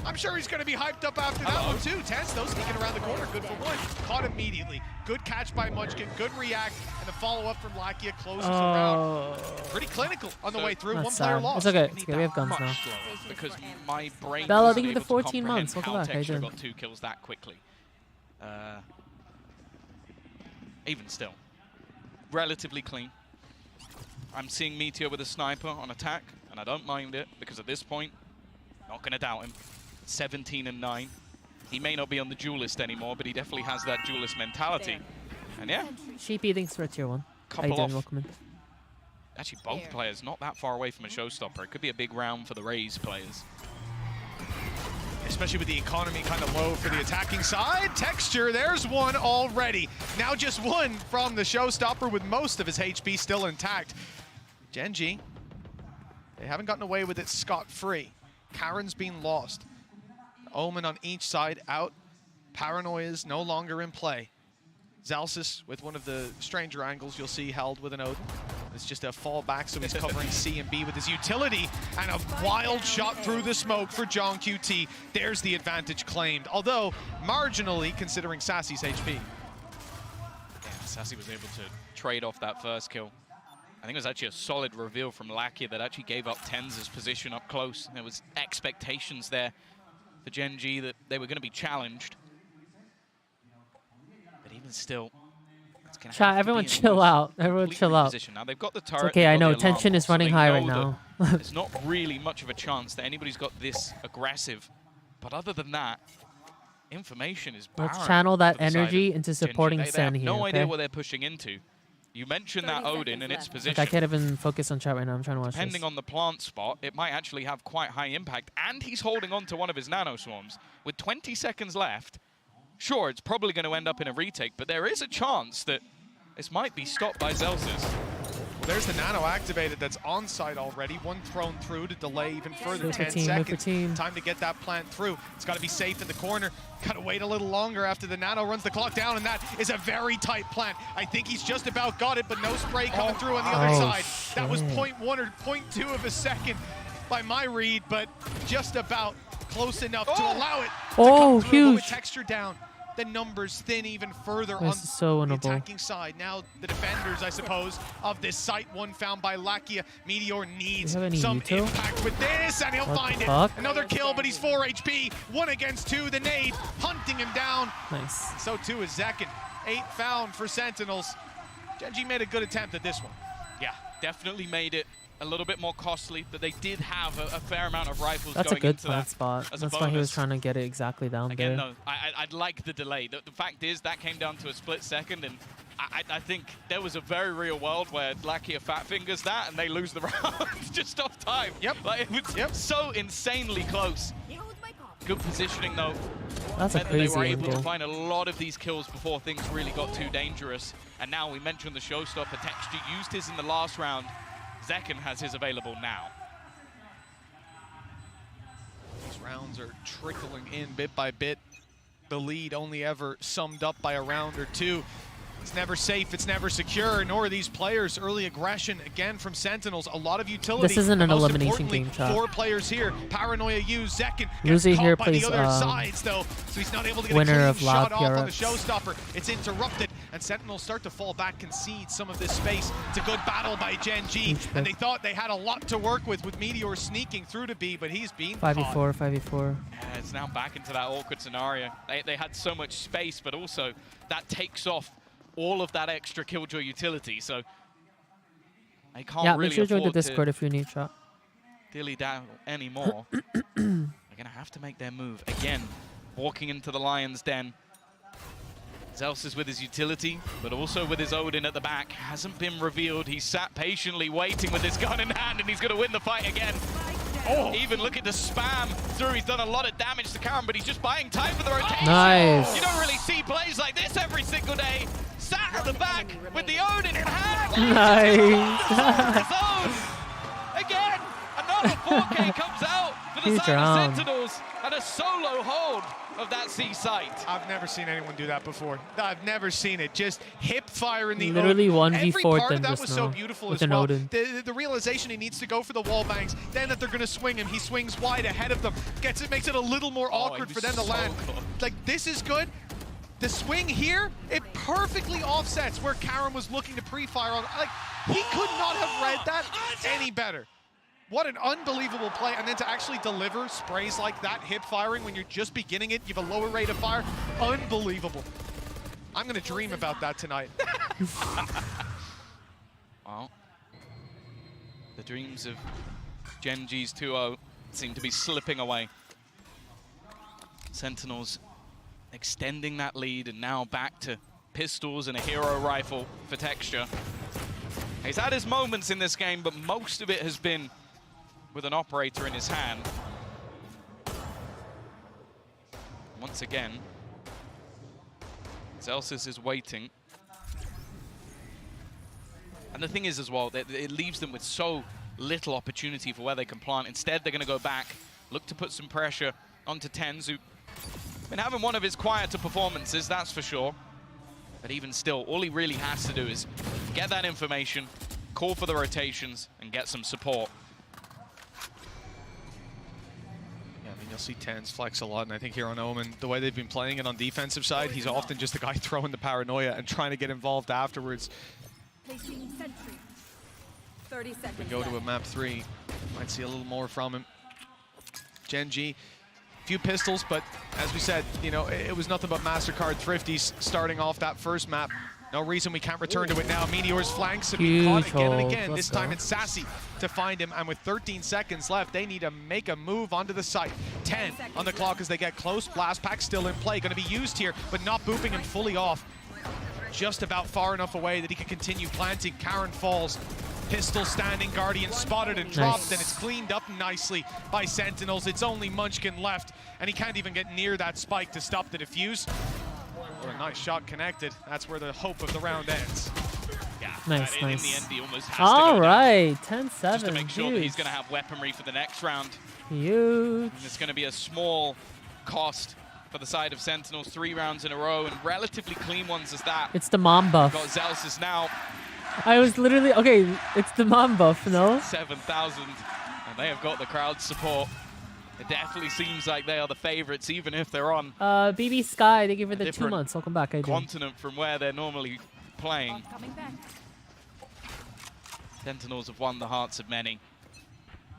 I'm sure he's going to be hyped up after that one too. Tense though, sneaking around the corner, good for 1. Caught immediately. Good catch by Munchkin, good react, and the follow-up from Lakia closes the round. Pretty clinical on the way through. That's 1 player sad. lost. It's okay. It's okay. We have guns now. Because my brain Bella, wasn't thank you for the able to 14 months. comprehend Welcome how back. How you Texture doing? got 2 kills that quickly. Even still, relatively clean. I'm seeing Meteor with a sniper on attack, and I don't mind it because at this point, not going to doubt him. 17 and 9. He may not be on the duelist anymore, but he definitely has that duelist mentality. And yeah, Sheepy, thanks for a tier 1. How you couple doing? off. Welcome in. Actually, both players not that far away from a showstopper. It could be a big round for the Rays players. Especially with the economy kind of low for the attacking side. Texture, there's 1 already. Now just 1 from the showstopper with most of his HP still intact. Gen.G, they haven't gotten away with it scot-free. Karen's been lost. Omen on each side out. Paranoia's no longer in play. Zalsis with one of the stranger angles you'll see held with an Odin. It's just a fallback, so he's covering C and B with his utility, and a wild shot through the smoke for John QT. There's the advantage claimed, although marginally considering Sassy's HP. Yeah, Sassy was able to trade off that first kill. I think it was actually a solid reveal from Lakia that actually gave up Tenz's position up close. There was expectations there for Gen.G that they were going to be challenged. But even still, it's going to Chat, everyone chill out. Everyone chill out. Now they've got the It's turret. okay, they've I got know. the alarm Tension is clock, so running they high know right now. that there's not really much of a chance that anybody's got this aggressive. But other than that, information is barren. Let's channel that for the side of energy into supporting Gen G. They Sen have here. no idea Okay? what they're pushing into. You mentioned that Odin and its Like, position. I can't even focus on chat right now. I'm trying to watch Depending this. on the plant spot, it might actually have quite high impact. And he's holding on to one of his nano swarms. With 20 seconds left, sure, it's probably going to end up in a retake, but there is a chance that this might be stopped by Zelsis. Well, there's the nano activated that's on site already. One thrown through to delay even further. Move for 10 team, move for seconds. team. Time to get that plant through. It's got to be safe in the corner. Got to wait a little longer after the nano runs the clock down, and that is a very tight plant. I think he's just about got it, but no spray coming through on the other side. That was 0.1 or 0.2 of a second by my read, but just about close enough to allow it to come through. But with texture down, the numbers thin even further on This is so the winnable. attacking side. Now the defenders, I suppose, of this site. One found by Lakia. Meteor needs Do you have any some Yuto? impact with this, and he'll What find the it. fuck? Another kill, but he's 4 HP. 1 against 2. The nade hunting him down. Nice. So too is Zekin. 8 found for Sentinels. Gen G made a good attempt at this one. Yeah, definitely made it a little bit more costly, but they did have a fair amount of rifles That's a going good into plant that spot. as a That's why he was bonus. trying to get it exactly down Again, there. though, I'd like the delay. The fact is that came down to a split second, and I think there was a very real world where Lakia fat fingers that and they lose the round just off time. Yep. Like, it was so insanely close. Good positioning, though. That's a Meant that they were crazy able to angle. find a lot of these kills before things really got too dangerous. And now we mentioned the showstopper. Texture used his in the last round. Zekin has his available now. These rounds are trickling in bit by bit. The lead only ever summed up by a round or two. It's never safe, it's never secure, nor are these players. Early aggression, again, from Sentinels. A lot of utility. This isn't an Most elimination importantly, game, chat. 4 players here. Paranoia used. Zekin gets Lucy caught here by plays, the other sides, though. So he's not able to get a winner clean of Loud shot off on the PRX. showstopper. It's interrupted, and Sentinels start to fall back, concede some of this space. It's a good battle by Gen G, and they thought they had a lot to work with Meteor sneaking through to B, but he's being 5v4, 5v4. Yeah, it's now back into that awkward scenario. They had so much space, but also that takes off all of that extra Killjoy utility, so they can't Yeah, really make sure to join the afford Discord to if you need chat. dilly down anymore. They're gonna have to make their move again, walking into the Lion's Den. Zels is with his utility, but also with his Odin at the back. Hasn't been revealed. He's sat patiently waiting with his gun in hand, and he's gonna win the fight again. Oh, even look at the spam through. He's done a lot of damage to Karen, but he's just buying time for the rotation. Nice. You don't really see plays like this every single day. Sat at the back with the Odin in hand. Nice. His own. Again, another 4K comes out for the He side drowned. of Sentinels, and a solo hold of that C site. I've never seen anyone do that before. I've never seen it. Just hip fire in the Literally Odin. 1v4 Every part them of that just was so now beautiful with as an well. Odin. The realization he needs to go for the wall bangs, then that they're going to swing him. He swings wide ahead of them. Makes it a little more awkward he for them to was so land. close. Like, this is good. The swing here, it perfectly offsets where Karen was looking to pre-fire on. Like, he could not have read that any better. What an unbelievable play, and then to actually deliver sprays like that, hip firing, when you're just beginning it, you have a lower rate of fire, unbelievable. I'm gonna dream about that tonight. Well, the dreams of Gen G's 2-0 seem to be slipping away. Sentinels extending that lead, and now back to pistols and a hero rifle for Texture. He's had his moments in this game, but most of it has been with an operator in his hand. Once again, Zelsis is waiting. And the thing is as well, that it leaves them with so little opportunity for where they can plant. Instead, they're going to go back, look to put some pressure onto Tens, who's been having one of his quieter performances, that's for sure. But even still, all he really has to do is get that information, call for the rotations, and get some support. Yeah, I mean, you'll see Tens flex a lot, and I think here on Omen, the way they've been playing it on defensive side, he's often just the guy throwing the paranoia and trying to get involved afterwards. Placing sentry. 30 seconds We go to a map 3, might see a little more from him. Gen G, few pistols, but as we said, you know, it was nothing but MasterCard thrifties starting off that first map. No reason we can't return to it now. Meteor's flanks have been caught again and again. This time it's Sassy to find him, and with 13 seconds left, they need to make a move onto the site. 10 on the clock as they get close. Blast Pack still in play, going to be used here, but not booping him fully off. Just about far enough away that he can continue planting. Karen falls. Pistol standing, Guardian spotted and dropped, and it's cleaned up nicely by Sentinels. It's only Munchkin left, and he can't even get near that spike to stop the defuse. A nice shot connected. That's where the hope of the round ends. Yeah, nice. In the end, he almost has All to go right, down, 10-7. just to make sure that he's going to have weaponry for the next round. Huge. And it's going to be a small cost for the side of Sentinels. 3 rounds in a row, and relatively clean ones as that. It's the mom buff. Got Zelsis now. I was literally okay. It's the mom buff, no? 7,000, and they have got the crowd support. It definitely seems like they are the favorites, even if they're on BB Sky, thank you for the 2 months. Welcome back, I do. continent from where they're normally playing. Sentinels have won the hearts of many,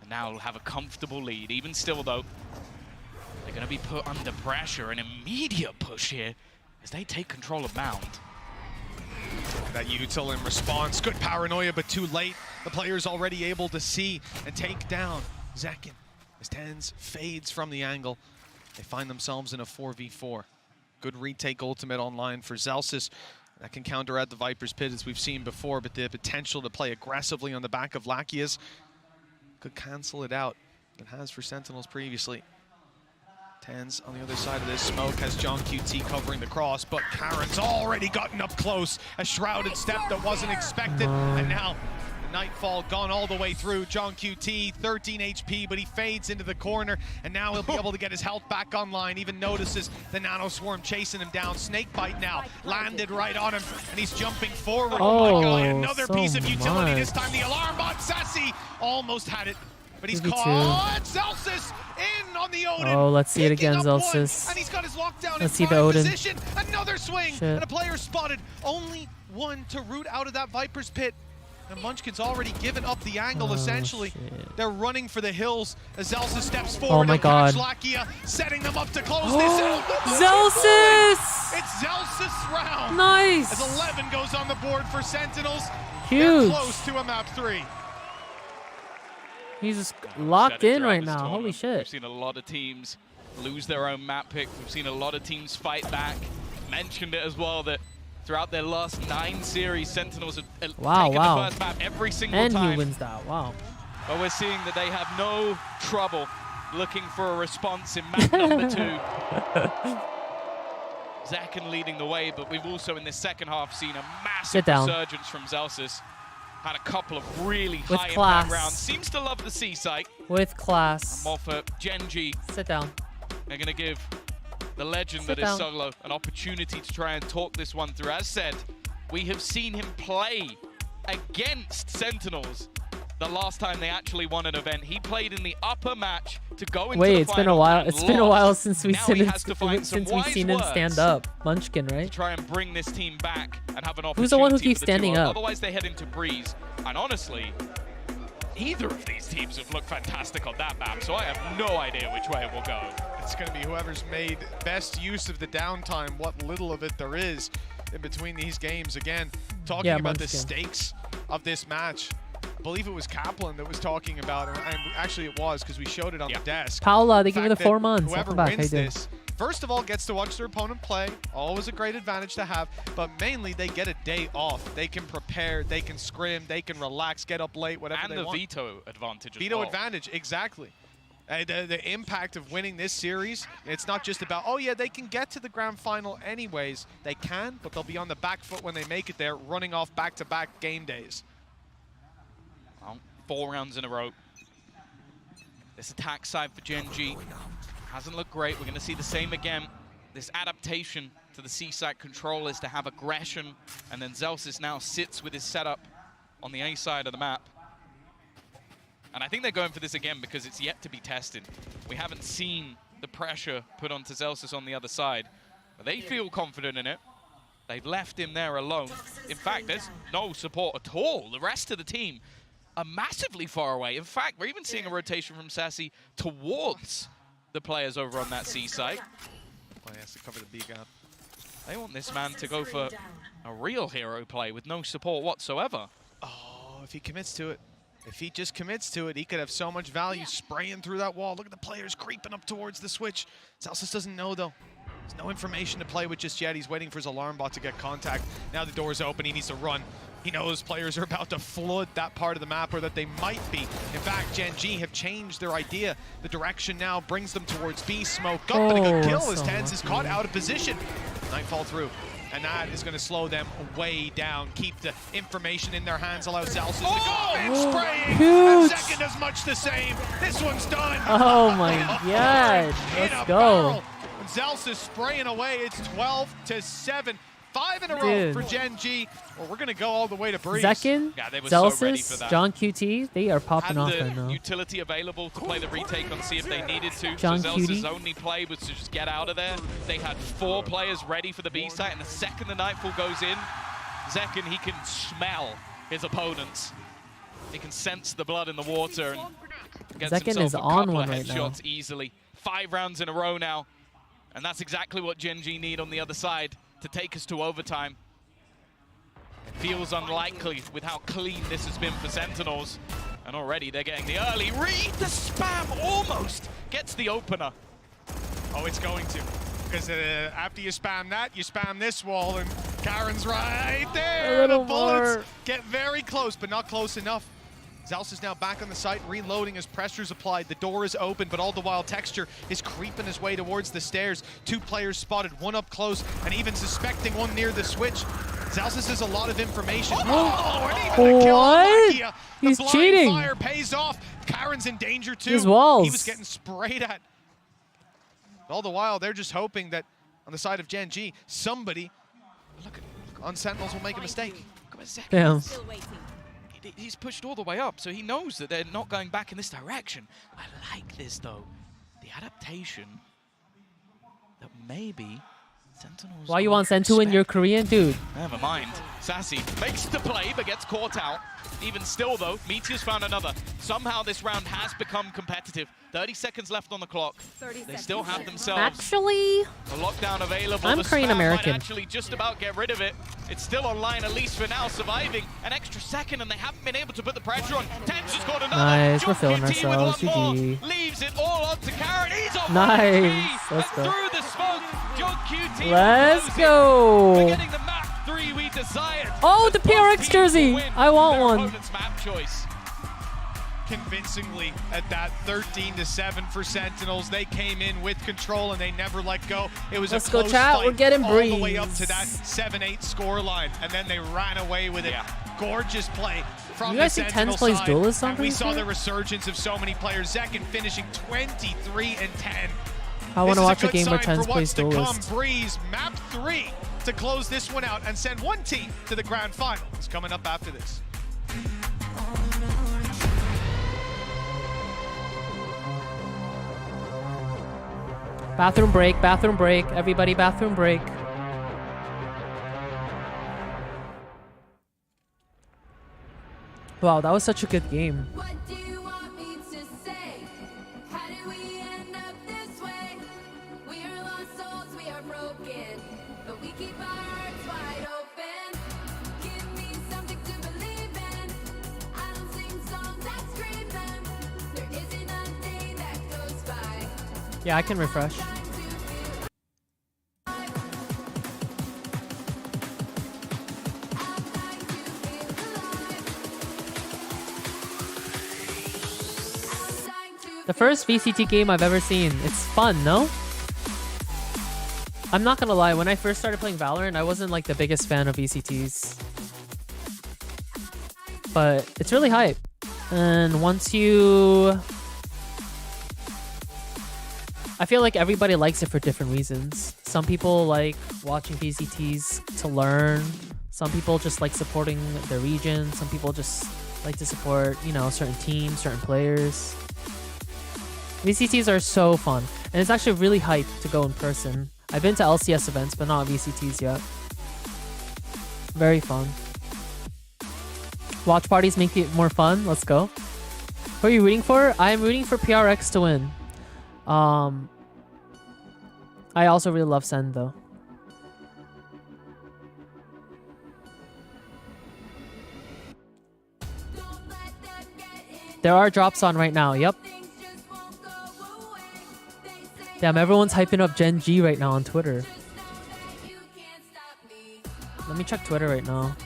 and now will have a comfortable lead. Even still, though, they're going to be put under pressure. An immediate push here as they take control of Mound. That util in response. Good paranoia, but too late. The player's already able to see and take down Zekin. As Tens fades from the angle, they find themselves in a 4v4. Good retake ultimate online for Zelsis. That can counteract the Viper's Pit as we've seen before, but the potential to play aggressively on the back of Lakia's could cancel it out. It has for Sentinels previously. Tens on the other side of this smoke has John QT covering the cross, but Karen's already gotten up close. A shrouded step that wasn't expected, and now Nightfall gone all the way through. John QT, 13 HP, but he fades into the corner, and now he'll be able to get his health back online. Even notices the Nano Swarm chasing him down. Snakebite now landed right on him, and he's jumping forward. Oh my God, another piece of utility. This time the alarm bot. Sassy almost had it, but he's caught. Oh, it's Zelsis in on the Odin. Oh, let's see it again, Zelsis. And he's got his lockdown Let's in see the Odin. position. Another swing, Shit. and a player spotted. Only one to root out of that Viper's Pit. And Munchkin's already given up the angle, essentially. Shit. They're running for the hills as Zelsis steps forward. Oh my God. Lakia, setting them up to close this out. Zelsis! It's Zelsis round. Nice. As 11 goes on the board for Sentinels. Huge. They're close to a map 3. He's just locked in right now. Tournament. Holy shit. We've seen a lot of teams lose their own map pick. We've seen a lot of teams fight back. Mentioned it as well that throughout their last 9 series, Sentinels have taken the first map every single time. And he wins that. Wow. But we're seeing that they have no trouble looking for a response in map number 2. Zekin leading the way, but we've also in this second half seen a massive resurgence from Zelsis. Had a couple of really high impact rounds. Seems to love the C site. With class. And more for Genji. Sit down. They're going to give the legend that is Solo an opportunity to try and talk this one through. As said, we have seen him play against Sentinels the last time they actually won an event. He played in the upper match to go into the it's been a while. It's been a while since we've seen him stand up. Munchkin, right? To try and bring this team back and have an opportunity. Who's the one who keeps standing up? Otherwise, they head into Breeze. And honestly, either of these teams have looked fantastic on that map, so I have no idea which way it will go. It's going to be whoever's made best use of the downtime, what little of it there is in between these games. Again, talking about the stakes of this match. I believe it was Kaplan that was talking about it, and actually it was because we showed it on the desk. Paula, they give you the 4 months. Whoever wins this, first of all, gets to watch their opponent play. Always a great advantage to have, but mainly they get a day off. They can prepare, they can scrim, they can relax, get up late, whatever they want. And the veto advantage as well. Veto advantage, exactly. The impact of winning this series, it's not just about, oh yeah, they can get to the grand final anyways. They can, but they'll be on the back foot when they make it there, running off back-to-back game days. Well, 4 rounds in a row. This attack side for Genji hasn't looked great. We're going to see the same again. This adaptation to the C-side control is to have aggression, and then Zelsis now sits with his setup on the A side of the map. And I think they're going for this again because it's yet to be tested. We haven't seen the pressure put onto Zelsis on the other side, but they feel confident in it. They've left him there alone. In fact, there's no support at all. The rest of the team are massively far away. In fact, we're even seeing a rotation from Sassy towards the players over on that C site. Play has to cover the B gap. They want this man to go for a real hero play with no support whatsoever. Oh, if he commits to it. If he just commits to it, he could have so much value spraying through that wall. Look at the players creeping up towards the switch. Celsius doesn't know, though. There's no information to play with just yet. He's waiting for his alarm bot to get contact. Now the door's open. He needs to run. He knows players are about to flood that part of the map, or that they might be. In fact, Gen G have changed their idea. The direction now brings them towards B. Smoke up, but a good kill as Tens is caught out of position. Nightfall through. And that is going to slow them way down. Keep the information in their hands, allow Celsius to go in, spraying. Huge. And Second does much the same. This one's done. Oh my god. Let's go. Celsius spraying away. It's 12-7. 5 in a row Dude. for Gen G. Well, we're going to go all the way to Breeze. Zekin, Yeah, they were so ready for Celsius, that. John QT, they are popping off right Had the now. utility available to play the retake on C if they needed to. John so Zelsa's Cutie. only play was to just get out of there. They had 4 players ready for the B site, and the second the Nightfall goes in, Zekin, he can smell his opponents. He can sense the blood in the water and gets Zekin himself is a on couple one of right now. headshots easily. 5 rounds in a row now, and that's exactly what Gen G need on the other side to take us to overtime. It feels unlikely with how clean this has been for Sentinels. And already they're getting the early read. The spam almost gets the opener. Oh, it's going to. Because after you spam that, you spam this wall, and Karen's right there. A little the bullets more. get very close, but not close enough. Zels is now back on the site, reloading as pressure's applied. The door is open, but all the while Texture is creeping his way towards the stairs. 2 players spotted, one up close, and even suspecting one near the switch. Zalsis has a lot of information. Oh, and even a kill on Lakia. The He's blind cheating. fire pays off. Karen's in danger too. His walls. He was getting sprayed at. All the while, they're just hoping that on the side of Gen G, somebody, look on Sentinels will make a mistake. Damn. He's pushed all the way up, so he knows that they're not going back in this direction. I like this, though. The adaptation that maybe Sentinels... Why you want Sentu in your Korean? Dude. Never mind. Sassy makes the play, but gets caught out. Even still, though, Meteor's found another. Somehow this round has become competitive. 30 seconds left on the clock. They still have themselves Actually, a lockdown available. I'm The Korean spam American. might actually just about get rid of it. It's still online, at least for now, surviving an extra second, and they haven't been able to put the pressure on. Tens has got another. Nice, we're Joshseki feeling with ourselves. one more. GG. Leaves it all on to Karen. He's on Nice. Let's go. through the smoke. John QT Let's closes. go. We're getting the map 3 we desired. Oh, the PRX jersey. I want one. Opponent's map choice. Convincingly at that 13-7 for Sentinels. They came in with control and they never let go. It was Let's a go, close chat. fight We're getting all the way up Breeze. to that 7-8 score line, and then they ran away with it. Gorgeous play from You guys the think Sentinel Tens plays side. duelist on And we saw Breeze? the resurgence of so many players. Zekin finishing 23-10. I want to watch a good game where sign Tens for plays what's to come. duelist. Breeze, map 3 to close this one out and send one team to the grand final. It's coming up after this. Bathroom break, everybody bathroom break. Wow, that was such a good game. Yeah, I can refresh. The first VCT game I've ever seen. It's fun, no? I'm not gonna lie, when I first started playing Valorant, I wasn't like the biggest fan of VCTs. But it's really hype. And once you... I feel like everybody likes it for different reasons. Some people like watching VCTs to learn. Some people just like supporting their region. Some people just like to support, you know, certain teams, certain players. VCTs are so fun. And it's actually really hype to go in person. I've been to LCS events, but not VCTs yet. Very fun. Watch parties make it more fun. Let's go. Who are you rooting for? I am rooting for PRX to win. I also really love Sen though. There are drops on right now. Yep. Damn, everyone's hyping up Gen G right now on Twitter. Let me check Twitter right now.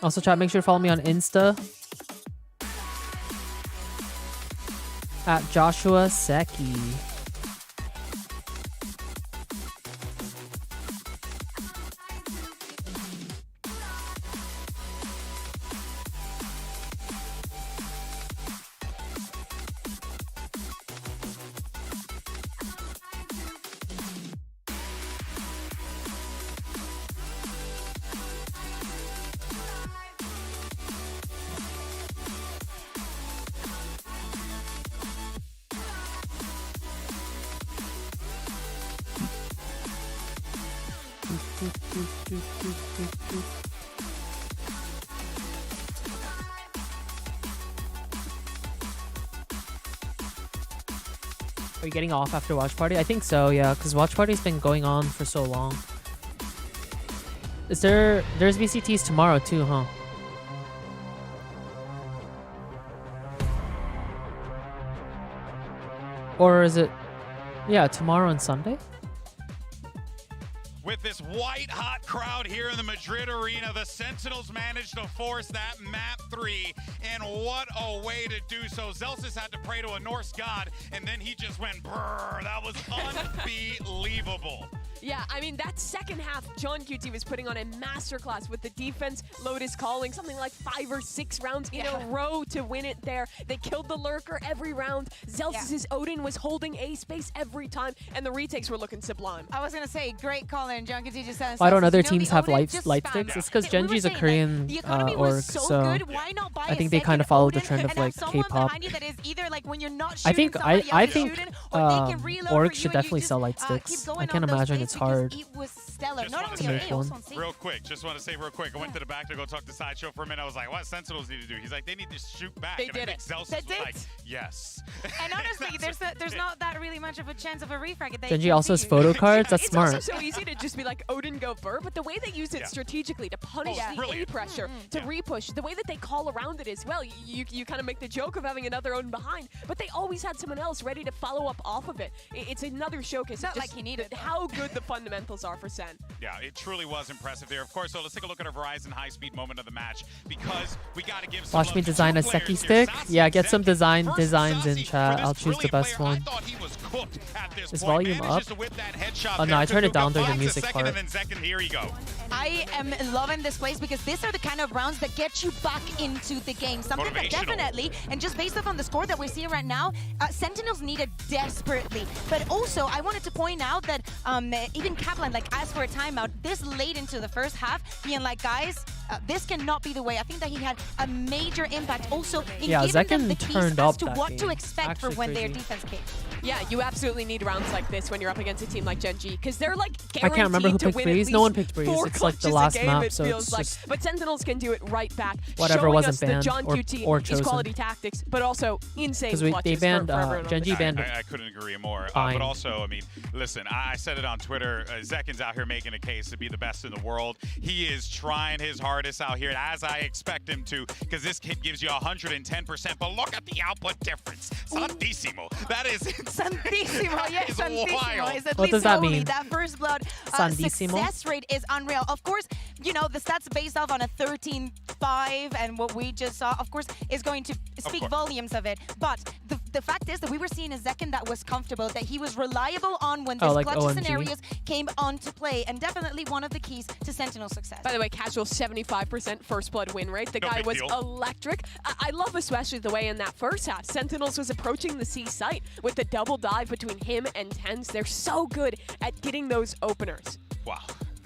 Also, chat, make sure to follow me on Insta at Joshseki. Are you getting off after watch party? I think so, yeah, because watch party's been going on for so long. There's VCTs tomorrow too, huh? Or is it, yeah, tomorrow and Sunday? With this white-hot crowd here in the Madrid arena, the Sentinels managed to force that map 3, and what a way to do so. Zelsis had to pray to a Norse god, and then he just went brrr. That was unbelievable. Yeah, I mean, that second half, John QT was putting on a masterclass with the defense. Lotus calling something like 5 or 6 rounds in a row to win it there. They killed the Lurker every round. Zelsis' Odin was holding A space every time, and the retakes were looking sublime. I was going to say, great call, and John QT just said, Why don't other teams have light sticks? It's because Genji's a Korean org, so I think they kind of follow the trend of like K-pop. I think orgs should definitely sell light sticks. I can't imagine it's hard to make one. Real quick, just want to say real quick, I went to the back to go talk to Sideshow for a minute. I was like, what Sentinels need to do? He's like, they need to shoot back. They and did I think it. Zelsis They was like, yes. And honestly, there's not that really much of a chance of a refrag. Genji also has photo cards. That's It's smart. also so easy to just be like Odin go burr, but the way they use it strategically to punish the A pressure, to repush, the way that they call around it as well, you kind of make the joke of having another Odin behind, but they always had someone else ready to follow up off of it. It's another showcase of just how good the fundamentals are for Sen. Yeah, it truly was impressive there. Of course, so let's take a look at our Verizon high-speed moment of the match, because we got to give some Watch me design a Seki stick. Yeah, get some designs in chat. I'll choose the best one. Is volume up? Oh no, I turned it down during the music part. Here you go. I am loving this place because these are the kind of rounds that get you back into the game. Something that definitely, and just based off on the score that we're seeing right now, Sentinels needed desperately. But also, I wanted to point out that even Kaplan asked for a timeout this late into the first half, being like, guys, this cannot be the way. I think that he had a major impact also in giving them the keys as to what to expect for when their defense came. Yeah, you absolutely need rounds like this when you're up against a team like Gen G, because they're like guaranteed I can't remember who to picked win Breeze. No one picked Breeze. It's like the last map, so it's just but Sentinels can do it right back. Whatever showing wasn't us the banned John or QT chosen. is quality tactics, but also insane because they banned Gen G banned. I couldn't agree more. But also, I mean, listen, I said it on Twitter. Zekin's out here making a case to be the best in the world. He is trying his hardest out here, as I expect him to, because this kid gives you 110%. But look at the output difference. Santissimo. That is Santissimo, yes, Santissimo is at what least does that holy. mean? That first blood success rate is unreal. Of course, you know, the stats based off on a 13-5, and what we just saw, of course, is going to speak volumes of it. But the fact is that we were seeing a Zekin that was comfortable, that he was reliable on when these clutch scenarios came onto play, and definitely one of the keys to Sentinel success. By the way, Casual 75% first blood win rate. The guy was electric. I love especially the way in that first half, Sentinels was approaching the C site with the double dive between him and Tens. They're so good at getting those openers. Wow.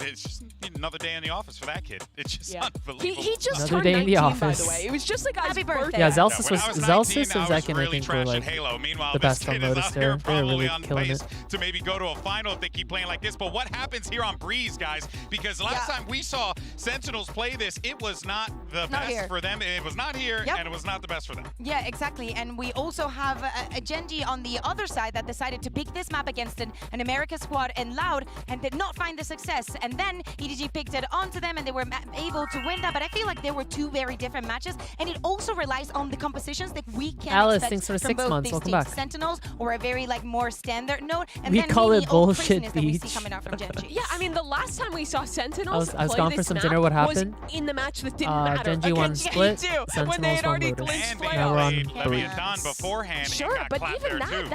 it's just another day in the office for that kid. It's just Yeah. unbelievable. He just Another turned day in the 19, by office. the way. It was just like Happy birthday. Yeah, when Zelsis I was 19, Zelsis and I was Zekin, I really think, were trashing like Halo. Meanwhile, the this best on kid is Lotus out there. here They're probably really on killing pace it. to maybe go to a final if they keep playing like this. But what happens here on Breeze, guys? Because last time we saw Sentinels play this, it was not the best here. for them. It was not here, Yep. and it was not the best for them. Yeah, exactly. And we also have a Genji on the other side that decided to pick this map against an America squad and Loud and did not find the success. And then EDG picked it onto them and they were able to win that. But I feel like there were two very different matches. And it also relies on the compositions that we can Alice, expect thanks for from 6 both months. these Welcome teams. back. Sentinels or a very like more standard note. And We then call maybe it all bullshit craziness that we see beach. coming out from Genji. Yeah, I mean, the last time we saw Sentinels I was play gone for this some map dinner. What was happened? in the match that didn't matter. Genji won against split, G2, when they Sentinels had won already Lotus. clinched And they playoffs. Now we're on played Leviathan beforehand. and Sure, got but clapped even there, that too.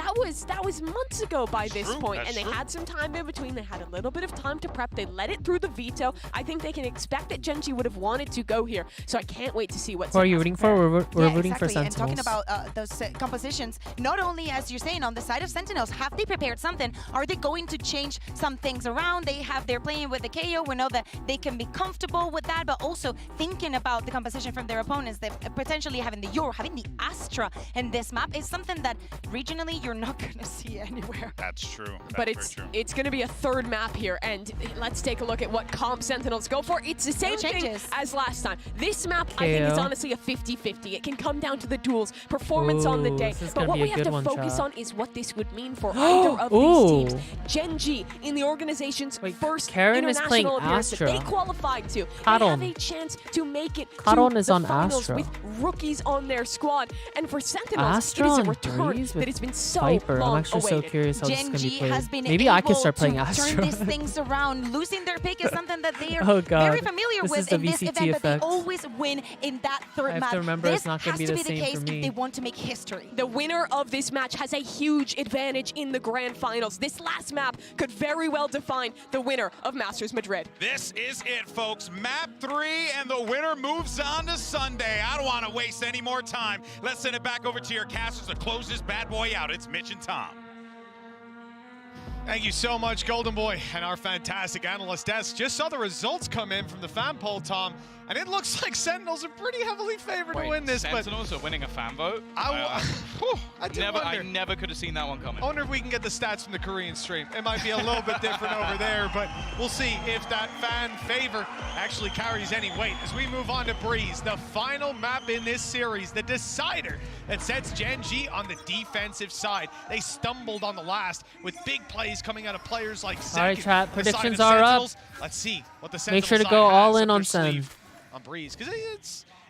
that was months ago by this True, point, that's and they true. had some time in between. They had a little bit of time to prep. They let it through the veto. I think they can expect that Genji would have wanted to go here. So I can't wait to see what. Who are you rooting for? We're Yeah, rooting for exactly. And Sentinels. talking about those compositions, not only as you're saying on the side of Sentinels, have they prepared something? Are they going to change some things around? They're playing with the KO. We know that they can be comfortable with that, but also thinking about the composition from their opponents. That potentially having the Euro, having the Astra in this map is something that regionally you're not going to see anywhere. That's true. But That's very true. it's going to be a third map here, and let's take a look at what comp Sentinels go for. It's the same thing changes. as last time. This map, I think, is KO. honestly a 50-50. It can come down to the duels, performance on the Ooh, day. this is But gonna what be a we have good to one, focus chat. on is what this would mean for either of these Ooh. teams. Genji, in the organization's first Karen is playing international appearance that Astra. they qualified to, Karon. they have a chance to make it Karon to is the on finals Astra. with rookies on their squad. And for Sentinels, Astra it is a on return Breeze that with has been so Viper. long I'm actually so awaited. curious how this is going to be Genji played. has been Maybe able I could start playing to Astra. turn these things around. Losing their pick is something that they are Oh, God. very familiar This is with the in this VCT event, but effect. they always win in that third I have match. to remember This it's not gonna has be to the be the same case for if me. they want to make history. The winner of this match has a huge advantage in the grand finals. This last map could very well define the winner of Masters Madrid. This is it, folks. Map 3, and the winner moves on to Sunday. I don't want to waste any more time. Let's send it back over to your casters to close this bad boy out. It's Mitch and Tom. Thank you so much, Golden Boy, and our fantastic analyst desk. Just saw the results come in from the fan poll, Tom, and it looks like Sentinels are pretty heavily favored to win this. Sentinels are winning a fan vote? I did I wonder. never could have seen that one coming. I wonder if we can get the stats from the Korean stream. It might be a little bit different over there, but we'll see if that fan favor actually carries any weight. As we move on to Breeze, the final map in this series, the decider that sets Genji on the defensive side. They stumbled on the last with big plays coming out of players like Sekis. All right, chat. The side of Predictions are up. Sentinels. Let's see what the Sentinel Make sure to side go all has in up on their Sen. sleeve on Breeze, because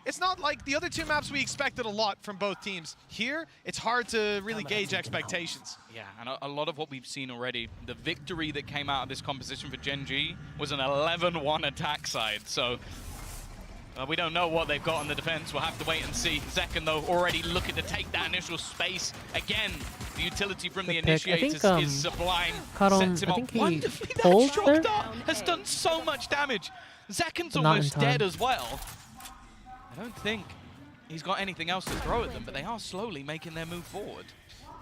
it's not like the other two maps we expected a lot from both teams. Here, it's hard to really gauge expectations. Yeah, and a lot of what we've seen already, the victory that came out of this composition for Genji was an 11-1 attack side, so we don't know what they've got on the defense. We'll have to wait and see. Zekin, though, already looking to take that initial space. Again, the utility from the Good pick. I initiators think, is sublime. Karon, Sets him I up think he wonderfully. That holds shock there? dart has done so much damage. Zekin's But not in almost dead time. as well. I don't think he's got anything else to throw at them, but they are slowly making their move forward.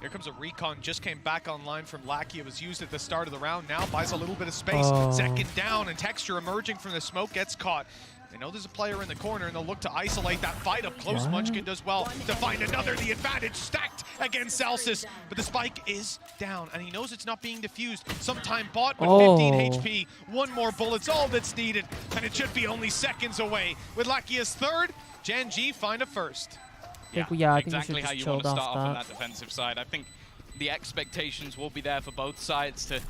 Here comes a recon, just came back online from Lackey. It was used at the start of the round, now buys a little bit of space. Oh. Second down, and Texture emerging from the smoke gets caught. They know there's a player in the corner, and they'll look to isolate that fight up close. What? Munchkin does well to find another. The advantage stacked against Celsius, but the spike is down, and he knows it's not being diffused. Sometime bought with 15 HP. One more bullet's all that's needed, and it should be only seconds away. With Lackey's third, Genji find a first. I think we should exactly how just you chilled want to start off off on that. that defensive side. I think the expectations will be there for both sides to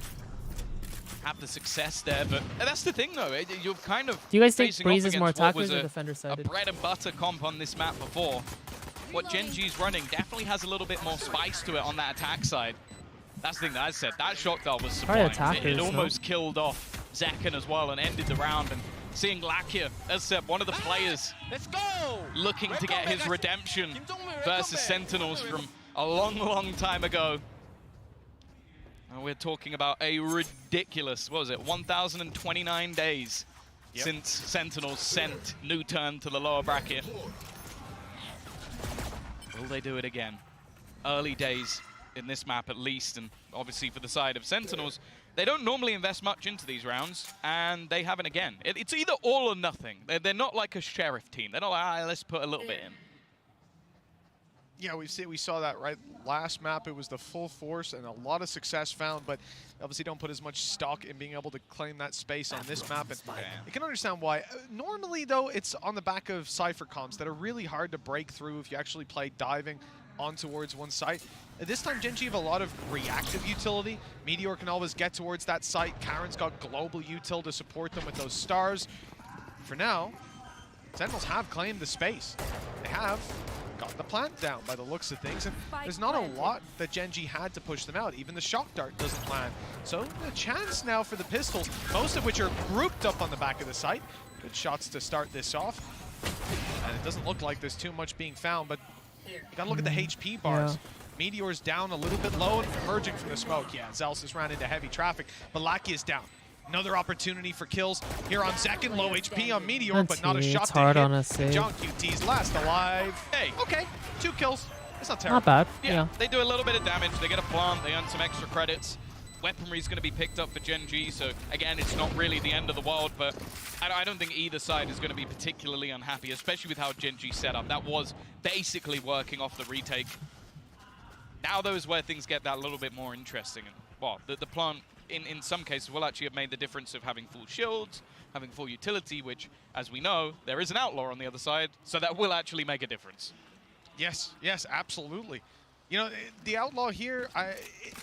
have the success there, but that's the thing though, you're kind of Do you guys think facing Breeze off is more against what was attackers or a defender-sided? bread and butter comp on this map before. What Genji's running definitely has a little bit more spice to it on that attack side. That's the thing that I said, that shot dart was Probably sublime. attackers, It no? almost killed off Zekin as well and ended the round, and seeing Lakia as one of the players looking to get his redemption versus Sentinels from a long, long time ago. And we're talking about a ridiculous, what was it, 1,029 days since Sentinels sent New Turn to the lower bracket. Will they do it again? Early days in this map at least, and obviously for the side of Sentinels, They don't normally invest much into these rounds, and they haven't again. It's either all or nothing. They're not like a sheriff team. They're not like, let's put a little bit in. Yeah, we saw that right last map. It was the full force and a lot of success found, but obviously don't put as much stock in being able to claim that space on this map. And you can understand why. Normally, though, it's on the back of Cypher comms that are really hard to break through if you actually play diving on towards one site. This time, Gen G have a lot of reactive utility. Meteor can always get towards that site. Karen's got global util to support them with those stars. For now, Sentinels have claimed the space. They have got the plant down by the looks of things, and there's not a lot that Gen G had to push them out. Even the shock dart doesn't land. So a chance now for the pistols, most of which are grouped up on the back of the site. Good shots to start this off. And it doesn't look like there's too much being found, but you gotta look at the HP bars. Yeah. Meteor's down a little bit low and emerging from the smoke. Yeah, Zelsis ran into heavy traffic, but Lackey is down. Another opportunity for kills here on Zekin. Low HP on Meteor, but not a shot it's to hard hit. on a save. John QT's last alive. Hey, okay, 2 kills. It's not terrible. Not bad. Yeah. They do a little bit of damage. They get a plant. They earn some extra credits. Weaponry is going to be picked up for Gen G, so again, it's not really the end of the world, but I don't think either side is going to be particularly unhappy, especially with how Gen G set up. That was basically working off the retake. Now though is where things get that little bit more interesting. And, well, the plant, in some cases, will actually have made the difference of having full shields, having full utility, which, as we know, there is an outlaw on the other side, so that will actually make a difference. Yes, yes, absolutely. You know, the outlaw here,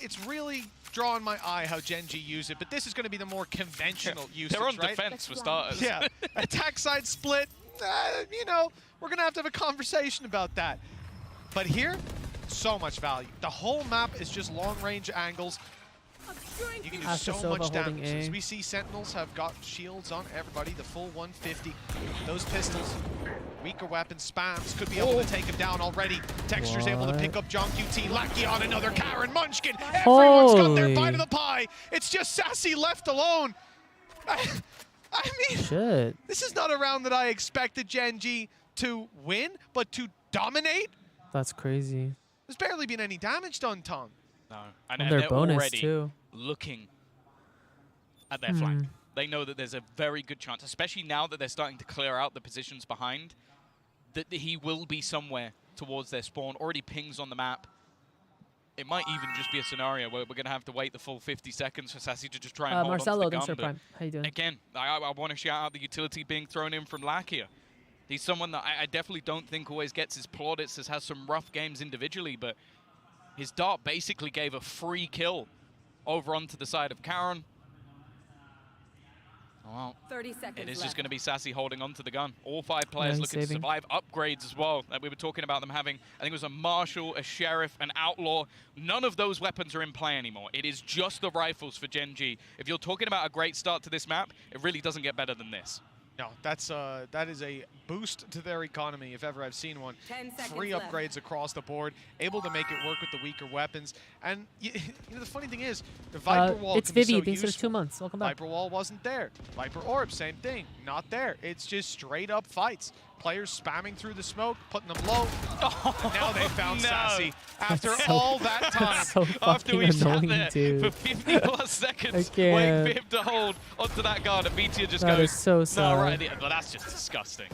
it's really drawing my eye how Gen G use it, but this is going to be the more conventional usage, They're on right? defense for starters. Yeah, attack side split, you know, we're going to have a conversation about that. But here, so much value. The whole map is just long-range angles. You can do so much damage. As we see, Sentinels have got shields on everybody, the full 150. Those pistols, weaker weapon spams, could be able to take him down already. Texture's able to pick up John QT. Lackey on another Karen Munchkin. Everyone's got their bite of the pie. It's just Sassy left alone. I mean, this is not a round that I expected Gen G to win, but to dominate. That's crazy. There's barely been any damage done, Tom. No, And and their they're bonus, already too. looking at their flank. They know that there's a very good chance, especially now that they're starting to clear out the positions behind, that he will be somewhere towards their spawn. Already pings on the map. It might even just be a scenario where we're going to have to wait the full 50 seconds for Sassy to just try and hold Marcelo, on to the thanks gun. for Prime. How you doing? Again, I want to shout out the utility being thrown in from Lakia. He's someone that I definitely don't think always gets his plaudits, has some rough games individually, but his dart basically gave a free kill over onto the side of Karen. Well, 30 seconds it is left. just going to be Sassy holding onto the gun. All 5 players looking to saving. survive. Upgrades as well. We were talking about them having, I think it was a Marshal, a Sheriff, an Outlaw. None of those weapons are in play anymore. It is just the rifles for Gen G. If you're talking about a great start to this map, it really doesn't get better than this. No, that is a boost to their economy if ever I've seen one. 10 seconds Free left. upgrades across the board, able to make it work with the weaker weapons. And you know, the funny thing is, the Viper Wall it's can be Vivi. so Thanks for the useful. 2 months. Welcome back. Viper Wall wasn't there. Viper Orb, same thing, not there. It's just straight up fights. Players spamming through the smoke, putting them low. And now they found Sassy. After all that time. So After we sat annoying, there dude. for 50 plus seconds, I waiting can't. for him to hold onto that guard, and Meteor just That goes, is so no, sad. right at the end. But that's just disgusting.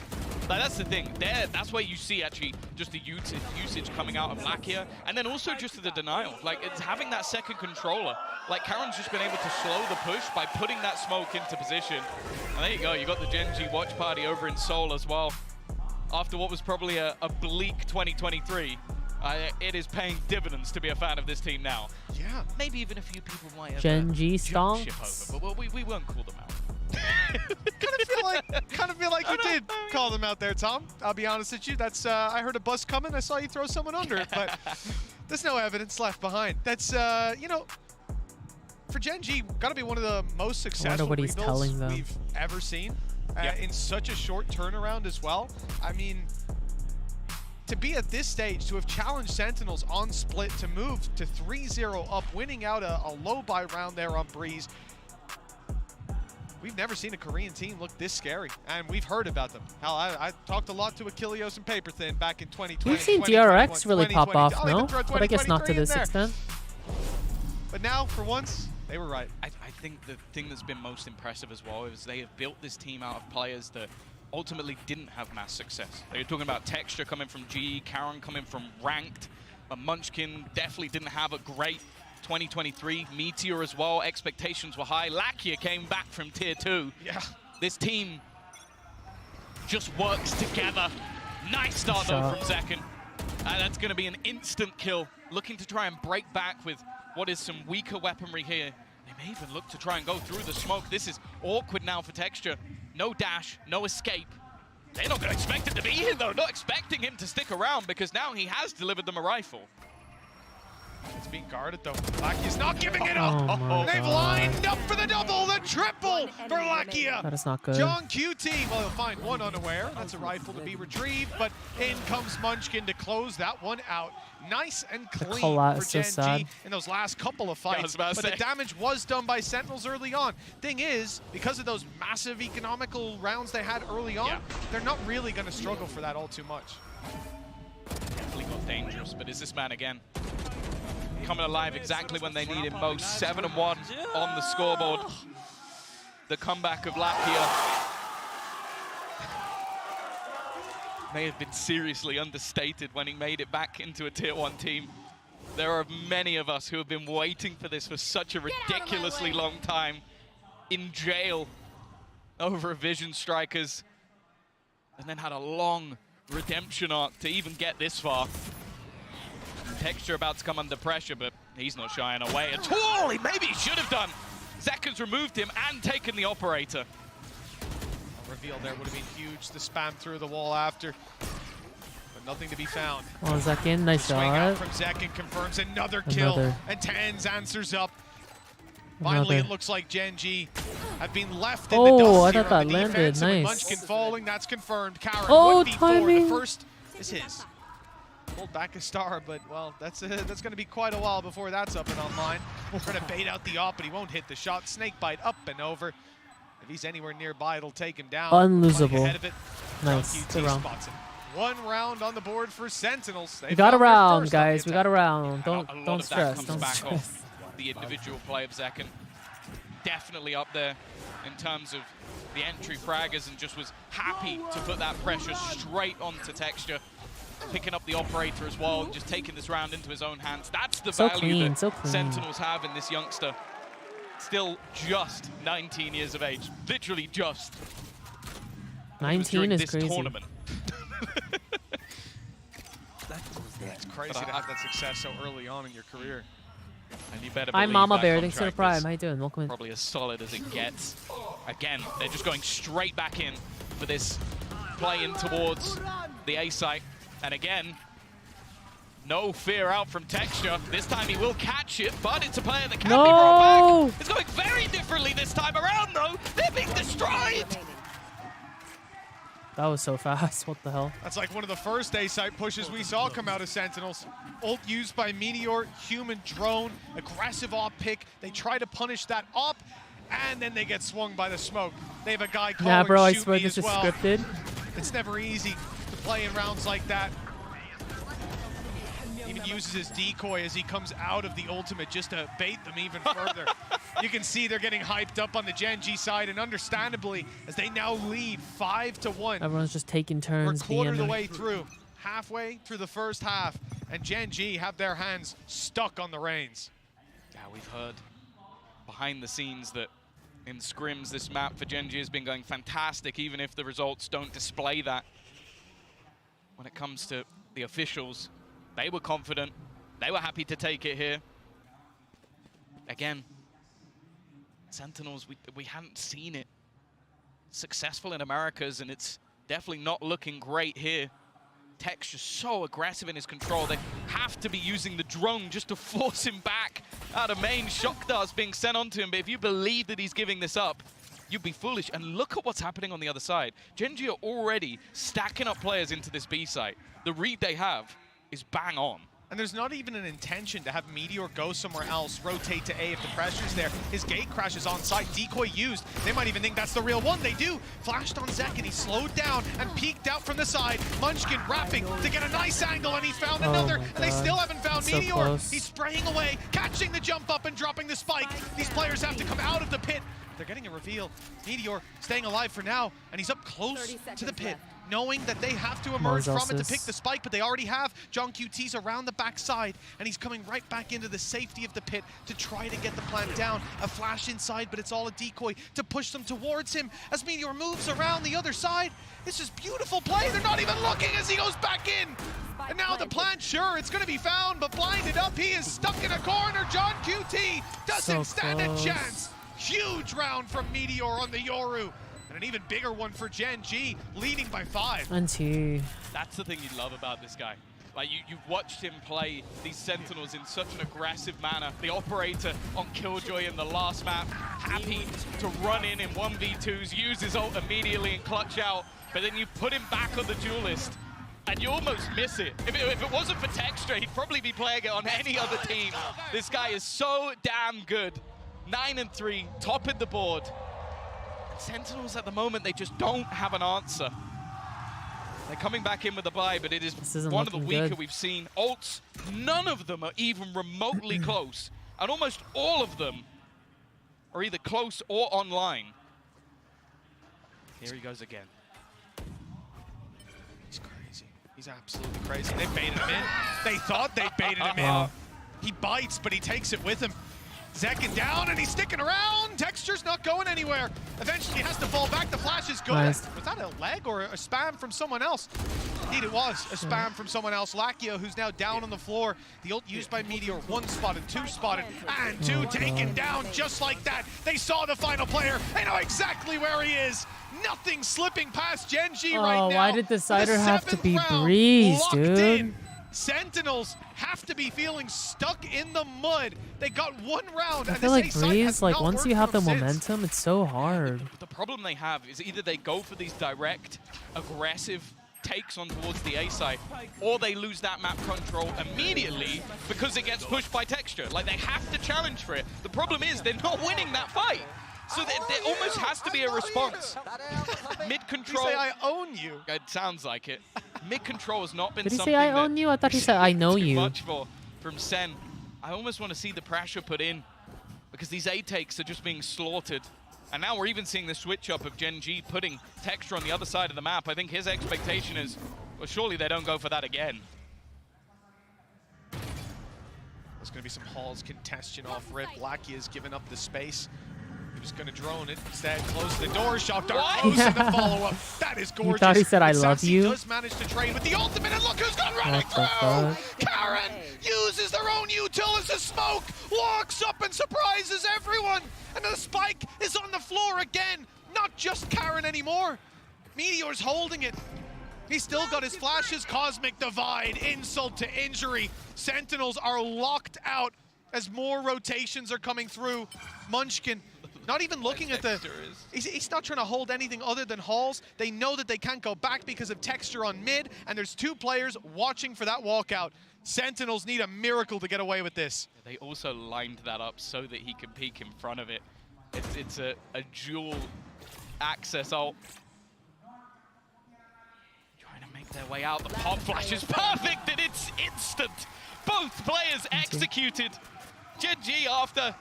Like, that's the thing. That's where you see actually just the usage coming out of Lakia, and then also just the denial. Like, it's having that second controller. Like, Karen's just been able to slow the push by putting that smoke into position. And there you go. You got the Gen G watch party over in Seoul as well. After what was probably a bleak 2023, it is paying dividends to be a fan of this team now. Yeah. Maybe even a few people might have Gen G jumped ship stonks. over, but we won't call them out. kind of feel like you did call them out there, Tom. I'll be honest with you. That's I heard a bus coming. I saw you throw someone under it, but there's no evidence left behind. That's you know, for Gen G, got to be one of the most successful what he's rebuilds telling them. we've ever seen in such a short turnaround as well. I mean, to be at this stage, to have challenged Sentinels on split, to move to 3-0 up, winning out a low buy round there on Breeze. We've never seen a Korean team look this scary, and we've heard about them. Hell, I talked a lot to Achilleos and Paperthin back in 2020. We've seen DRX really pop off, no? But I guess not to this extent. But now, for once, they were right. I think the thing that's been most impressive as well is they have built this team out of players that ultimately didn't have mass success. You're talking about Texture coming from G, Karen coming from Ranked, but Munchkin definitely didn't have a great 2023. Meteor as well, expectations were high. Lakia came back from Tier 2. Yeah. This team just works together. Nice start though from Zekken. That's going to be an instant kill. Looking to try and break back with what is some weaker weaponry here. They may even look to try and go through the smoke. This is awkward now for Texture. No dash, no escape. They're not going to expect it to be here though. Not expecting him to stick around because now he has delivered them a rifle. It's being guarded though. Lakia's not giving it up. Oh They've lined up for the double, the triple for Lakia. That is not good. John QT, well, he'll find one unaware. That's a rifle to be retrieved, but in comes Munchkin to close that one out. Nice and clean for Gen G in those last couple of fights. But the damage was done by Sentinels early on. Thing is, because of those massive economical rounds they had early on, they're not really going to struggle for that all too much. Definitely got dangerous, but is this man again? Coming alive exactly when they need him most. 7-1 on the scoreboard. The comeback of Lakia may have been seriously understated when he made it back into a Tier 1 team. There are many of us who have been waiting for this for such a ridiculously long time. In jail over Vision Strikers, and then had a long redemption arc to even get this far. Texture about to come under pressure, but he's not shying away at all. Maybe he should have done. Zekken's removed him and taken the operator. A reveal there would have been huge. The spam through the wall after, but nothing to be found. Oh, Zekken, nice Swing out shot. from Zekken confirms another kill, and Tans answers up. Finally, it looks like Gen G have been left in the dust I here thought on that the landed. defense, and with Nice. Munchkin falling, that's confirmed. Karen, Oh, 1v4. timing. The first is his. Pulled back a star, but, well, that's going to be quite a while before that's up and online. Trying to bait out the op, but he won't hit the shot. Snakebite up and over. If he's anywhere nearby, it'll take him down. Unlosable. Ahead of it. Nice. Good round. Spots him. One round on the board for Sentinels. We got a round, guys. We got a round. Don't stress. Comes Don't back stress. off the individual play of Zekken. Definitely up there in terms of the entry fraggers, and just was happy to put that pressure straight onto Texture. Picking up the operator as well, just taking this round into his own hands. That's the value that Sentinels have in this youngster. Still just 19 years of age. Literally just. 19 is this crazy. Tournament. It's crazy to have that success so early on in your career. And you better Hi, believe Mama that Bear. Thanks for the contract prime. How you doing? Welcome in. probably as solid as it gets. Again, they're just going straight back in for this play in towards the A site. And again, no fear out from Texture. This time he will catch it, but it's a player that can be brought back. It's going very differently this time around, though. They're being destroyed. That was so fast. What the hell? That's like one of the first A-site pushes we saw come out of Sentinels. Ult used by Meteor, human drone, aggressive op pick. They try to punish that op, and then they get swung by the smoke. They have a guy calling Nah, bro, I shoot swear me this as is well. scripted. It's never easy to play in rounds like that. Even uses his decoy as he comes out of the ultimate just to bait them even further. You can see they're getting hyped up on the Gen G side, and understandably, as they now lead 5-1. Everyone's just taking We're turns. a quarter of the DMing. way through, halfway through the first half, and Gen G have their hands stuck on the reins. Yeah, we've heard behind the scenes that in scrims, this map for Gen G has been going fantastic, even if the results don't display that. When it comes to the officials, they were confident. They were happy to take it here. Again, Sentinels, we hadn't seen it successful in Americas, and it's definitely not looking great here. Tech's just so aggressive in his control. They have to be using the drone just to force him back out of main. Shock darts being sent onto him, but if you believe that he's giving this up, you'd be foolish. And look at what's happening on the other side. Gen G are already stacking up players into this B site. The read they have is bang on. And there's not even an intention to have Meteor go somewhere else, rotate to A if the pressure's there. His gate crashes on site, decoy used. They might even think that's the real one. They do. Flashed on Zek and he slowed down and peeked out from the side. Munchkin wrapping to get a nice angle and he found another. And they still haven't found So Meteor. close. He's spraying away, catching the jump up and dropping the spike. These players have to come out of the pit. They're getting a reveal. Meteor staying alive for now, and he's up close to the pit, knowing that they have to emerge from it to pick the spike, but they already have. John QT's around the backside, and he's coming right back into the safety of the pit to try to get the plant down. A flash inside, but it's all a decoy to push them towards him as Meteor moves around the other side. This is beautiful play. They're not even looking as he goes back in. And now the plant, sure, it's going to be found, but blinded up. He is stuck in a corner. John QT doesn't stand a chance. Huge round from Meteor on the Yoru. And an even bigger one for Gen G, leading by 5. NT. That's the thing you love about this guy. Like, you've watched him play these Sentinels in such an aggressive manner. The operator on Killjoy in the last map, happy to run in 1v2s, use his ult immediately and clutch out. But then you put him back on the duelist, and you almost miss it. If it wasn't for Texture, he'd probably be playing it on any other team. This guy is so damn good. 9-3, top of the board. Sentinels at the moment, they just don't have an answer. They're coming back in with the buy, but it is one of the weaker we've seen. Ults, none of them are even remotely close. And almost all of them are either close or online. Here he goes again. He's crazy. He's absolutely crazy. They baited him in. They thought they baited him in. He bites, but he takes it with him. Zekin down, and he's sticking around. Texture's not going anywhere. Eventually, he has to fall back. The flash is good. Nice. Was that a leg or a spam from someone else? Indeed, it was a spam from someone else. Lakia, who's now down on the floor. The ult used by Meteor, 1 spotted, 2 spotted, and 2 taken down just like that. They saw the final player. They know exactly where he is. Nothing slipping past Gen G right now. Why did the Cider have to be 7th round Breeze, locked dude? in. Sentinels have to be feeling stuck in the mud. They got 1 round. I and feel this like A side Breeze, has like not once worked you have for the them since. momentum, it's so hard. The problem they have is either they go for these direct, aggressive takes on towards the A side, or they lose that map control immediately because it gets pushed by Texture. Like, they have to challenge for it. The problem is they're not winning that fight. So there almost has to be a response. Mid-control. Did he say, I own you? It sounds like it. Mid-control has not been Did he something say I that own you? I thought he said I know too you. much for from Sen. I almost want to see the pressure put in because these A takes are just being slaughtered. And now we're even seeing the switch up of Gen G putting Texture on the other side of the map. I think his expectation is, well, surely they don't go for that again. There's going to be some Halls congestion off rip. Lakia has given up the space. He was going to drone it. Instead, close the door. Shock Dart close in the follow-up. That is gorgeous. thought he said, I But love Sassy you? does manage to trade with the ultimate, and look who's gone running What the through! Karen uses their own util as a smoke, walks up and surprises everyone. And the spike is on the floor again. Not just Karen anymore. Meteor's holding it. He's still got his flashes. Cosmic Divide, insult to injury. Sentinels are locked out as more rotations are coming through. Munchkin not even looking at the... He's not trying to hold anything other than Halls. They know that they can't go back because of Texture on mid, and there's 2 players watching for that walkout. Sentinels need a miracle to get away with this. They also lined that up so that he can peek in front of it. It's a dual access ult. Trying to make their way out. The pop flash is perfect and it's instant. Both players executed. Gen G, after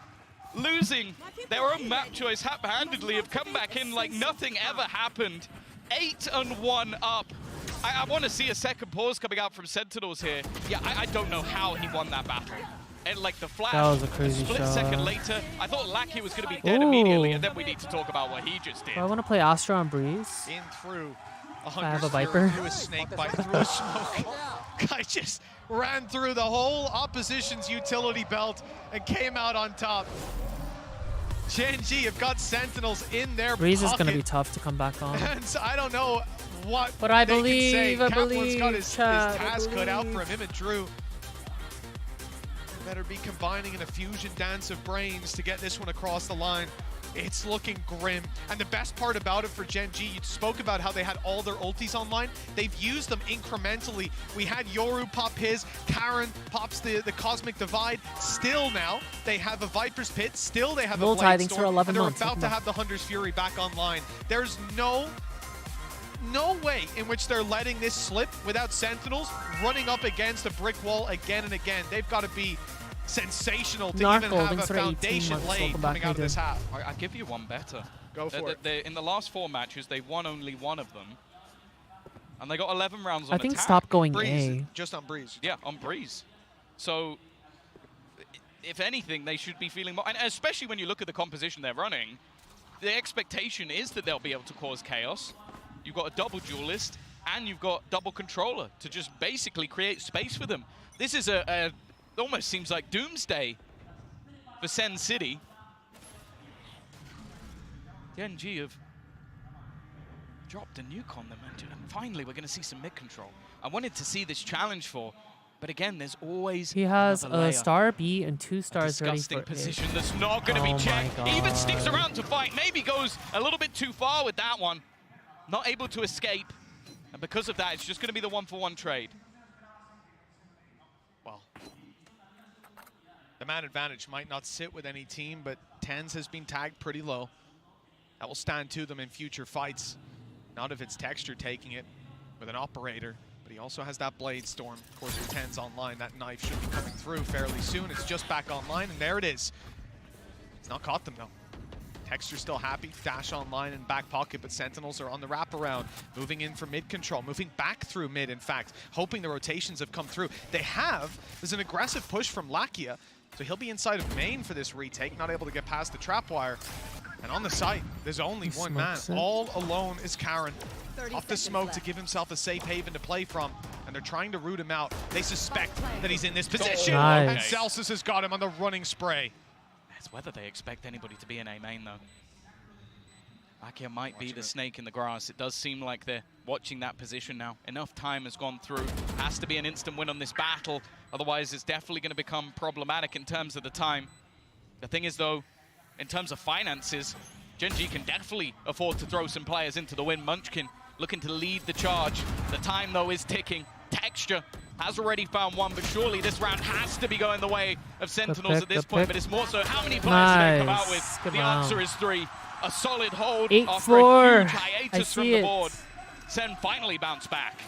losing their own map choice haphazardly, have come back in like nothing ever happened. 8-1 up. I want to see a second pause coming out from Sentinels here. Yeah, I don't know how he won that battle. And like the flash, That was a crazy split shot. second later, I thought Lackey was going to be dead immediately, and then we need to talk about what he just did. I want to play Astra on Breeze. In through. I have a Viper. Through a snake bite, through a smoke. Guy just ran through the whole opposition's utility belt and came out on top. Gen G have got Sentinels in their Breeze is pocket. going to be tough to come back on. And so I don't know what But I they can say. believe, I Kaplan's believe, got his chat, I task cut out for believe. him and Drew. Better be combining in a fusion dance of brains to get this one across the line. it's looking grim. And the best part about it for Gen G, you spoke about how they had all their ultis online. They've used them incrementally. We had Yoru pop his, Karen pops the Cosmic Divide. Still now, they have a Viper's Pit. Still they have a Blade for Storm. 11 And they're months. about to have the Hunter's Fury back online. There's no way in which they're letting this slip without Sentinels running up against a brick wall again and again. They've got to be sensational to even have a foundation laid coming out of this half. I'll give you one better. Go for it. In the last 4 matches, they won only one of them. And they got 11 rounds on I think attack. stop going Breeze, A. just on Breeze. Yeah, on Breeze. So, if anything, they should be feeling more, and especially when you look at the composition they're running, the expectation is that they'll be able to cause chaos. You've got a double duelist, and you've got double controller to just basically create space for them. This is it almost seems like doomsday for Sen City. The NG have dropped a nuke on them, and finally we're going to see some mid control. I wanted to see this challenge for, but again, there's always He has another layer. a star B and 2 stars ready for Disgusting position that's not going to Oh be checked. my Even sticks God. around to fight. Maybe goes a little bit too far with that one. Not able to escape. And because of that, it's just going to be the 1-for-1 trade. Well, the man advantage might not sit with any team, but Tens has been tagged pretty low. That will stand to them in future fights. Not if it's Texture taking it with an operator, but he also has that Blade Storm. Of course, with Tens online, that knife should be coming through fairly soon. It's just back online, and there it is. It's not caught them, though. Texture's still happy, dash online in back pocket, but Sentinels are on the wraparound, moving in for mid control, moving back through mid, in fact, hoping the rotations have come through. There's an aggressive push from Lakia, so he'll be inside of main for this retake, not able to get past the trap wire. And on the site, there's only one man. All alone is Karen. Off the smoke to give himself a safe haven to play from, and they're trying to root him out. They suspect that he's in this position, and Celsius has got him on the running spray. It's whether they expect anybody to be in A main, though. Lakia might be the snake in the grass. It does seem like they're watching that position now. Enough time has gone through. Has to be an instant win on this battle. Otherwise, it's definitely going to become problematic in terms of the time. The thing is, though, in terms of finances, Gen G can definitely afford to throw some players into the win. Munchkin looking to lead the charge. The time, though, is ticking. Texture has already found one, but surely this round has to be going the way of Sentinels at this point. But it's more so, how many players do they come out with? Good The round. answer is 3. A solid hold 8-4. after a huge I hiatus from see the it. board. Sen finally bounced back.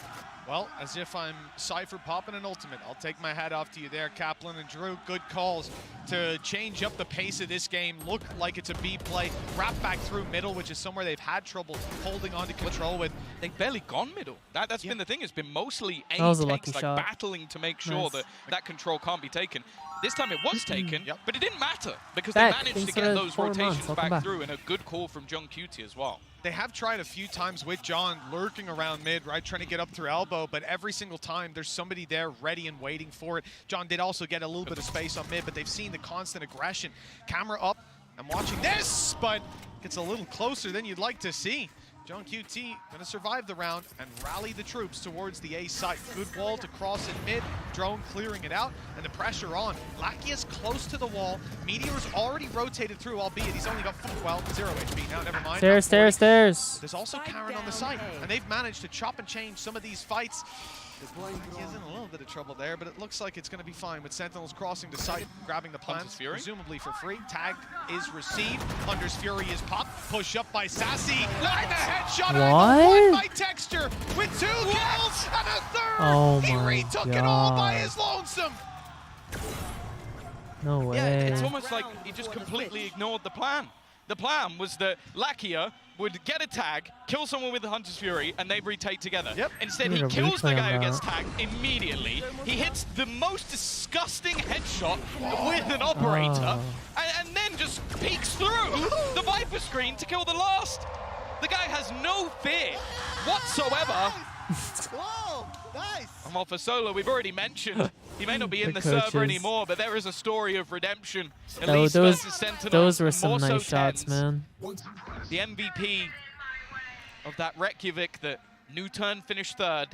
Well, as if I'm Cypher popping an ultimate. I'll take my hat off to you there, Kaplan and Drew. Good calls to change up the pace of this game. Look like it's a B play. Wrap back through middle, which is somewhere they've had trouble holding on to control with. They've barely gone middle. That's been the thing. It's been mostly A That was a takes, lucky like shot. battling to make sure Nice. that that control can't be taken. This time it was taken, but it didn't matter because Back. they managed Thanks to for get the those 4 rotations months. Welcome back back. through, and a good call from John Cutie as well. They have tried a few times with John lurking around mid, right, trying to get up through elbow, but every single time there's somebody there ready and waiting for it. John did also get a little bit of space on mid, but they've seen the constant aggression. Camera up, I'm watching this, but gets a little closer than you'd like to see. John QT gonna survive the round and rally the troops towards the A site. Good wall to cross in mid, drone clearing it out, and the pressure on. Lakia's close to the wall. Meteor's already rotated through, albeit he's only got, 0 HP now, never mind. Stairs, stairs, stairs. There's also Karen on the site, and they've managed to chop and change some of these fights. He's in a little bit of trouble there, but it looks like it's going to be fine with Sentinels crossing the site, grabbing the plants, presumably for free. Tag is received. Hunter's Fury is popped. Push up by Sassy. And a headshot What? by Texture with 2 kills and a 3rd. Oh He my retook it all by God. his lonesome. No way. Yeah, it's almost like he just completely ignored the plan. The plan was that Lakia would get a tag, kill someone with the Hunter's Fury, and they retake together. Instead, I he need a kills the replay guy on who gets that. tagged immediately. He hits the most disgusting headshot with an operator, and then just peeks through the Viper screen to kill the last. The guy has no fear whatsoever. Whoa, nice. And well, for Solo, we've already mentioned he may not be in The the server coaches. anymore, but there is a story of redemption. At Oh, least those, versus Sentinels, those were and some more so nice shots, Tens. man. The MVP of that Reykjavik that Newturn finished 3rd.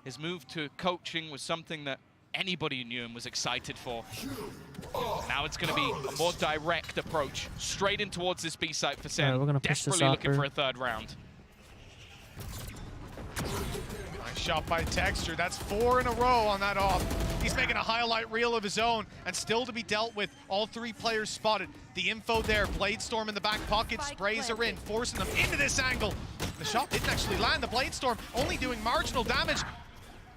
His move to coaching was something that anybody who knew him was excited for. Now it's going to be a more direct approach, straight in towards this B site for Sen. Alright, we're gonna push this desperately looking upper. for a third round. Nice shot by Texture. That's 4 in a row on that off. He's making a highlight reel of his own, and still to be dealt with. All 3 players spotted. The info there. Bladestorm in the back pocket. Sprays are in, forcing them into this angle. The shot didn't actually land. The Bladestorm only doing marginal damage.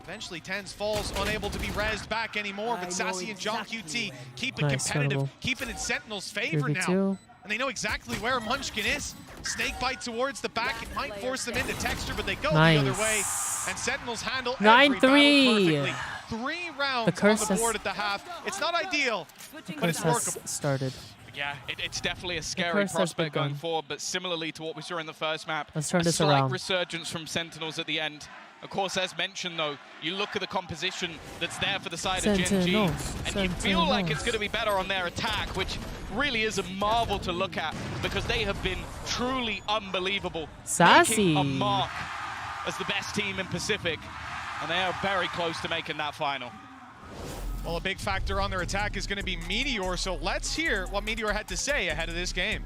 Eventually, Tens falls, unable to be rezzed back anymore, but Sassy and John QT keep it Nice, competitive, Hannibal. keep it in Sentinel's favor now. 2v2. And they know exactly where Munchkin is. Snakebite towards the back. It might force them into Texture, but they go the other way. And Sentinels handle every battle 9-3. perfectly. 3 rounds The curse on the board has- at the half. It's not ideal, The but it's curse workable. has started. Yeah, it's definitely a scary curse has prospect begun. going forward, but similarly to what we saw in the first map, Let's turn a this slight around. resurgence from Sentinels at the end. Of course, as mentioned though, you look at the composition that's there for the side of Gen G, Sentinels, and you feel like it's Sentinels. going to be better on their attack, which really is a marvel to look at because they have been truly unbelievable. Sassy. Making a mark as the best team in Pacific, and they are very close to making that final. Well, a big factor on their attack is going to be Meteor, so let's hear what Meteor had to say ahead of this game.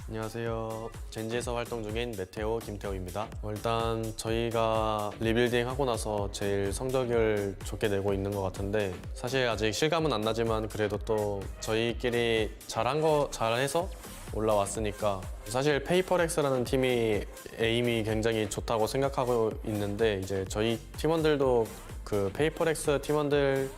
안녕하세요. 젠지에서 활동 중인 메테오 김태호입니다. 일단 저희가 리빌딩 하고 나서 제일 성적을 좋게 내고 있는 것 같은데 사실 아직 실감은 안 나지만 그래도 또 저희끼리 잘해서 올라왔으니까 사실 페이퍼렉스라는 팀이 에임이 굉장히 좋다고 생각하고 있는데 이제 저희 팀원들도 그 페이퍼렉스 팀원들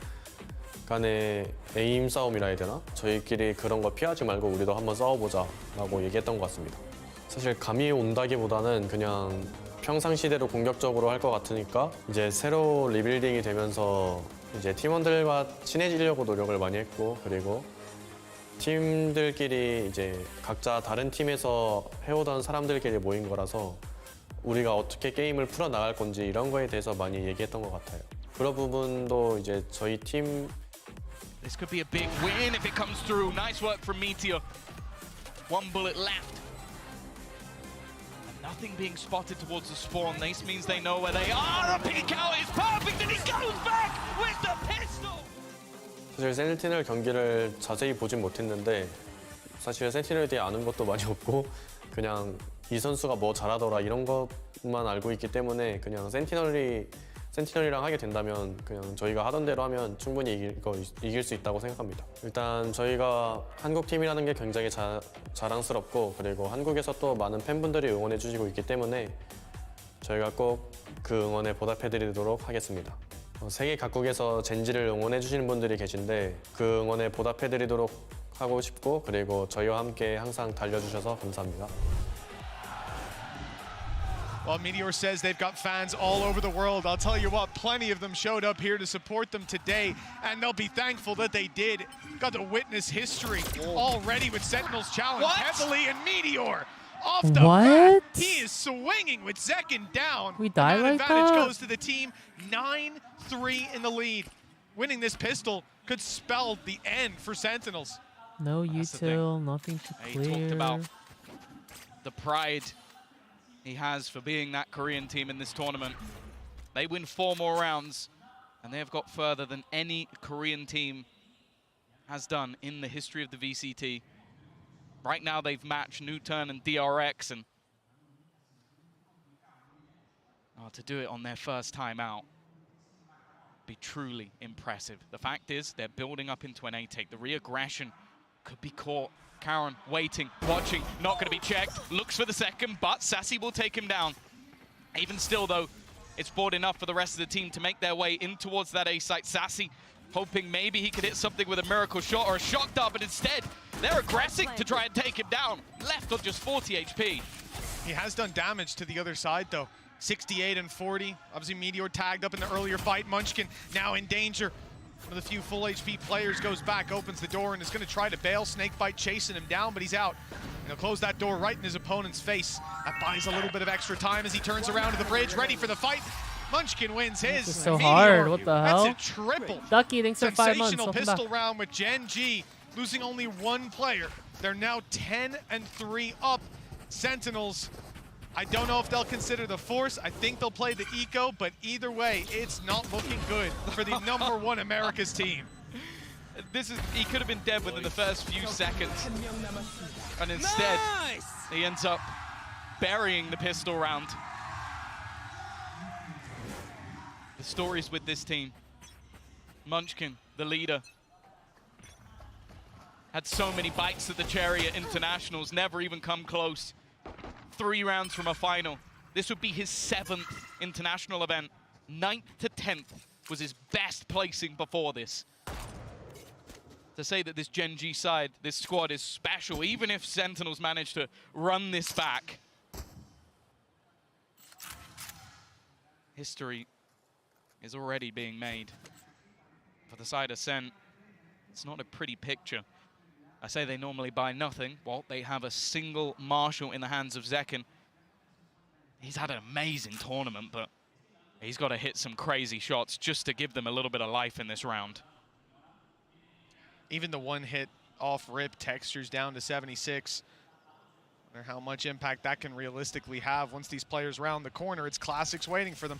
간의 에임 싸움이라 해야 되나? 저희끼리 그런 거 피하지 말고 우리도 한번 싸워보자 라고 얘기했던 것 같습니다. 사실 감이 온다기보다는 그냥 평상시대로 공격적으로 할 것 같으니까 이제 새로 리빌딩이 되면서 이제 팀원들과 친해지려고 노력을 많이 했고 그리고 팀들끼리 이제 각자 다른 팀에서 해오던 사람들끼리 모인 거라서 우리가 어떻게 게임을 풀어나갈 건지 이런 거에 대해서 많이 얘기했던 것 같아요. 그런 부분도 이제 저희 팀 This could be a big win if it comes through. Nice work from Meteor. 1 bullet left. And nothing being spotted towards the spawn. This means they know where they are. The peek out is perfect and he goes back with the pistol. 사실 센티넬 경기를 자세히 보진 못했는데 사실 센티넬에 대해 아는 것도 많이 없고 그냥 이 선수가 뭐 잘하더라 이런 것만 알고 있기 때문에 그냥 센티널이랑 하게 된다면 그냥 저희가 하던 대로 하면 충분히 이길 수 있다고 생각합니다. 일단 저희가 한국 팀이라는 게 굉장히 자랑스럽고 그리고 한국에서 또 많은 팬분들이 응원해 주시고 있기 때문에 저희가 꼭 그 응원에 보답해드리도록 하겠습니다. 세계 각국에서 젠지를 응원해 주시는 분들이 계신데 그 응원에 보답해드리도록 하고 싶고 그리고 저희와 함께 항상 달려주셔서 감사합니다. Well, Meteor says they've got fans all over the world. I'll tell you what, plenty of them showed up here to support them today, and they'll be thankful that they did. Got to witness history already with Sentinel's challenge heavily, and Meteor off the bat. He is swinging with Zekin down. We die like advantage that? goes to the team. 9-3 in the lead. Winning this pistol could spell the end for Sentinels. No util, nothing to clear. He talked about the pride he has for being that Korean team in this tournament. They win 4 more rounds, and they have got further than any Korean team has done in the history of the VCT. Right now, they've matched Newturn and DRX, and to do it on their first time out be truly impressive. The fact is, they're building up into an A-take. The re-aggression could be caught. Karen waiting, watching, not going to be checked. Looks for the second, but Sassy will take him down. Even still, though, it's bought enough for the rest of the team to make their way in towards that A site. Sassy hoping maybe he could hit something with a miracle shot or a shock dart, but instead, they're aggressing to try and take him down. Left on just 40 HP. He has done damage to the other side, though. 68 and 40. Obviously, Meteor tagged up in the earlier fight. Munchkin now in danger. One of the few full HP players goes back, opens the door, and is going to try to bail. Snakebite chasing him down, but he's out. And he'll close that door right in his opponent's face. That buys a little bit of extra time as he turns around to the bridge, ready for the fight. Munchkin wins his. This is so Meteor, hard. What the hell? That's a triple. Ducky, thanks for 5 months. Sensational Welcome pistol back. round with Gen G, losing only 1 player. They're now 10 and 3 up. Sentinels I don't know if they'll consider the Force. I think they'll play the Eco, but either way, it's not looking good for the #1 America's team. He could have been dead within the first few seconds. And instead, he ends up burying the pistol round. The stories with this team. Munchkin, the leader, had so many bites at the cherry at internationals, never even come close. 3 rounds from a final. This would be his 7th international event. 9th to 10th was his best placing before this. To say that this Gen G side, this squad is special, even if Sentinels manage to run this back. History is already being made. For the side of Sen, it's not a pretty picture. I say they normally buy nothing. Well, they have a single Marshall in the hands of Zekin. He's had an amazing tournament, but he's got to hit some crazy shots just to give them a little bit of life in this round. Even the one hit off rip, Texture's down to 76. I wonder how much impact that can realistically have once these players round the corner. It's Classics waiting for them.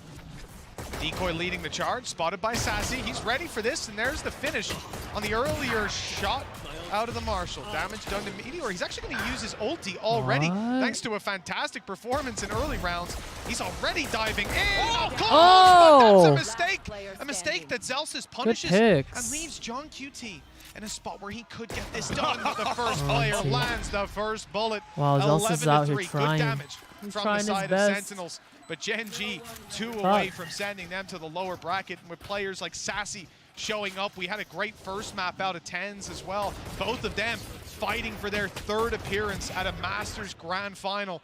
Decoy leading the charge, spotted by Sassy. He's ready for this, and there's the finish on the earlier shot out of the Marshall. Damage done to Meteor. He's actually going to use his ulti already, thanks to a fantastic performance in early rounds. He's already diving in. Oh, close, but that's a mistake. A mistake that Zelsys punishes and leaves John QT in a spot where he could get this done. But the first player lands the first bullet. Wow, Zelsys is out here 11-3. trying. Good damage from the side of Sentinels. But Gen G, 2 away from sending them to the lower bracket. And with players like Sassy showing up, we had a great first map out of TenZ as well. Both of them fighting for their 3rd appearance at a Masters Grand Final.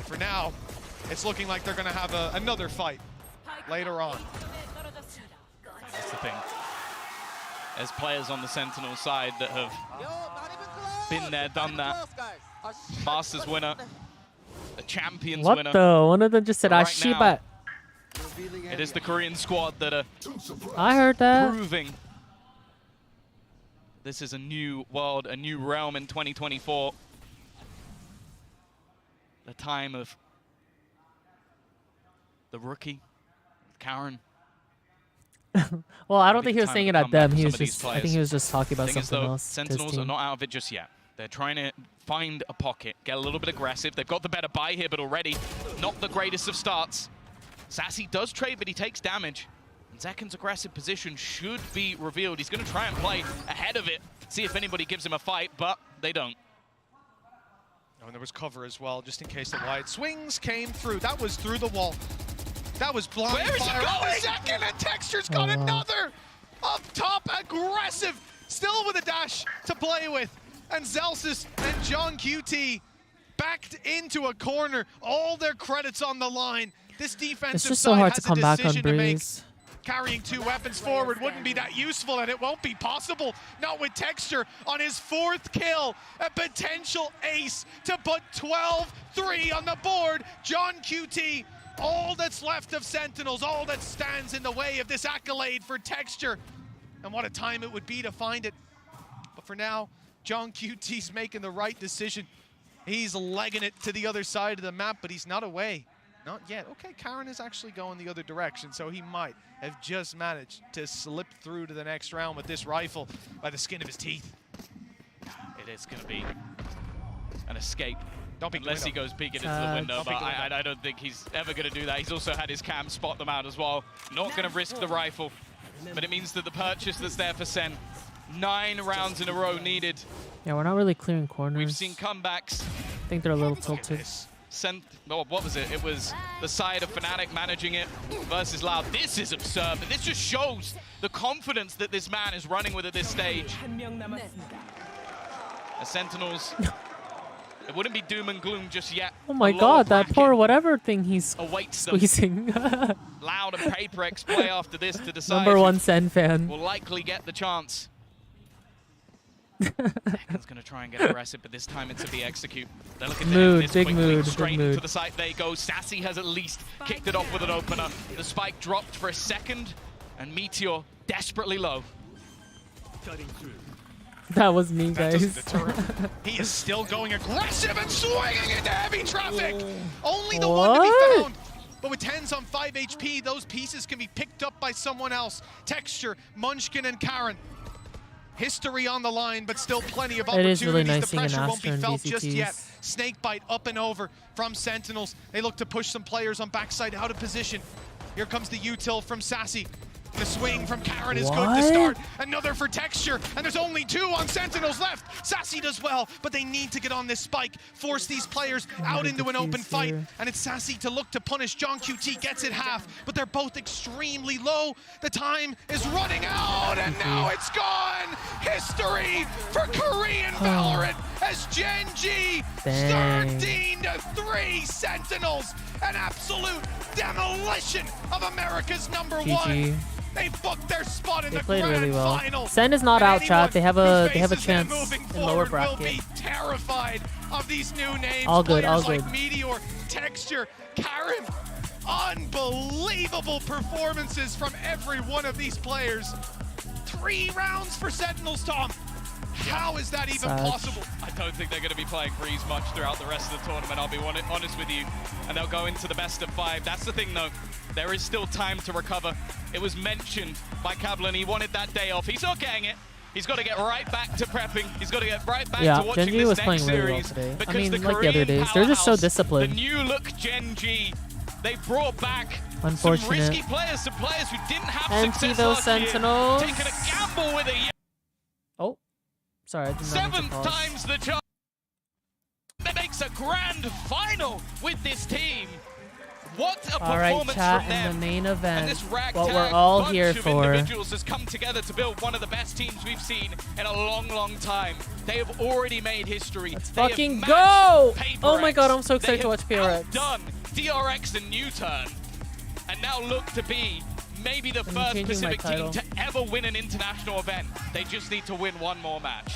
For now, it's looking like they're going to have another fight later on. That's the thing. There's players on the Sentinel side that have been there, done that. Masters winner. A Champions winner. What the? One of them just said, But Ashiba. It is the Korean squad that are I heard that. proving this is a new world, a new realm in 2024. The time of the rookie, Karen. Well, I don't think he was Time saying to it at come back them. for He some was of these just, I players. think he was just talking about Thing is, something though, else. to his Sentinels are team. not out of it just yet. They're trying to find a pocket, get a little bit aggressive. They've got the better buy here, but already not the greatest of starts. Sassy does trade, but he takes damage. And Zekin's aggressive position should be revealed. He's going to try and play ahead of it, see if anybody gives him a fight, but they don't. Oh, and there was cover as well, just in case the wide swings came through. That was through the wall. That was blind Where is he fire. going? Second, and Texture's got another up top, aggressive, still with a dash to play with. And Zelsys and John QT backed into a corner. All their credits on the line. This defensive It's just so side hard has to come a back on decision to make. Breeze. Carrying 2 weapons forward wouldn't be that useful, and it won't be possible. Not with Texture on his 4th kill. A potential ace to put 12-3 on the board. John QT, all that's left of Sentinels, all that stands in the way of this accolade for Texture. And what a time it would be to find it. But for now, John QT's making the right decision. He's legging it to the other side of the map, but he's not away. Not yet. Okay, Karen is actually going the other direction, so he might have just managed to slip through to the next round with this rifle by the skin of his teeth. It is going to be an escape. Don't peek the Unless he window. goes peeking into the window, Don't but peek the window. I don't think he's ever going to do that. He's also had his cam spot them out as well. Not going to risk the rifle, but it means that the purchase that's there for Sen, 9 rounds in a row needed. Yeah, we're not really clearing corners. We've seen comebacks. I think they're a little tilted. Well, what was it? It was the side of Fnatic managing it versus Loud. This is absurd, but this just shows the confidence that this man is running with at this stage. The Sentinels, it wouldn't be doom and gloom just yet. Oh my The lower god, that bracket poor whatever thing he's awaits them. squeezing. Loud and PRX play after this to decide #1 who Sen fan. will likely get the chance. Zekin's going to try and get aggressive, but this time it's a B execute. They're looking to Mood, end this big quickly. mood, big Straight mood. to the site they go. Sassy has at least kicked it off with an opener. The spike dropped for a second, and Meteor desperately low. That was me, That guys. doesn't deter him. He is still going aggressive and swinging into heavy traffic. Only the one to be found. But with 10s on 5 HP, those pieces can be picked up by someone else. Texture, Munchkin, and Karen. History on the line, but still plenty of It opportunities. is really nice The seeing an pressure won't be Astra and felt just VCTs. yet. Snakebite up and over from Sentinels. They look to push some players on backside out of position. Here comes the util from Sassy. The swing from Karen is good to start. Another for Texture, and there's only 2 on Sentinels left. Sassy does well, but they need to get on this spike, force these players out into an open fight, and it's Sassy to look to punish. John QT gets it half, but they're both extremely low. The time is running out, and now it's gone. History for Korean Valorant as Gen G 13-3 Sentinels. An absolute demolition of America's #1. GG. They booked their spot in They the played grand really well. final. Sen is not And out, chat. They have anyone a who faces them chance moving in lower forward will bracket. be terrified of these new names. All good, Players all like good. Meteor, Texture, Karen. Unbelievable performances from every one of these players. 3 rounds for Sentinels, Tom. How is that even possible? I don't think they're going to be playing Breeze much throughout the rest of the tournament, I'll be honest with you. And they'll go into the best of 5. That's the thing, though. There is still time to recover. It was mentioned by Kablan. He wanted that day off. He's not getting it. He's got to get right back to prepping. He's got to get right back to watching Gen G this was next playing really well series. today. I Because mean, the like the other Korean days. They're just so powerhouse, disciplined. The new look Gen G, they brought back some Unfortunate. risky players, some players who didn't have Empty success those last Sentinels. year. Taking a gamble with it. Oh, sorry, I did not mean to 7th pause. times the charm. That makes a grand final with this team. What a All right, performance chat, from in them. the main And event, this ragtag what we're all bunch here of for. individuals has come together to build one of the best teams we've seen in a long, long time. They have already made history. Let's fucking go! Oh my god, I'm so excited They to watch PRX. Done DRX and U-Turn, and now look to be maybe the first changing my Pacific team title. to ever win an international event. They just need to win one more match.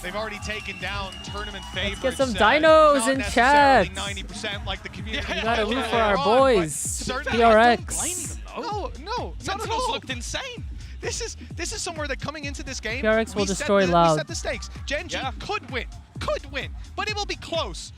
They've already taken down tournament favorites. get some dinos not in necessarily chat. 90% like the community. We gotta root earlier for our on, boys. but certainly PRX. No, not at Sentinels all. looked insane. This is somewhere that coming into this game, PRX will we set destroy the- Loud. We set the stakes. Gen G could win, but it will be close.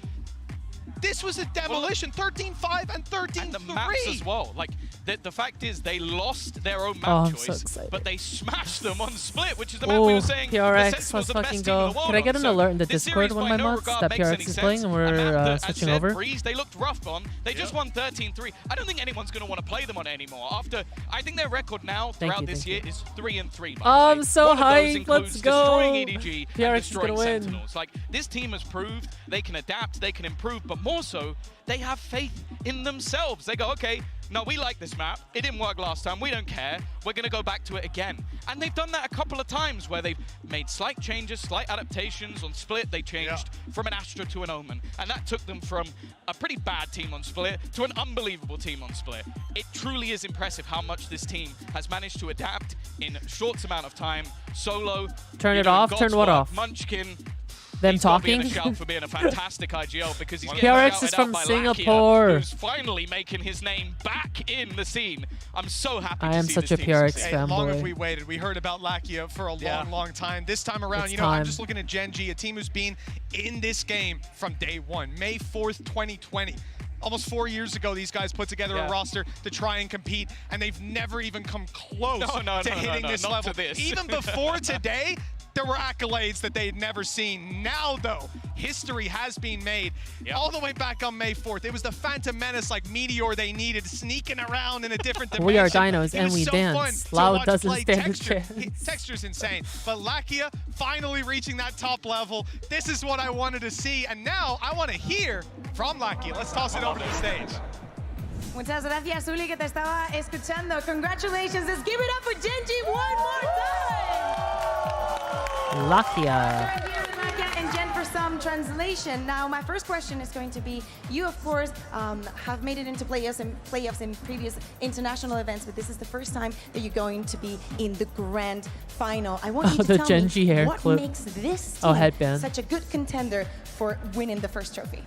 This was a demolition, 13-5 and 13-3. And the maps as well. Like, the fact is, they lost their own map Oh, I'm so choice, excited. but they smashed them on Split, which is the map we Oh, were saying the PRX, Sentinels let's are the fucking best team in go. the world Could I get on. an So alert in the this Discord series when by my no mods regard that makes any PRX is playing and sense. A map we're that, as switching said, over? Breeze, they looked rough on. They just won 13-3. I don't think anyone's going to want to play them on it anymore. I think their record now throughout this year is 3-3. I'm so One of those hyped. includes Let's go. destroying EDG PRX and is destroying gonna win. Sentinels. Like, this team has proved they can adapt, they can improve, but more so, they have faith in themselves. They go, okay, no, we like this map. It didn't work last time. We don't care. We're going to go back to it again. And they've done that a couple of times where they've made slight changes, slight adaptations. On Split, they changed from an Astra to an Omen. And that took them from a pretty bad team on Split to an unbelievable team on Split. It truly is impressive how much this team has managed to adapt in a short amount of time. Solo. Turn you're it doing off, God's turn what work. off? Munchkin. Them He's gotta be in talking? a shout for being a fantastic IGL because he's getting PRX shouted is from out by Singapore. Lakia, who's finally making his name back in the scene. I'm so happy I to am see such this a team PRX succeed. Hey, long have fanboy. we waited. We heard about Lakia for a long, long time. This time around, It's you know, I'm time. just looking at Gen G, a team who's been in this game from day one, May 4th, 2020. Almost 4 years ago, these guys put together a roster to try and compete, and they've never even come close to hitting this not level. to this. Even before today, there were accolades that they had never seen. Now, though, history has been made. All the way back on May 4th, it was the Phantom Menace like Meteor they needed, sneaking around in a different dimension. We are dinos It and was we so dance. fun to Loud watch doesn't play. stand a Texture, chance. Texture's insane. But Lakia finally reaching that top level. This is what I wanted to see, and now I want to hear from Lakia. Let's toss it over to the stage. Muchas gracias, Uli, que te estaba escuchando. Congratulations. Let's give it up for Gen G one more time. Lakia. Lakia and Jen for some translation. Now, my first question is going to be, you, of course, have made it into playoffs in previous international events, but this is the first time that you're going to be in the grand final. I want you to The tell Gen G me hair what clip. makes this Oh, team headband. such a good contender for winning the first trophy.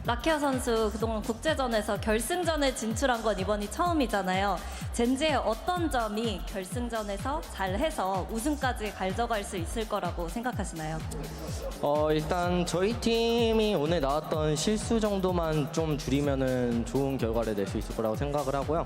라키아 선수 그동안 국제전에서 결승전에 진출한 건 이번이 처음이잖아요. 젠지의 어떤 점이 결승전에서 잘해서 우승까지 가져갈 수 있을 거라고 생각하시나요? 일단 저희 팀이 오늘 나왔던 실수 정도만 좀 줄이면은 좋은 결과를 낼 수 있을 거라고 생각을 하고요.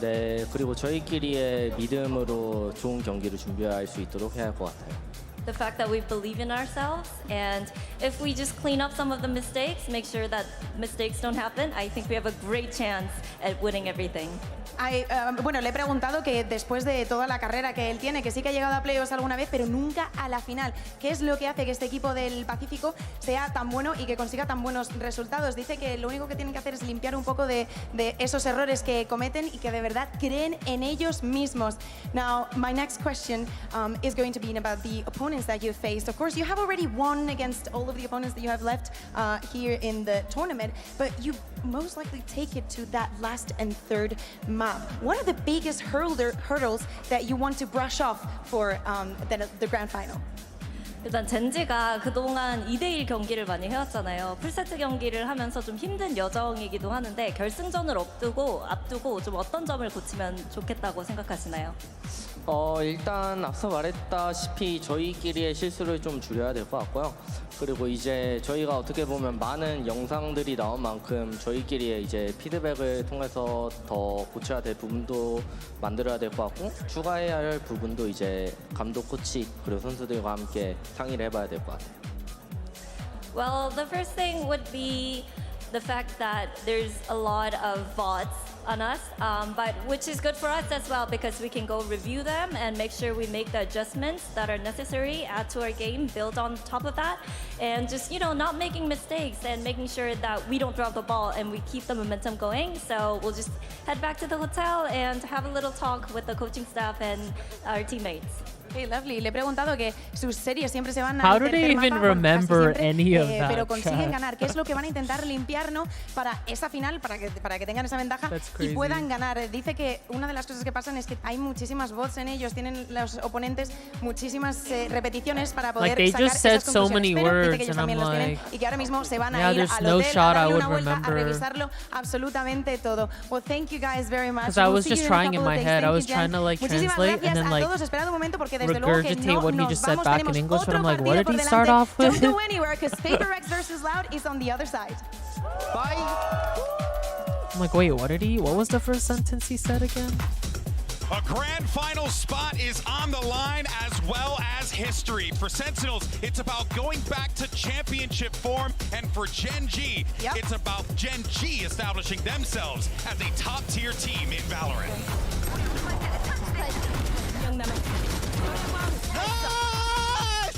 네, 그리고 저희끼리의 믿음으로 좋은 경기를 준비할 수 있도록 해야 할 것 같아요. The fact that we believe in ourselves, and if we just clean up some of the mistakes, make sure that mistakes don't happen, I think we have a great chance at winning everything. Bueno, le he preguntado que después de toda la carrera que él tiene, que sí que ha llegado a playoffs alguna vez, pero nunca a la final. ¿Qué es lo que hace que este equipo del Pacífico sea tan bueno y que consiga tan buenos resultados? Dice que lo único que tienen que hacer es limpiar un poco de esos errores que cometen y que de verdad creen en ellos mismos. Now, my next question is going to be about the opponents that you faced. Of course, you have already won against all of the opponents that you have left here in the tournament, but you most likely take it to that last and third map. What are the biggest hurdles that you want to brush off for the grand final? 일단 젠지가 그동안 2대1 경기를 많이 해왔잖아요. 풀세트 경기를 하면서 좀 힘든 여정이기도 하는데 결승전을 앞두고 좀 어떤 점을 고치면 좋겠다고 생각하시나요? 일단 앞서 말했다시피 저희끼리의 실수를 좀 줄여야 될 것 같고요. 그리고 이제 저희가 어떻게 보면 많은 영상들이 나온 만큼 저희끼리의 이제 피드백을 통해서 더 고쳐야 될 부분도 만들어야 될 것 같고 추가해야 할 부분도 이제 감독, 코치 그리고 선수들과 함께 상의를 해봐야 될 것 같아요. Well, the first thing would be the fact that there's a lot of VODs on us, but which is good for us as well because we can go review them and make sure we make the adjustments that are necessary, add to our game, build on top of that, and just, not making mistakes and making sure that we don't drop the ball and we keep the momentum going. So we'll just head back to the hotel and have a little talk with the coaching staff and our teammates. Hey, lovely. Le he preguntado que sus series siempre se van a How do they even remember any of that? Pero consiguen ganar. ¿Qué es lo que van a intentar limpiar, no? Para esa final, para que tengan esa ventaja y puedan ganar. Dice que una de las cosas que pasan es que hay muchísimas bots en ellos, tienen los oponentes muchísimas repeticiones para poder sacar esas conclusiones. Pero dice que ellos también los tienen y que ahora mismo se van a ir al hotel a darle una vuelta a revisarlo absolutamente todo. Well, thank you guys very much. Because I was just trying in my head. I was trying to translate and then Esperad un momento porque regurgitate what he just said back in English, but I'm like, what did he start off with? Don't go anywhere because PRX versus Loud is on the other side. Bye. I'm like, wait, what was the first sentence he said again? A grand final spot is on the line as well as history. For Sentinels, it's about going back to championship form. And for Gen G, it's about Gen G establishing themselves as a top-tier team in Valorant.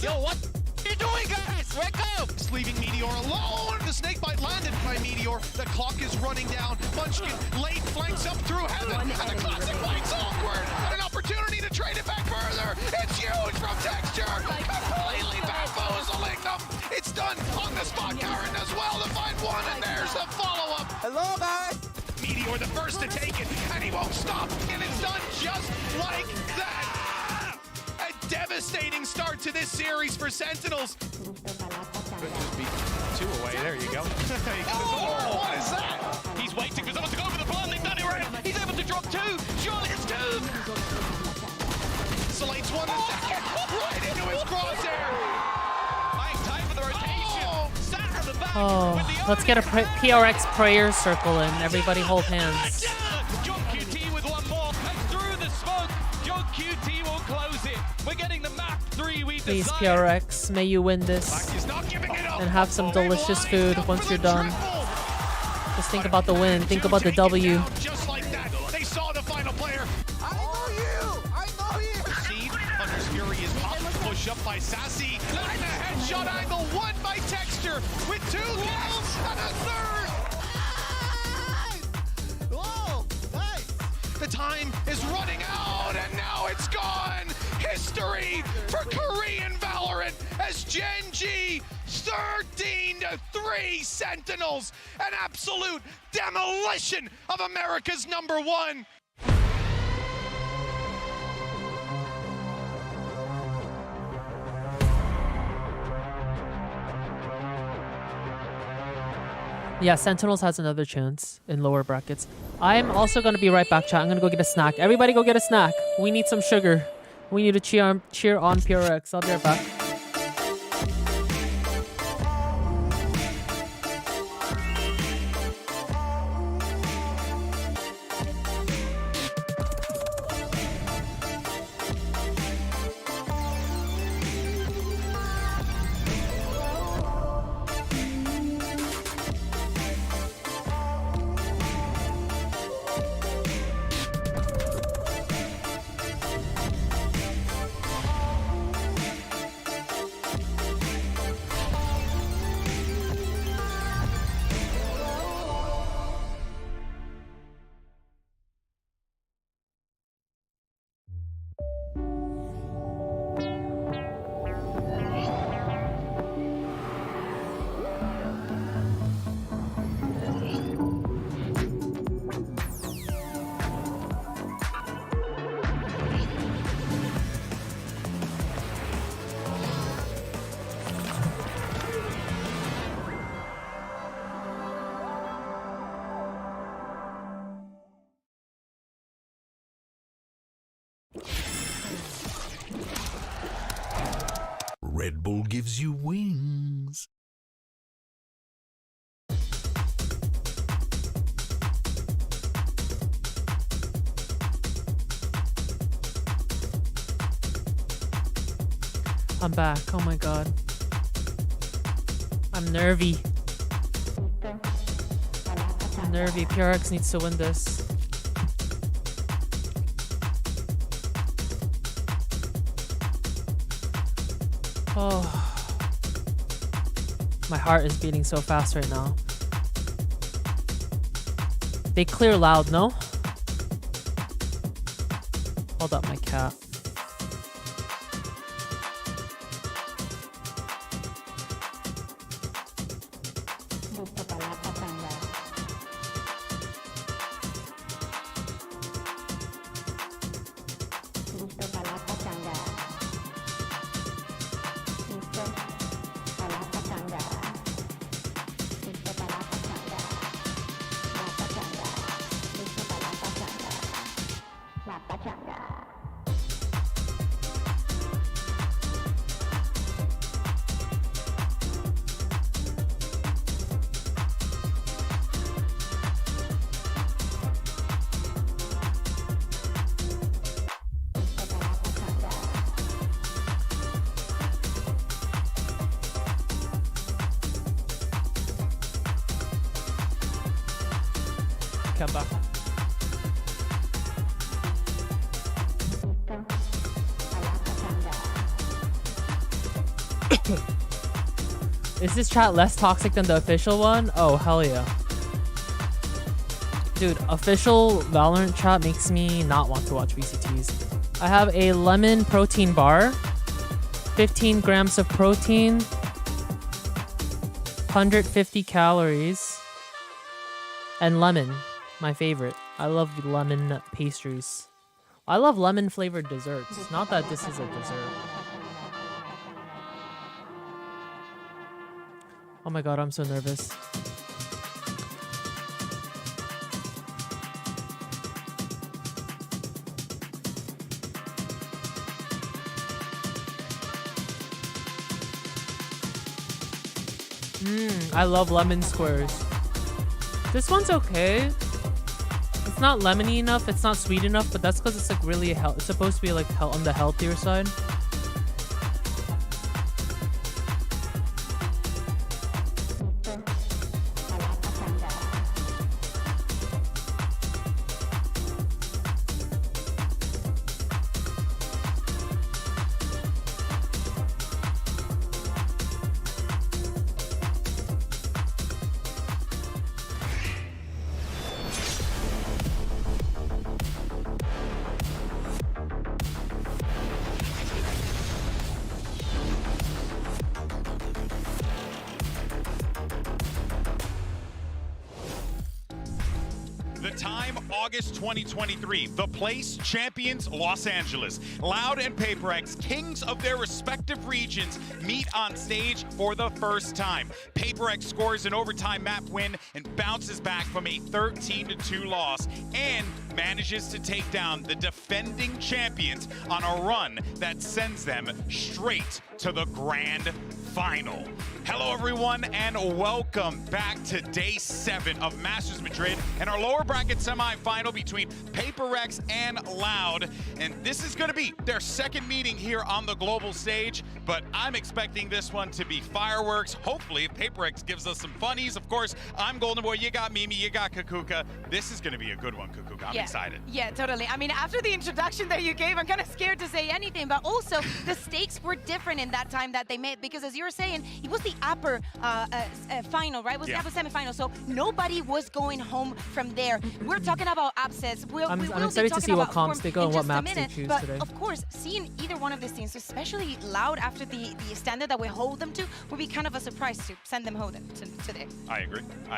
Yo, what are you doing, guys? Wake up! It's leaving Meteor alone. The snake bite landed by Meteor. The clock is running down. Munchkin late flanks up through heaven. And the classic bite's awkward. And an opportunity to trade it back further. It's huge from Texture. Completely bamboozling them. It's done on the spot. Karen as well to find one. And there's the follow-up. Hello, guys. Meteor the first to take it. And he won't stop. And it's done just like that. Devastating start to this series for Sentinels. Could just be 2 away. There you go. Oh, what is that? He's waiting for someone to go over the plant. They've done it right. He's able to drop 2. Surely it's 2. Slates 1 and second. Right into his crosshair. Time for the rotation. Sat at the back. Oh, let's get a PRX prayer circle and everybody hold hands. JohnQT with one more. And through the smoke, JohnQT will close it. We're getting the map 3 we Please, desire. PRX, may you win this. And have some delicious food once you're done. Just think about the win. Think about the W. Just like that. They saw the final player. I know you. Received. Hunter's Fury is popped. Push up by Sassy. And a headshot angle. 1 by Texture with 2 kills and a third. Whoa, nice. The time is running out and now it's gone. History for Korean Valorant as Gen G 13-3 Sentinels, an absolute demolition of America's #1. Yeah, Sentinels has another chance in lower brackets. I'm also going to be right back, chat. I'm going to go get a snack. Everybody go get a snack. We need some sugar. We need to cheer on PRX. I'll be right back. Red Bull gives you wings. I'm back. Oh my god. I'm nervy. I'm nervy. PRX needs to win this. Oh. My heart is beating so fast right now. They clear loud, no? Hold up, my cat. Come back. Is this chat less toxic than the official one? Oh, hell yeah. Dude, official Valorant chat makes me not want to watch VCTs. I have a lemon protein bar, 15 grams of protein, 150 calories, and lemon. My favorite. I love lemon pastries. I love lemon flavored desserts. Not that this is a dessert. Oh my god, I'm so nervous. I love lemon squares. This one's okay. It's not lemony enough, it's not sweet enough, but that's because it's like really it's supposed to be like on the healthier side. August 2023, the place champions Los Angeles. Loud and PRX, kings of their respective regions, meet on stage for the first time. PRX scores an overtime map win and bounces back from a 13-2 loss and manages to take down the defending champions on a run that sends them straight to the grand final. Hello everyone and welcome back to day 7 of Masters Madrid and our lower bracket semifinal between PRX and Loud. And this is going to be their second meeting here on the global stage, but I'm expecting this one to be fireworks. Hopefully PRX gives us some funnies. Of course, I'm Golden Boy, you got Mimi, you got Kukuka. This is going to be a good one, Kukuka. I'm excited. Yeah, totally. I mean, after the introduction that you gave, I'm kind of scared to say anything, but also the stakes were different in that time that they made, because as you were saying, it was the upper final, right? It was the upper semifinal, so nobody was going home from there. We're talking about upsets. I'm excited to see what comps they go and what maps they choose but today. Of course, seeing either one of these teams, especially Loud after the standard that we hold them to, would be kind of a surprise to send them home today. I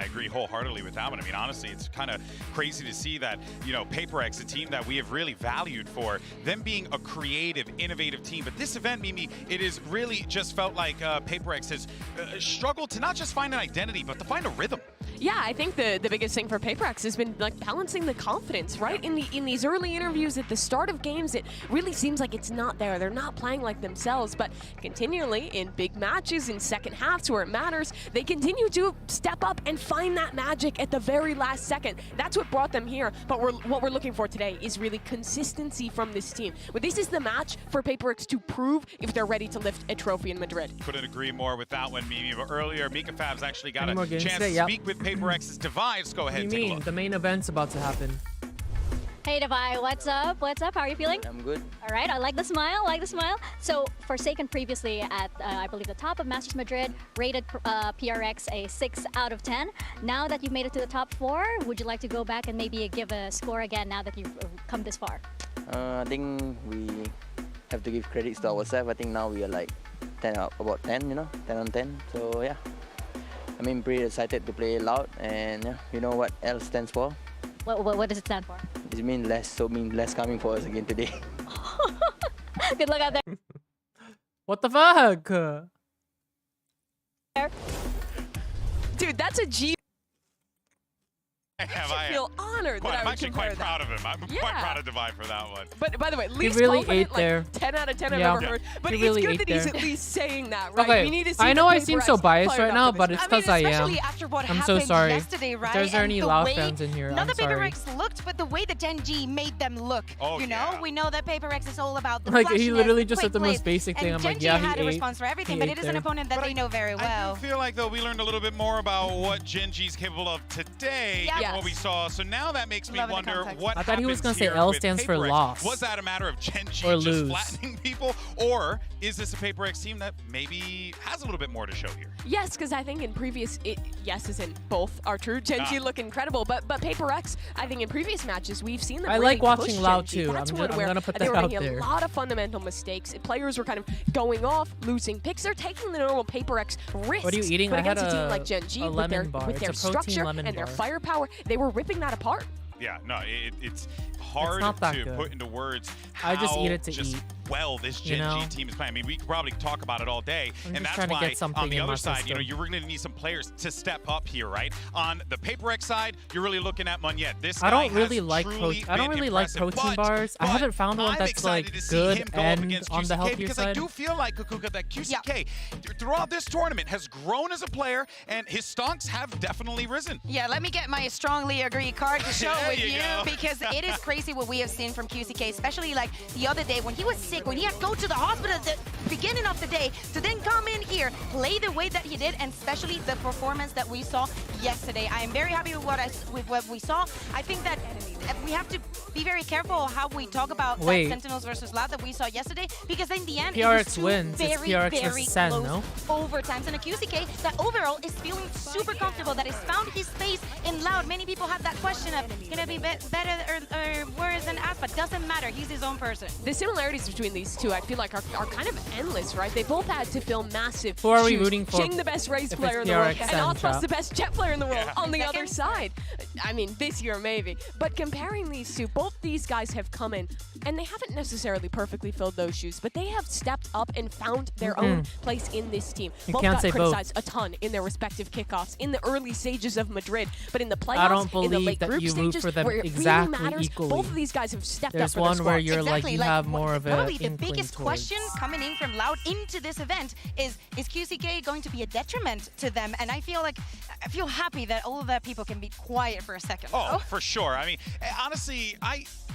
agree wholeheartedly with that one. I mean, honestly, it's kind of crazy to see that, you know, PRX, a team that we have really valued for them being a creative, innovative team. But this event, Mimi, it is really just felt like PRX has struggled to not just find an identity, but to find a rhythm. Yeah, I think the biggest thing for PRX has been like balancing the confidence, right? In these early interviews at the start of games, it really seems like it's not there. They're not playing like themselves, but continually in big matches, in second halves where it matters, they continue to step up and find that magic at the very last second. That's what brought them here, but what we're looking for today is really consistency from this team. But this is the match for PRX to prove if they're ready to lift a trophy in Madrid. Couldn't agree more with that one, Mimi. But earlier, Mika Fab's actually got a chance today? to speak with PRX's Device. Go ahead, What do take you a mean? look. The main event's about to happen. Hey Devi, what's up? What's up? How are you feeling? I'm good. All right, I like the smile, So Forsaken previously at, I believe, the top of Masters Madrid, rated PRX a 6 out of 10. Now that you've made it to the top 4, would you like to go back and maybe give a score again now that you've come this far? I think we have to give credits to ourselves. I think now we are like 10 out, about 10, you know, 10 on 10. So yeah, I mean, pretty excited to play Loud, and yeah, you know what L stands for? What does it stand for? It means less, so means less coming for us again today. Good luck out there. What the fuck? Dude, that's a G. I feel honored that I I'm would actually compare quite proud of him. I'm quite proud of Devi for that one. But by the way, least really confident, ate there. like 10 out of 10 Yeah. I've ever heard. But He it's really good ate that he's there. at least saying that, right? Okay, We need to see I know the I seem so PRX biased fired right up now, for but this it's match. because I am. Especially after what I'm happened so sorry. yesterday, right? If there's And any the Loud way fans in here, not I'm the sorry. PRX looked, but the way that Genji made them look. Oh, you know, we know that PRX is all about the Like, he flashiness, literally the just said the quick most plays, basic thing. and I'm like, Genji yeah, he had a ate. response for everything, He but ate it is there. an opponent that they know very well. I feel like, though, we learned a little bit more about what Genji's capable of today Yep. than what we saw. So now that makes me Loving the wonder context. what I thought he was happens gonna say here L with stands for PRX. loss. Was that a matter of Genji Or just lose. flattening people? Or is this a PRX team that maybe has a little bit more to show here? Yes, because I think in previous, yes, as in both are true. Genji look incredible, but PRX, I think in previous matches we've seen them I really like watching push Loud Genji. too. That's I'm one where gonna put they that were out making there. a lot of fundamental mistakes. Players were kind of going off, losing picks. They're taking the normal PRX risks. What are you eating? But I had against a team a- like Genji a with their, lemon bar. with It's their a protein structure lemon and their bar. firepower, they were ripping that apart. Yeah, no, it's hard not that to good. put into words how I just eat it to just eat. well this You Genji know? team is playing. I mean, we could probably talk about it all day, I'm and just that's trying to why get something on the in other my side, system. you're going to need some players to step up here, right? On the PRX side, you're really looking at Munyet. This I guy don't really has like truly I don't been really like impressive, protein but bars. I haven't found one I'm that's excited like to see good him go up and against on the QCK healthier because I side. do feel like Kukuka that QCK throughout this tournament has grown as a player, and his stonks have definitely risen. Yeah, let me get my strongly agree card to show There with you you go. because it is crazy what we have seen from QCK, especially like the other day when he was sick, when he had to go to the hospital at the beginning of the day to then come in here, play the way that he did, and especially the performance that we saw yesterday. I am very happy with what we saw. I think that we have to be very careful how we talk about that Wait. Sentinels versus Loud that we saw yesterday, because in the end, it PRX was two wins. It's very, PRX very versus Sen, close no? overtimes. And a QCK that overall is feeling super comfortable, that has found his space in Loud. Many people have that question of, can it be better or worse than Aspa? Doesn't matter. He's his own person. The similarities between these two, I feel like, are kind of endless, right? They both had to fill massive Who are we shoes. rooting for Jing, the best race if player in it's the world, PRX and and Atlas, Chop? the best jet player in the world, Yeah. on the other side. I mean, this year maybe. But comparing these two, both these guys have come in, and they haven't necessarily perfectly filled those shoes, but they have stepped up and found their own place in this team. You Both can't got say both. criticized a ton in their respective kickoffs, in the early stages of Madrid, but in the playoffs, I don't in the believe late that group you root stages, for them where it exactly really matters, equally. both of these guys have stepped There's up for one their where squads. you're like, you have more of a probably the inkling biggest towards. question coming in from Loud into this event is QCK going to be a detriment to them? And I feel happy that all of that people can be quiet for a second. Oh, for sure. I mean, honestly,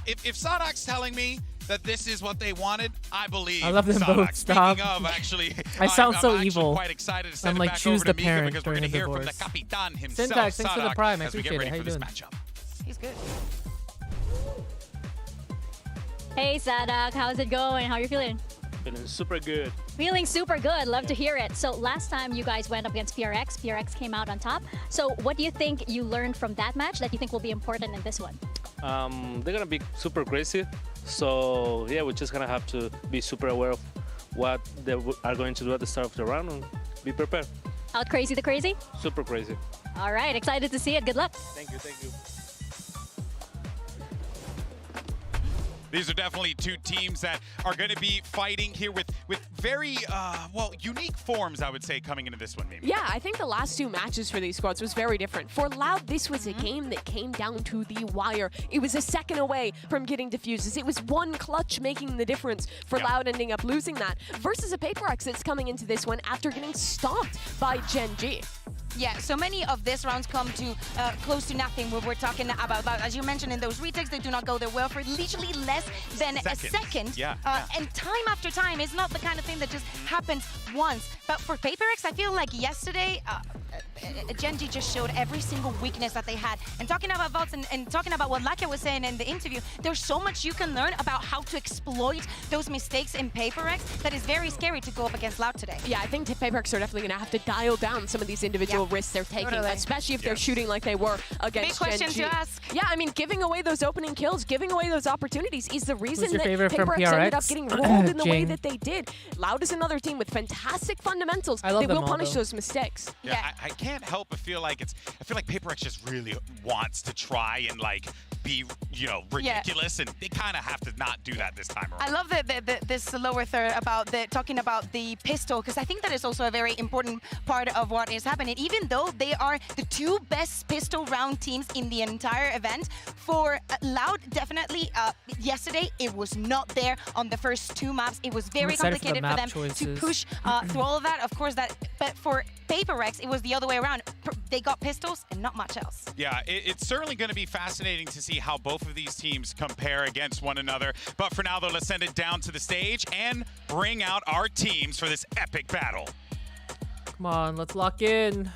if Sadok's telling me that this is what they wanted, I believe. I love them Sadok. both. Stop. Speaking of, actually, I sound I'm so actually evil. quite excited to send I'm it like, back choose over to the Mika parent because we're during going to a hear from divorce. the Capitan himself, Syntax, thanks for the Sadok, prime. I as we get appreciate ready it. How for you this doing? matchup. He's good. Hey, Sadok, how's it going? How are you feeling? Feeling super good. Feeling super good. Love to hear it. So last time you guys went up against PRX, PRX came out on top. So what do you think you learned from that match that you think will be important in this one? They're gonna be super crazy. So yeah, we're just gonna have to be super aware of what they are going to do at the start of the round and be prepared. Out crazy the crazy? Super crazy. All right, excited to see it. Good luck. Thank you, thank you. These are definitely two teams that are going to be fighting here with very, well, unique forms, I would say, coming into this one, maybe. Yeah, I think the last two matches for these squads was very different. For Loud, this was a game that came down to the wire. It was a second away from getting defuses. It was one clutch making the difference for Loud ending up losing that, versus a PRX that's coming into this one after getting stomped by Gen G. Yeah, so many of these rounds come to close to nothing when we're talking about Loud. As you mentioned, in those retakes, they do not go their well for literally less than a second. And time after time, it's not the kind of thing that just happens once. But for PRX, I feel like yesterday, Gen G just showed every single weakness that they had. And talking about vaults and talking about what Lakia was saying in the interview, there's so much you can learn about how to exploit those mistakes in PRX that is very scary to go up against Loud today. Yeah, I think PRX are definitely going to have to dial down some of these individual risks they're taking, especially if they're shooting like they were against Gen G. Big question to ask. Yeah, I mean, giving away those opening kills, giving away those opportunities is the reason your that favorite from PRX ended up PRX? getting rolled in the way Jing. that they did. Loud is another team with fantastic fundamentals. I love they them will all, punish though. those mistakes. Yeah, I can't help but feel like I feel like PRX just really wants to try and like be, you know, ridiculous, and they kind of have to not do that this time around. I love this lower third about talking about the pistol, because I think that is also a very important part of what is happening. Even though they are the two best pistol round teams in the entire event, for Loud, definitely yesterday it was not there on the first two maps. It was very complicated for them to push through all of that. Of course, but for PRX, it was the other way around. They got pistols and not much else. Yeah, it's certainly going to be fascinating to see how both of these teams compare against one another. But for now, though, let's send it down to the stage and bring out our teams for this epic battle. Come on, let's lock in.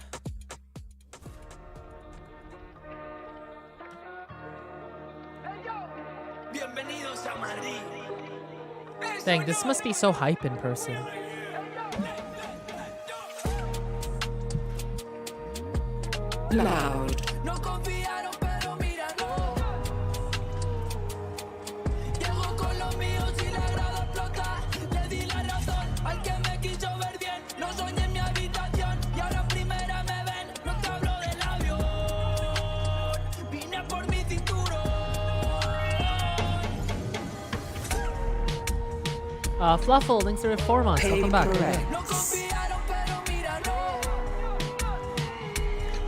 Dang, this must be so hype in person. Loud. Fluffle, thanks for 4 months. Welcome back.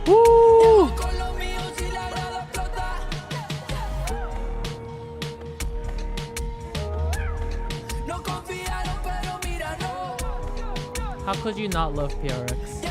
Woo! How could you not love PRX?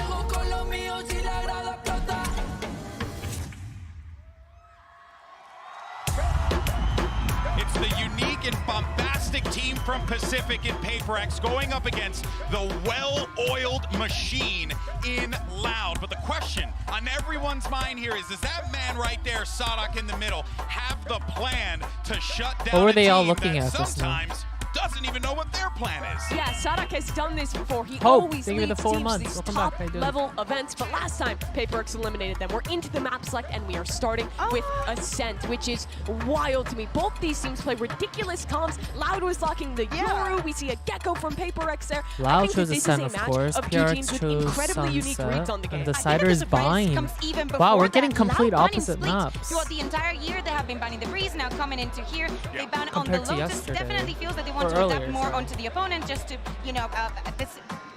It's the unique and bombastic team from Pacific in PRX going up against the well-oiled machine in Loud. But the question on everyone's mind here is, does that man right there, Sadok in the middle, have the plan to shut down What were they a all team looking that at just now? sometimes doesn't even know what their plan is. Yeah, Sadak has done this before. He Hope, always thank you for leads the 4 teams to months. these Welcome top back, how you doing? level events, but last time PRX eliminated them. We're into the map select, and we are starting with Ascent, which is wild to me. Both these teams play ridiculous comms. Loud was locking the Yoru. We see a Gecko from PRX there. I Loud think chose this Ascent, is a of match course. of two PRX teams with chose incredibly unique reads on Sunset, the game. and the I think Cider is buying. comes even Wow, before we're getting that. complete Loud banning opposite Split. maps. Throughout the entire year, they have been banning the Breeze. Now coming into here, they ban on the Compared to Lotus. yesterday. Definitely feels that they want Or to adapt earlier, more sorry. onto the opponent, just to, you know,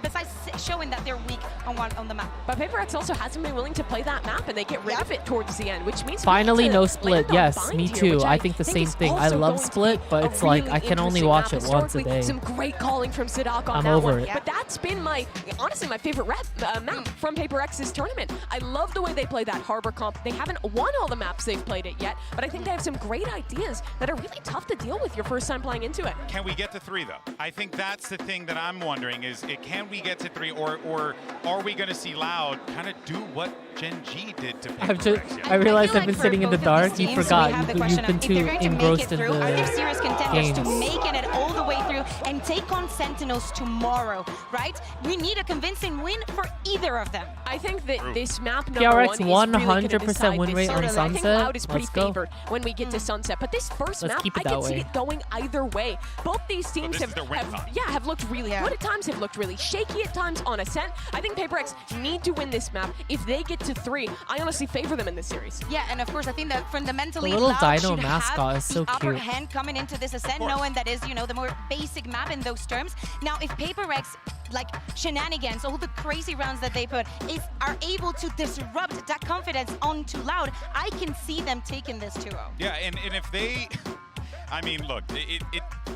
besides showing that they're weak on the map. But PRX also hasn't been willing to play that map, and they get rid of it towards the end, which means we Finally, need to no land split. on Yes, Bind me here, too. which I think the same is thing. I also love going to split, be but a it's like really I can only interesting watch map. it once a Historically, day. Some great calling from Sadak on I'm that over one. it. But that's been honestly my favorite map from PRX's tournament. I love the way they play that Harbor comp. They haven't won all the maps they've played it yet, but I think they have some great ideas that are really tough to deal with your first time playing into it. Can we get to 3 though? I think that's the thing that I'm wondering is can we get to 3 or are we going to see Loud kind of do what Gen G did to PRX? I realized I've been for sitting in the both of dark. these You teams, forgot. we have the You've question been of if too they're going to make engrossed it in through, are they the serious contenders to games. making it all the way through and take on Sentinels tomorrow, right? We need a convincing win for either of them. I think that this map number PRX one is really 100% decide win this rate on series. I think Sunset. Loud is pretty Let's go. favored when we get to Sunset, but this first Let's map, keep it I that can see way. it going either way. Both these teams this is their win time. have looked really good at times, have looked really shaky at times on Ascent. I think PRX need to win this map. If they get to 3, I honestly favor them in this series. Yeah, and of course, I think that fundamentally, The little Loud dino should mascot have is so the upper cute. hand coming into this Ascent, knowing that is, you know, the more basic map in those terms. Now, if PRX, like shenanigans, all the crazy rounds that they put, are able to disrupt that confidence onto Loud, I can see them taking this 2-0. Yeah, and if they, I mean, look,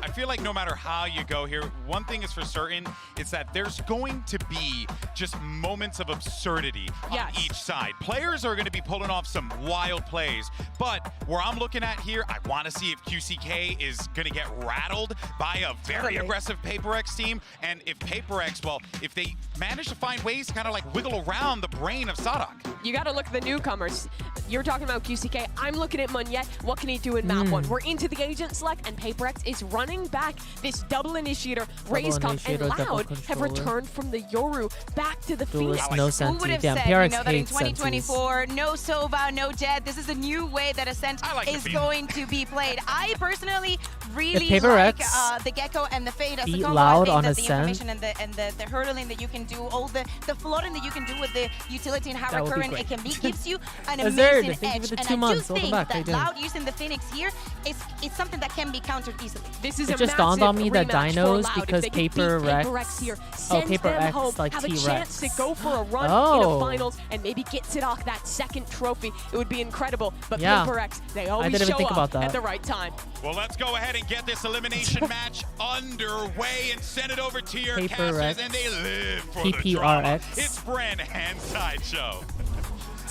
I feel like no matter how you go here, one thing is for certain, it's that there's going to be just moments of absurdity on each side. Players are going to be pulling off some wild plays, but where I'm looking at here, I want to see if QCK is going to get rattled by a very aggressive PRX team, and if PRX, well, if they manage to find ways to kind of like wiggle around the brain of Sadak. You got to look at the newcomers. You're talking about QCK. I'm looking at Munyet. What can he do in map 1? We're into the agent select, and PRX is running back this double initiator, Raise Comp, and initiator, double Loud have controller. returned from the Yoru back to the Phoenix. Duelist, no Who Senti. would have Damn, said, you PRX know, that in hates Sentis. 2024, no Sova, no Jet, this is a new way that Ascent is going to be played. I personally really If like PRX the Gecko and the Fade as a beat combo. Loud I on think that the Ascent, information and the hurdling that you can do, all the flooding that you can do with the utility and how That would be recurrent it great. can be, gives you an Azerd, amazing thank you edge. for the And 2 I do months. Welcome think back. How you that doing? Loud using the Phoenix here is something that can be countered easily. This is It a just dawned on me that rematch for Dinos, Loud. because If they could beat PRX here, oh, send them PRX home, like have a T-Rex. chance to go for a run in Oh. a finals and maybe get Sidok that second trophy. It would be incredible. But Yeah. PRX, they I always didn't even show think up about that. at the right time. Well, let's go ahead and get this elimination match underway and send it over to your casters, and they live for the drama. PPRX. It's Bren and Sideshow.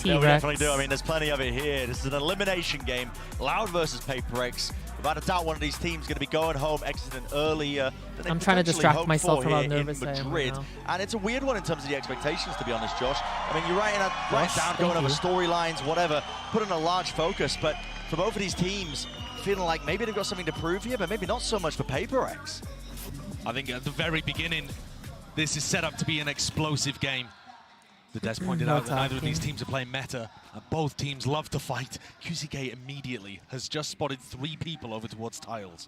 Yeah, we T-Rex. definitely do. I mean, there's plenty of it here. This is an elimination game. Loud versus PRX. Without a doubt, one of these teams going to be going home, exiting earlier than they I'm trying to potentially distract hoped myself for from how here in nervous I am right Madrid. now. And it's a weird one in terms of the expectations, to be honest, Josh. I mean, you're writing down, thank going over you. storylines, whatever, putting a large focus. But for both of these teams, feeling like maybe they've got something to prove here, but maybe not so much for PRX. I think at the very beginning, this is set up to be an explosive game. The Des pointed No out that neither of talking. these teams are playing meta, and both teams love to fight. QCK immediately has just spotted 3 people over towards tiles.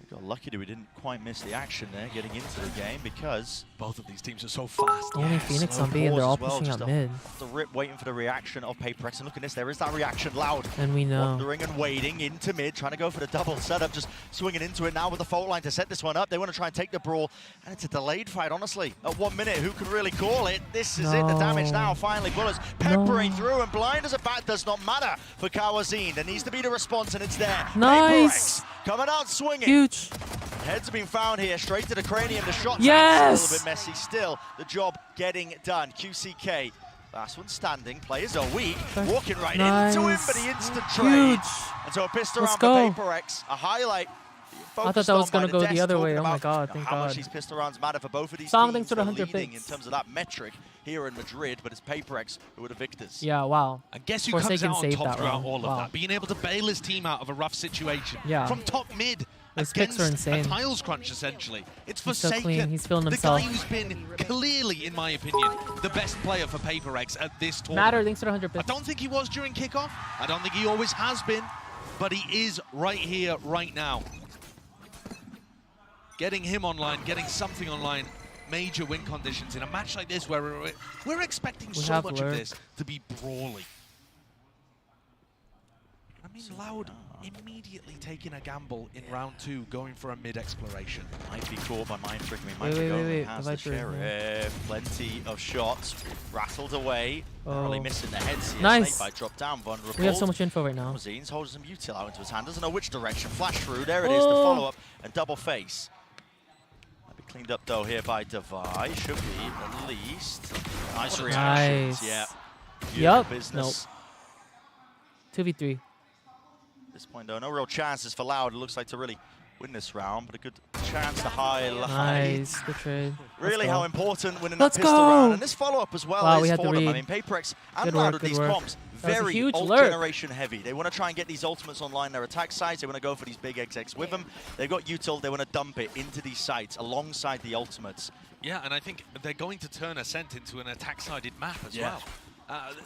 We got lucky that we didn't quite miss the action there getting into the game because both of these teams are so fast. Only Phoenix on B, and they're all pushing just up mid. off the rip, waiting for the reaction of PRX. And look at this, there is that reaction. Loud. And we know. Wandering and waiting into mid, trying to go for the double setup, just swinging into it now with the fault line to set this one up. They want to try and take the brawl, and it's a delayed fight, honestly. At 1 minute, who can really call it? This is it, the damage now, finally. Bullets peppering through, and blind as a bat does not matter for Kawazine. There needs to be the response, and it's there. Nice. PRX coming out swinging. Huge. Heads have been found here, straight to the cranium. The shot's Yes! a little bit messy. Still, the job getting done. QCK, last one standing. Players are weak, walking right into him, but the instant trade. Huge. And so a pistol Let's round go. for PRX, a highlight. I thought that was going to go the other way. Oh my god, thank how God. much these pistol rounds matter for both of these Song, teams. thanks for the They're 100 leading in bits. terms of that metric here in Madrid, but it's PRX who are the victors. Yeah, wow. And guess who Of course comes they can out on save top that throughout round. all of Wow. that? Being able to bail his team out of a rough situation. Yeah. From top mid, Those picks against are insane. a tiles crunch, essentially. It's He's so clean. Forsaken, He's feeling the himself. guy who's been clearly, in my opinion, the best player for PRX at this tournament. Matter, thanks for the 100 I bits. don't think he was during kickoff. I don't think he always has been, but he is right here, right now. Getting him online, getting something online, major win conditions in a match like this where we're expecting so much of this to be brawly. I mean, Loud immediately taking a gamble in round 2, going for a mid-exploration. Might be caught by Mind Trick. I mean, Wait, Mind Trick wait, only wait, has the the Viper, Sheriff. Plenty of shots. Rattled away. Oh. Really missing the heads here. Nice. Snakebite dropped down, vulnerable. We have so much info right now. Zines holds some util out into his hand. Doesn't know which direction. Flash through. There it is, the follow-up and double face. Might be cleaned up, though, here by Devi. Should be, at least. Nice reactions. Nice. Yeah. Yup. Business. Nope. 2v3. At this point, though, no real chances for Loud. It looks like to really win this round, but a good chance to highlight. Nice. Good trade. Really how important winning Let's that pistol go. round. And this follow-up as well Wow, we is had for the them. I read. mean, PRX and Good Loud work, with good these work. comps, That was a very huge old lurk. generation heavy. They want to try and get these ultimates online their attack sites. They want to go for these big XX with them. They've got util. They want to dump it into these sites alongside the ultimates. Yeah, and I think they're going to turn Ascent into an attack-sided map as Yeah. well.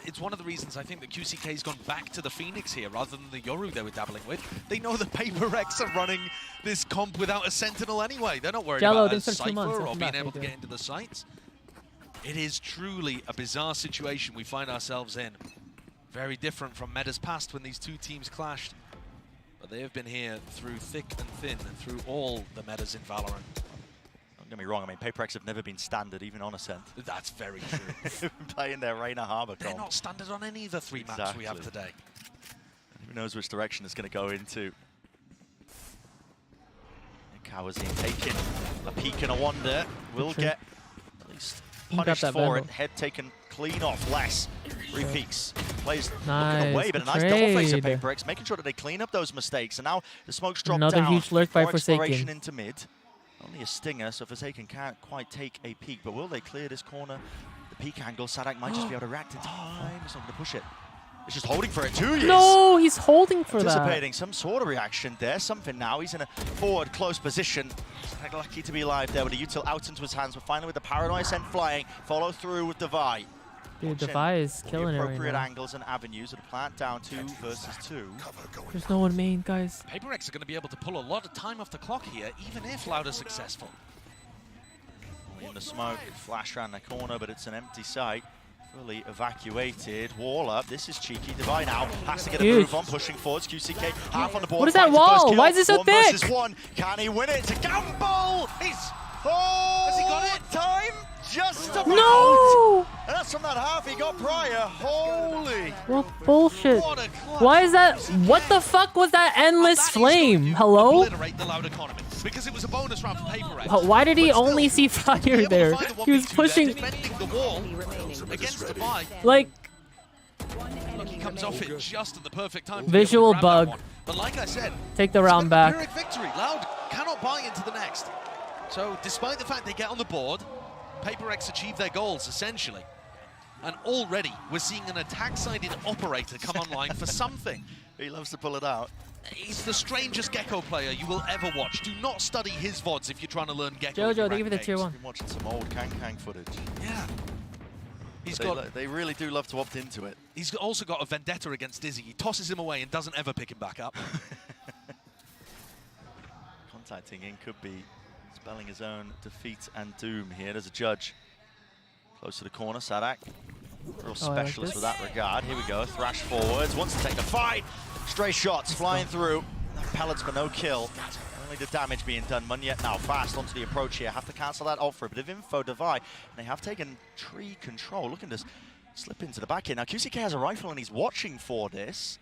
It's one of the reasons I think that QCK's gone back to the Phoenix here rather than the Yoru they were dabbling with. They know the PRX are running this comp without a Sentinel anyway. They're not worried Jello, about a thanks for 2 Cypher months. or Welcome being back, able to how you get into the sites. It is truly a bizarre situation we find ourselves in. Very different from Meta's past when these two teams clashed. But they have been here through thick and thin, through all the metas in Valorant. Don't get me wrong, I mean, PRX have never been standard, even on Ascent. That's very true. They've been playing their Reina Harbor They're comp. not standard on any of the 3 maps we have today. Who knows which direction it's going to go into. Kawazine taking a peek and a wonder. Will get at least punished for it. Head taken clean off. Less. 3 peeks. Plays looking away, but a nice double face of trade. PRX, making sure that they clean up those mistakes. And now the smoke's dropped Another down. huge lurk by More exploration Forsaken. into mid. Only a stinger, so Forsaken can't quite take a peek. But will they clear this corner? The peek angle, Sadak might just be able to react in time. He's not going to push it. He's just holding for it too. No, he's holding for that. Anticipating some sort of reaction there. Something now. He's in a forward close position. Sadak lucky to be alive there with a util out into his hands. But finally with the Paranoia Ascent flying. Follow through with Devi. Dude, Devi is killing it right appropriate now. angles and avenues of the plant down 2 versus 2. There's no one main, guys. PRX are going to be able to pull a lot of time off the clock here, even if Loud is successful. In the smoke, flash around the corner, but it's an empty site. Fully evacuated. Wall up. This is cheeky. Devi now has to get a Huge. move on, pushing forwards. QCK half on the board. What is that finds the first wall? kill. Why is it so 1 thick? versus 1. Can he win it? It's a gamble. Has he got it? Time just about. No! And that's from that half he got prior. Holy. What bullshit? Why is that? What the fuck was that endless flame? Hello? Obliterate the Loud economy, because it was a bonus round for PRX. Why did he only see fire there? He was pushing. Defending the wall against Devi. Like, Look, he comes off it just at the perfect time. visual to be able to grab that bug. one. But like I said, Take the round back. Pyrrhic victory. Loud cannot buy into the next. So despite the fact they get on the board, PRX achieve their goals essentially. And already we're seeing an attack-sided operator come online for something. He loves to pull it out. He's the strangest Gecko player you will ever watch. Do not study his VODs if you're trying to learn Gecko. Jojo, thank you for the tier 1. Been watching some old Kang footage. Yeah. They really do love to opt into it. He's also got a vendetta against Dizzy. He tosses him away and doesn't ever pick him back up. Contacting in could be spelling his own defeat and doom here. There's a judge close to the corner. Sadak, real specialist with that regard. Here we go. Thrash forwards. Wants to take the fight. Stray shots flying through. Pellets for no kill. Only the damage being done. Munyet now fast onto the approach here. Have to cancel that off for a bit of info. Devi. And they have taken tree control. Looking to slip into the back here. Now QCK has a rifle and he's watching for this.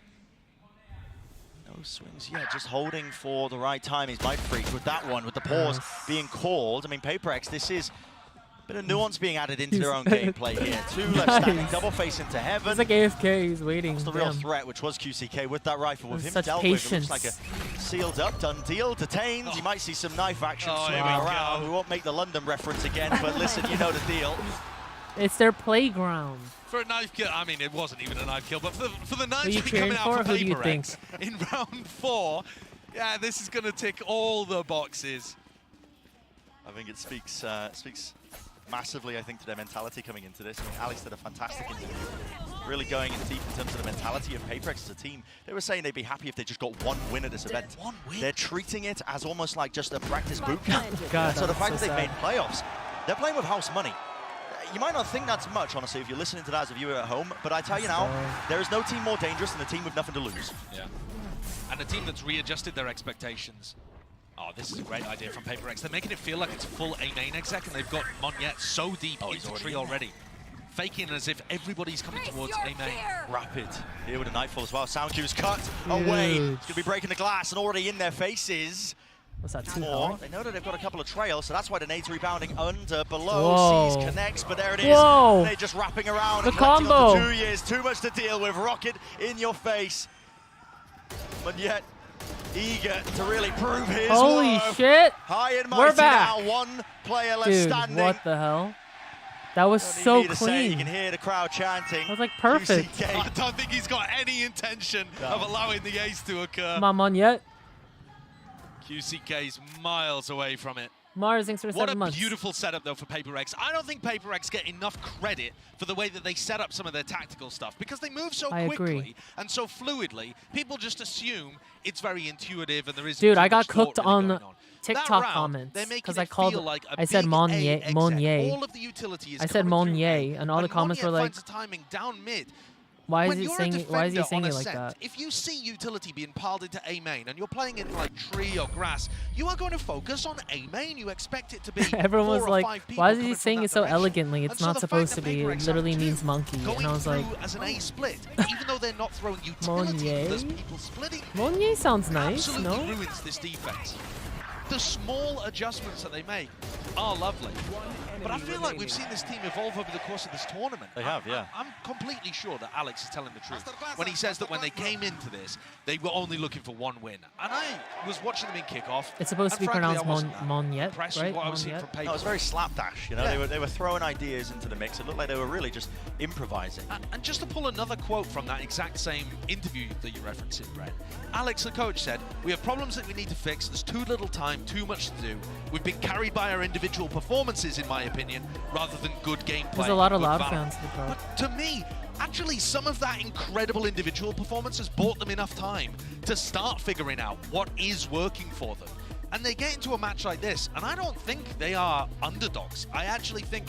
No swings yet, just holding for the right time. He's might freak with that one, with the pause being called. I mean, PRX, this is a bit of nuance being added into their own gameplay here. 2 left standing, double face into heaven. It's like AFK, he's waiting. That's the real threat, which was QCK with that rifle. With him Such dealt patience. with, it looks like a sealed up, done deal, detained. You might see some knife action swinging here we around. go. We won't make the London reference again, but listen, you know the deal. It's their playground. For a knife kill, I mean, it wasn't even a knife kill, but for the knife you coming cheering out for? for Who do you PRX in round 4, Yeah, this is going to tick all the boxes. I think it speaks massively, I think, to their mentality coming into this. I mean, Alex did a fantastic interview, really going in deep in terms of the mentality of PRX as a team. They were saying they'd be happy if they just got one win at this event. One win? They're treating it as almost like just a practice boot camp. God, So the fact so that they've sad. made playoffs, they're playing with house money. You might not think that's much, honestly, if you're listening to that as a viewer at home, but I tell you now, there is no team more dangerous than a team with nothing to lose. Yeah. And a team that's readjusted their expectations. Oh, this is a great idea from PRX. They're making it feel like it's full A main exec, and they've got Monyet so deep into tree already. Faking as if everybody's coming towards A main. Rapid here with a Nightfall as well. Sound cue's cut away. It's going to be breaking the glass, and already in their faces. What's that, 2 more? They know that they've got a couple of trails, so that's why the nade's rebounding under, below. Whoa. Sees connects, but there it is. Whoa. They're just wrapping around. The and collecting combo. on for 2 years. Too much to deal with. Rocket in your face. But yet, eager to really prove his Holy worth. shit. High and We're mighty back. now. One player left Dude, standing. what the hell? That was Don't need so me to say, clean. you can hear the crowd chanting. That was like perfect. QCK. I don't think he's got any intention of allowing the ace to occur. Come on, yet. QCK's miles away from it. Mars, thanks for the What 7 a months. beautiful setup, though, for PRX. I don't think PRX get enough credit for the way that they set up some of their tactical stuff, because they move so I quickly agree. and so fluidly. People just assume it's very intuitive and there isn't Dude, too I got much thought cooked really on going on. TikTok That round, comments they're making because I it called. feel like a I said big Monnier, A exec. Monnier. All of the utility is I said coming through Monnier, A, and all the comments Monnier were like, finds the timing down mid. "Why is When he you're a saying? Why is he defender saying on it a like set, that?" If you see utility being piled into A main and you're playing in like tree or grass, you are going to focus on A main. You expect it to be Everyone 4 was or like, 5 people "Why is coming he from saying that it so direction." elegantly? And It's so not the supposed fact to that be. It PRX literally have two means monkey." And going I was like, through as an A split, even though they're not throwing utility, Monnier? there's people splitting. Monnier sounds nice, Absolutely no? ruins this defense. The small adjustments that they make are lovely. But I feel like we've seen this team evolve over the course of this tournament. They have, yeah. I'm completely sure that Alex is telling the truth when he says that when they came into this, they were only looking for one win. And I was watching them in kickoff. It's supposed to be and frankly, pronounced I wasn't that Monnier, impressed with right? what I was seeing from Monnier. paper. No, it was very slapdash, you know. Yeah. They were throwing ideas into the mix. It looked like they were really just improvising. And just to pull another quote from that exact same interview that you're referencing, Brett, Alex, the coach, said, "We have problems that we need to fix. There's too little time, too much to do. We've been carried by our individual performances, in my opinion, rather than good gameplay." There's a lot of good loud valor." fans in the crowd. But to me, actually, some of that incredible individual performance has bought them enough time to start figuring out what is working for them. And they get into a match like this, and I don't think they are underdogs. I actually think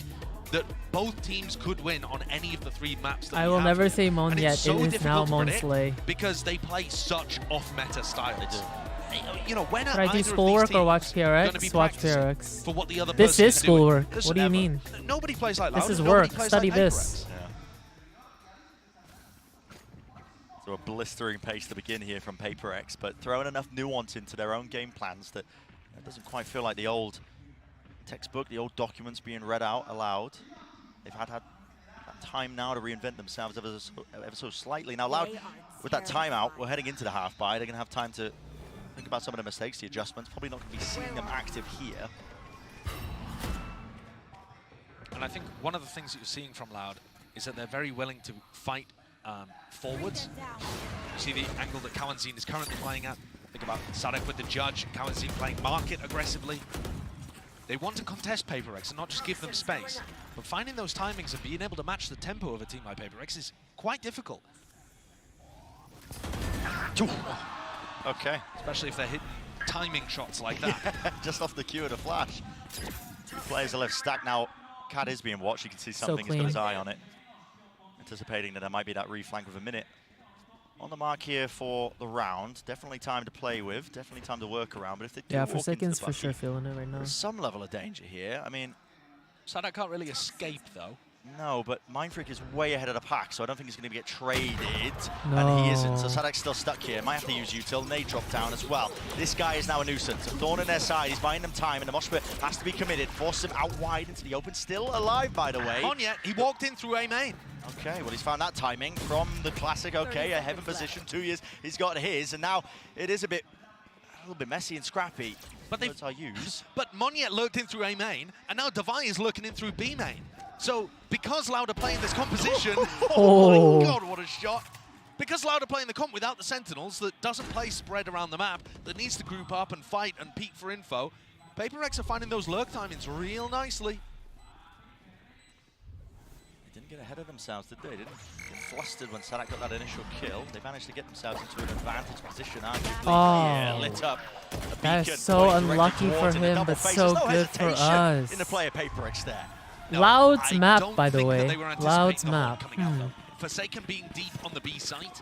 that both teams could win on any of the 3 maps that I we will have never here. say Mon And yet. it's so It is now difficult to Mon predict Slay. because they play such off-meta styles. You know, when are Should I do either of schoolwork these or watch teams gonna be PRX? Watch practicing PRX. for what the other This person is is doing? schoolwork. Listen, What do you Emma, mean? Nobody plays like This Loud, is and nobody work. plays Study like this. PRX. So a blistering pace to begin here from PRX, but throwing enough nuance into their own game plans that it doesn't quite feel like the old textbook, the old documents being read out aloud. They've had that time now to reinvent themselves ever so slightly. Now, Loud, with that timeout, we're heading into the half bye. They're going to have time to think about some of the mistakes, the adjustments. Probably not going to be seeing them active here. And I think one of the things that you're seeing from Loud is that they're very willing to fight forwards. You see the angle that Kawanzin is currently playing at. Think about Sadek with the judge, Kawanzin playing market aggressively. They want to contest PRX and not just give them space. But finding those timings and being able to match the tempo of a team like PRX is quite difficult. Okay. Especially if they're hitting timing shots like that. Just off the cue of the flash. 2 players are left stacked now. Cat is being watched. You can see So something. He's got his clean. eye on it. Anticipating that there might be that reflank with a minute on the mark here for the round. Definitely time to play with. Definitely time to work around. But if they do Yeah, walk for into the seconds, for bucket, sure feeling it right now. there's some level of danger here. I mean, Sadek can't really escape, though. no, but Mindfreak is way ahead of the pack, so I don't think he's going to get traded. No. And he isn't, so Sadek's still stuck here. Might have to use Util. Nade drop down as well. This guy is now a nuisance. A thorn in their side. He's buying them time, and the Moshpit has to be committed. Forces him out wide into the open. Still alive, by the way. Monyet, he walked in through A main. Okay, well, he's found that timing from the classic. Okay, a heaven position, 2 years. He's got his, and now it is a little bit messy and scrappy. But they are used. But Monyet lurked in through A main, and now Devi is lurking in through B main. So because Loud are playing this composition, oh my God, what a shot! because Loud are playing the comp without the Sentinels that doesn't play spread around the map, that needs to group up and fight and peek for info, PRX are finding those lurk timings real nicely. They didn't get ahead of themselves, did they? They didn't get flustered when Sadak got that initial kill. They managed to get themselves into an advantage position, arguably. Yeah, lit up. That is so unlucky for him, but so good for us. In the player PRX there. Loud's map, by the way. Loud's map. Forsaken being deep on the B site,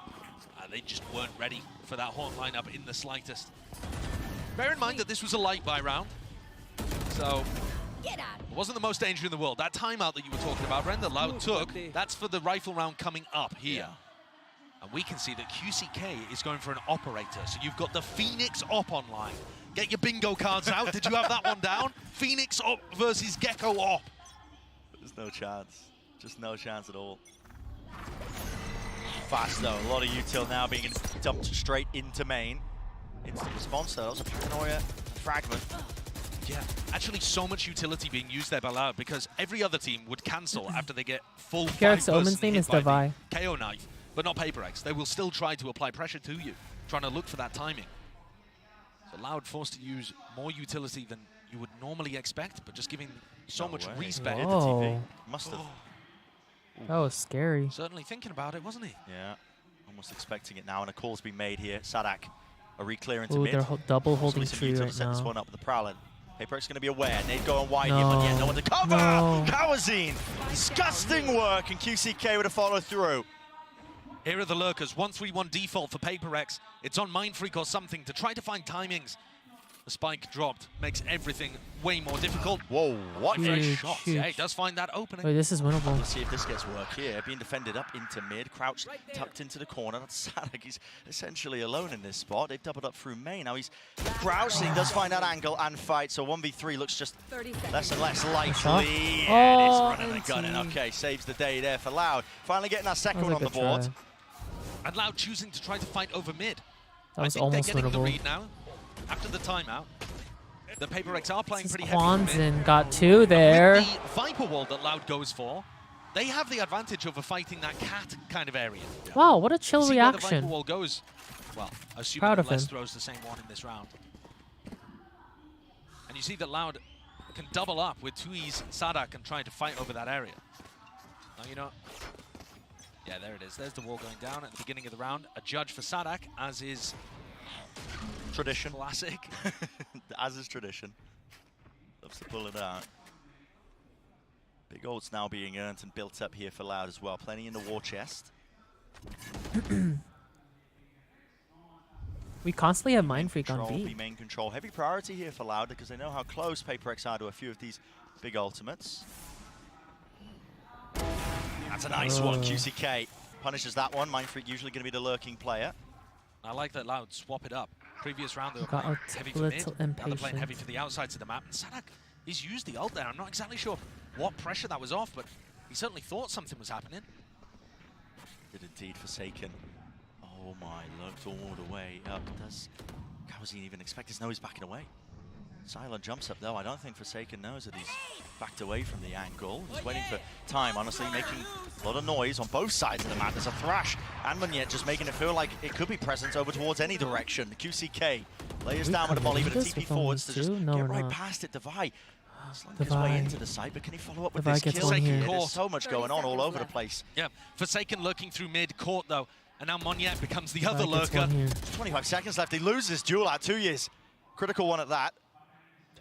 they just weren't ready for that Haunt lineup in the slightest. Bear in mind that this was a light buy round, so it wasn't the most danger in the world. That timeout that you were talking about, Ren, that Loud took, that's for the rifle round coming up here. And we can see that QCK is going for an operator, so you've got the Phoenix op online. Get your bingo cards out. Did you have that one down? Phoenix op versus Gecko op. There's no chance. Just no chance at all. Fast though, a lot of util now being dumped straight into main. Instant response though, that was a paranoia fragment. Yeah, actually so much utility being used there by Loud because every other team would cancel after they get full PRX Omen's name is Devi. KO knife, but not PRX. They will still try to apply pressure to you, trying to look for that timing. So Loud forced to use more utility than you would normally expect, but just giving so much respect. Oh. Must have. That was scary. Certainly thinking about it, wasn't he? Yeah, almost expecting it now, and a call's been made here. Sadak, a re-clear into Ooh, mid. they're double holding tree right set this now. one up with the Prowler. PRX going to be aware. They'd go on wide here, but yet no one to cover. No. Kawazine, disgusting work, and QCK would have followed through. Here are the lurkers. 1-3-1 default for PRX. It's on Mindfreak or something to try to find timings. The spike dropped, makes everything way more difficult. Whoa, what fresh Huge, shots. huge. Yeah, it does find that opening. Wait, this is winnable. Let's see if this gets work here. Being defended up into mid, crouched, tucked into the corner. That's Sadak. He's essentially alone in this spot. They've doubled up through main. Now he's crouching, does find that angle and fight. So 1v3 looks just less and less likely. And it's running and gunning. Okay, saves the day there for Loud. Finally getting that second one on the board. And Loud choosing to try to fight over mid. That was I think almost they're getting the winnable. read now. After the timeout, the PRX are playing pretty heavy. Kwanzaa got two there. With the Viper wall that Loud goes for, they have the advantage over fighting that cat kind of area. Wow, what a chill See where the reaction. Viper wall goes. Well, assuming Proud that of Les him. throws the same one in this round. And you see that Loud can double up with Tui's Sadak and trying to fight over that area. Now, you know, yeah, there it is. There's the wall going down at the beginning of the round. A judge for Sadak, as is tradition. Classic. As is tradition. Loves to pull it out. Big ults now being earned and built up here for Loud as well. Plenty in the war chest. We constantly have Mindfreak on Control, B. main control. Heavy priority here for Loud because they know how close PRX are to a few of these big ultimates. That's a nice one. QCK punishes that one. Mindfreak usually going to be the lurking player. I like that Loud swap it up. Previous round they were Got playing a heavy for mid. little Now they're playing impatient. heavy for the outsides of the map. And Sadak, he's used the ult there. I'm not exactly sure what pressure that was off, but he certainly thought something was happening. Did indeed Forsaken. Oh my, looked all the way up. Does Kawazine even expect this? No, he's backing away. Silent jumps up though. I don't think Forsaken knows that he's backed away from the angle. He's waiting for time, honestly, making a lot of noise on both sides of the map. There's a thrash, and Munyet just making it feel like it could be present over towards any direction. QCK layers down with a volley, but a TP forwards to just get right past it. Devi slunk his way into the side, but can he follow up with this kill? There's so much going on all over the place. Yeah, Forsaken lurking through mid, caught though, and now Monyet becomes the other lurker. 25 seconds left. He loses this duel at 2 years. Critical one at that.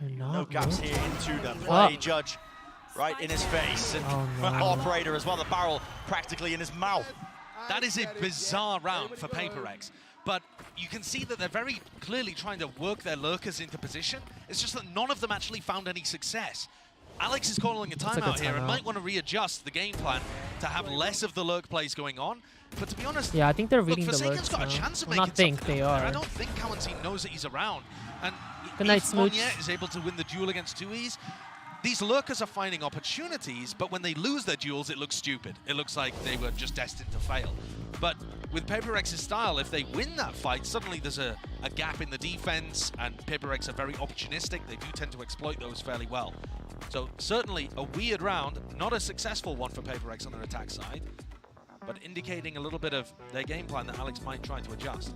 No gaps here into the play. Judge right in his face. And operator as well, the barrel practically in his mouth. That is a bizarre round for PRX. But you can see that they're very clearly trying to work their lurkers into position. It's just that none of them actually found any success. Alex is calling a timeout here and might want to readjust the game plan to have less of the lurk plays going on. But to be honest, yeah, I think they're reading the Forsaken's lurks got now. a chance of Well, making not think, something they of it. are. I don't think Kawazine knows that he's around. And Good night, if Smooch. Monyet is able to win the duel against Tui's, these lurkers are finding opportunities, but when they lose their duels, it looks stupid. It looks like they were just destined to fail. But with PRX's style, if they win that fight, suddenly there's a gap in the defense, and PRX are very opportunistic. They do tend to exploit those fairly well. So certainly a weird round, not a successful one for PRX on their attack side. but indicating a little bit of their game plan that Alex might try to adjust.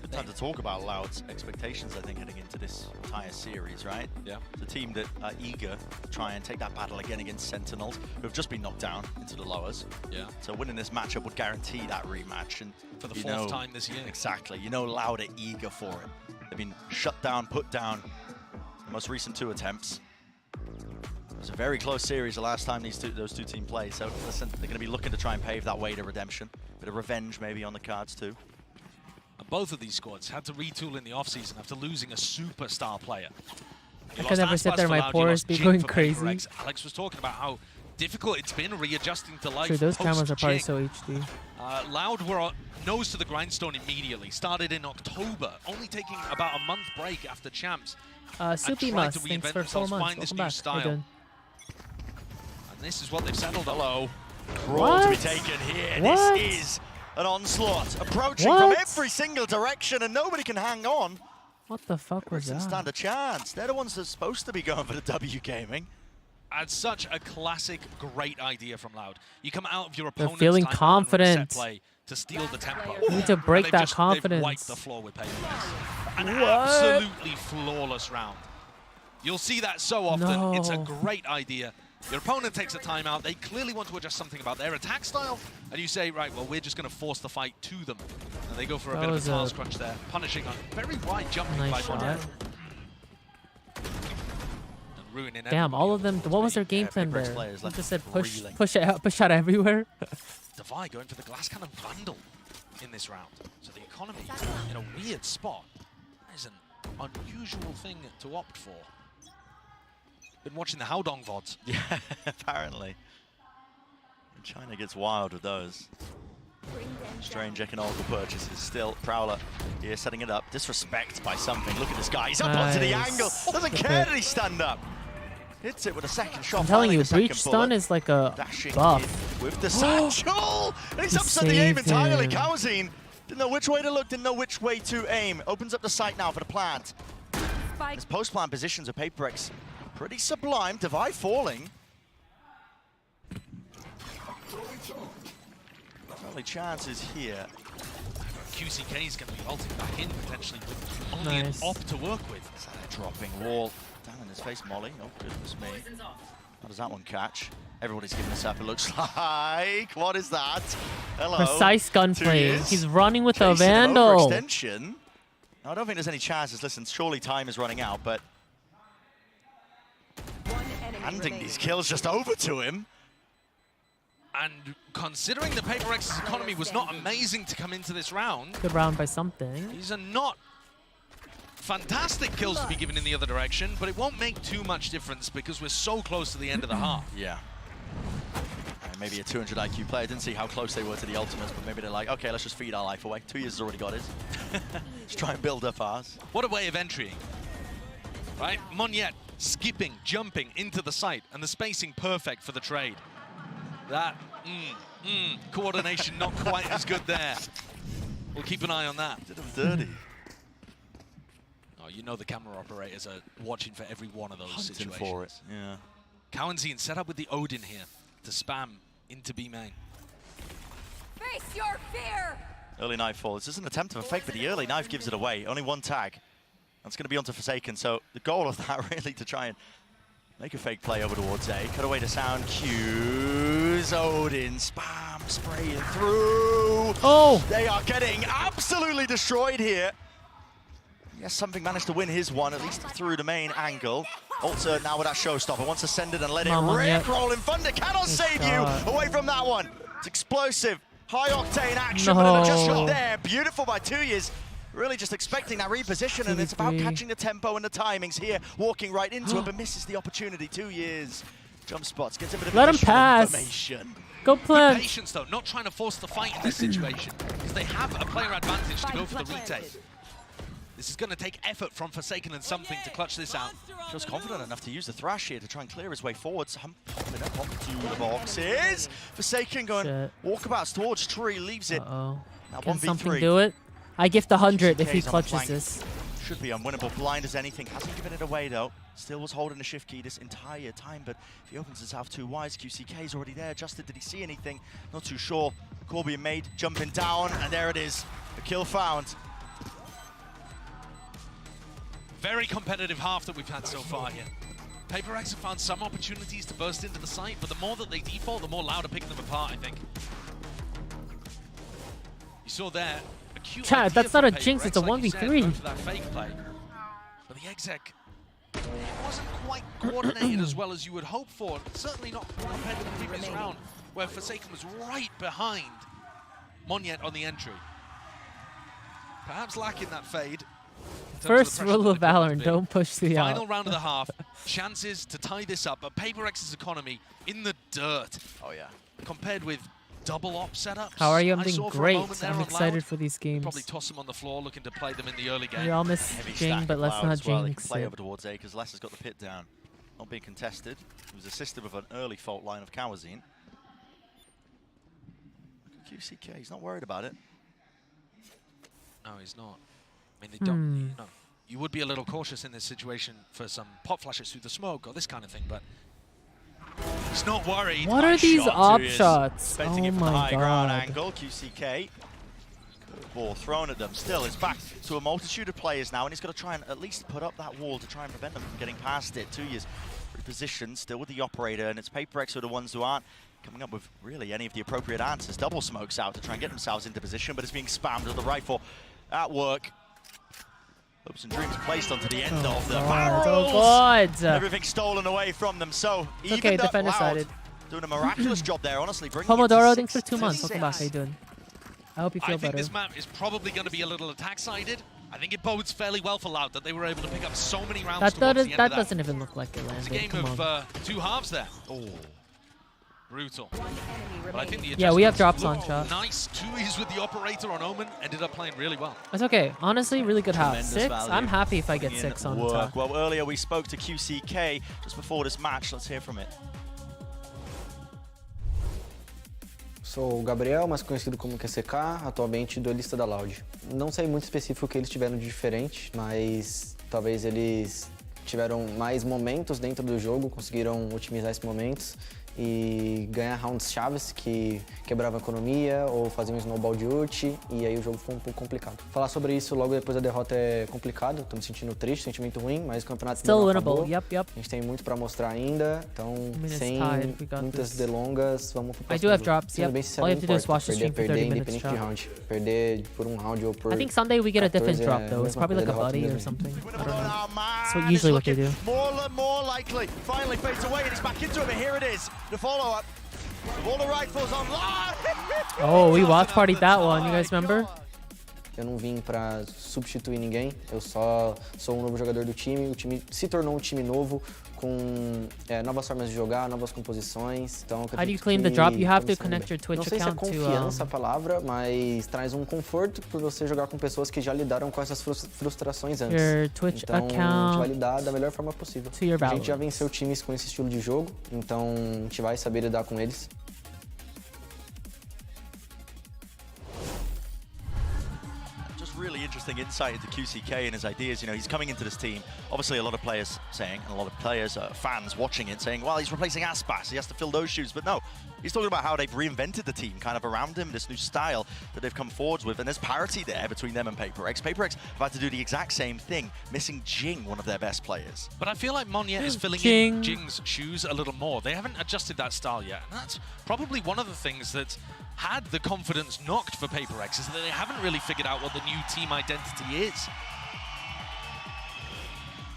Good time to talk about Loud's expectations, I think, heading into this entire series, right? Yeah. It's a team that are eager to try and take that battle again against Sentinels, who have just been knocked down into the lowers. Yeah. So winning this matchup would guarantee that rematch. And for the fourth time this year. Exactly. You know Loud are eager for it. They've been shut down, put down the most recent 2 attempts. It was a very close series the last time those two teams played. So listen, they're going to be looking to try and pave that way to redemption. Bit of revenge maybe on the cards too. Both of these squads had to retool in the offseason after losing a superstar player. I could never sit there, my pores be going crazy. PRX. Alex was talking about how difficult it's been readjusting to life. True, those cameras are probably post-Jing. so HD. Loud were nose to the grindstone immediately. Started in October, only taking about a month break after champs. Soupy Mus, thanks for 4 months. Find this Welcome new back. style. How you doing? And this is what they've settled on. Hello. Brawl to be taken here. What? This is an onslaught approaching from every single direction, and nobody can hang on. What the fuck was Doesn't that? stand a chance. They're the ones that are supposed to be going for the W gaming. And such a classic, great idea from Loud. You come out of your They're opponent's feeling timeout and confident. reset play to steal the tempo. You need to break And that they've confidence. wiped the floor with PRX. An What? absolutely flawless round. You'll see that so often. No. It's a great idea. Your opponent takes a timeout. They clearly want to adjust something about their attack style. And you say, right, well, we're just going to force the fight to them. And they go for a That bit of a was task crunch there. Punishing a very wide jumping Nice by shot. Monet. Ruining Damn, all of them. What was their game plan PRX there? players They left just said push, reeling. push out everywhere. Devi going for the glass cannon bundle in this round. So the economy in a weird spot. That is an unusual thing to opt for. Been watching the Haodong VODs. Yeah, apparently. And China gets wild with those. Strange economical purchases. Still, Prowler here setting it up. Disrespect by something. Look at this guy. He's up onto the Nice. angle. Doesn't Good care pick. that he stand up. Hits it with a second shot. I'm telling finding you, the second breach bullet. stun is like a Dashing buff. in with the satchel. And he's He upset the aim saved entirely. him. Kawazine didn't know which way to look, didn't know which way to aim. Opens up the sight now for the plant. His post-plant positions of PRX pretty sublime. Devi falling. Only chances here. QCK is going to be ulting back in potentially with only Nice. an op to work with. Dropping wall down in his face, Molly. Oh, goodness me. How does that one catch? Everybody's giving this up, it looks like. What is that? Hello. Precise gunplay. 2 years. He's running with a Chasing him Vandal. overextension. Now, I don't think there's any chances. Listen, surely time is running out, but handing these kills just over to him. And considering the PRX's economy was not amazing to come into this round, Good round by something. these are not fantastic kills to be given in the other direction, but it won't make too much difference because we're so close to the end of the half. Yeah. Maybe a 200 IQ player. Didn't see how close they were to the ultimates, but maybe they're like, okay, let's just feed our life away. 2 years has already got it. Let's try and build up ours. What a way of entering, right? Monyet skipping, jumping into the site, and the spacing perfect for the trade. That, coordination not quite as good there. We'll keep an eye on that. Did him dirty. Oh, you know the camera operators are watching for every one of those Hunting situations. for it, yeah. Kawazine set up with the Odin here to spam into B main. Face your fear! Early knife fall. This is an attempt of a fake, but the early knife gives it away. Only one tag. That's going to be onto Forsaken. So the goal of that really to try and make a fake play over towards A. Cut away to sound cues. Odin spam spraying through. Oh! They are getting absolutely destroyed here. Yes, something managed to win his one, at least through the main angle. Alter now with that showstopper. Wants to send it and let it rickroll in Thunder. Cannot save you away from that one. It's explosive. High octane action, but just got there. Beautiful by 2 years. Really just expecting that reposition, and it's about catching the tempo and the timings here. Walking right into it, but misses the opportunity. 2 years. Jump spots, gets a bit of Let him additional pass. information. Go plant. Patience though, not trying to force the fight in this situation, because they have a player advantage to go for the retake. This is going to take effort from Forsaken and something to clutch this out. Feels confident enough to use the Thrash here to try and clear his way forwards. Popping up onto the boxes. Forsaken going walkabouts towards Tree, leaves it. Now Can 1v3. something do it? I gift 100 if he GK's on the clutches flank. this. Should be unwinnable. Blind as anything. Hasn't given it away, though. Still was holding the shift key this entire time, but if he opens himself too wide, QCK's already there. Justin, did he see anything? Not too sure. Call being made, jumping down, and there it is. The kill found. Very competitive half that we've had so far here. PRX have found some opportunities to burst into the site, but the more that they default, the more Loud are picking them apart, I think. You saw there, a cute Chad, that's not a jinx, it's a 1v3. For that fake play. But the exec, it wasn't quite coordinated as well as you would hope for. Certainly not compared to the previous round, where Forsaken was right behind Monyet on the entry. Perhaps lacking that fade. First rule of Valorant, don't push the Final round of the half, chances to tie this up, but PRX's economy in the dirt. Oh yeah. Compared with double op setups. How are you? I'm I doing saw for a great. moment there I'm on excited Loud. for these games. Probably toss them on the floor, looking to play them in the early game. We all miss Jing, but let's not jinx play it. over towards A because Les has got the pit down. Not being contested. He was assisted with an early fault line of Kawazine. QCK, he's not worried about it. No, he's not. I mean, they don't. No. You would be a little cautious in this situation for some pop flashes through the smoke or this kind of thing, but he's not worried. What are these op shots? Expecting it from the high ground angle. QCK. Good ball thrown at them. Still, it's back to a multitude of players now, and he's got to try and at least put up that wall to try and prevent them from getting past it. 2 years repositioned, still with the operator, and it's PRX who are the ones who aren't coming up with really any of the appropriate answers. Double smokes out to try and get themselves into position, but it's being spammed with the rifle at work. Hopes and dreams placed onto the end of the barrels. Oh God! Everything stolen away from them. So It's okay, defender sided. Doing a miraculous job there, honestly. Pomodoro, thanks for 2 months. Welcome back. How you doing? I hope you feel I think better. this map is probably going to be a little attack-sided. I think it bodes fairly well for Loud that they were able to pick up so many rounds. That doesn't even look like it landed. It's a game Come of on. two halves there. Oh, brutal. But I think the Yeah, we have drops adjustments on looked shot. Nice two-ies with the operator on Omen. Ended up playing really well. It's okay. Honestly, really good half. Tremendous 6. value. I'm happy if I get Putting in 6 on work. top. Well, earlier we spoke to QCK just before this match. Let's hear from it. Sou o Gabriel, mais conhecido como Joshseki, atualmente duelista da Loud. Não sei muito específico o que eles tiveram de diferente, mas talvez eles tiveram mais momentos dentro do jogo, conseguiram otimizar esses momentos e ganhar rounds chaves que quebravam a economia ou faziam um snowball de ult, e aí o jogo ficou um pouco complicado. Falar sobre isso logo depois da derrota é complicado, tô me sentindo triste, sentimento ruim, mas o campeonato ainda não acabou. Yep. A gente tem muito para mostrar ainda, então sem muitas delongas, vamos pro próximo I do have jogo. drops, Sendo yep. bem sincero, All you não have to do is importa. watch the stream for 30 minutes, independente de chat. round. Perder por um round ou por I think Sunday we get a different 14 drop though. It's probably like a buddy or something. I don't know. That's usually what they do. More likely. Finally fades away and he's back into it, but here it is. The follow-up. With all the rifles on line. Oh, we watch partied that one. You guys remember? Eu não vim pra substituir ninguém, eu só sou um novo jogador do time. O time se tornou um time novo com novas formas de jogar, novas composições. Então, How do you claim the drop? You have to estamos connect bem. your Twitch Não sei account se é confiança a palavra, mas traz um conforto por você jogar com pessoas que já lidaram com essas frustrações antes. Your Twitch então, a gente account vai lidar da melhor forma possível. to your A gente já Valorant. venceu times com esse estilo de jogo, então a gente vai saber lidar com eles. Really interesting insight into QCK and his ideas. You know, he's coming into this team. Obviously, a lot of players saying, and a lot of players, fans watching it, saying, well, he's replacing Aspas. He has to fill those shoes. But no, he's talking about how they've reinvented the team kind of around him, this new style that they've come forwards with. And there's parity there between them and PRX. PRX have had to do the exact same thing, missing Jing, one of their best players. But I feel like Monyet is filling in Jing's shoes a little more. They haven't adjusted that style yet. And that's probably one of the things that had the confidence knocked for PRX, is that they haven't really figured out what the new team identity is.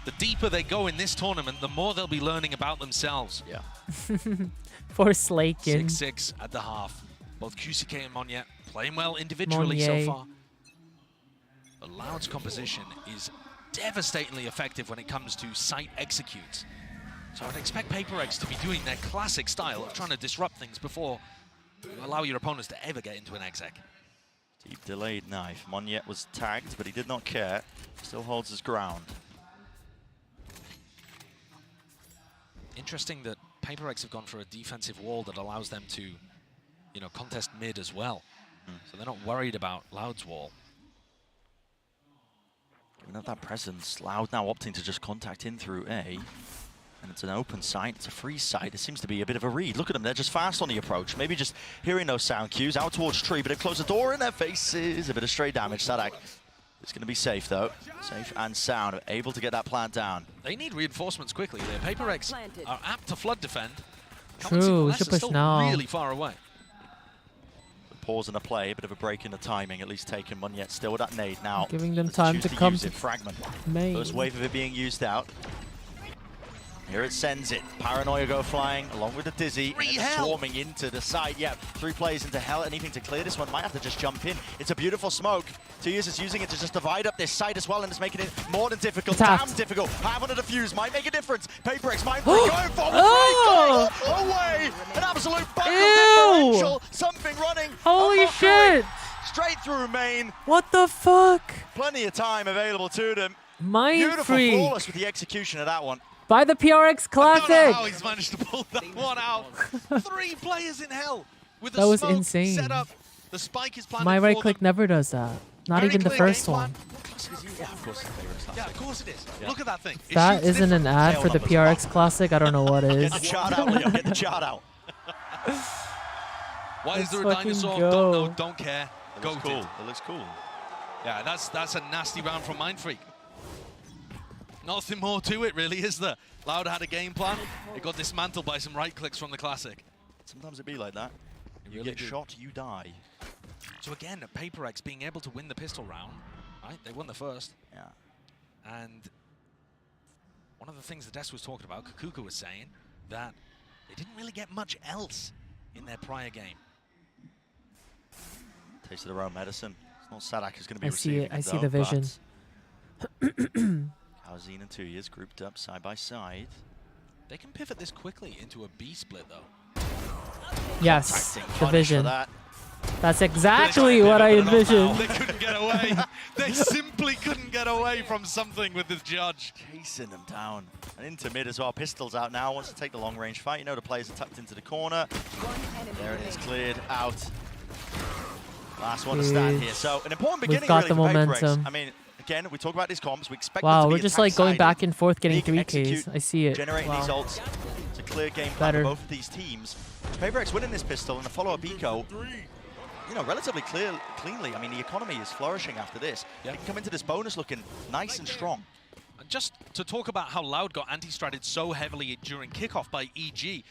The deeper they go in this tournament, the more they'll be learning about themselves. Yeah. For Slakin. 6-6 at the half. Both QCK and Monyet playing well individually so far. But Loud's composition is devastatingly effective when it comes to site executes. So I'd expect PRX to be doing their classic style of trying to disrupt things before you allow your opponents to ever get into an exec. Deep delayed knife. Monyet was tagged, but he did not care. Still holds his ground. Interesting that PRX have gone for a defensive wall that allows them to, you know, contest mid as well. So they're not worried about Loud's wall. Giving up that presence. Loud now opting to just contact in through A. And it's an open site, it's a free site. It seems to be a bit of a read. Look at them, they're just fast on the approach. Maybe just hearing those sound cues out towards tree, but it closed the door in their faces. A bit of stray damage. Sadak is going to be safe though. Safe and sound, able to get that plant down. They need reinforcements quickly. Their PRX are apt to flood defend. True, we should push still now. really far away. Pause in the play, a bit of a break in the timing, at least taking one yet still with that nade now. Giving them time to come use it. Fragment. main. First wave of it being used out. Here it sends it. Paranoia go flying along with the Dizzy. And it's swarming into the side. Yeah, 3 players into hell. Anything to clear this one. Might have to just jump in. It's a beautiful smoke. TUS is using it to just divide up this site as well, and it's making it more than difficult. Damn difficult. Have on a defuse might make a difference. PRX might going forward. Away. An absolute buckle differential. Something running. Holy shit. Straight through main. What the fuck? Plenty of time available to them. Mind Beautiful, freak. flawless with the execution of that one. By the PRX Classic. I don't know how he's managed to pull that one out. 3 players in hell with the That was smoke insane. set up. The spike is planted My right for click them. never does that. Not Very even the clear first game one. Yeah, of course. Yeah, of course it is. Look at that thing. If that isn't an ad for the PRX Classic, I don't know what is. Get the chart out, Leo. Get the chart out. Why is Let's there a fucking dinosaur? go. Don't know, don't care. It looks cool. It looks cool. Yeah, that's a nasty round from Mind Freak. Nothing more to it, really, is there? Loud had a game plan. It got dismantled by some right clicks from the Classic. Sometimes it be like that. You really get do. shot, you die. So again, PRX being able to win the pistol round, right? They won the first. Yeah. And one of the things that Des was talking about, Kukuka was saying, that they didn't really get much else in their prior game. Taste of their own medicine. It's not Sadak who's going to be I see receiving it. I see though, the vision. Kaozin and 2 years grouped up side by side. They can pivot this quickly into a B split, though. Yes, Contacting, the punish vision. for that. That's exactly what I envisioned. They couldn't get away. They simply couldn't get away from something with this judge. Chasing them down. And into mid as well. Pistols out now. Wants to take the long range fight. You know the players are tucked into the corner. There it is, cleared out. Last one to stand here. So an important beginning We've got really the for PRX. momentum. I mean, again, we talk about these comps. We expect Wow, them to we're be just like going attack-sided. back and forth getting They can 3Ks. execute, I see it. Generating Wow. these ults. It's a clear game plan Better. for both of these teams. PRX winning this pistol and the follow-up eco, you know, relatively cleanly. I mean, the economy is flourishing after this. They can come into this bonus looking nice and strong. And just to talk about how Loud got anti-stratted so heavily during kickoff by EG,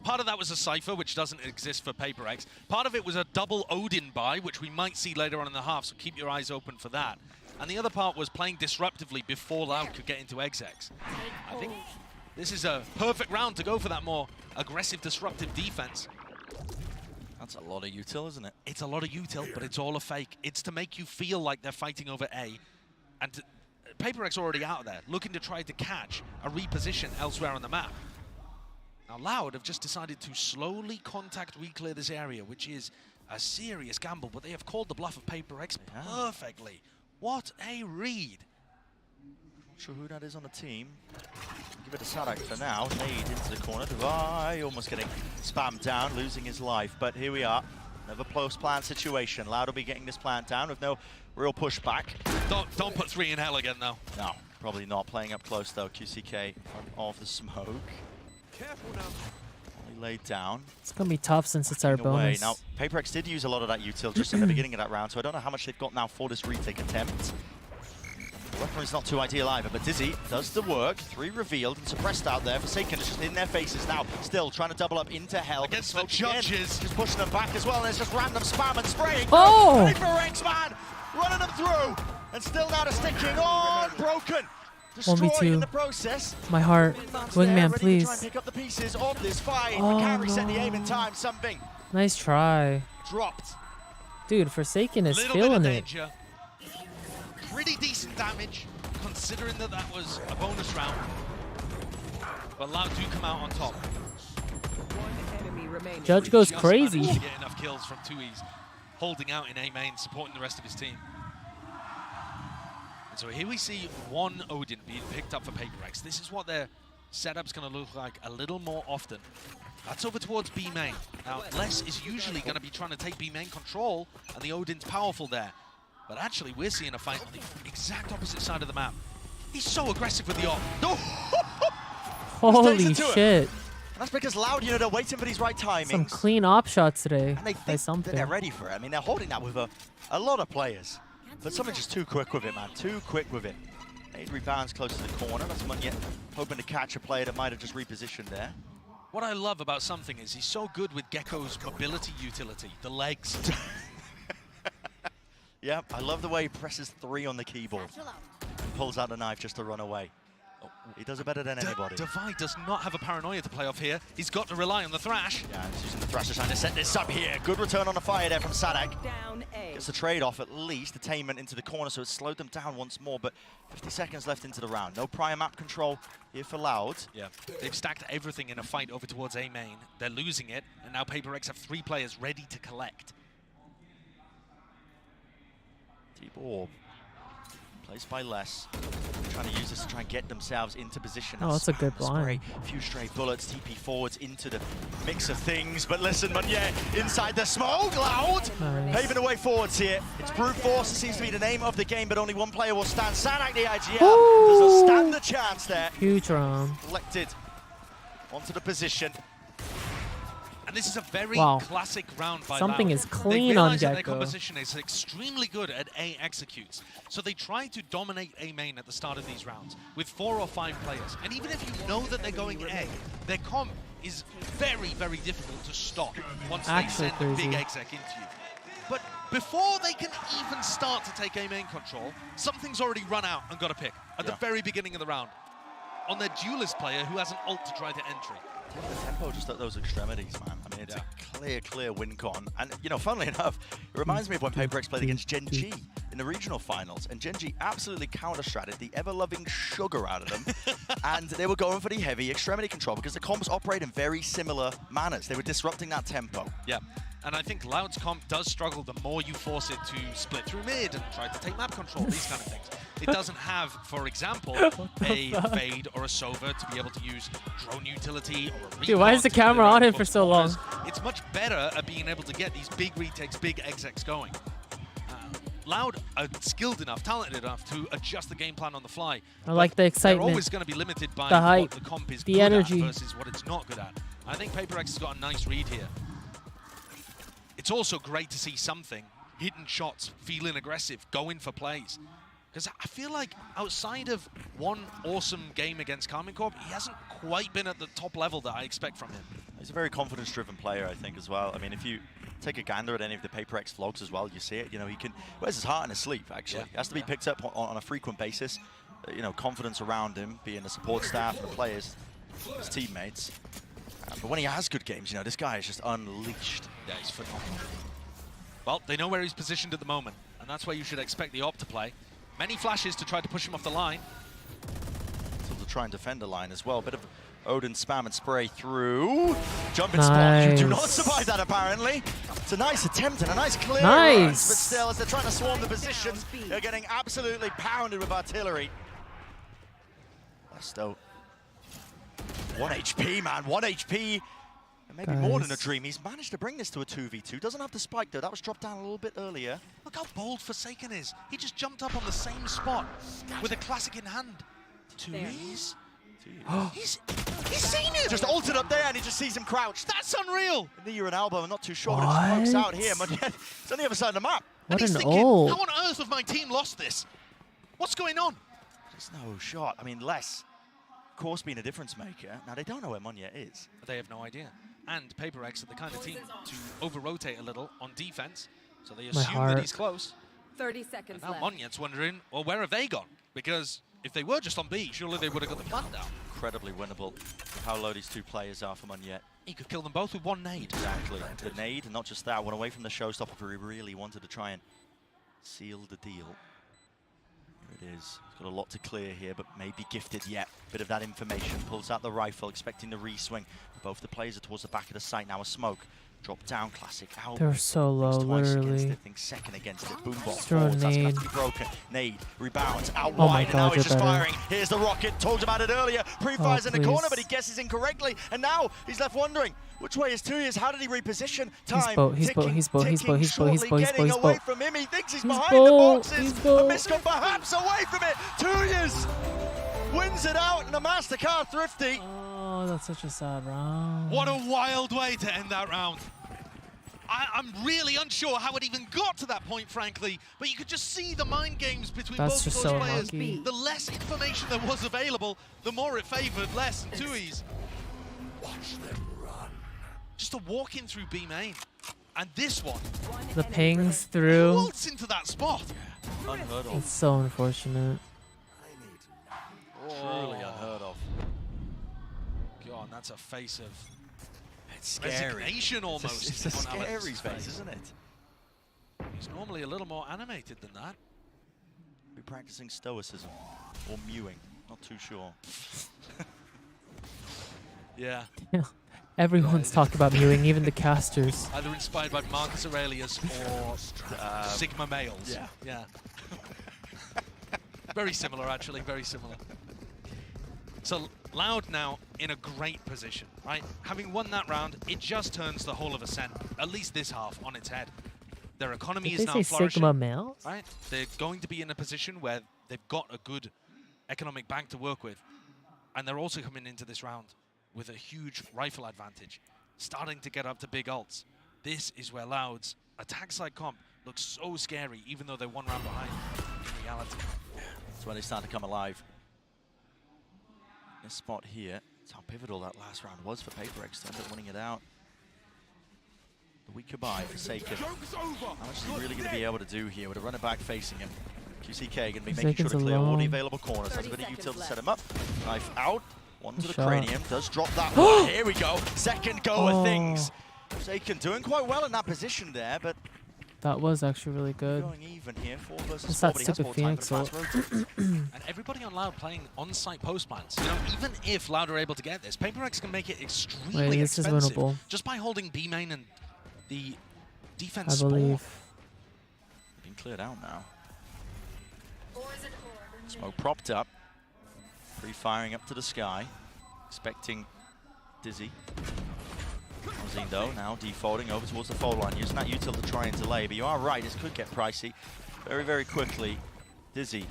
part of that was a Cypher, which doesn't exist for PRX. Part of it was a double Odin buy, which we might see later on in the half, so keep your eyes open for that. And the other part was playing disruptively before Loud could get into execs. I think this is a perfect round to go for that more aggressive, disruptive defense. That's a lot of util, isn't it? It's a lot of util, but it's all a fake. It's to make you feel like they're fighting over A. And PRX already out there, looking to try to catch a reposition elsewhere on the map. Now Loud have just decided to slowly contact re-clear this area, which is a serious gamble, but they have called the bluff of PRX perfectly. What a read. Not sure who that is on the team. Give it to Sadak for now. Nade into the corner. Devai almost getting spammed down, losing his life. But here we are. Another close plant situation. Loud will be getting this plant down with no real pushback. Don't put 3 in hell again, though. No, probably not. Playing up close, though. QCK of the smoke. Careful now. Only laid down. It's going to be tough since it's our bonus. Now, PRX did use a lot of that util just in the beginning of that round, so I don't know how much they've got now for this retake attempt. The weapon is not too ideal either, but Dizzy does the work. 3 revealed and suppressed out there. Forsaken is just in their faces now. Still trying to double up into hell. Against the judges. Just pushing them back as well, and it's just random spam and spraying. Oh! PRX, man! Running them through! And still now to sticking on! Broken! Destroyed 1v2. in the process. My heart. Wingman, Ready please. to try and pick up the pieces of this fight. Oh, Carry set the no. aim in time. Something Nice try. dropped. Dude, Forsaken is Little bit feeling of it. danger. Pretty decent damage, considering that that was a bonus round. But Loud do come out on top. Judge goes Just crazy. managed to get enough kills from 2Es, holding out in A main, supporting the rest of his team. And so here we see 1 Odin being picked up for PRX. This is what their setup's going to look like a little more often. That's over towards B main. Now, Les is usually going to be trying to take B main control, and the Odin's powerful there. But actually, we're seeing a fight on the exact opposite side of the map. He's so aggressive with the op. Holy shit. That's because Loud, you know, they're waiting for these right timings. Some clean op shots today. And they think that they're ready for it. I mean, they're holding that with a lot of players. But someone's just too quick with it, man. Too quick with it. 8 rebounds close to the corner. That's Munyet hoping to catch a player that might have just repositioned there. What I love about Something is he's so good with Gecko's mobility utility, the legs. Yeah, I love the way he presses 3 on the keyboard and pulls out the knife just to run away. Oh, he does it better than anybody. Divide does not have a paranoia to play off here. He's got to rely on the Thrash. Yeah, he's using the Thrash to trying to set this up here. Good return on the fire there from Sadak. Gets the trade-off at least, attainment into the corner, so it slowed them down once more, but 50 seconds left into the round. No prior map control here for Loud. Yeah, they've stacked everything in a fight over towards A main. They're losing it, and now PRX have 3 players ready to collect. Deep orb. Placed by Les. Trying to use this to try and get themselves into position. Oh, that's a good blind. A few stray bullets, TP forwards into the mix of things. But listen, Munyet inside the smoke, Loud. Nice. Paving the way forwards here. It's brute force, it seems to be the name of the game, but only one player will stand. Sadak, the IGL, doesn't stand a chance there. Huge round. Collected onto the position. And this is a very classic round by Something Loud. is clean they on realize that their Gecko. composition is extremely good at A executes. So they try to dominate A main at the start of these rounds with 4 or 5 players. And even if you know that they're going A, their comp is very, very difficult to stop once they send a big exec into you. But before they can even start to take A main control, something's already run out and got a pick at the very beginning of the round on their duelist player who has an ult to try to entry. The tempo just at those extremities, man. I mean, it's a clear win con. And, you know, funnily enough, it reminds me of when PRX played against Gen G in the regional finals. And Gen G absolutely counter-stratted the ever-loving sugar out of them. And they were going for the heavy extremity control because the comps operate in very similar manners. They were disrupting that tempo. Yeah. And I think Loud's comp does struggle the more you force it to split through mid and try to take map control, these kind of things. It doesn't have, for example, a Fade or a Sova to be able to use drone utility or a Dude, why is the camera on him for so long? It's much better at being able to get these big retakes, big execs going. Loud are skilled enough, talented enough to adjust the game plan on the fly. I like the excitement. They're always going to be limited by the hype, what the comp is the good energy at versus what it's not good at. I think PRX has got a nice read here. It's also great to see Something hitting shots, feeling aggressive, going for plays. Because I feel like outside of one awesome game against Kpop, he hasn't quite been at the top level that I expect from him. He's a very confidence-driven player, I think, as well. I mean, if you take a gander at any of the PRX vlogs as well, you see it. You know, he wears his heart on his sleeve, actually. He has to be picked up on a frequent basis. You know, confidence around him, being the support staff and the players, his teammates. But when he has good games, you know, this guy is just unleashed. Yeah, he's phenomenal. Well, they know where he's positioned at the moment, and that's where you should expect the op to play. Many flashes to try to push him off the line. So to try and defend the line as well. Bit of Odin spam and spray through. Jumping spot. You do not survive that, apparently. It's a nice attempt and a nice clear run, but still, as they're trying to swarm the positions, they're getting absolutely pounded with artillery. Lesto. 1 HP, man. 1 HP. And maybe more than a dream. He's managed to bring this to a 2v2. Doesn't have the spike, though. That was dropped down a little bit earlier. Look how bold Forsaken is. He just jumped up on the same spot with a classic in hand. 2Es? He's seen it! Just ulted up there and he just sees him crouched. That's unreal! Knee or an elbow, I'm not too sure, but it smokes out here. But yet, it's on the other side of the map. What and he's an thinking, ult. how on earth have my team lost this? What's going on? There's no shot. I mean, Les, of course, being a difference maker. Now, they don't know where Munyet is. They have no idea. And PRX are the kind of team to over-rotate a little on defense, so they assume that he's close. 30 seconds Now left. Munyet's wondering, well, where have they gone? Because if they were just on B, surely they would have got the plant down. Incredibly winnable how low these 2 players are for Munyet. He could kill them both with 1 nade. Exactly. The nade, and not just that, went away from the showstopper where he really wanted to try and seal the deal. Here it is. He's got a lot to clear here, but maybe gifted yet. Bit of that information. Pulls out the rifle, expecting the re-swing. Both the players are towards the back of the site now. A smoke. Drop down classic. Out. They're so low, literally. I think second against it. Boombot Throw a forwards. That's nade. going to be broken. Nade rebounds out Oh my wide. And now God, he's you're just better. firing. Here's the rocket. Talked about it earlier. Pre-fires Oh, in the corner, please. but he guesses incorrectly. And now he's left wondering which way is 2 years. How did he reposition? Time He's boat, he's boat, he's boat, he's boat, he's boat, he's boat, he's getting boat, he's away boat. from him. He thinks he's He's behind boat, the boxes. he's boat. A miscon perhaps away from it. 2 years wins it out, and the MasterCard Thrifty. Oh, that's such a sad round. What a wild way to end that round. I'm really unsure how it even got to that point, frankly, but you could just see the mind games between That's both of just those so players. lucky. The less information there was available, the more it favored Les and Tui's. Just a walk in through B main. And this one. The pings through. Waltz into that spot. Unheard It's so unfortunate. Truly unheard of. God, that's a face of It's scary. resignation almost. It's a on scary Alex's face, isn't it? He's normally a little more animated than that. Be practicing stoicism or mewing. Not too sure. Yeah. Everyone's talking about mewing, even the casters. Either inspired by Marcus Aurelius or Sigma males. Yeah. Yeah. Very similar, actually, very similar. So Loud now in a great position, right? Having won that round, it just turns the whole of Ascent, at least this half, on its head. Their economy Did is they now say flourishing. Sigma males? Right? They're going to be in a position where they've got a good economic bank to work with. And they're also coming into this round with a huge rifle advantage, starting to get up to big ults. This is where Loud's attack side comp looks so scary, even though they're 1 round behind in reality. That's when they start to come alive. This spot here, that's how pivotal that last round was for PRX to end up winning it out. The weaker buy for Sekis. How much is he really going to be able to do here with a runner back facing him? QCK going to be making sure to clear all the available corners. Has a bit of util to set him up. Knife out. One to the cranium. Does drop that one. Here we go. Second go of things. Sekis doing quite well in that position there, but That was actually really good. going even here. 4 versus It's 4, that but he has stupid more time Phoenix for the fast rotate. And everybody on Loud playing on-site post plants. You know, even if Loud are able to get this, PRX can make it extremely Wait, this is expensive winnable. just by holding B main and the defense I believe. spawn. Being cleared out now. Smoke propped up. Free-firing up to the sky. Expecting Dizzy. Ozine though, now defaulting over towards the fold line, using that util to try and delay, but you are right, this could get pricey very, very quickly. Dizzy,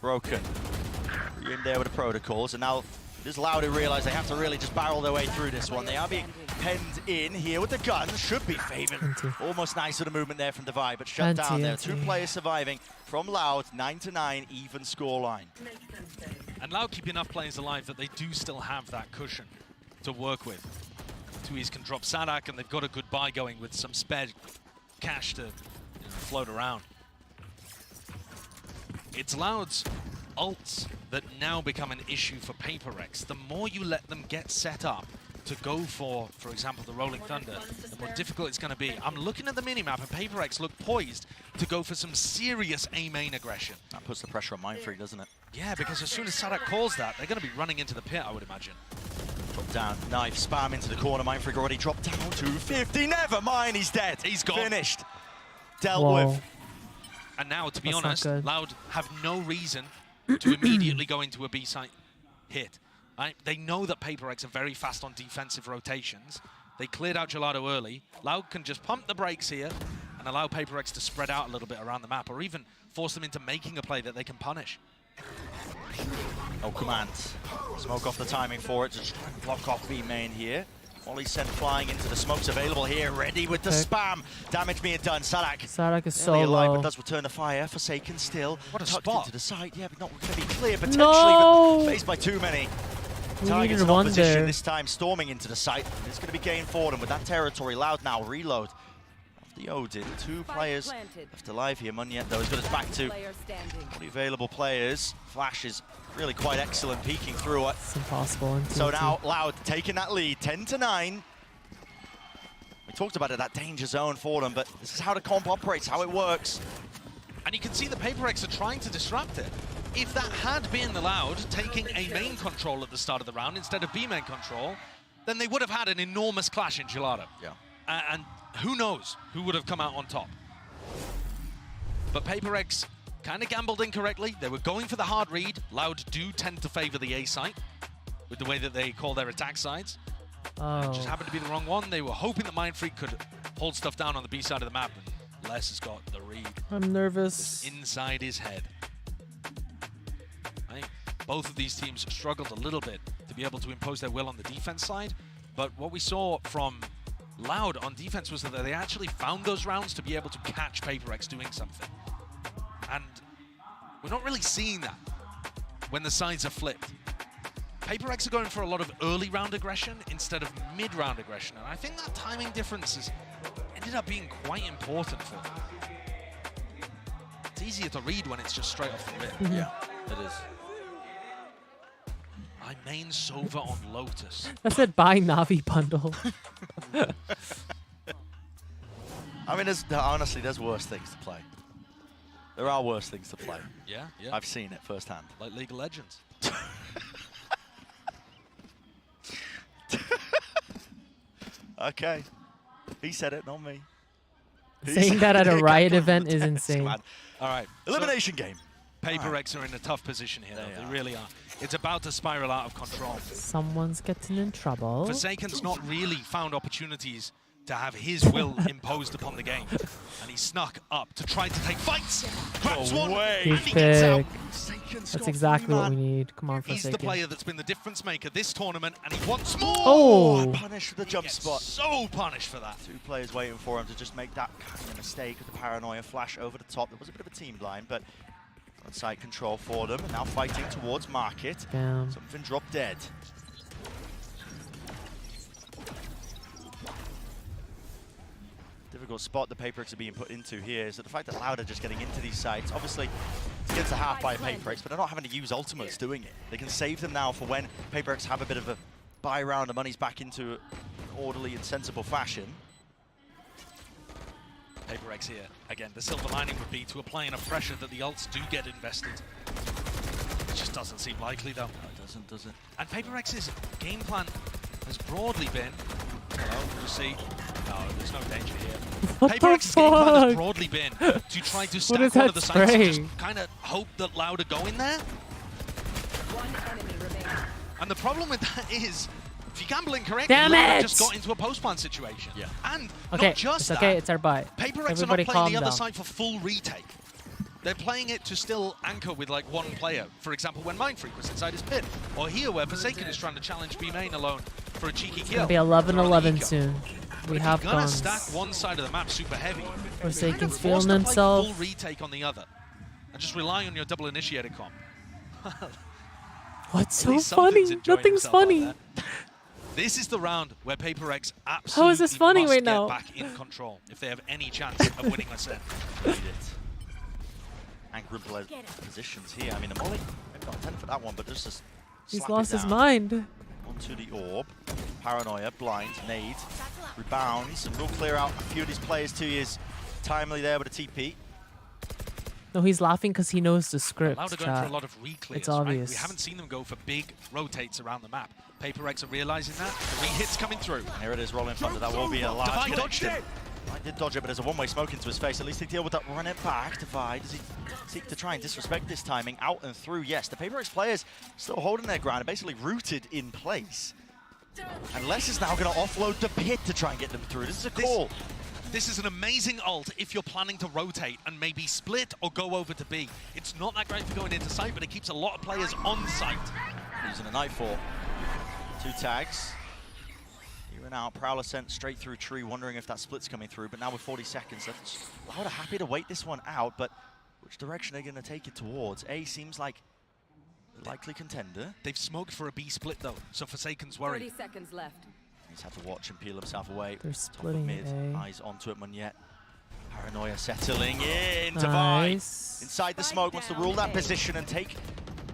broken. You're in there with the protocols, and now it is Loud to realize they have to really just barrel their way through this one. They are being penned in here with the guns, should be favored. Almost nice with the movement there from Divide, but shut down there. 2 players surviving from Loud, 9-9, even scoreline. And Loud keep enough players alive that they do still have that cushion to work with. Tui's can drop Sadak, and they've got a good buy going with some spare cash to float around. It's Loud's ults that now become an issue for PRX. The more you let them get set up to go for example, the Rolling Thunder, the more difficult it's going to be. I'm looking at the minimap, and PRX look poised to go for some serious A-main aggression. That puts the pressure on Mindfreak, doesn't it? Yeah, because as soon as Sadak calls that, they're going to be running into the pit, I would imagine. Drop down, knife, spam into the corner. Mindfreak already dropped down to 50. Never mind, he's dead. He's gone. Finished. Dealt with. And now, to be That's not honest, good. Loud have no reason to immediately go into a B-site hit. Right? They know that PRX are very fast on defensive rotations. They cleared out Gelato early. Loud can just pump the brakes here and allow PRX to spread out a little bit around the map, or even force them into making a play that they can punish. No command. Smoke off the timing for it to try and block off B main here. Molly sent flying into the smokes available here, ready with the spam. Damage being done. Sadak is so nearly alive, low. but does return the fire. Forsaken still. What a tucked spot. into the side. Yeah, but not going to be clear potentially. No! But faced by too many. We Targets needed in one opposition there. this time, storming into the site. It's going to be gained for them with that territory. Loud now, reload. The Odin, 2 players left alive here. Munyet though has got his back to all the available players. Flash is really quite excellent, peeking through it. It's impossible. So now Loud taking that lead, 10-9. We talked about it, that danger zone for them, but this is how the comp operates, how it works. And you can see the PRX are trying to disrupt it. If that had been Loud taking a main control at the start of the round instead of B main control, then they would have had an enormous clash in Gelato. Yeah. And who knows who would have come out on top. But PRX kind of gambled incorrectly. They were going for the hard read. Loud do tend to favor the A site with the way that they call their attack sides. It just happened to be the wrong one. They were hoping that Mindfreak could hold stuff down on the B side of the map. And Les has got the read. I'm nervous. It's inside his head. I think both of these teams struggled a little bit to be able to impose their will on the defense side. But what we saw from Loud on defense was that they actually found those rounds to be able to catch PRX doing something. And we're not really seeing that when the sides are flipped. PRX are going for a lot of early round aggression instead of mid-round aggression, and I think that timing difference has ended up being quite important for them. It's easier to read when it's just straight off the rip. Yeah, it is. I main Sova on Lotus. I said buy Navi bundle. I mean, honestly, there's worse things to play. There are worse things to play. Yeah. I've seen it firsthand. Like League of Legends. Okay. He said it, not me. Saying that at a Riot event is insane. All right. Elimination game. PRX are in a tough position here, though. They really are. It's about to spiral out of control. Someone's getting in trouble. Forsaken's not really found opportunities to have his will imposed upon the game. And he snuck up to try to take fights. Grabs one, and he gets out. That's exactly what we need. Come on, Forsaken. He's the player that's been the difference maker this tournament, and he wants more. Oh! Punished for the jump spot. So punished for that. 2 players waiting for him to just make that kind of mistake with the paranoia flash over the top. There was a bit of a team blind, but on side control for them. And now fighting towards Market. Damn. Something dropped dead. Difficult spot the PRX are being put into here is that the fact that Loud are just getting into these sites. Obviously, it's against a half by PRX, but they're not having to use ultimates doing it. They can save them now for when PRX have a bit of a buy round, the money's back into an orderly and sensible fashion. PRX here. Again, the silver lining would be to apply enough pressure that the ults do get invested. It just doesn't seem likely, though. No, it doesn't, does it? And PRX's game plan has broadly been... Hello, you see? No, there's no danger here. PRX's game plan has broadly been to try to stack one of the sites and just kind of hope that Loud are going there. And the problem with that is, if you gamble incorrectly, Loud just got into a post-plan situation. Yeah. And Okay, not just it's that, okay, it's our buy. PRX Everybody are not playing the other down. side for full retake. They're playing it to still anchor with like one player. For example, when Mindfreak was inside his pit. Or here where Forsaken is trying to challenge B main alone for a cheeky kill. It's gonna be 11-11 soon. We have gonna guns. stack one side of the map super heavy. Forsaken's You're feeling forced to play himself. full retake on the other. And just rely on your double initiator comp. What's At so least something's funny? enjoying Nothing's himself out funny. there. This is the round where PRX absolutely How is this funny must right get now? back in control if they have any chance of winning a set. And group positions here. I mean, the Molly, maybe not 10 for that one, but just a He's lost his mind. Onto the orb. Paranoia, blind, nade, rebounds, and we'll clear out a few of these players too. He is timely there with a TP. No, he's laughing because he knows the script. Loud are going for a lot of re-clears, It's obvious. Right? We haven't seen them go for big rotates around the map. PRX are realizing that. Re-hits coming through. Here it is, rolling thunder. That will be a large Divide dodged it. I did dodge it, but there's a one-way smoke into his face. At least they deal with that, run it back. Divide, does he seek to try and disrespect this timing? Out and through, yes. The PRX players still holding their ground and basically rooted in place. And Les is now going to offload the pit to try and get them through. This is a call. This is an amazing ult if you're planning to rotate and maybe split or go over to B. It's not that great for going into site, but it keeps a lot of players on site. Using a Nightfall. 2 tags. Here and out, Prowler sent straight through tree, wondering if that split's coming through, but now with 40 seconds left, Loud are happy to wait this one out, but which direction are they going to take it towards? A seems like the likely contender. They've smoked for a B split though, so Forsaken's worried. 30 seconds left. He's had to watch and peel himself away. They're splitting mid, A. eyes onto it, Munyet. Paranoia settling in. Nice. Inside the smoke, wants to rule that position and take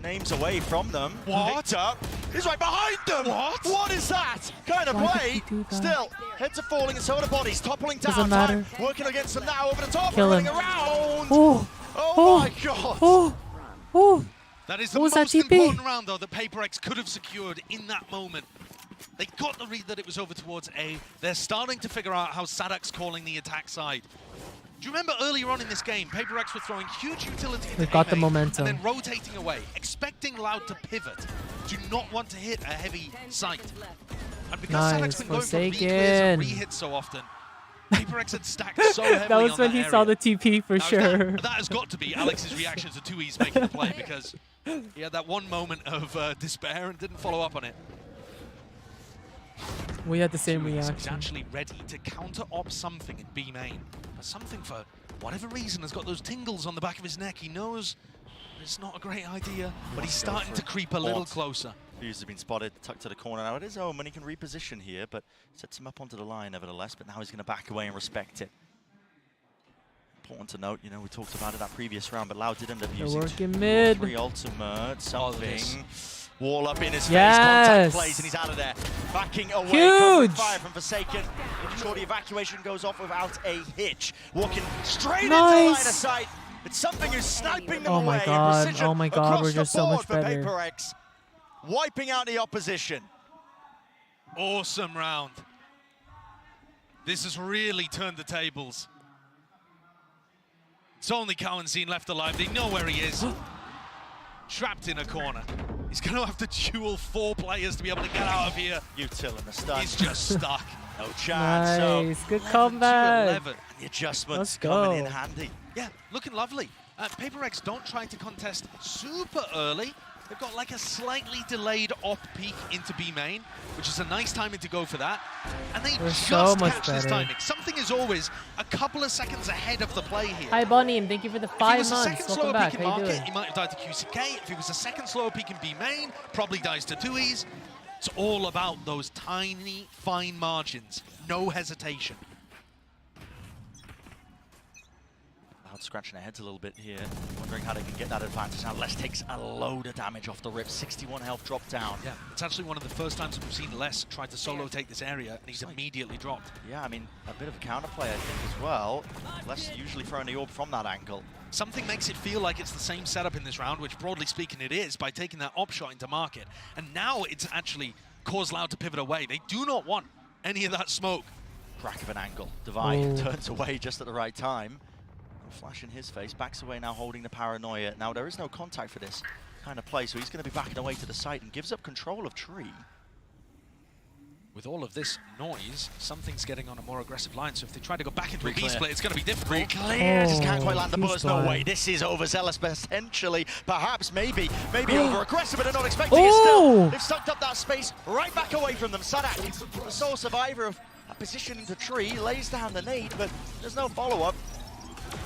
names away from them. What? Picked up. He's right behind them. What? What is that kind of Why play? did he do that? Still, heads are falling and so are the bodies. Toppling down. Doesn't matter. Time working against them now over the top. Kill running him. around. Oh, Oh my god. oh, oh. That is the What was that most TP? important round though that PRX could have secured in that moment. They got the read that it was over towards A. They're starting to figure out how Sadak's calling the attack side. Do you remember earlier on in this game, PRX were throwing huge utility into They got the A-main momentum. and then rotating away, expecting Loud to pivot. Do not want to hit a heavy site. And because Sadak's been going for re-clears and re-hits so often, PRX had stacked so heavily That was on when that he saw area. the TP for Now, sure. That has got to be Alex's reaction to 2E's making the play, because he had that one moment of despair and didn't follow up on it. We had the same 2E's reaction. is actually ready to counter-op something in B main. But something, for whatever reason, has got those tingles on the back of his neck. He knows it's not a great idea, but he's starting to creep a little closer. Fuse has been spotted, tucked to the corner. Now it is home and he can reposition here, but sets him up onto the line nevertheless. But now he's going to back away and respect it. Important to note, you know, we talked about it that previous round, but Loud did end up They're using working mid. 3 ultimate, something. Wall up in his Yes. face, contact plays, and he's out of there. Backing away, covering fire from Forsaken. Making sure the evacuation goes off without a hitch. Walking straight into line of sight. It's something who's sniping them Oh away. my god, Precision oh my god, across we're the just so board much for better. PRX. Wiping out the opposition. Awesome round. This has really turned the tables. It's only Cowanzine left alive. They know where he is. Trapped in a corner. He's going to have to duel 4 players to be able to get out of here. Util in the stun. He's just stuck. No chance. Nice, good 11 to comeback. 11. And the adjustments Let's coming go. in handy. Yeah, looking lovely. PRX don't try to contest super early. They've got like a slightly delayed op peek into B main, which is a nice timing to go for that. And they They're just so much catch this better. timing. Something is always a couple of seconds ahead of the play here. Hi Bonnie, and thank you for the If he 5 was a months. second Welcome slower back. peek in How you market, doing? he might have died to QCK. If he was a second slower peek in B main, probably dies to 2Es. It's all about those tiny, fine margins. No hesitation. Loud scratching their heads a little bit here, wondering how they can get that advantage. Now Les takes a load of damage off the rip, 61 health dropped down. Yeah, it's actually one of the first times we've seen Les try to solo take this area, and he's immediately dropped. Yeah, I mean, a bit of a counterplay, I think, as well. Les usually throwing the orb from that angle. Something makes it feel like it's the same setup in this round, which broadly speaking it is, by taking that op shot into market. And now it's actually caused Loud to pivot away. They do not want any of that smoke. Crack of an angle. Divine Ooh. turns away just at the right time. Flash in his face, backs away now holding the paranoia. Now there is no contact for this kind of play, so he's going to be backing away to the site and gives up control of Tree. With all of this noise, something's getting on a more aggressive line, so if they try to go back into a Re-clear. B-split, it's going to be difficult. Clear, just can't quite land the he's bullets. No blind. way, this is overzealous potentially. Perhaps, maybe over-aggressive, but they're not expecting it still. Oh! They've sucked up that space right back away from them. Sadak, the sole survivor of a position into Tree, lays down the nade, but there's no follow-up.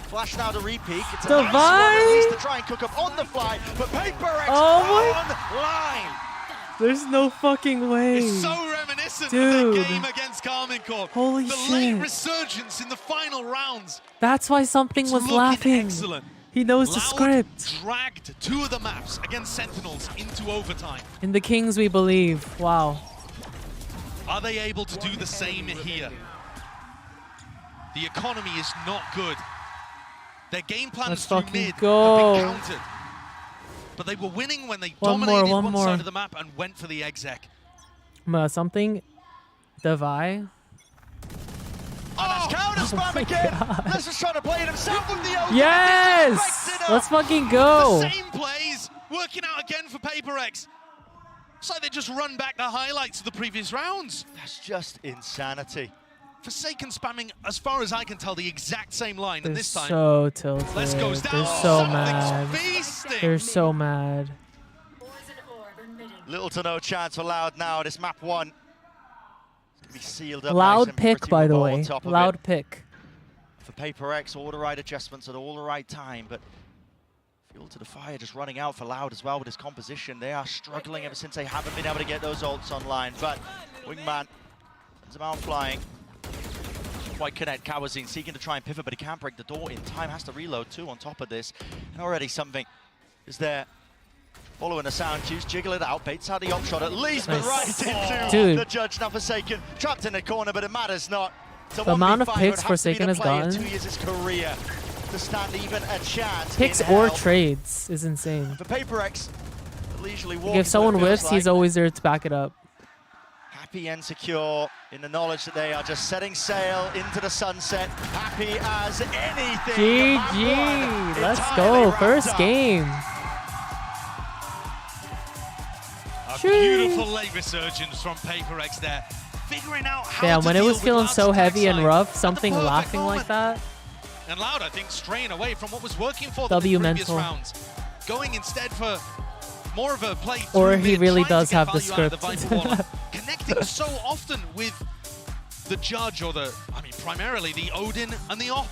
Flash now to re-peek. It's a nice one, at least to try and cook up on the fly, but PRX on line. There's no fucking way. It's so reminiscent Dude. of their game against Carmen Corp. Holy the late shit. resurgence in the final rounds. That's why something It's was looking laughing. excellent. He knows the Loud script. dragged 2 of the maps against Sentinels into overtime. In the Kings we believe. Wow. Are they able to do the same here? The economy is not good. Their game plans Let's through fucking mid go. have been countered. But they were winning when they One more, dominated one one more. side of the map and went for the exec. Something. Devi. Oh, that's counter spam again. Les is trying to play it himself with the open. Yes! Let's fucking go. The same plays working out again for PRX. It's like they just run back the highlights of the previous rounds. That's just insanity. Forsaken spamming, as far as I can tell, the exact same line, They're and this time so tilted. Les goes down. They're so Something's mad. feasting. They're so mad. Little to no chance for Loud now. This map 1. It's going to be sealed up. nice Loud and pick, pretty by with the Bo way. on top of Loud it. pick. For PRX, all the right adjustments at all the right time, but fuel to the fire just running out for Loud as well with his composition. They are struggling ever since they haven't been able to get those ults online, but Wingman sends him out flying. Quite connect. Kawazine seeking to try and pivot, but he can't break the door in time. Has to reload too on top of this. And already something is there. Following the sound cues, jiggle it out, baits out the op shot at least, but right into Dude. the judge. Now Forsaken, trapped in the corner, but it matters not. It's a The amount 1v5, of it picks has to be Forsaken the has play of gotten. 2 years his career to stand even a chance. Picks in or hell. trades is insane. For PRX, leisurely walk. Like if someone whiffs, he's always there to back it up. happy and secure in the knowledge that they are just setting sail into the sunset, happy as anything. GG! Let's go. First game. A beautiful late resurgence from PRX there. Figuring out how Yeah, to when it deal was with feeling Loud's so attack heavy and side rough, at something the perfect laughing moment. like that. And Loud, I think, straying away from what was working for them in W previous mental. rounds. Going instead for more of a play Or through he mid, really trying does to get have the value out of script. the Viper Wall, connecting so often with the Judge or primarily the Odin and the Op.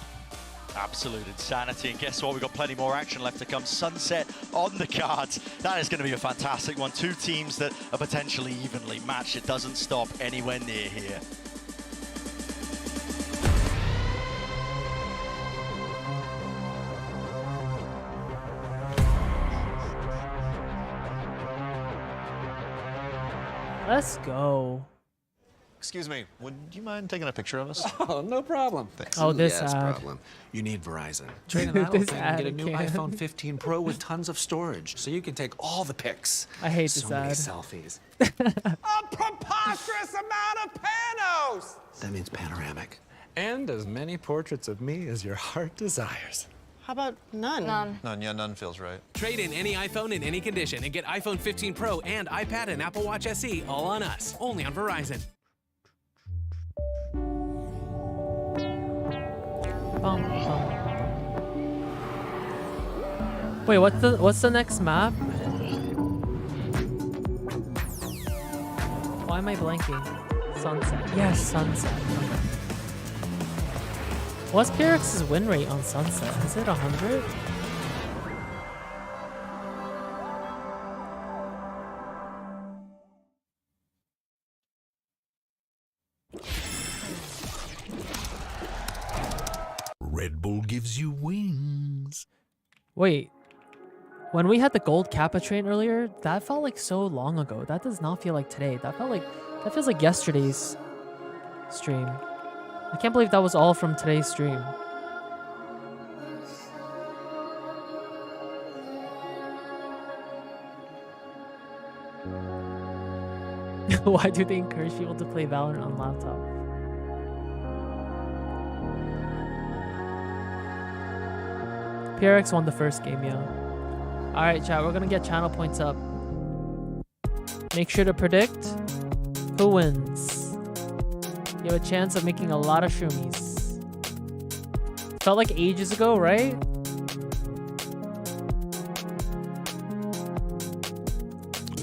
Absolute insanity, and guess what? We've got plenty more action left to come. Sunset on the cards. That is going to be a fantastic one. Two teams that are potentially evenly matched. It doesn't stop anywhere near here. Let's go. Excuse me, would you mind taking a picture of us? Oh, no problem. Thanks. Oh, this yes, ad. problem. You need Verizon. Trade an adult This thing and ad get a new again. iPhone 15 Pro with tons of storage, so you can take all the pics. I hate so this many ad. selfies. A preposterous amount of panos! That means panoramic. And as many portraits of me as your heart desires. How about none? None, yeah, none feels right. Trade in any iPhone in any condition and get iPhone 15 Pro and iPad and Apple Watch SE all on us. Only on Verizon. Wait, what's the next map? Why am I blanking? Sunset. Yes, Sunset. Okay. What's PRX's win rate on Sunset? Is it 100? Red Bull gives you wings. Wait. When we had the gold Kappa train earlier, that felt like so long ago. That does not feel like today. That feels like yesterday's stream. I can't believe that was all from today's stream. Why do they encourage people to play Valorant on laptop? PRX won the first game, yeah. Alright, chat, we're gonna get channel points up. Make sure to predict who wins. You have a chance of making a lot of shroomies. Felt like ages ago, right?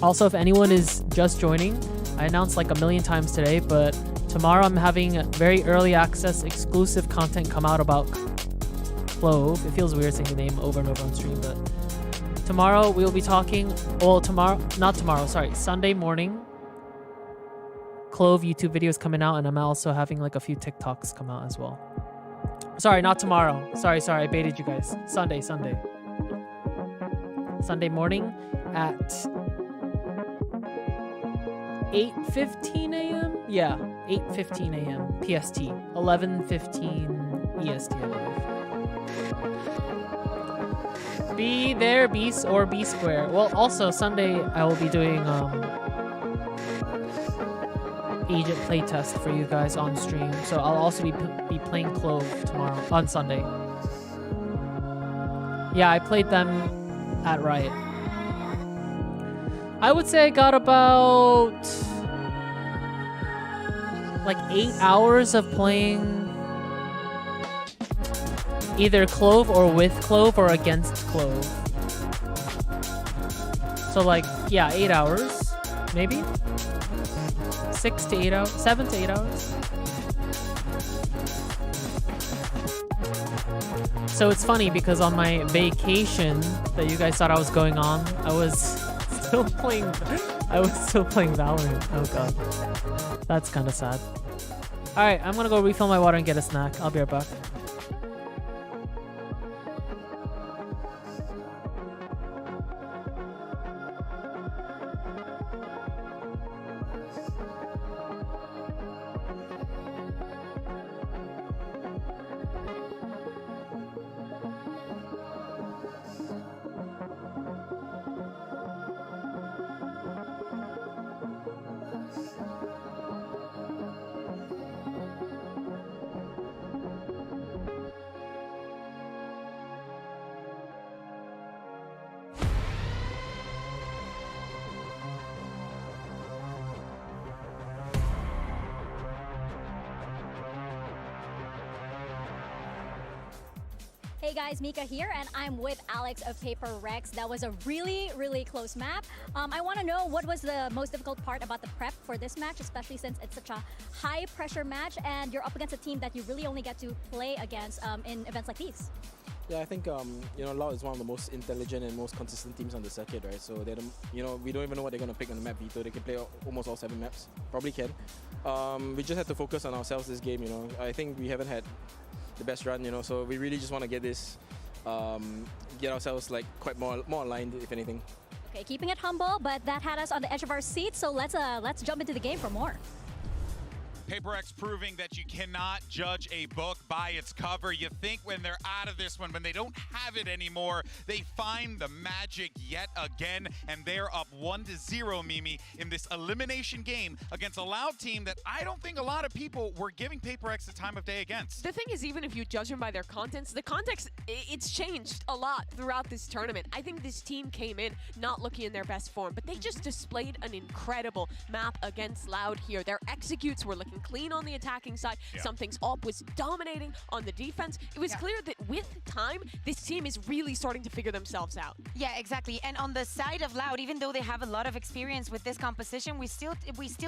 Also, if anyone is just joining, I announced like a million times today, but tomorrow I'm having very early access exclusive content come out about Clove. It feels weird saying the name over and over on stream, but tomorrow we'll be talking, Sunday morning. Clove YouTube videos coming out, and I'm also having like a few TikToks come out as well. Sorry, not tomorrow. Sorry, I baited you guys. Sunday. Sunday morning at 8:15 a.m. Yeah, 8:15 a.m. PST, 11:15 EST, I believe. Be there, B or B square. Well, also Sunday I will be doing agent playtest for you guys on stream, so I'll also be playing Clove tomorrow on Sunday. Yeah, I played them at Riot. I would say I got about like 8 hours of playing either Clove or with Clove or against Clove. So like, yeah, 8 hours, maybe? 6 to 8 hours, 7 to 8 hours. So it's funny because on my vacation that you guys thought I was going on, I was still playing Valorant. Oh god. That's kind of sad. Alright, I'm gonna go refill my water and get a snack. I'll be right back. Hey guys, Mika here, and I'm with Alex of PRX. That was a really, really close map. I want to know what was the most difficult part about the prep for this match, especially since it's such a high pressure match and you're up against a team that you really only get to play against in events like these. Yeah, I think Loud is one of the most intelligent and most consistent teams on the circuit, right? So they're we don't even know what they're going to pick on the map veto. They can play almost all 7 maps, probably can. We just have to focus on ourselves this game. I think we haven't had the best run, so we really just want to get this, get ourselves like quite more aligned, if anything. Okay, keeping it humble, but that had us on the edge of our seats. So let's jump into the game for more. PRX proving that you cannot judge a book by its cover. You think when they're out of this one, when they don't have it anymore, they find the magic yet again, and they're up 1-0, Mimi, in this elimination game against a Loud team that I don't think a lot of people were giving PRX the time of day against. The thing is, even if you judge them by their contents, the context, it's changed a lot throughout this tournament. I think this team came in not looking in their best form, but they just displayed an incredible map against Loud here. Their executes were looking clean on the attacking side. Yeah. Something's up was dominating on the defense. It was clear that with time, this team is really starting to figure themselves out. Yeah, exactly. And on the side of Loud, even though they have a lot of experience with this composition, we still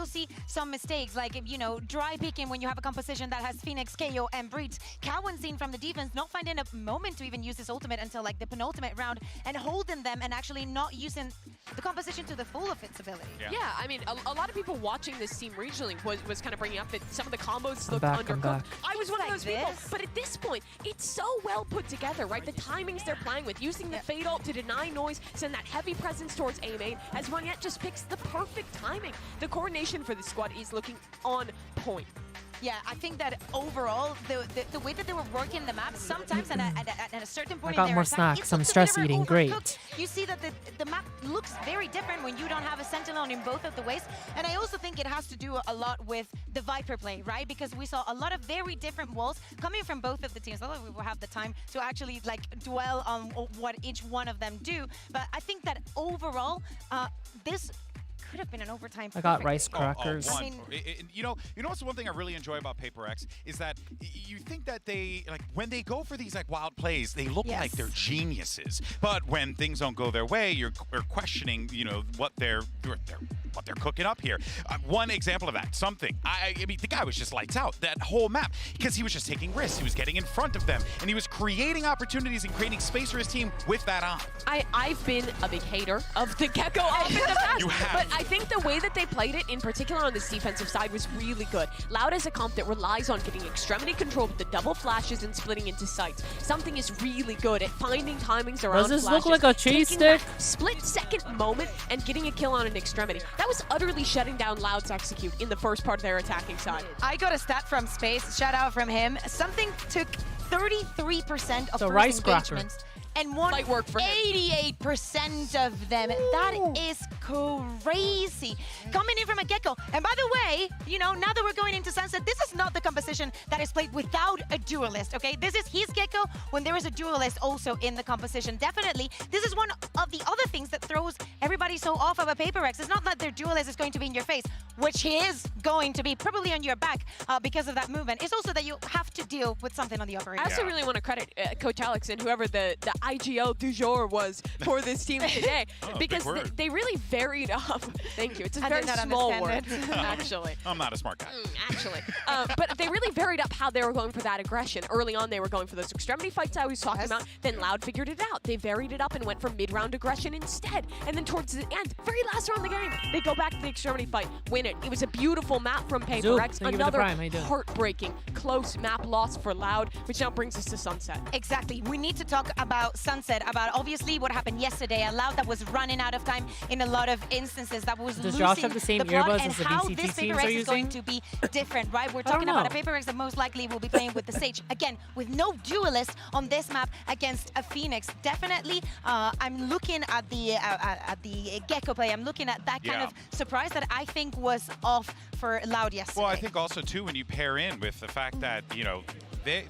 see some mistakes, like dry picking when you have a composition that has Phoenix, KO, and Breach. Cowan seen from the defense not finding a moment to even use his ultimate until like the penultimate round, and holding them and actually not using the composition to the full of its ability. Yeah, I mean, a lot of people watching this team regionally was kind of bringing up that some of the combos looked I'm undercooked. back. I was one of those people, but at this point, it's so well put together, right? The timings they're playing with, using the Fade ult to deny noise, send that heavy presence towards A main, as Wanyet just picks the perfect timing. The coordination for the squad is looking on point. Yeah, I think that overall, the way that they were working the map, sometimes at a certain point I got in their more attack, snacks. it's I'm just a stress bit of eating. overcooked. Great. You see that the map looks very different when you don't have a Sentinel in both of the ways. And I also think it has to do a lot with the Viper play, right? Because we saw a lot of very different walls coming from both of the teams. I don't know if we will have the time to actually dwell on what each one of them do. But I think that overall, this could have been an overtime. I got perfect rice game. crackers. I mean, You know what's one thing I really enjoy about PRX is that you think that they, when they go for these wild plays, they look like they're geniuses. But when things don't go their way, you're questioning, what they're cooking up here. One example of that, I mean, the guy was just lights out that whole map because he was just taking risks. He was getting in front of them, and he was creating opportunities and creating space for his team with that on. I've been a big hater of the Gecko off in the past, You have. but I think the way that they played it, in particular on this defensive side, was really good. Loud as a comp that relies on getting extremity control with the double flashes and splitting into sites. Something is really good at finding timings around Does this flashes, look like a cheese taking stick? that split-second moment and getting a kill on an extremity. That was utterly shutting down Loud's execute in the first part of their attacking side. I got a stat from Space, shout out from him. Something took 33% of So first rice cracker. engagements and won Light work for him. 88% of them. That is crazy. Coming in from a Gecko. And by the way, now that we're going into Sunset, this is not the composition that is played without a duelist, okay? This is his Gecko when there is a duelist also in the composition. Definitely, this is one of the other things that throws everybody so off of a PRX. It's not that their duelist is going to be in your face, which he is going to be, probably on your back because of that movement. It's also that you have to deal with something on the operator. I also really want to credit Coach Alex and whoever the IGL du jour was for this team today, because they really varied up. Thank you. It's a very small word, actually. I'm not a smart guy. Actually. But they really varied up how they were going for that aggression. Early on, they were going for those extremity fights I was talking about. Then Loud figured it out. They varied it up and went for mid-round aggression instead. And then towards the end, very last round of the game, they go back to the extremity fight, win it. It was a beautiful map from PRX. Another heartbreaking, close map loss for Loud, which now brings us to Sunset. Exactly. We need to talk about Sunset, about obviously what happened yesterday. A Loud that was running out of time in a lot of instances, that was Does losing Josh have the same plot, earbuds and as the how VCT this teams PRX are is going using? to be different, right? We're I don't talking about a know. PRX that most likely will be playing with the Sage. Again, with no duelist on this map against a Phoenix. Definitely, I'm looking at the Gecko play. I'm looking at that kind of surprise that I think was off for Loud yesterday. Well, I think also, too, when you pair in with the fact that,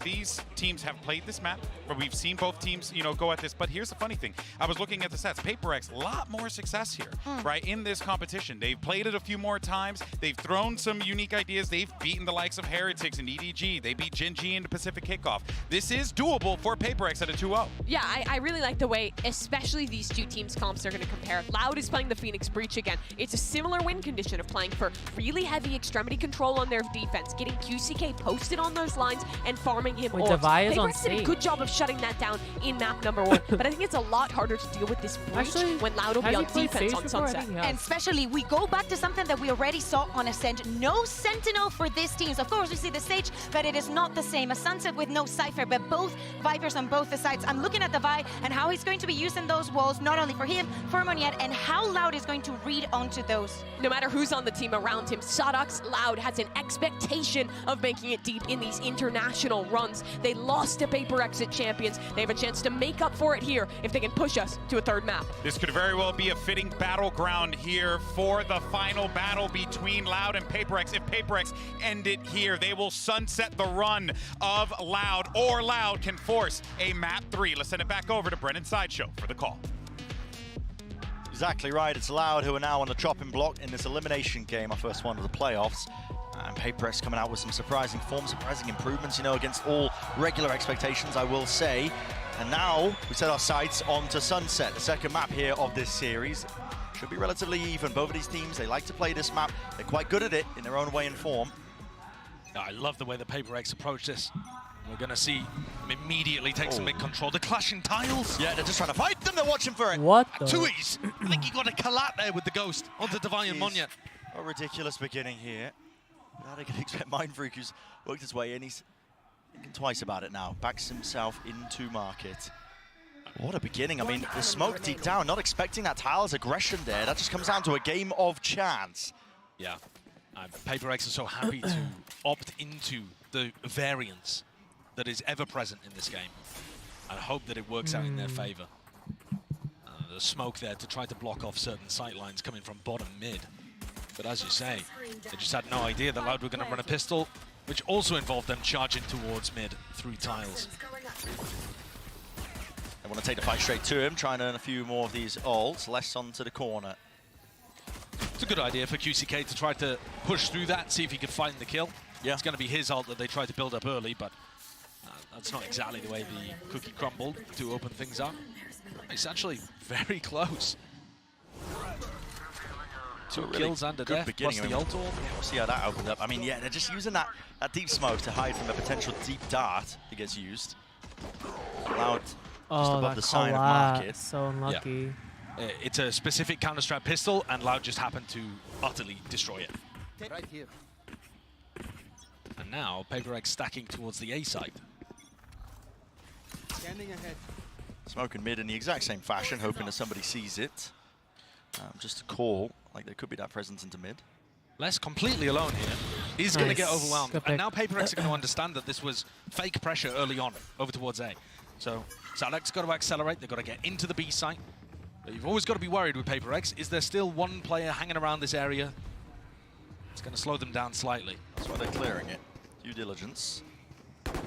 these teams have played this map we've seen both teams, you know, go at this. But here's the funny thing. I was looking at the stats. PRX, a lot more success here, right, in this competition. They've played it a few more times. They've thrown some unique ideas. They've beaten the likes of Heretics and EDG. They beat Gen G in the Pacific Kickoff. This is doable for PRX at a 2-0. Yeah, I really like the way, especially these two teams comps are going to compare. Loud is playing the Phoenix Breach again. It's a similar win condition of playing for really heavy extremity control on their defense, getting QCK posted on those lines and farming him orbs. Devi is on PRX did a stage. good job of shutting that down in map number 1, but I think it's a lot harder to deal with this breach when Loud will be on defense on Sunset. And especially, we go back to something that we already saw on Ascent. No Sentinel for this team. So of course, we see the Sage, but it is not the same. A Sunset with no Cypher, but both Vipers on both the sides. I'm looking at Devi and how he's going to be using those walls, not only for him, for Moniette, and how Loud is going to read onto those. No matter who's on the team around him, Sodox Loud has an expectation of making it deep in these international runs. They lost to PRX at Champions. They have a chance to make up for it here if they can push us to a third map. This could very well be a fitting battleground here for the final battle between Loud and PRX. If PRX end it here, they will sunset the run of Loud, or Loud can force a map 3. Let's send it back over to Brennan Sideshow for the call. Exactly right. It's Loud who are now on the chopping block in this elimination game, our first one of the playoffs. And PRX coming out with some surprising form, surprising improvements, you know, against all regular expectations, I will say. And now we set our sights onto Sunset, the second map here of this series. Should be relatively even. Both of these teams, they like to play this map. They're quite good at it in their own way and form. I love the way the PRX approach this. We're going to see them immediately take some mid-control. They're clashing tiles. Yeah, they're just trying to fight them. They're watching for it. What the? Tui's. I think he got a collat there with the Ghost onto Devi and Moniette. A ridiculous beginning here. Now they can expect Mindfreak, who's worked his way in. He's thinking twice about it now. Backs himself into market. What a beginning. I mean, the smoke deep down, not expecting that Tile's aggression there. That just comes down to a game of chance. Yeah. PRX is so happy to opt into the variance that is ever present in this game. I hope that it works out in their favor. The smoke there to try to block off certain sight lines coming from bottom mid. But as you say, they just had no idea that Loud were going to run a pistol, which also involved them charging towards mid through tiles. They want to take the fight straight to him, try and earn a few more of these ults, less onto the corner. It's a good idea for QCK to try to push through that, see if he can find the kill. Yeah. It's going to be his ult that they try to build up early, but that's not exactly the way the cookie crumbled to open things up. It's actually very close. Two kills and a death, plus the ult. We'll see how that opened up. I mean, yeah, they're just using that deep smoke to hide from a potential deep dart that gets used. Loud just above the sign of market. So unlucky. Yeah. It's a specific counter-strap pistol, and Loud just happened to utterly destroy it. Right here. And now, PRX stacking towards the A site. Standing ahead. Smoking mid in the exact same fashion, hoping that somebody sees it. Just a call, like there could be that presence into mid. Les completely alone here. He's going to get overwhelmed. And now PRX are going to understand that this was fake pressure early on over towards A. So Salek's got to accelerate. They've got to get into the B site. But you've always got to be worried with PRX. Is there still one player hanging around this area? It's going to slow them down slightly. That's why they're clearing it. Due diligence.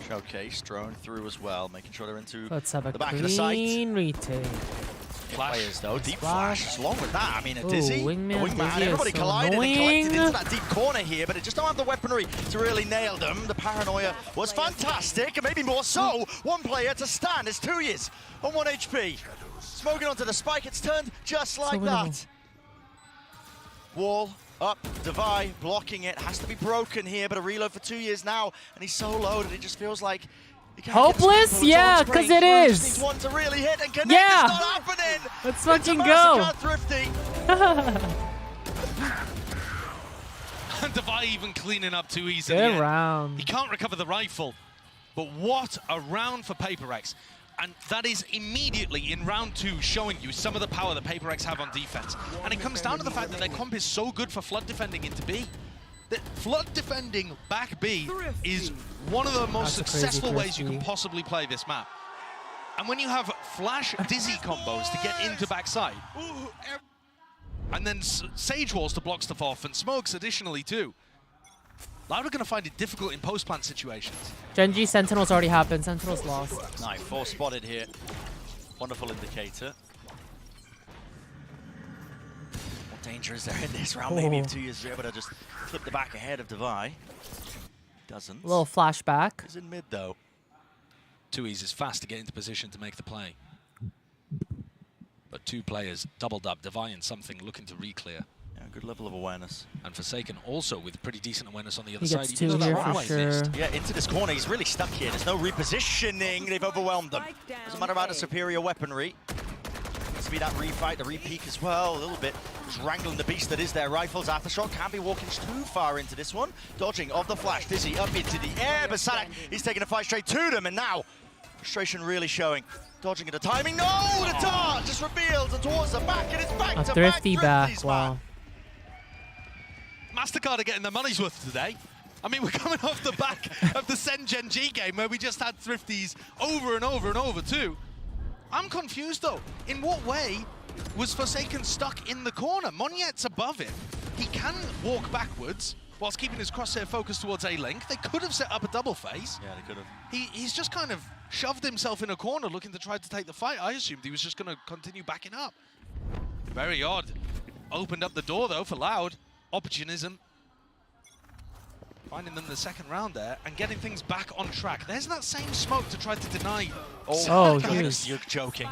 Showcase, drone through as well, making sure they're into the back of the site. Retake. Players though, deep flash, along with that, I mean, a Dizzy, wingman, everybody so collided annoying. and collected into that deep corner here, but it just don't have the weaponry to really nail them. The paranoia was fantastic, and maybe more so. One player to stand, it's 2 years on 1 HP. Smoking onto the spike, it's turned just like that. Wall up, Devi blocking it, has to be broken here, but a reload for 2 years now, and he's so low that it just feels like hopeless? Yeah, because it is. Needs one to really hit and connect. Yeah. It's not happening. Let's fucking go. Thrifty. Devi even cleaning up too easily. Good round. He can't recover the rifle, but what a round for PRX. And that is immediately in round 2 showing you some of the power that PRX have on defense. And it comes down to the fact that their comp is so good for flood defending into B. That flood defending back B is one of the most successful ways you can possibly play this map. And when you have flash Dizzy combos to get into backside, and then Sage Walls to block stuff off, and smokes additionally too, Loud are going to find it difficult in post-plant situations. Gen.G Sentinels already happened. Sentinels lost. Nice, 4 spotted here. Wonderful indicator. What danger is there in this round? Maybe if 2 years are able to just flip the back ahead of Devi. Doesn't. A little flashback. He's in mid though. 2E's is fast to get into position to make the play. But 2 players, double dub, Devi and something looking to re-clear. Yeah, good level of awareness. And Forsaken also with pretty decent awareness on the other He side. gets 2 here for sure. Yeah, into this corner. He's really stuck here. There's no repositioning. They've overwhelmed them. Doesn't matter about the superior weaponry. Needs to be that refight, the re-peek as well. A little bit just wrangling the beast that is their rifles. Aftershock can't be walking too far into this one. Dodging of the flash. Dizzy up into the air. But Sadak, he's taking a fight straight to them. And now, frustration really showing. Dodging at the timing. No! The dart just reveals and towards the back. And it's back to Thrifty back. Thrifty's Wow. MasterCard are getting their money's worth today. I mean, we're coming off the back of the Sen Gen.G game where we just had Thrifties over and over and over too. I'm confused though. In what way was Forsaken stuck in the corner? Moniette's above him. He can walk backwards whilst keeping his crosshair focused towards A-Link. They could have set up a double face. Yeah, they could have. He's just kind of shoved himself in a corner looking to try to take the fight. I assumed he was just going to continue backing up. Very odd. Opened up the door though for Loud. Opportunism. Finding them the second round there and getting things back on track. There's that same smoke to try to deny. Oh, you're joking.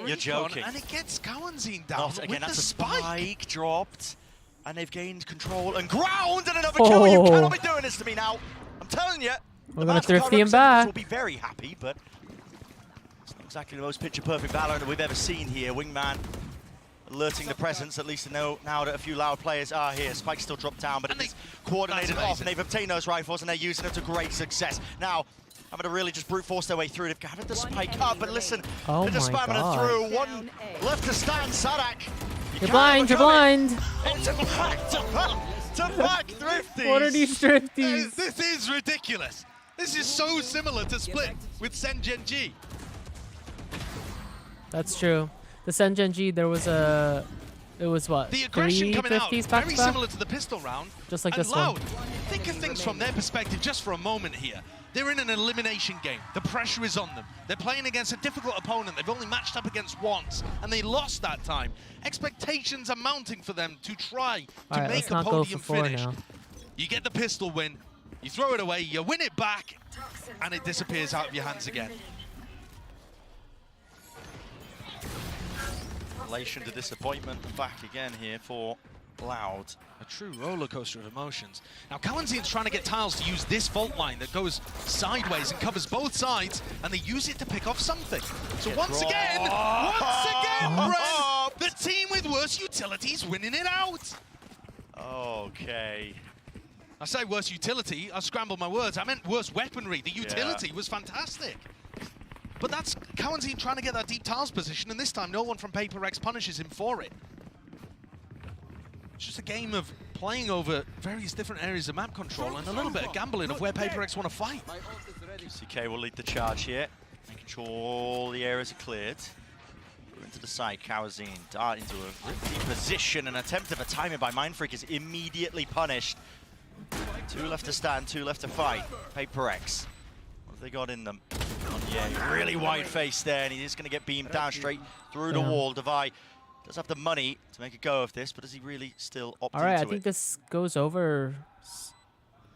You're joking. And it gets Kawanzin down. Not again, with that's the a spike. spike dropped. And they've gained control and ground and another kill. You cannot be doing this to me now. I'm telling you. We're going to Thrifty him back. Will be very happy, but it's not exactly the most picture-perfect Valorant that we've ever seen here. Wingman alerting the presence, at least to know now that a few Loud players are here. Spike's still dropped down, but it's coordinated off, and they've obtained those rifles, and they're using them to great success. Now, having to really just brute force their way through. They've gathered the spike up, but listen, they're just spamming it through. One left to stand, Sadak. You're blind, you're blind. It's a back Thrifties. What are these Thrifties? This is ridiculous. This is so similar to Split with Sen Gen.G. That's true. The Sen Gen.G, there was a... It was what? The aggression coming out, 350s back very to back? similar to the pistol round. Just like and this Loud. one. Think of things from their perspective just for a moment here. They're in an elimination game. The pressure is on them. They're playing against a difficult opponent. They've only matched up against once, and they lost that time. Expectations are mounting for them to try to make a podium finish. Now. You get the pistol win, you throw it away, you win it back, and it disappears out of your hands again. Relation to disappointment, back again here for Loud. A true roller coaster of emotions. Now, Kawanzin's trying to get Tiles to use this fault line that goes sideways and covers both sides, and they use it to pick off something. So once again, Ren, the team with worse utilities winning it out. Okay. I say worse utility, I scrambled my words. I meant worse weaponry. The utility was fantastic. But that's Kawanzin trying to get that deep Tiles position, and this time no one from PRX punishes him for it. It's just a game of playing over various different areas of map control and a little bit of gambling of where PRX want to fight. CK will lead the charge here, making sure all the areas are cleared. Into the side, Kawanzin dart into a deep position. An attempt of a timing by Mindfreak is immediately punished. 2 left to stand, 2 left to fight. PRX. What have they got in them? Yeah, really wide face there, and he's going to get beamed down straight through the wall. Devi does have the money to make a go of this, but does he really still opt into it? Alright, I think this goes over.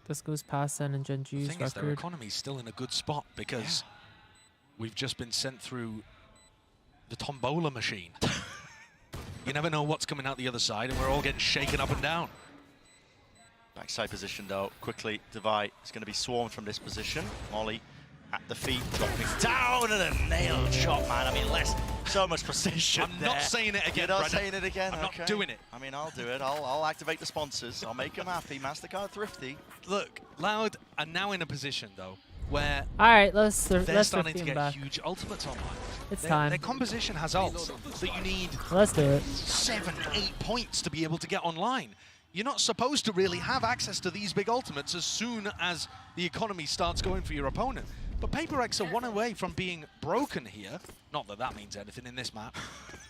This goes past Sen and Gen.G's The thing is, their record. economy's still in a good spot because we've just been sent through the tombola machine. You never know what's coming out the other side, and we're all getting shaken up and down. Backside position, though, quickly. Devi is going to be swarmed from this position. Molly at the feet, dropping down, and a nailed shot, man. I mean, so much precision I'm not saying it again, You're not Brendan. saying it again? I'm not doing it. I mean, I'll do it. I'll activate the sponsors. I'll make them happy. MasterCard Thrifty. Look, Loud are now in a position, though, where Alright, let's they're starting to him get back. huge ultimates online. It's time. Their composition has ults that you need Let's do it. 7, 8 points to be able to get online. You're not supposed to really have access to these big ultimates as soon as the economy starts going for your opponent. But PRX are one away from being broken here. Not that that means anything in this map.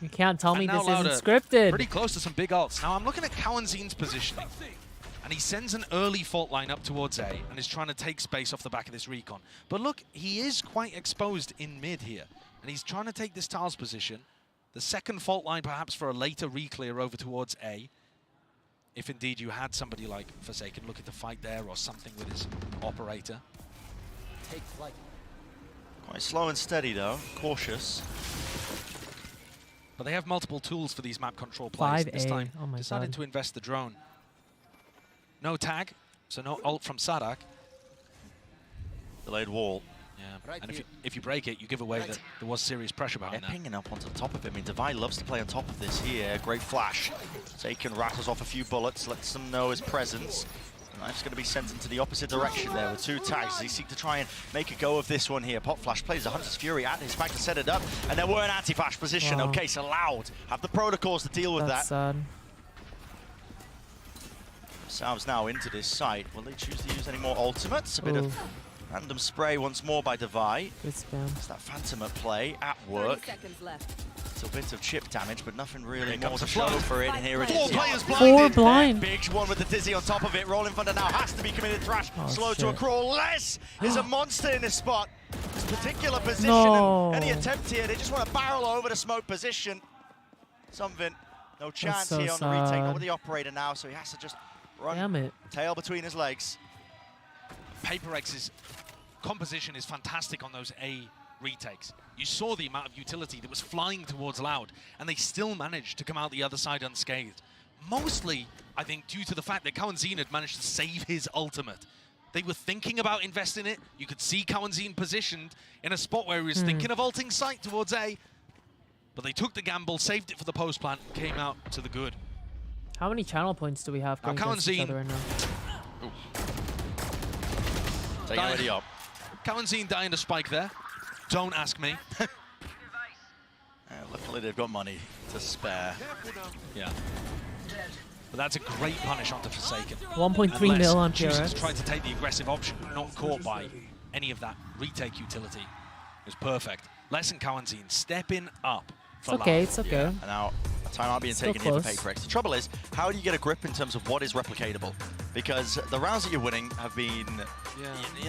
You can't tell me And now this Loud isn't are scripted. Pretty close to some big ults. Now I'm looking at Kawanzin's positioning. And he sends an early fault line up towards A and is trying to take space off the back of this recon. But look, he is quite exposed in mid here. And he's trying to take this tiles position. The second fault line perhaps for a later re-clear over towards A. If indeed you had somebody like Forsaken looking to fight there or something with his operator. Take flight. Quite slow and steady though, cautious. But they have multiple tools for these map control plays. This time decided to invest the drone. No tag, so no ult from Sadak. Delayed wall. Yeah, and if you break it, you give away that there was serious pressure behind that. Pinging up onto the top of it. I mean, Divide loves to play on top of this here. Great flash. Taken, rattles off a few bullets, lets them know his presence. Knife's going to be sent into the opposite direction there with 2 tags. They seek to try and make a go of this one here. Pop Flash plays the Hunter's Fury at his back to set it up, and they were in anti-flash position. Wow. Okay, so Loud have the protocols to deal with That's that. sad. Salves now into this site. Will they choose to use any more ultimates? A bit of random spray once more by Divide. Good spam. It's that Phantom at play, at work. 30 seconds left. It's a bit of chip damage, but nothing really more to show for it. And here it is. 4 players blinded. 4 blind. Big one with the Dizzy on top of it. Rolling Thunder now has to be committed thrash. Slow to a crawl. Les is a monster in this spot. This particular position. No. And any attempt here, they just want to barrel over the smoke position. Something. No chance so here on the retake. sad. Not with the operator now, so he has to just run. Damn it. Tail between his legs. PRX's composition is fantastic on those A retakes. You saw the amount of utility that was flying towards Loud, and they still managed to come out the other side unscathed. Mostly, I think, due to the fact that Kawanzin had managed to save his ultimate. They were thinking about investing it. You could see Kawanzin positioned in a spot where he was thinking of ulting sight towards A, but they took the gamble, saved it for the post plant, and came out to the good. How many channel points do we have going against each other right now? Taking already up. Kawanzin dying to spike there. Don't ask me. Luckily they've got money to spare. Yeah. But that's a great punish onto Forsaken. 1.3 mil on chooses PRX. to try to take the aggressive option, not caught by any of that retake utility. It was perfect. Les and Kawanzin stepping up. It's okay, it's okay. Yeah. And now a timeout being Still taken here for close. PRX. The trouble is, how do you get a grip in terms of what is replicatable? Because the rounds that you're winning have been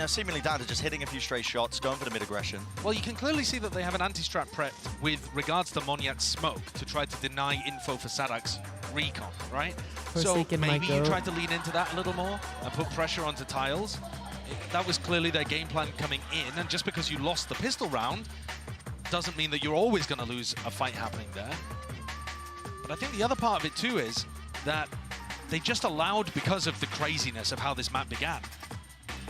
seemingly down to just hitting a few straight shots, going for the mid-aggression. Well, you can clearly see that they have an anti-strat prep with regards to Monyat's smoke to try to deny info for Sadak's recon, right? Forsaken so might maybe you go. try to lean into that a little more and put pressure onto tiles. That was clearly their game plan coming in, and just because you lost the pistol round doesn't mean that you're always going to lose a fight happening there. But I think the other part of it too is that they just allowed, because of the craziness of how this map began,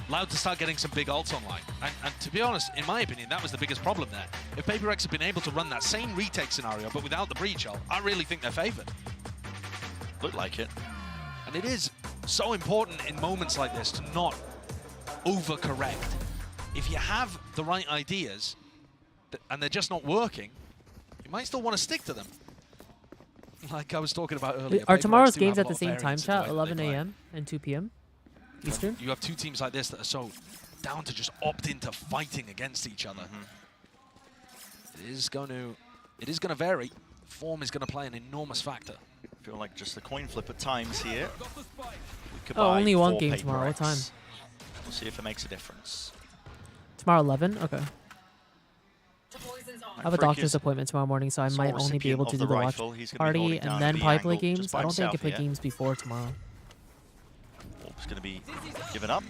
allowed to start getting some big ults online. And to be honest, in my opinion, that was the biggest problem there. If PRX had been able to run that same retake scenario, but without the breach ult, I really think they're favored. Looked like it. And it is so important in moments like this to not overcorrect. If you have the right ideas, and they're just not working, you might still want to stick to them. Like I was talking about earlier. Are PRX tomorrow's do games have at a the lot same of time, variance in the chat? way that 11 they play. a.m. and 2 p.m. Eastern? You have two teams like this that are so down to just opt into fighting against each other. It is going to vary. Form is going to play an enormous factor. Feel like just a coin flip at times here. Only one game tomorrow. What time? We'll see if it makes a difference. Tomorrow 11? Okay. I have a doctor's appointment tomorrow morning, so I might only be able to do the watch party and then probably play games. I don't think I can play games before tomorrow. It's going to be given up.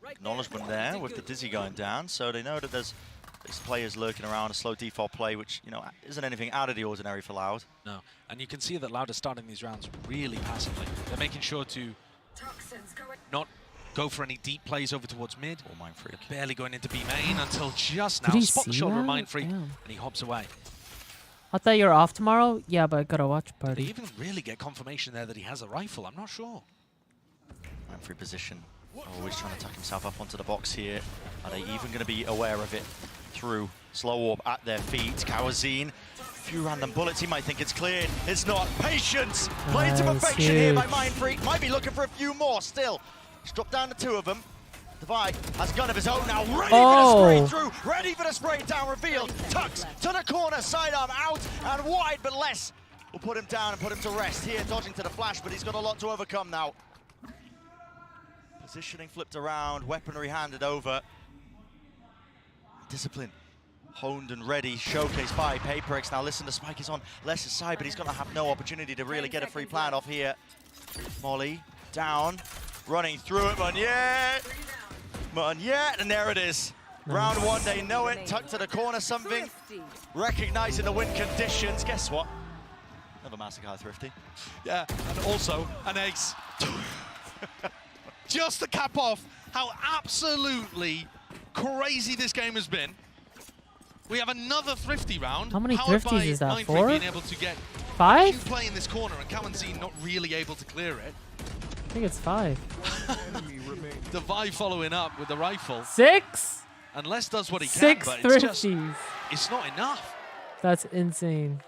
Acknowledgement there with the Dizzy going down, so they know that there's players lurking around, a slow default play, which, isn't anything out of the ordinary for Loud. No, and you can see that Loud is starting these rounds really passively. They're making sure to not go for any deep plays over towards mid. Or Mind Freak. Barely going into B main until just Did now. he Spot the see shoulder of that? Mind Freak, Damn. and he hops away. I thought you're off tomorrow? Yeah, but I got a watch Did he party. even really get confirmation there that he has a rifle? I'm not sure. Mind Freak position. Always trying to tuck himself up onto the box here. Are they even going to be aware of it through slow orb at their feet? Kawazine, a few random bullets. He might think it's cleared. It's not. Patience! Played to perfection here by Mind Freak. Might be looking for a few more still. He's dropped down to 2 of them. Divide has gun of his own now, ready for the spray through, ready for the spray down, revealed, tucks to the corner, sidearm out and wide, but less will put him down and put him to rest. Here, dodging to the flash, but he's got a lot to overcome now. Positioning flipped around, weaponry handed over. Discipline honed and ready, showcased by PRX. Now listen, the spike is on Les's side, but he's going to have no opportunity to really get a free plant off here. Molly down, running through it, Monyet, and there it is. Round one, they know it, tucked to the corner, something, recognizing the win conditions. Guess what? Another Massacre Thrifty. Yeah, and also an ace. Just to cap off how absolutely crazy this game has been. We have another Thrifty round. How many Thrifties is that? Mindfree 4? being able to get 5? play in this corner and Kawanzi not really able to clear it. I think it's 5. The Vibe following up with the rifle. 6? And Les does what he 6 can, but Thrifties. it's not enough. That's insane.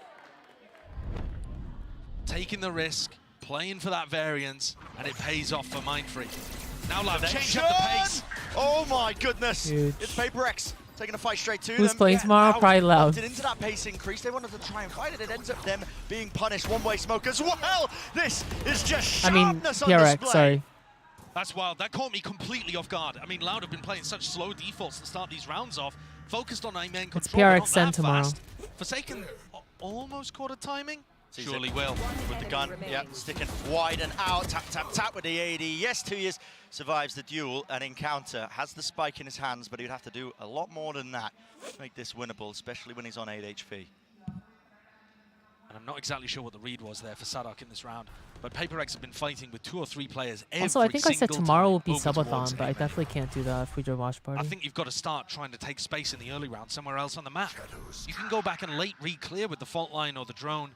Taking the risk, playing for that variance, and it pays off for Mindfree. Now Loud, change Connection! up the pace. Oh my goodness. Huge. It's PRX taking a fight straight to Who's them. playing tomorrow? Probably Loud. Opted into that pace increase. They wanted to try and fight it. It ends up them being punished. One-way smoke as well. This is just sharpness on PRX, display. sorry. That's wild. That caught me completely off guard. I mean, Loud have been playing such slow defaults to start these rounds off, focused on aim control. It's PRX not that tomorrow. fast. Forsaken almost caught a timing. Surely will. With the gun, yeah, sticking wide and out. Tap, tap, tap with the AD. Yes, 2 years survives the duel and encounter. Has the spike in his hands, but he'd have to do a lot more than that to make this winnable, especially when he's on 8 HP. And I'm not exactly sure what the read was there for Sadak in this round, but PRX have been fighting with 2 or 3 players every Also, I think I said single tomorrow time will be over towards subathon, but I A-main. definitely can't do that if we do a watch party. I think you've got to start trying to take space in the early round somewhere else on the map. You can go back and late re-clear with the fault line or the drone,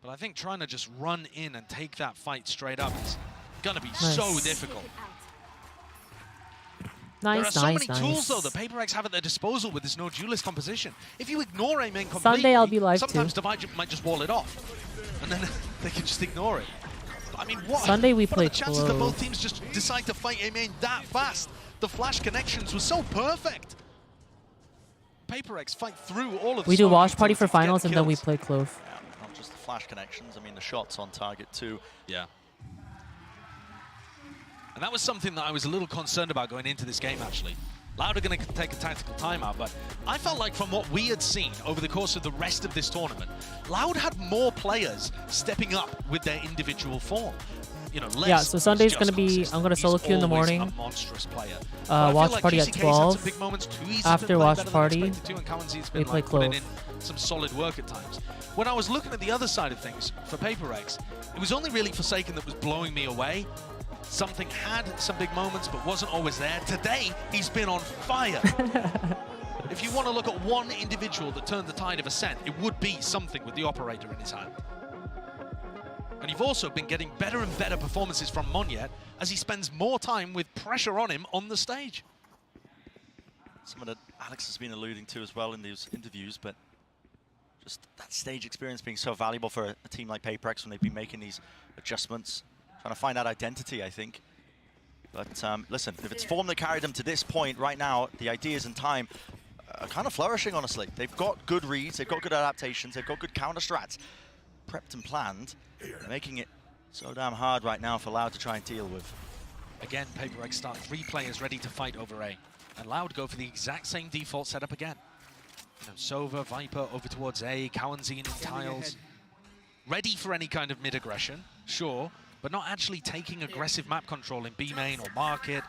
but I think trying to just run in and take that fight straight up is going to be so difficult. There are so many tools, though, that PRX have at their disposal with this no duelist composition. If you ignore A-main completely, Sunday I'll be live sometimes too. Divide might just wall it off, and then they can just ignore it. But, I mean, what? Sunday we what play are the chances that both close. teams just decide to fight A-main that fast? The flash connections were so perfect. PRX fight through all of the We do smoke watch party for utilities to get finals and then we kills. play Clove. Yeah, not just the flash connections, I mean the shots on target too. Yeah. And that was something that I was a little concerned about going into this game, actually. Loud are going to take a tactical timeout, but I felt like from what we had seen over the course of the rest of this tournament, Loud had more players stepping up with their individual form. You know, Les Yeah, so Sunday's is going to just be, consistent. I'm going to He's solo queue in the always morning. a monstrous player. But I feel Watch like party at GCK's had some 12. big moments too. He's After been playing watch better than party, expected to, and Kawanzi's we been play like putting Clove. in some solid work at times. When I was looking at the other side of things for PRX, it was only really Forsaken that was blowing me away. Something had some big moments, but wasn't always there. Today, he's been on fire. If you want to look at one individual that turned the tide of Ascent, it would be something with the operator in his hand. And you've also been getting better and better performances from Monyet as he spends more time with pressure on him on the stage. Something that Alex has been alluding to as well in these interviews, but just that stage experience being so valuable for a team like PRX when they've been making these adjustments, trying to find that identity, I think. But listen, if it's form that carried them to this point right now, the ideas and time are kind of flourishing, honestly. They've got good reads, they've got good adaptations, they've got good counter strats prepped and planned. They're making it so damn hard right now for Loud to try and deal with. Again, PRX start 3 players ready to fight over A. And Loud go for the exact same default setup again. You know, Sova, Viper over towards A, Kawanzi in tiles. Ready for any kind of mid-aggression, sure, but not actually taking aggressive map control in B main or market,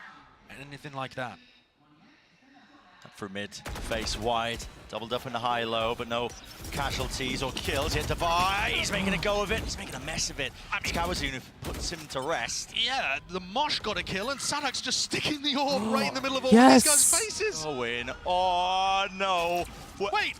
anything like that. Up for mid, face wide, doubled up in the high-low, but no casualties or kills yet. Divide, he's making a go of it, he's making a mess of it. It's Kawazu who puts him to rest. Yeah, the Mosh got a kill, and Sadak's just sticking the orb right in the middle of all Yes. these guys' faces. Oh, win. Oh, no. Wait.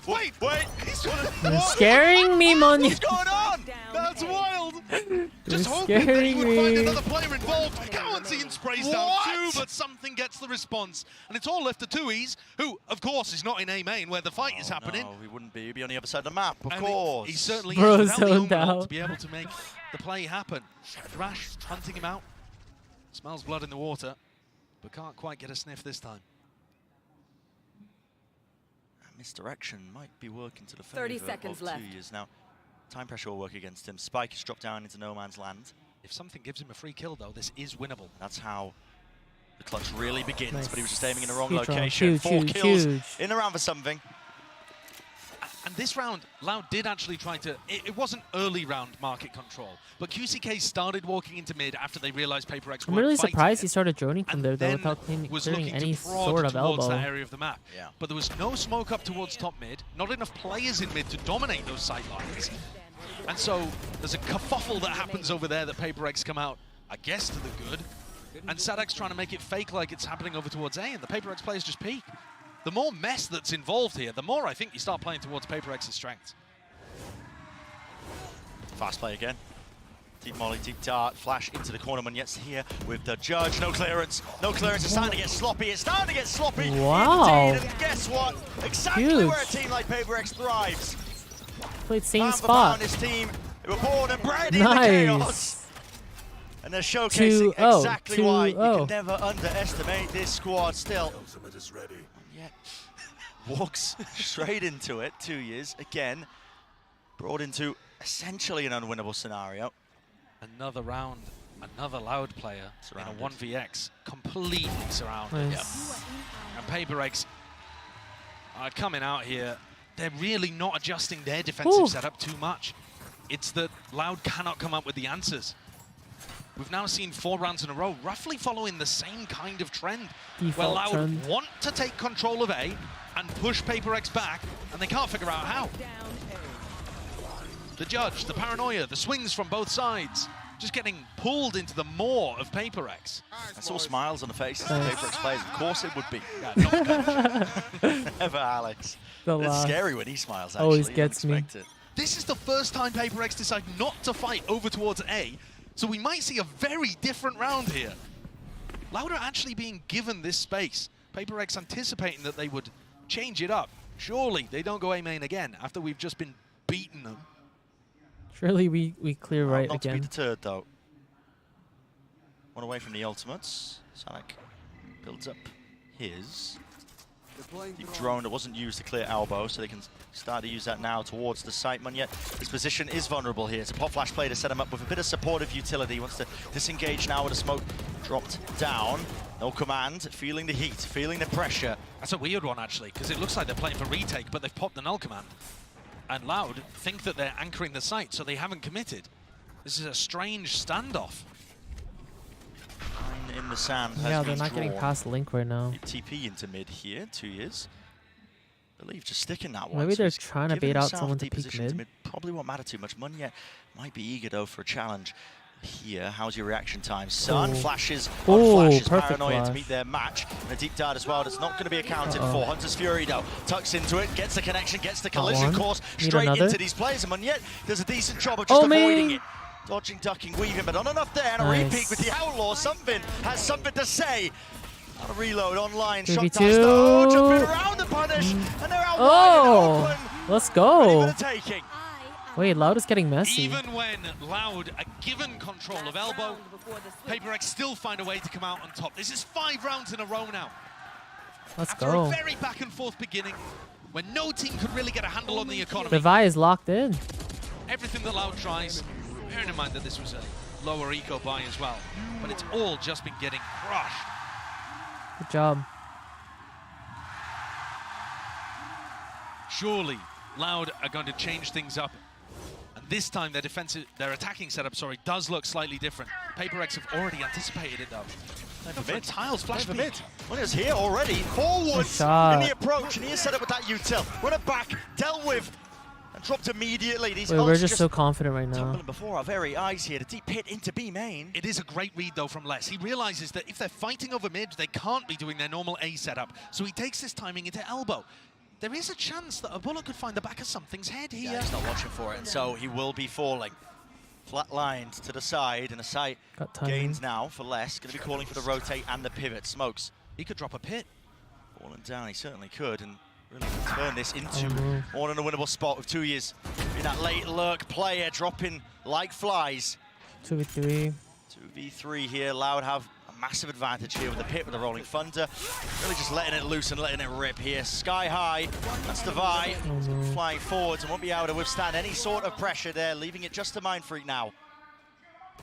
You're scaring me, Mon. What's going on? That's wild. You're Just hoping that he scaring would find me. another player involved. Kawanzi and sprays down What? 2, but something gets the response. And it's all left to 2Es, who, of course, is not in A main where the fight is happening. No, he wouldn't be. He'd be on the other side of the map, of And course. He certainly Bro, is without the zoned Omen ult out. to be able to make the play happen. Thrash hunting him out. Smells blood in the water, but can't quite get a sniff this time. Misdirection might be working to the favor 30 seconds of left. 2 years now. Time pressure will work against him. Spike is dropped down into no man's land. If something gives him a free kill, though, this is winnable. That's how the clutch really begins, Nice. but he was just aiming in the wrong Huge round. location. Huge, 4 huge, kills huge. in the round for something. And this round, Loud did actually try to... It wasn't early round market control, but QCK started walking into mid after they realized Paper X I'm weren't really fighting surprised it, he started droning from and there though then without clearing was looking any to prod sort of towards elbow. that area of the map. Yeah. But there was no smoke up towards top mid, not enough players in mid to dominate those sight lines. And so there's a kerfuffle that happens over there that Paper X come out, I guess, to the good. And Sadak's trying to make it fake like it's happening over towards A, and the Paper X players just peek. The more mess that's involved here, the more I think you start playing towards Paper X's strengths. Fast play again. Deep molly, deep dart, flash into the corner. Munyet's here with the judge. No clearance. No clearance. It's starting to get sloppy. It's starting to get sloppy. Wow. Indeed. And guess what? Exactly Huge. where a team like Paper X thrives. Played same Pound for spot. pound, this team, they were born and bred in the Nice. chaos. And they're showcasing 2-0, exactly why you 2-0. can never underestimate this squad still. Yet walks straight into it. 2 years again, brought into essentially an unwinnable scenario. Another round, another Loud player Surrounded. in a 1vx, completely surrounded. Nice. And Paper X are coming out here. They're really not adjusting their defensive Ooh. setup too much. It's that Loud cannot come up with the answers. We've now seen 4 rounds in a row, roughly following the same kind of trend, where Default Loud trend. want to take control of A and push Paper X back, and they can't figure out how. The judge, the paranoia, the swings from both sides, just getting pulled into the maw of Paper X. I saw smiles on the faces of Paper X players. Of course it would be. Never Alex. The It's laugh. scary when he smiles, actually. Always You gets don't me. expect it. This is the first time Paper X decide not to fight over towards A, so we might see a very different round here. Loud are actually being given this space. Paper X anticipating that they would change it up. Surely they don't go A main again after we've just been beating them. Surely we clear right Not to be again. deterred, though. One away from the ultimates. Sonic builds up his. Deep drone that wasn't used to clear elbow, so they can start to use that now towards the site. Munyet, his position is vulnerable here. It's a pop flash play to set him up with a bit of supportive utility. He wants to disengage now with a smoke dropped down. No command, feeling the heat, feeling the pressure. That's a weird one, actually, because it looks like they're playing for retake, but they've popped the null command. And Loud think that they're anchoring the site, so they haven't committed. This is a strange standoff. Line in the sand has Yeah, been they're not getting drawn. past Link right now. TP into mid here, 2 years. I believe just sticking that one. Maybe so they're he's trying to giving bait out himself someone to deep peek position mid. Probably won't matter too much. Munyet might be eager though for a challenge here. How's your reaction time? Sun Ooh. flashes Ooh, on flashes. perfect Paranoia to flash. meet their match. And a deep dart as well. That's not going to be accounted for. Hunter's Fury though tucks into it, gets the connection, gets the collision one. course Need straight another. into these players. And Munyet does a decent job of just avoiding me. it. Dodging, ducking, weaving, but not enough there. And a Nice. repeat with the Outlaw. Something has something to say. On a reload online, shot 3v2. down oh, jumping around the punish, and they're out Oh, wide and open. let's Ready go. for the taking. Wait, Loud is getting messy. Even when Loud are given control of elbow, Paper X still find a way to come out on top. This is 5 rounds in a row now. Let's After go. a very back and forth beginning, when no team could really get a handle on the economy. The Vi is locked in. Everything that Loud tries, bearing in mind that this was a lower eco buy as well, but it's all just been getting crushed. Good job. Surely Loud are going to change things up, and this time their attacking setup, does look slightly different. Paper X have already anticipated it though. Mid. Tiles flash Over mid. mid. One is here already. Forwards shot. in the approach, and he is set up with that util. Run it back, dealt with, and dropped immediately. These Wait, we're ults just so confident right now. tumbling before our very eyes here. The deep pit into B main. It is a great read though from Les. He realizes that if they're fighting over mid, they can't be doing their normal A setup. So he takes this timing into elbow. There is a chance that a bullet could find the back of something's head here. Yeah, he's not watching for it, and so he will be falling. Flatlined to the side, and a sight Got timing. gains now for Les. Going to be calling for the rotate and the pivot. Smokes. He could drop a pit. Falling down, he certainly could, and really turn this into no. more than a winnable spot with 2 years. In that late lurk player dropping like flies. 2v3. 2v3 here. Loud have a massive advantage here with the pit, with the Rolling Thunder. Really just letting it loose and letting it rip here. Sky high, that's Devi flying forwards and won't be able to withstand any sort of pressure there, leaving it just to Mindfreak now.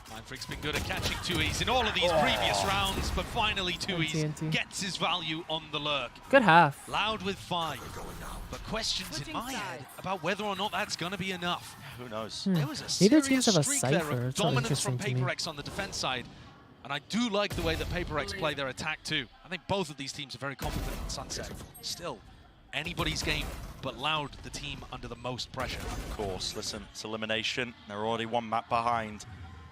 Mindfreak's been good at catching 2Es in all of these previous rounds, but finally 2Es gets his value on the lurk. Good half. Loud with 5, but questions in my head about whether or not that's going to be enough. Who knows? There was a Neither serious teams have a streak there Cypher. of It's so dominance from interesting to me. PRX on the defense side, and I do like the way that PRX play their attack too. I think both of these teams are very competent on Sunset. Still, anybody's game, but Loud, the team under the most pressure. Of course, listen, it's elimination. They're already one map behind.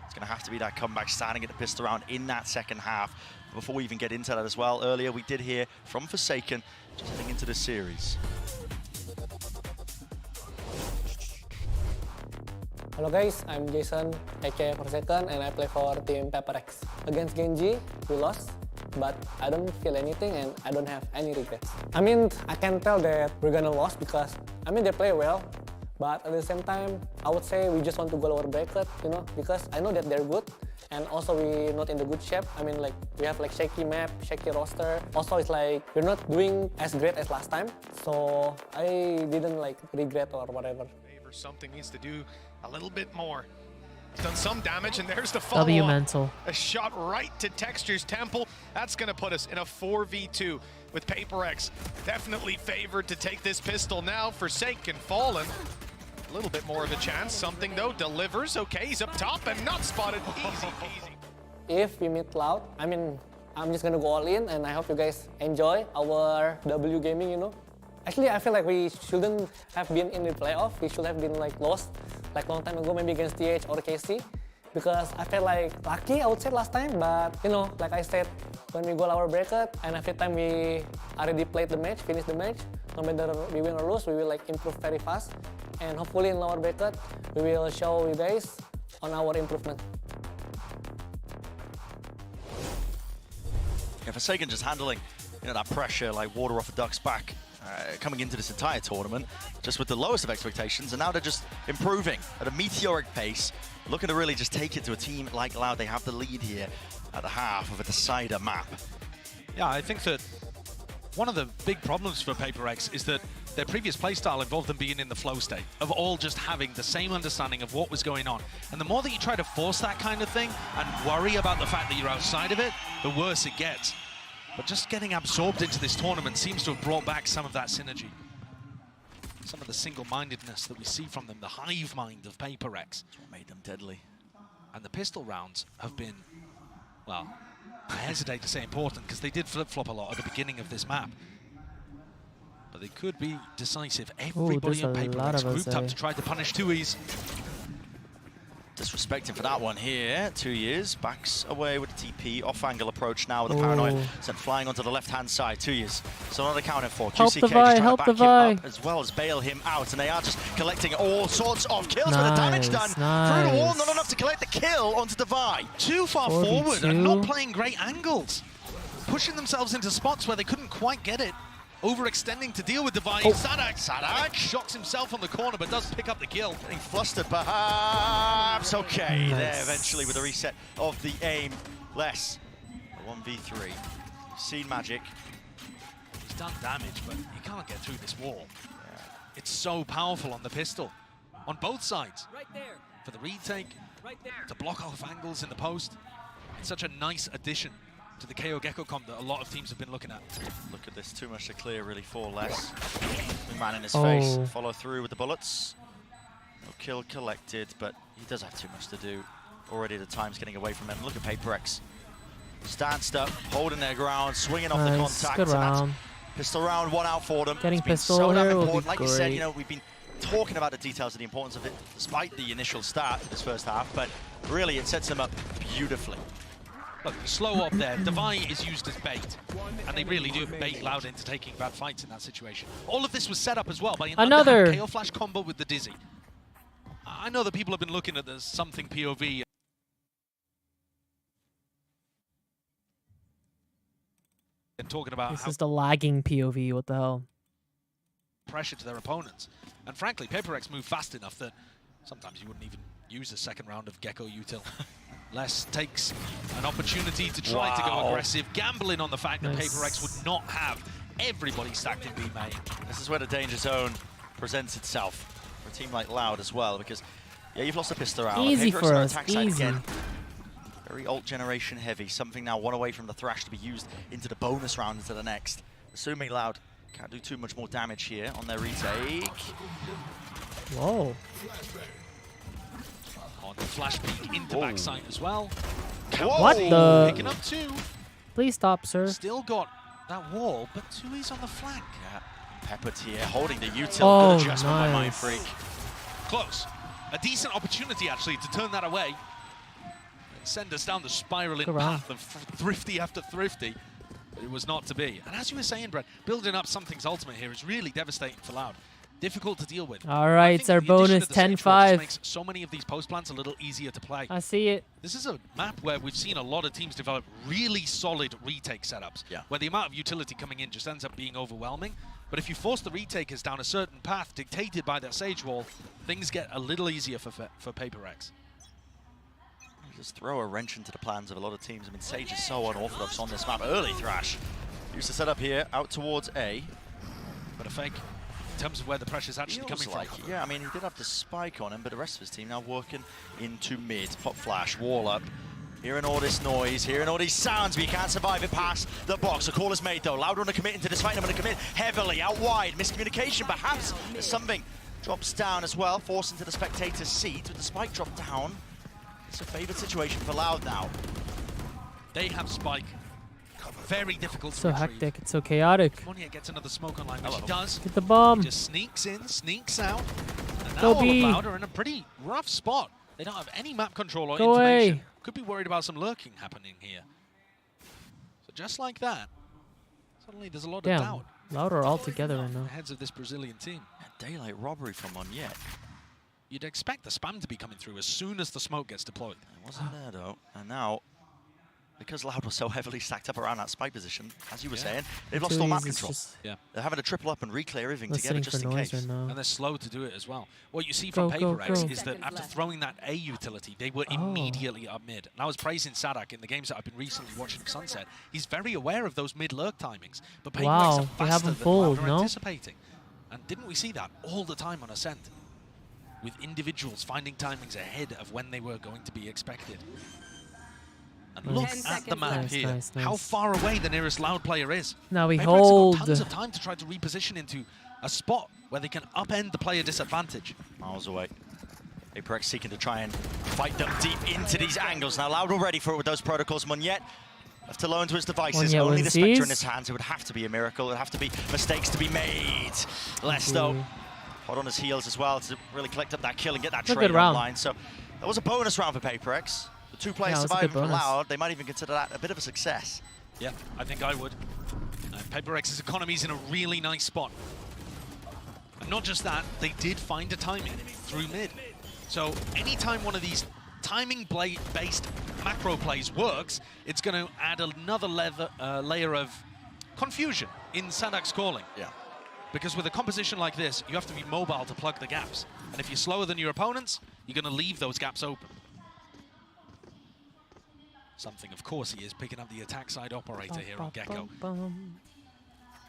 It's going to have to be that comeback, starting at the pistol round in that second half. But before we even get into that as well, earlier we did hear from Forsaken, just heading into the series. Hello guys, I'm Jason, aka Forsaken, and I play for Team PRX. Against Genji, we lost, but I don't feel anything and I don't have any regrets. I mean, I can tell that we're gonna lose because, I mean, they play well, but at the same time, I would say we just want to go our bracket, you know, because I know that they're good, and also we're not in the good shape. I mean, like, we have like shaky map, shaky roster. Also, it's like, we're not doing as great as last time, so I didn't like regret or whatever. Something needs to do a little bit more. He's done some damage, and there's the follow-up. W mental. A shot right to Texture's temple. That's going to put us in a 4v2 with PRX. Definitely favored to take this pistol now. Forsaken fallen. A little bit more of a chance. Something, though, delivers. Okay, he's up top and not spotted. Easy peasy. If we meet Loud, I mean, I'm just gonna go all in, and I hope you guys enjoy our W gaming, you know. Actually, I feel like we shouldn't have been in the playoff. We should have been like lost, like long time ago, maybe against TH or KC. Because I felt like lucky, I would say, last time. But, you know, like I said, when we go our bracket, and every time we already played the match, finished the match, no matter we win or lose, we will like improve very fast. And hopefully in our bracket, we will show you guys on our improvement. Yeah, Forsaken just handling, you know, that pressure like water off a duck's back. Coming into this entire tournament, just with the lowest of expectations, and now they're just improving at a meteoric pace, looking to really just take it to a team like Loud. They have the lead here at the half of a decider map. Yeah, I think that one of the big problems for PRX is that their previous playstyle involved them being in the flow state, of all just having the same understanding of what was going on. And the more that you try to force that kind of thing and worry about the fact that you're outside of it, the worse it gets. But just getting absorbed into this tournament seems to have brought back some of that synergy. Some of the single-mindedness that we see from them, the hive mind of PRX. That's what made them deadly. And the pistol rounds have been, well, I hesitate to say important because they did flip-flop a lot at the beginning of this map. But they could be decisive. Everybody in PRX grouped up to try to punish 2Es. Disrespecting for that one here. 2 years, backs away with the TP, off-angle approach now with the paranoid. Sent flying onto the left-hand side, 2 years. So another counter for Joshseki, just trying to back him up as well as bail him out. And they are just collecting all sorts of kills, but the damage done through the wall, not enough to collect the kill onto Devi. Too far forward and not playing great angles. Pushing themselves into spots where they couldn't quite get it. Overextending to deal with Devi. Sadak shocks himself on the corner, but does pick up the kill. Getting flustered, perhaps. Okay, there eventually with the reset of the aim. Less, a 1v3. You've seen magic. He's done damage, but he can't get through this wall. Yeah. It's so powerful on the pistol, on both sides. Right there. For the retake, right there. To block off angles in the post. It's such a nice addition to the KO Gecko comp that a lot of teams have been looking at. Look at this, too much to clear, really, 4 less. Man in his face, follow through with the bullets. No kill collected, but he does have too much to do. Already the time's getting away from him. Look at PRX. Stanced up, holding their ground, swinging off the contact. Good round. Pistol round, 1 out for them. Getting pistol so here important. will be Like great. you said, you know, we've been talking about the details of the importance of it, despite the initial start of this first half, but really it sets them up beautifully. Look, slow up there. Devi is used as bait, and they really do bait Loud into taking bad fights in that situation. All of this was set up as well by an underhand KO flash combo with the Dizzy. I know that people have been looking at the something POV and talking about this how is the lagging POV, what the hell? Pressure to their opponents. And frankly, PRX move fast enough that sometimes you wouldn't even use a second round of Gecko util. Les takes an opportunity to try to go aggressive, gambling on the fact that PRX would not have everybody stacked in B main. This is where the danger zone presents itself for a team like Loud as well, because yeah, you've lost a pistol round. Easy for us, attack side easy. again. Very ult generation heavy. Something now one away from the Thrash to be used into the bonus round into the next. Assuming Loud can't do too much more damage here on their retake. Whoa. On the flash peek into backside as well. What the? Picking up 2. Please stop, sir. Still got that wall, but 2 is on the flank. Yeah, Peppered here, holding the util. Oh, Good adjustment by nice. Mindfreak. Close. A decent opportunity, actually, to turn that away. And send us down the spiraling Good round. path of thrifty after thrifty. But it was not to be. And as you were saying, Brett, building up something's ultimate here is really devastating for Loud. Difficult to deal with. All right, it's our bonus 10-5. Makes so many of these post plants a little easier to play. I see it. This is a map where we've seen a lot of teams develop really solid retake setups, where the amount of utility coming in just ends up being overwhelming. But if you force the retakers down a certain path dictated by that Sage wall, things get a little easier for PRX. Just throw a wrench into the plans of a lot of teams. I mean, Sage is so unorthodox on this map. Early Thrash. Used to set up here, out towards A. But a fake. In terms of where the pressure's actually coming from. Yeah, I mean, he did have the spike on him, but the rest of his team now working into mid. Pop flash, wall up. Hearing all this noise, hearing all these sounds, but you can't survive it past the box. A call is made, though. Loud want to commit into this fight. I'm going to commit heavily, out wide. Miscommunication, perhaps. There's something. Drops down as well, forced into the spectator's seat with the spike drop down. It's a favored situation for Loud now. They have spike. Very difficult to So retrieve. hectic. It's so chaotic. Monia gets another smoke online, which he does. Get the bomb. He just sneaks in, sneaks out. And now Go all of B. Loud are in a pretty rough spot. They don't have any map control or Go information. away. Could be worried about some lurking happening here. So just like that, suddenly there's a lot Damn. of doubt. Loud are all together right in now. the heads of this Brazilian team. Daylight robbery from Monyet. You'd expect the spam to be coming through as soon as the smoke gets deployed. It wasn't there, though. And now, because Loud was so heavily stacked up around that spike position, as you were saying, they've lost all map control. Yeah. They're having to triple up and re-clear everything together Listening just for in noise case. right now. And they're slow to do it as well. What you see Go, from go, PRX go. is that after throwing that A utility, they were Oh. immediately up mid. And I was praising Sadak in the games that I've been recently watching of Sunset. He's very aware of those mid lurk timings. But PRX Wow, are they faster have him than fooled, Loud are no? anticipating. And didn't we see that all the time on Ascent? With individuals finding timings ahead of when they were going to be expected. And look at the map here. Nice, How nice. far away the nearest Loud player is. Now we PRX hold. have got tons of time to try to reposition into a spot where they can upend the player disadvantage. Miles away. PRX seeking to try and fight them deep into these angles. Now Loud already for it with those protocols. Monyet left alone to his devices. Monyet Only the wins Spectre in these. his hands. It would have to be a miracle. It would have to be mistakes to be made. Less though. Hot on his heels as well to really collect up that kill and get that It's a trade good round. online. So that was a bonus round for PRX. The two players Yeah, it was a surviving good for bonus. Loud. They might even consider that a bit of a success. Yeah, I think I would. PRX's economy is in a really nice spot. And not just that, they did find a timing through mid. So anytime one of these timing-based macro plays works, it's going to add another layer of confusion in Sadak's calling. Yeah. Because with a composition like this, you have to be mobile to plug the gaps. And if you're slower than your opponents, you're going to leave those gaps open. Something, of course, he is picking up the attack side operator here on Gecko.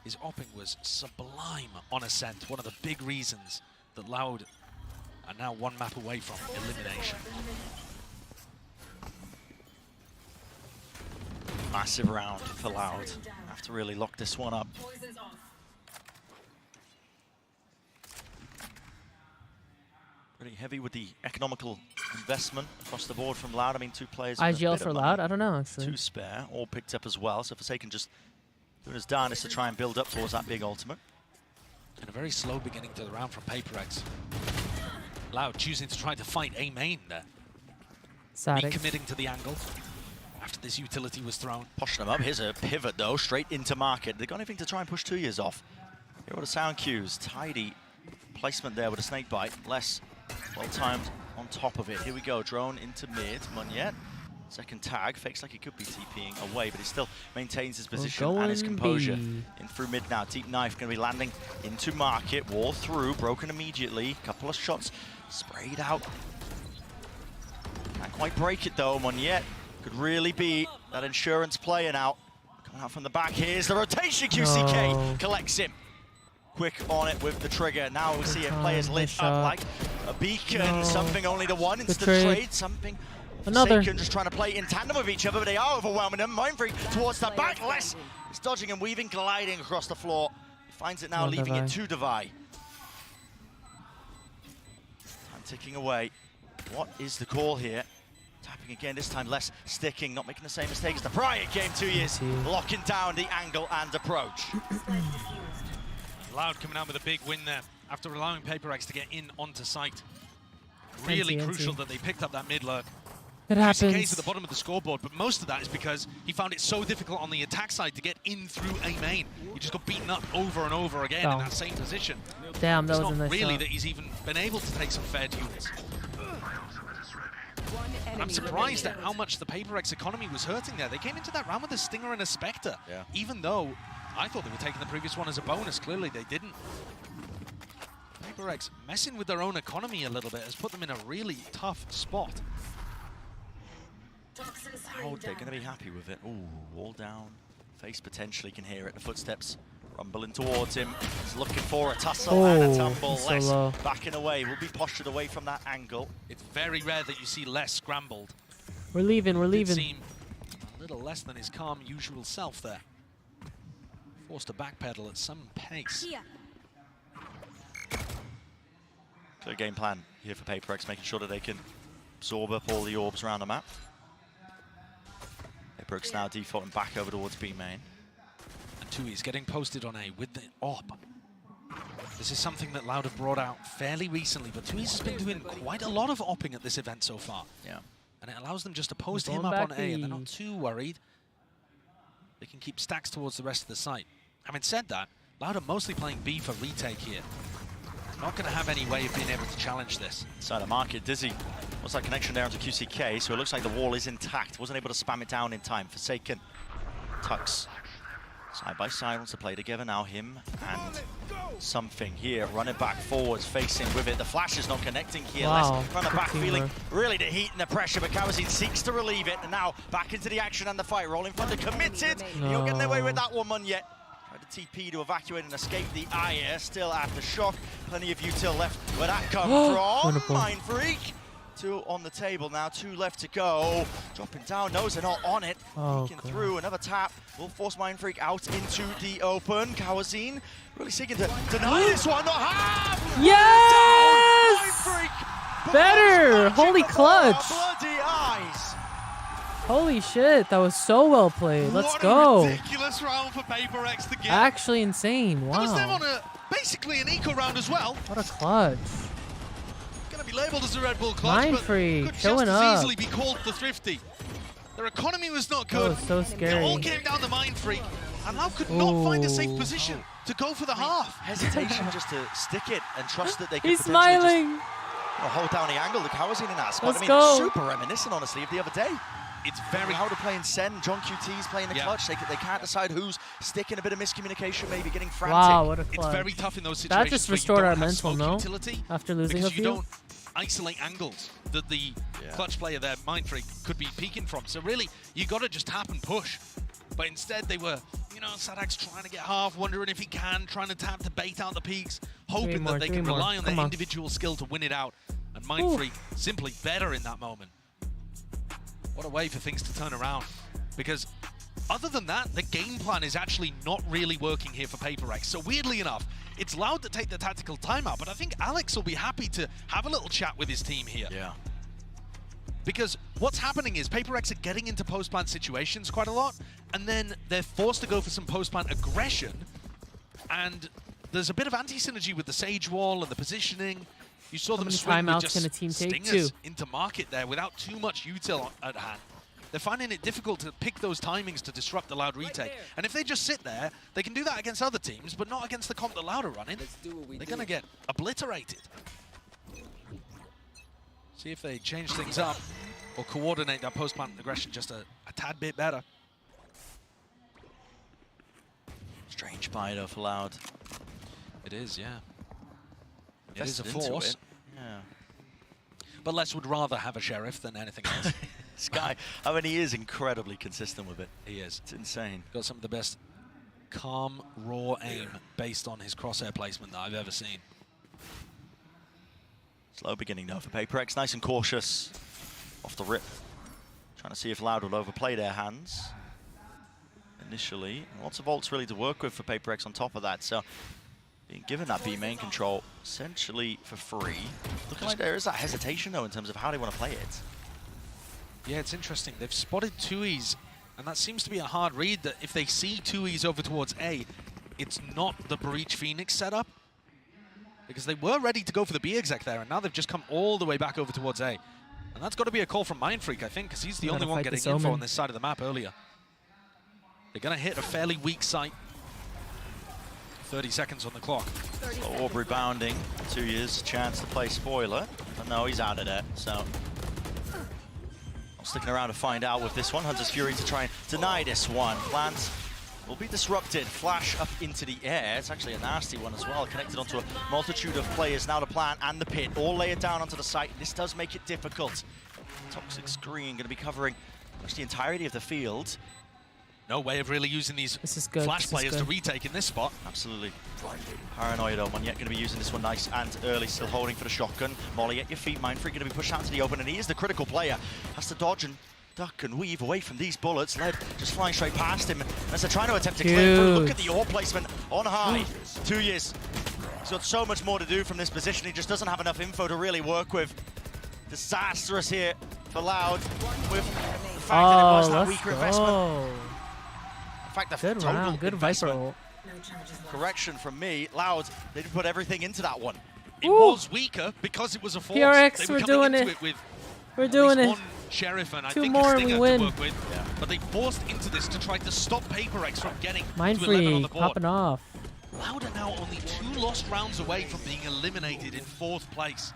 His opping was sublime on Ascent, one of the big reasons that Loud are now one map away from elimination. Massive round for Loud. Have to really lock this one up. Pretty heavy with the economical investment across the board from Loud. I mean, two players. with a IGL bit for of Loud? money. I don't know, actually. Two spare, all picked up as well. So Forsaken just doing his darnest to try and build up towards that big ultimate. And a very slow beginning to the round from PRX. Loud choosing to try to fight A main there. Sadik. Recommitting to the angle after this utility was thrown. Pushing them up. Here's a pivot, though, straight into market. They got anything to try and push 2 years off. Here are the sound cues. Tidy placement there with a snake bite. Less well-timed on top of it. Here we go. Drone into mid. Monyet. Second tag. Fakes like he could be TPing away, but he still maintains his position and his composure. In through mid now. Deep knife going to be landing into market. Wall through. Broken immediately. Couple of shots sprayed out. quite break it though. Monyet could really be that insurance player now. Coming out from the back, here's the rotation. QCK collects him. Quick on it with the trigger. Now we see it, players lit up like a beacon. Something only to one. It's the trade. Something. Another. Forsaken just trying to play in tandem with each other, but they are overwhelming him. Mindfreak towards the back. Less is dodging and weaving, gliding across the floor. He finds it now, leaving it to Devi. Time ticking away. What is the call here? Tapping again, this time less sticking, not making the same mistake as the prior game 2 years. Locking down the angle and approach. Loud coming out with a big win there after allowing PRX to get in onto site. Really crucial that they picked up that mid lurk. It happens. Case at the bottom of the scoreboard, but most of that is because he found it so difficult on the attack side to get in through A main. He just got beaten up over and over again in that same position. Damn, that it's was a not nice really shot. that he's even been able to take some fair duels. I'm surprised at how much the PRX economy was hurting there. They came into that round with a Stinger and a Spectre, even though I thought they were taking the previous one as a bonus. Clearly they didn't. PRX messing with their own economy a little bit has put them in a really tough spot. Oh, they're going to be happy with it. Ooh, wall down. Face potentially can hear it. The footsteps rumbling towards him. He's looking for a tussle and a tumble. So Less low. backing away. Will be postured away from that angle. It's very rare that you see Less scrambled. We're leaving, we're leaving. Seem a little less than his calm usual self there. Forced to backpedal at some pace. Clear game plan here for PRX, making sure that they can absorb up all the orbs around the map. PRX now defaulting back over towards B main. And Tui's getting posted on A with the AWP. This is something that Loud have brought out fairly recently, but Tui's has been doing quite a lot of AWPing at this event so far. Yeah. And it allows them just to post him up on A, and they're not too worried. They can keep stacks towards the rest of the site. Having said that, Loud are mostly playing B for retake here. Not going to have any way of being able to challenge this. Inside the market, Dizzy. What's that connection there onto QCK? So it looks like the wall is intact. Wasn't able to spam it down in time. Forsaken. Tux. Side by side, wants to play together now. Him and something here. Running back forwards, facing with it. The flash is not connecting here. Wow. Less running back, feeling really the heat and the pressure, but Kawazin seeks to relieve it. And now back into the action and the fight. Rolling front, committed. You're getting away with that one, Monyet. Tried to TP to evacuate and escape the ire. Still after shock. Plenty of util left. Where that come from? Mindfreak. 2 on the table now, 2 left to go. Dropping down, knows they're not on it. Peeking through, another tap will force Mindfreak out into the open. Kawazin really seeking to deny this one, not half! Yes! Mindfreak! Better! Holy clutch! Bloody eyes! Holy shit, that was so well played. Let's go. What a ridiculous round for PRX to get. Actually insane, wow. That was them on basically an eco round as well. What a clutch. Going to be labelled as a Red Bull clutch, but Mindfreak could showing just as up. easily be called the Thrifty. Their economy was not That good. was so scary. It all came down to Mindfreak, and Lau could not find a safe position to go for the half. Hesitation just to stick it and trust that they could He's potentially smiling. just hold down the angle. The Kawazin in that spot. Let's I mean, go. super reminiscent, honestly, of the other day. It's very how to play in Sen. John QT's playing the clutch. They can't decide who's sticking. A bit of miscommunication, maybe getting frantic. Wow, what a clutch. It's very tough in those situations. That just where you restored don't our have mental, smoke no? utility, After losing because a you few? don't isolate angles that the clutch player there, Mindfreak, could be peeking from. So really, you got to just tap and push. But instead, they were, you know, Sadak's trying to get half, wondering if he can, trying to tap to bait out the peaks, hoping that they can rely on their individual skill to win it out. And Mindfreak simply better in that moment. What a way for things to turn around. Because other than that, the game plan is actually not really working here for PRX. So weirdly enough, it's Loud to take the tactical timeout, but I think Alex will be happy to have a little chat with his team here. Yeah. Because what's happening is PRX are getting into post-plant situations quite a lot, and then they're forced to go for some post-plant aggression, and there's a bit of anti-synergy with the Sage Wall and the positioning. You saw them swing with just stingers into market there without too much util at hand. They're finding it difficult to pick those timings to disrupt the Loud retake. And if they just sit there, they can do that against other teams, but not against the comp that Loud are running. They're going to get obliterated. See if they change things up or coordinate that post-plant aggression just a tad bit better. Strange buy though for Loud. It is, yeah. It is a Invested into force. it. Yeah. but Les would rather have a Sheriff than anything else. This guy, I mean, he is incredibly consistent with it. He is. It's insane. Got some of the best calm, raw aim based on his crosshair placement that I've ever seen. Slow beginning though for PRX, nice and cautious off the rip. Trying to see if Loud will overplay their hands. Initially, lots of ults really to work with for PRX on top of that, so being given that B main control essentially for free. Looking like there is that hesitation though in terms of how they want to play it. Yeah, it's interesting. They've spotted 2Es, and that seems to be a hard read, that if they see 2Es over towards A, it's not the Breach Phoenix setup. Because they were ready to go for the B exec there, and now they've just come all the way back over towards A. And that's got to be a call from Mindfreak, I think, because he's the only one getting info on this side of the map earlier. They're going to hit a fairly weak site. 30 seconds on the clock. Orb rebounding, 2 years, chance to play spoiler. But no, he's out of there, so... Sticking around to find out with this one. Hunter's Fury to try and deny this one. Plans will be disrupted. Flash up into the air. It's actually a nasty one as well. Connected onto a multitude of players. Now the plant and the pit all layered down onto the site. This does make it difficult. Toxic Screen going to be covering the entirety of the field. No way of really using these good. flash players to retake in this spot. Absolutely. Paranoia though, Monyet going to be using this one nice and early, still holding for the shotgun. Molly at your feet, Mindfreak going to be pushed out to the open, and he is the critical player. Has to dodge and duck and weave away from these bullets. Led just flying straight past him as they're trying to attempt to clear through. Look at the AWP placement on high. 2 years. He's got so much more to do from this position. He just doesn't have enough info to really work with. Disastrous here for Loud with the fact that it was that weaker investment. In fact, the good total round, good Viper ult. Correction from me, Loud, they did put everything into that one. It was weaker because it was a force. PRX, they were we're doing into it. With we're doing it. One Sheriff and I 2 think more a and Stinger we win. to work with. Yeah. But they forced into this to try to stop PRX from getting to 11 on the Mindfreak board. popping off. Loud are now only 2 lost rounds away from being eliminated in 4th place.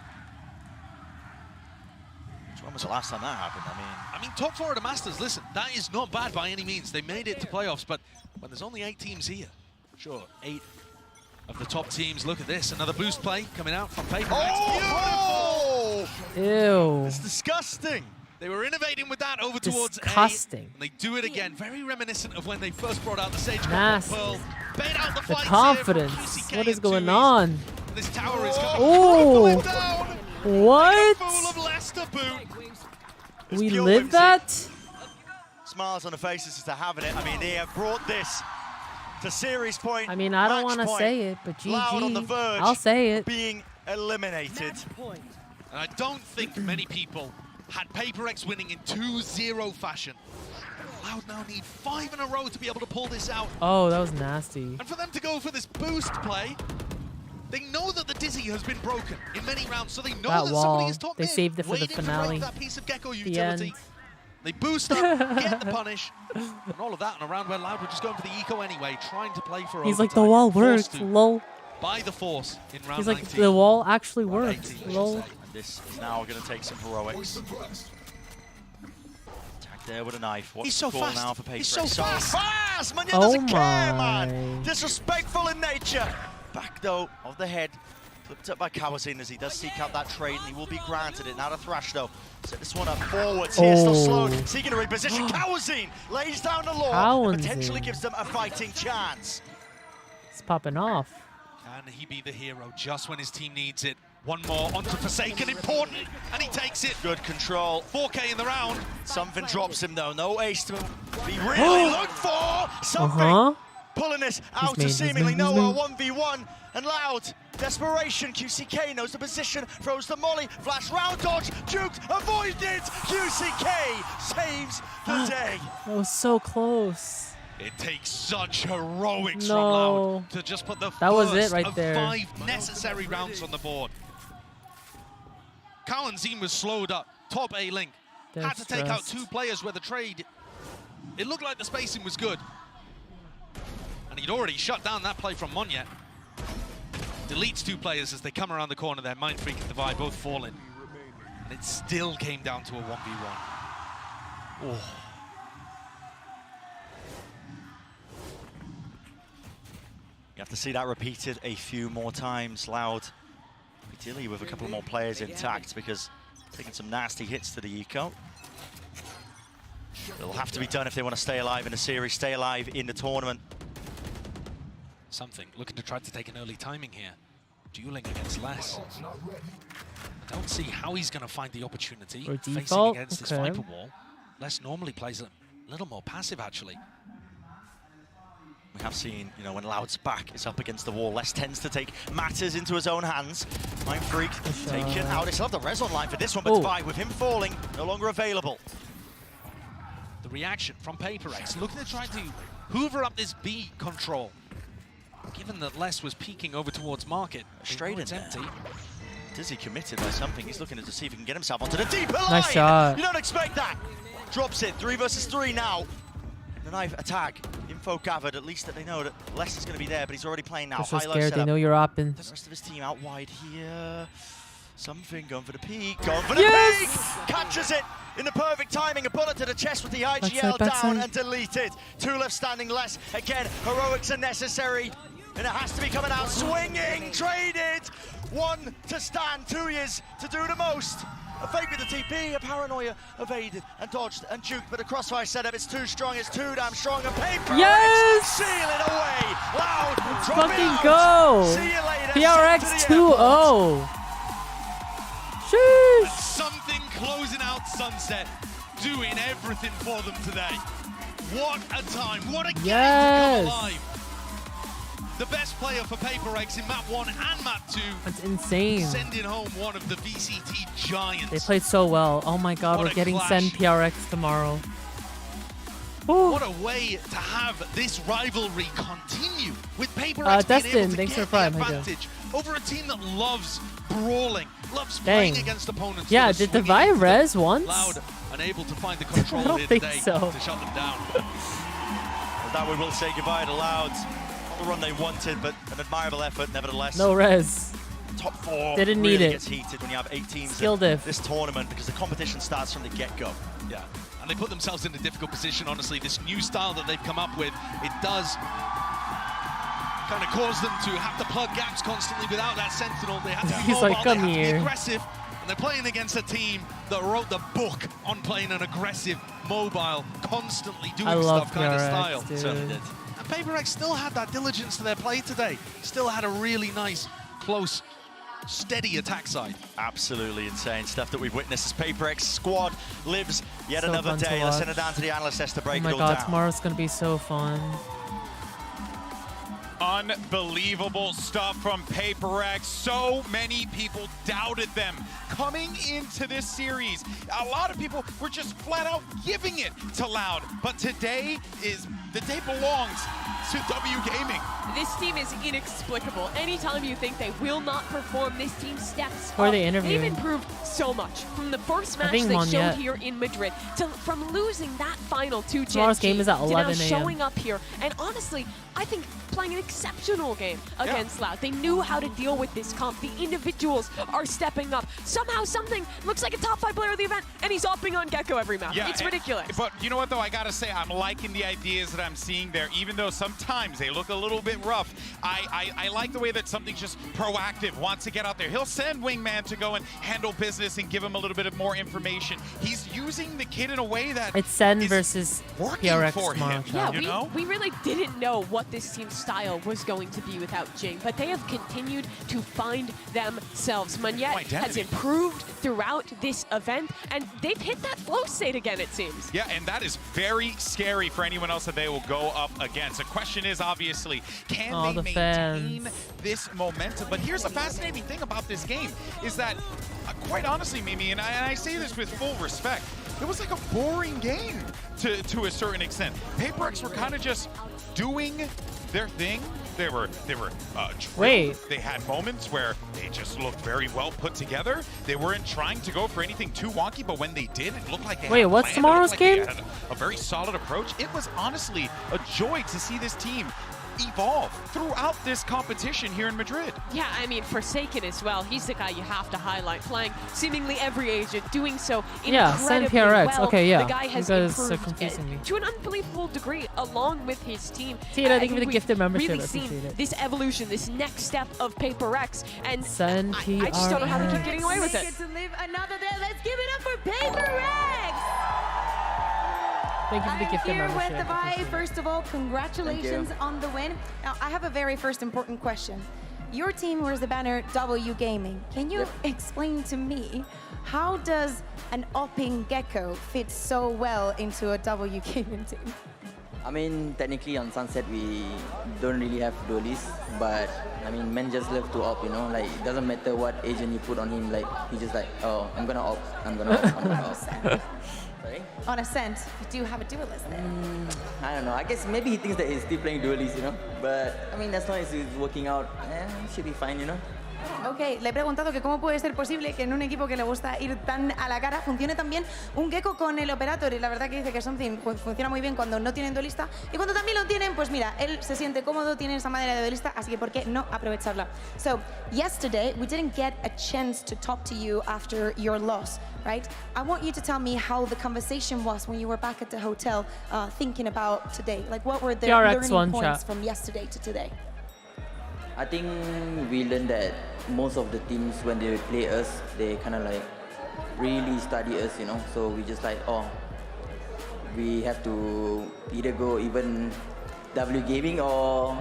When was the last time that happened? I mean, top 4 of the Masters, listen, that is not bad by any means. They made it to playoffs, but when there's only 8 teams here, sure, 8 of the top teams. Look at this, another boost play coming out from PRX. Oh! Ew. It's disgusting. They were innovating with that over towards Disgusting. A. And they do it again. Very reminiscent of when they first brought out the Sage Nasty. Pearl. Bait out the The flights confidence. Here What is going on? This tower is coming Oh! down. What? Full of Leicester boot. We live that? Smiles on the faces as they're having it. I mean, they have brought this to series point. I mean, I don't want to say it, but Loud on the GG. verge I'll say it. being eliminated. And I don't think many people had PRX winning in 2-0 fashion. Loud now need 5 in a row to be able to pull this out. Oh, that was nasty. And for them to go for this boost play, they know that the Dizzy has been broken in many rounds, so they know That that wall, somebody is top they mid, saved it for the waiting to finale. break that piece of Gecko The utility. end. They boost up, get the punish, and all of that in a round where Loud were just going for the eco anyway, trying to play for He's like, the overtime, wall forced worked, to lol. by the force in round He's like, 19. the wall actually worked, lol. And this is now going to take some heroics. Attack there with a knife. What's He's so the call fast. now for PRX? He's so fast. fast! Monyet Oh doesn't care, my. man! Disrespectful in nature. Back though of the head. Flipped up by Kawazin as he does seek out that trade, and he will be granted it. Now to Thrash though. Set this one up forwards here, still slowed. Seeking to reposition. Kawazin lays down the law and potentially gives them a fighting chance. It's popping off. Can he be the hero just when his team needs it? One more onto Forsaken, important, and he takes it. Good control. 4K in the round. Something drops him though. No ace to be really looked for. Something pulling this out to seemingly nowhere. 1v1 and Loud. Desperation. QCK knows the position. Throws the molly. Flash round dodge. Juked. Avoided. QCK saves the day. That was so close. It takes such heroics from No. Loud to just put the That was first it right of there. 5 necessary rounds on the board. Kawazin was slowed up. Top A link. They're Had to take out stressed. 2 players where the trade, it looked like the spacing was good. And he'd already shut down that play from Monyet. Deletes 2 players as they come around the corner there. Mindfreak and Divide both falling. And it still came down to a 1v1. Oh. You have to see that repeated a few more times. Loud, ideally with a couple more players intact, because Taking some nasty hits to the eco. It'll have to be done if they want to stay alive in the series, stay alive in the tournament. Something. Looking to try to take an early timing here. Dueling against Les. I don't see how he's going to find the opportunity Or facing default? against this Okay. Viper wall. Les normally plays a little more passive, actually. We have seen, you know, when Loud's back is up against the wall, Les tends to take matters into his own hands. Mind Freak taken out. They still have the res online for this one, but Spy, with him falling, no longer available. The reaction from PRX, looking to try to hoover up this B control. Given that Les was peeking over towards Market, Straight in it's empty. Dizzy committed by something. He's looking to see if he can get himself onto the deeper line. Nice shot. You don't expect that. Drops it. 3 versus 3 now. The knife attack. Info gathered. At least that they know that Les is going to be there, but he's already playing now. They're so High-low scared. They setup. know you're up in. The rest of his team out wide here. Something going for the peak. Going for the peak. Catches it in the perfect timing. A bullet to the chest with the IGL down and deleted. 2 left standing. Les again. Heroics are necessary. And it has to be coming out swinging, traded. 1 to stand, 2 years to do the most. A fake with the TP, a paranoia evaded and dodged and juked, but the crossfire setup is too strong, it's too damn strong. And PRX seal it away. Loud, Let's drop it fucking out. go. See you later. PRX Send to the 2-0. Sheesh. Something closing out Sunset, doing everything for them today. What a time, what a game to come alive. The best player for PRX in map 1 and map 2. That's insane. Sending home one of the VCT giants. They played so well. Oh my god, What we're a getting clash. Send PRX tomorrow. What a way to have this rivalry continue with PRX being Destin, able to thanks get for Prime. the How you doing? advantage over a team that loves brawling, loves Dang. playing against opponents. Yeah, that are did swinging Divide into them. res once? Loud, unable to find the control I don't here think today so. to shut them down. With that, we will say goodbye to Loud. Not the run they wanted, but an admirable effort nevertheless. No res. Top 4 Didn't really need it. gets heated when you have 8 teams Skill in diff. this tournament because the competition starts from the get-go. Yeah, and they put themselves in a difficult position, honestly. This new style that they've come up with, it does kind of cause them to have to plug gaps constantly without that sentinel. They have to be He's mobile, like, "Come they have to here." be aggressive, and they're playing against a team that wrote the book on playing an aggressive, mobile, constantly doing I love stuff kind of PRX, style. dude. Certainly did. And PRX still had that diligence to their play today. Still had a really nice, close, steady attack side. Absolutely insane stuff that we've witnessed as PRX squad lives yet So another fun to day. Let's send watch. it down to the analyst desk to Oh break my it all god, down. tomorrow's gonna be so fun. Unbelievable stuff from PRX. So many people doubted them coming into this series. A lot of people were just flat out giving it to Loud. But today the day belongs to W Gaming. This team is inexplicable. Anytime you think they will not perform, this team steps Who are up. they They've interviewing? improved so much from the first match think they won showed yet. here in Madrid from losing that final to Tomorrow's Gen game is at to now 11 a.m. showing up here. And honestly, I think playing an exceptional game against Loud. They knew how to deal with this comp. The individuals are stepping up. Somehow something looks like a top 5 player of the event, and he's opping on Gecko every map. It's ridiculous. But you know what, though? I got to say, I'm liking the ideas that I'm seeing there, even though sometimes they look a little bit rough. I like the way that something's just proactive, wants to get out there. He'll send Wingman to go and handle business and give him a little bit of more information. He's using the kid in a way that It's Send versus working PRX for tomorrow. him. chat. Yeah, we really didn't know what this team's style was going to be without Jing, but they have continued to find themselves. Manyet has improved throughout this event, and they've hit that flow state again, it seems. Yeah, and that is very scary for anyone else that they will go up against. The question is, obviously, can All they the maintain fans. this momentum? But here's the fascinating thing about this game, is that, quite honestly, Mimi, and I say this with full respect, it was like a boring game to a certain extent. PRX were kind of just doing their thing. They were drilled. Wait. They had moments where they just looked very well put together. They weren't trying to go for anything too wonky, but when they did, it looked like they Wait, had a what's plan. It tomorrow's looked like they game? had a very solid approach. It was honestly a joy to see this team evolve throughout this competition here in Madrid. Yeah, I mean, for Sekis as well, he's the guy you have to highlight, playing seemingly every agent, doing so Yeah, send incredibly PRX. well. Okay, yeah. The guy has You guys are improved confusing me. to an unbelievable degree along with his team. Tina, thank you for the we've gifted membership. really I seen appreciate it. this evolution, this next step of PRX, and Send I just don't know how they keep PRX. getting away with Make it. it to live another day. Let's give it up for PRX. Thank you for the I am gifted here membership. with the Vi. First of all, congratulations on the win. Now, I have a very first important question. Your team wears the banner W Gaming. Can you explain to me how does an opping gecko fit so well into a W Gaming team? I mean, technically on Sunset we don't really have duelists, but I mean, men just love to op, you know. Like it doesn't matter what agent you put on him. Like he just like, oh, I'm gonna op, I'm gonna op, I'm gonna op. Sorry? On Ascent, you do have a duelist there. I don't know. I guess maybe he thinks that he's still playing duelists, you know. But I mean, as long as he's working out, should be fine, you know. Ok, le he preguntado que cómo puede ser posible que en un equipo que le gusta ir tan a la cara funcione tan bien un gecko con el operator, y la verdad que dice que something funciona muy bien cuando no tienen duelista, y cuando también lo tienen, pues mira, él se siente cómodo, tiene esa madera de duelista, así que ¿por qué no aprovecharla? So, yesterday we didn't get a chance to talk to you after your loss, right? I want you to tell me how the conversation was when you were back at the hotel thinking about today. Like what were the PRX learning points from yesterday to today? I think we learned that most of the teams, when they play us, they kind of like really study us, you know. So we just like, oh, we have to either go even W Gaming or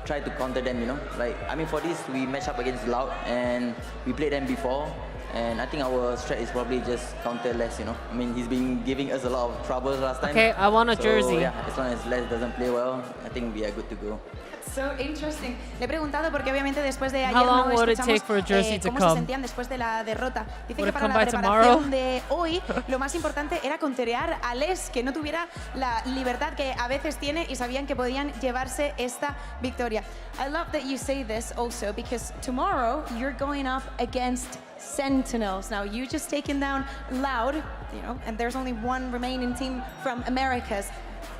try to counter them, you know. Like, I mean, for this, we match up against Loud and we played them before. And I think our strat is probably just counter less, you know. I mean, he's been giving us a lot of troubles last time. Okay, I want a jersey. Yeah, as long as Les doesn't play well, I think we are good to go. So interesting. Le he preguntado porque obviamente después de ayer How long no would it escuchamos take for a jersey to cómo se come? sentían después de la derrota. Dice Would que it para come la by preparación tomorrow? de hoy lo más importante era conterear a Les, que no tuviera la libertad que a veces tiene y sabían que podían llevarse esta victoria. I love that you say this also because tomorrow you're going up against Sentinels. Now you just taken down Loud, you know, and there's only one remaining team from Americas.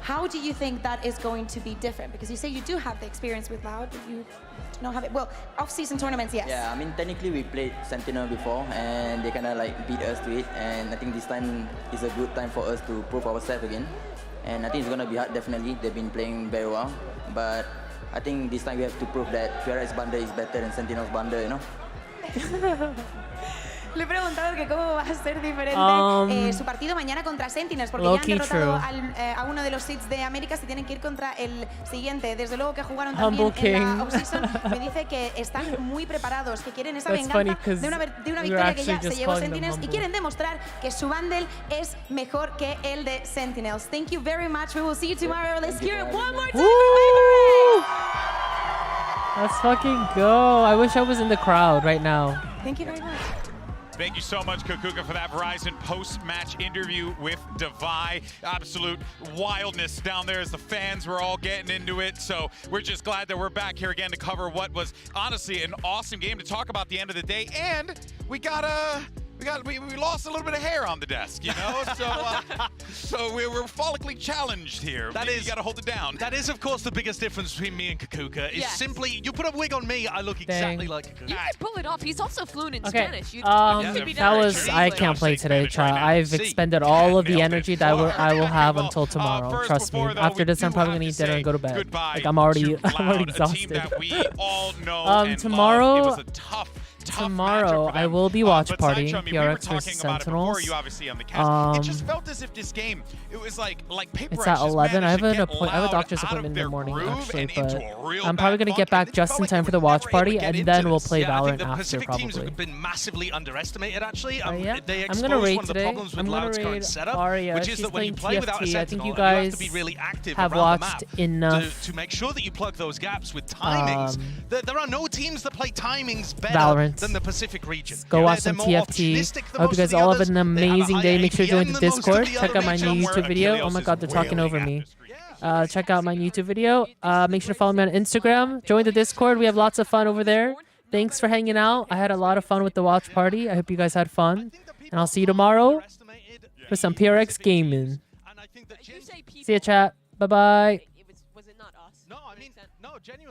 How do you think that is going to be different? Because you say you do have the experience with Loud, but you do not have it. Well, off-season tournaments, yes. Yeah, I mean, technically we played Sentinel before and they kind of like beat us to it. And I think this time is a good time for us to prove ourselves again. And I think it's going to be hard, definitely. They've been playing very well. But I think this time we have to prove that PRX bundle is better than Sentinel's bundle, you know? Le he preguntado que cómo va a ser diferente su partido mañana contra Sentinels, porque ya han derrotado a uno de los seeds de América, se tienen que ir contra el siguiente. Desde luego que jugaron también en la offseason. Me dice que están muy preparados, que quieren esa venganza de una victoria que ya se llevó Sentinels y quieren demostrar que su bundle es mejor que el de Sentinels. Thank you very much. We will see you tomorrow. Let's hear it one more time. Let's fucking go. I wish I was in the crowd right now. Thank you very much. Thank you so much, Kukuka, for that Verizon post-match interview with Devi. Absolute wildness down there as the fans were all getting into it. So we're just glad that we're back here again to cover what was honestly an awesome game to talk about the end of the day. And we lost a little bit of hair on the desk, you know? So we were follically challenged here. You got to hold it down. That is, of course, the biggest difference between me and Kukuka. Is simply, you put a wig on me, I look exactly like Kukuka. You could pull it off. He's also fluent in Okay, Spanish. I can't play today. I've expended all of the energy that I will have until tomorrow. Trust me. After this, I'm probably gonna eat dinner and go to bed. Like I'm already exhausted. Tomorrow. Tomorrow, I will be watch partying PRX versus Sentinels. It just felt as if this game, it was like PRX. It's at 11. I have a doctor's appointment in the morning, actually, but I'm probably going to get back just in time for the watch party, and then we'll play Valorant after, Pacific probably. teams have been massively underestimated, actually. Yeah. They I'm going to raid one of the today. problems with I'm going Loud's to current raid setup, Aria. which is She's that when you playing play without a TFT. I think Sentinel, you you guys have to be really active have around watched the map enough to make sure that you plug those gaps with timings. There are no teams that play timings better Valorant. than the Pacific region. Go watch some TFT. I hope you guys all have an amazing day. Make sure to join the Discord. Check out my new YouTube video. Oh my god, they're talking over me. Check out my YouTube video. Make sure to follow me on Instagram. Join the Discord. We have lots of fun over there. Thanks for hanging out. I had a lot of fun with the watch party. I hope you guys had fun. And I'll see you tomorrow for some PRX gaming. See ya, chat. Bye-bye. Was it not us? No, I mean, no. No, genuinely.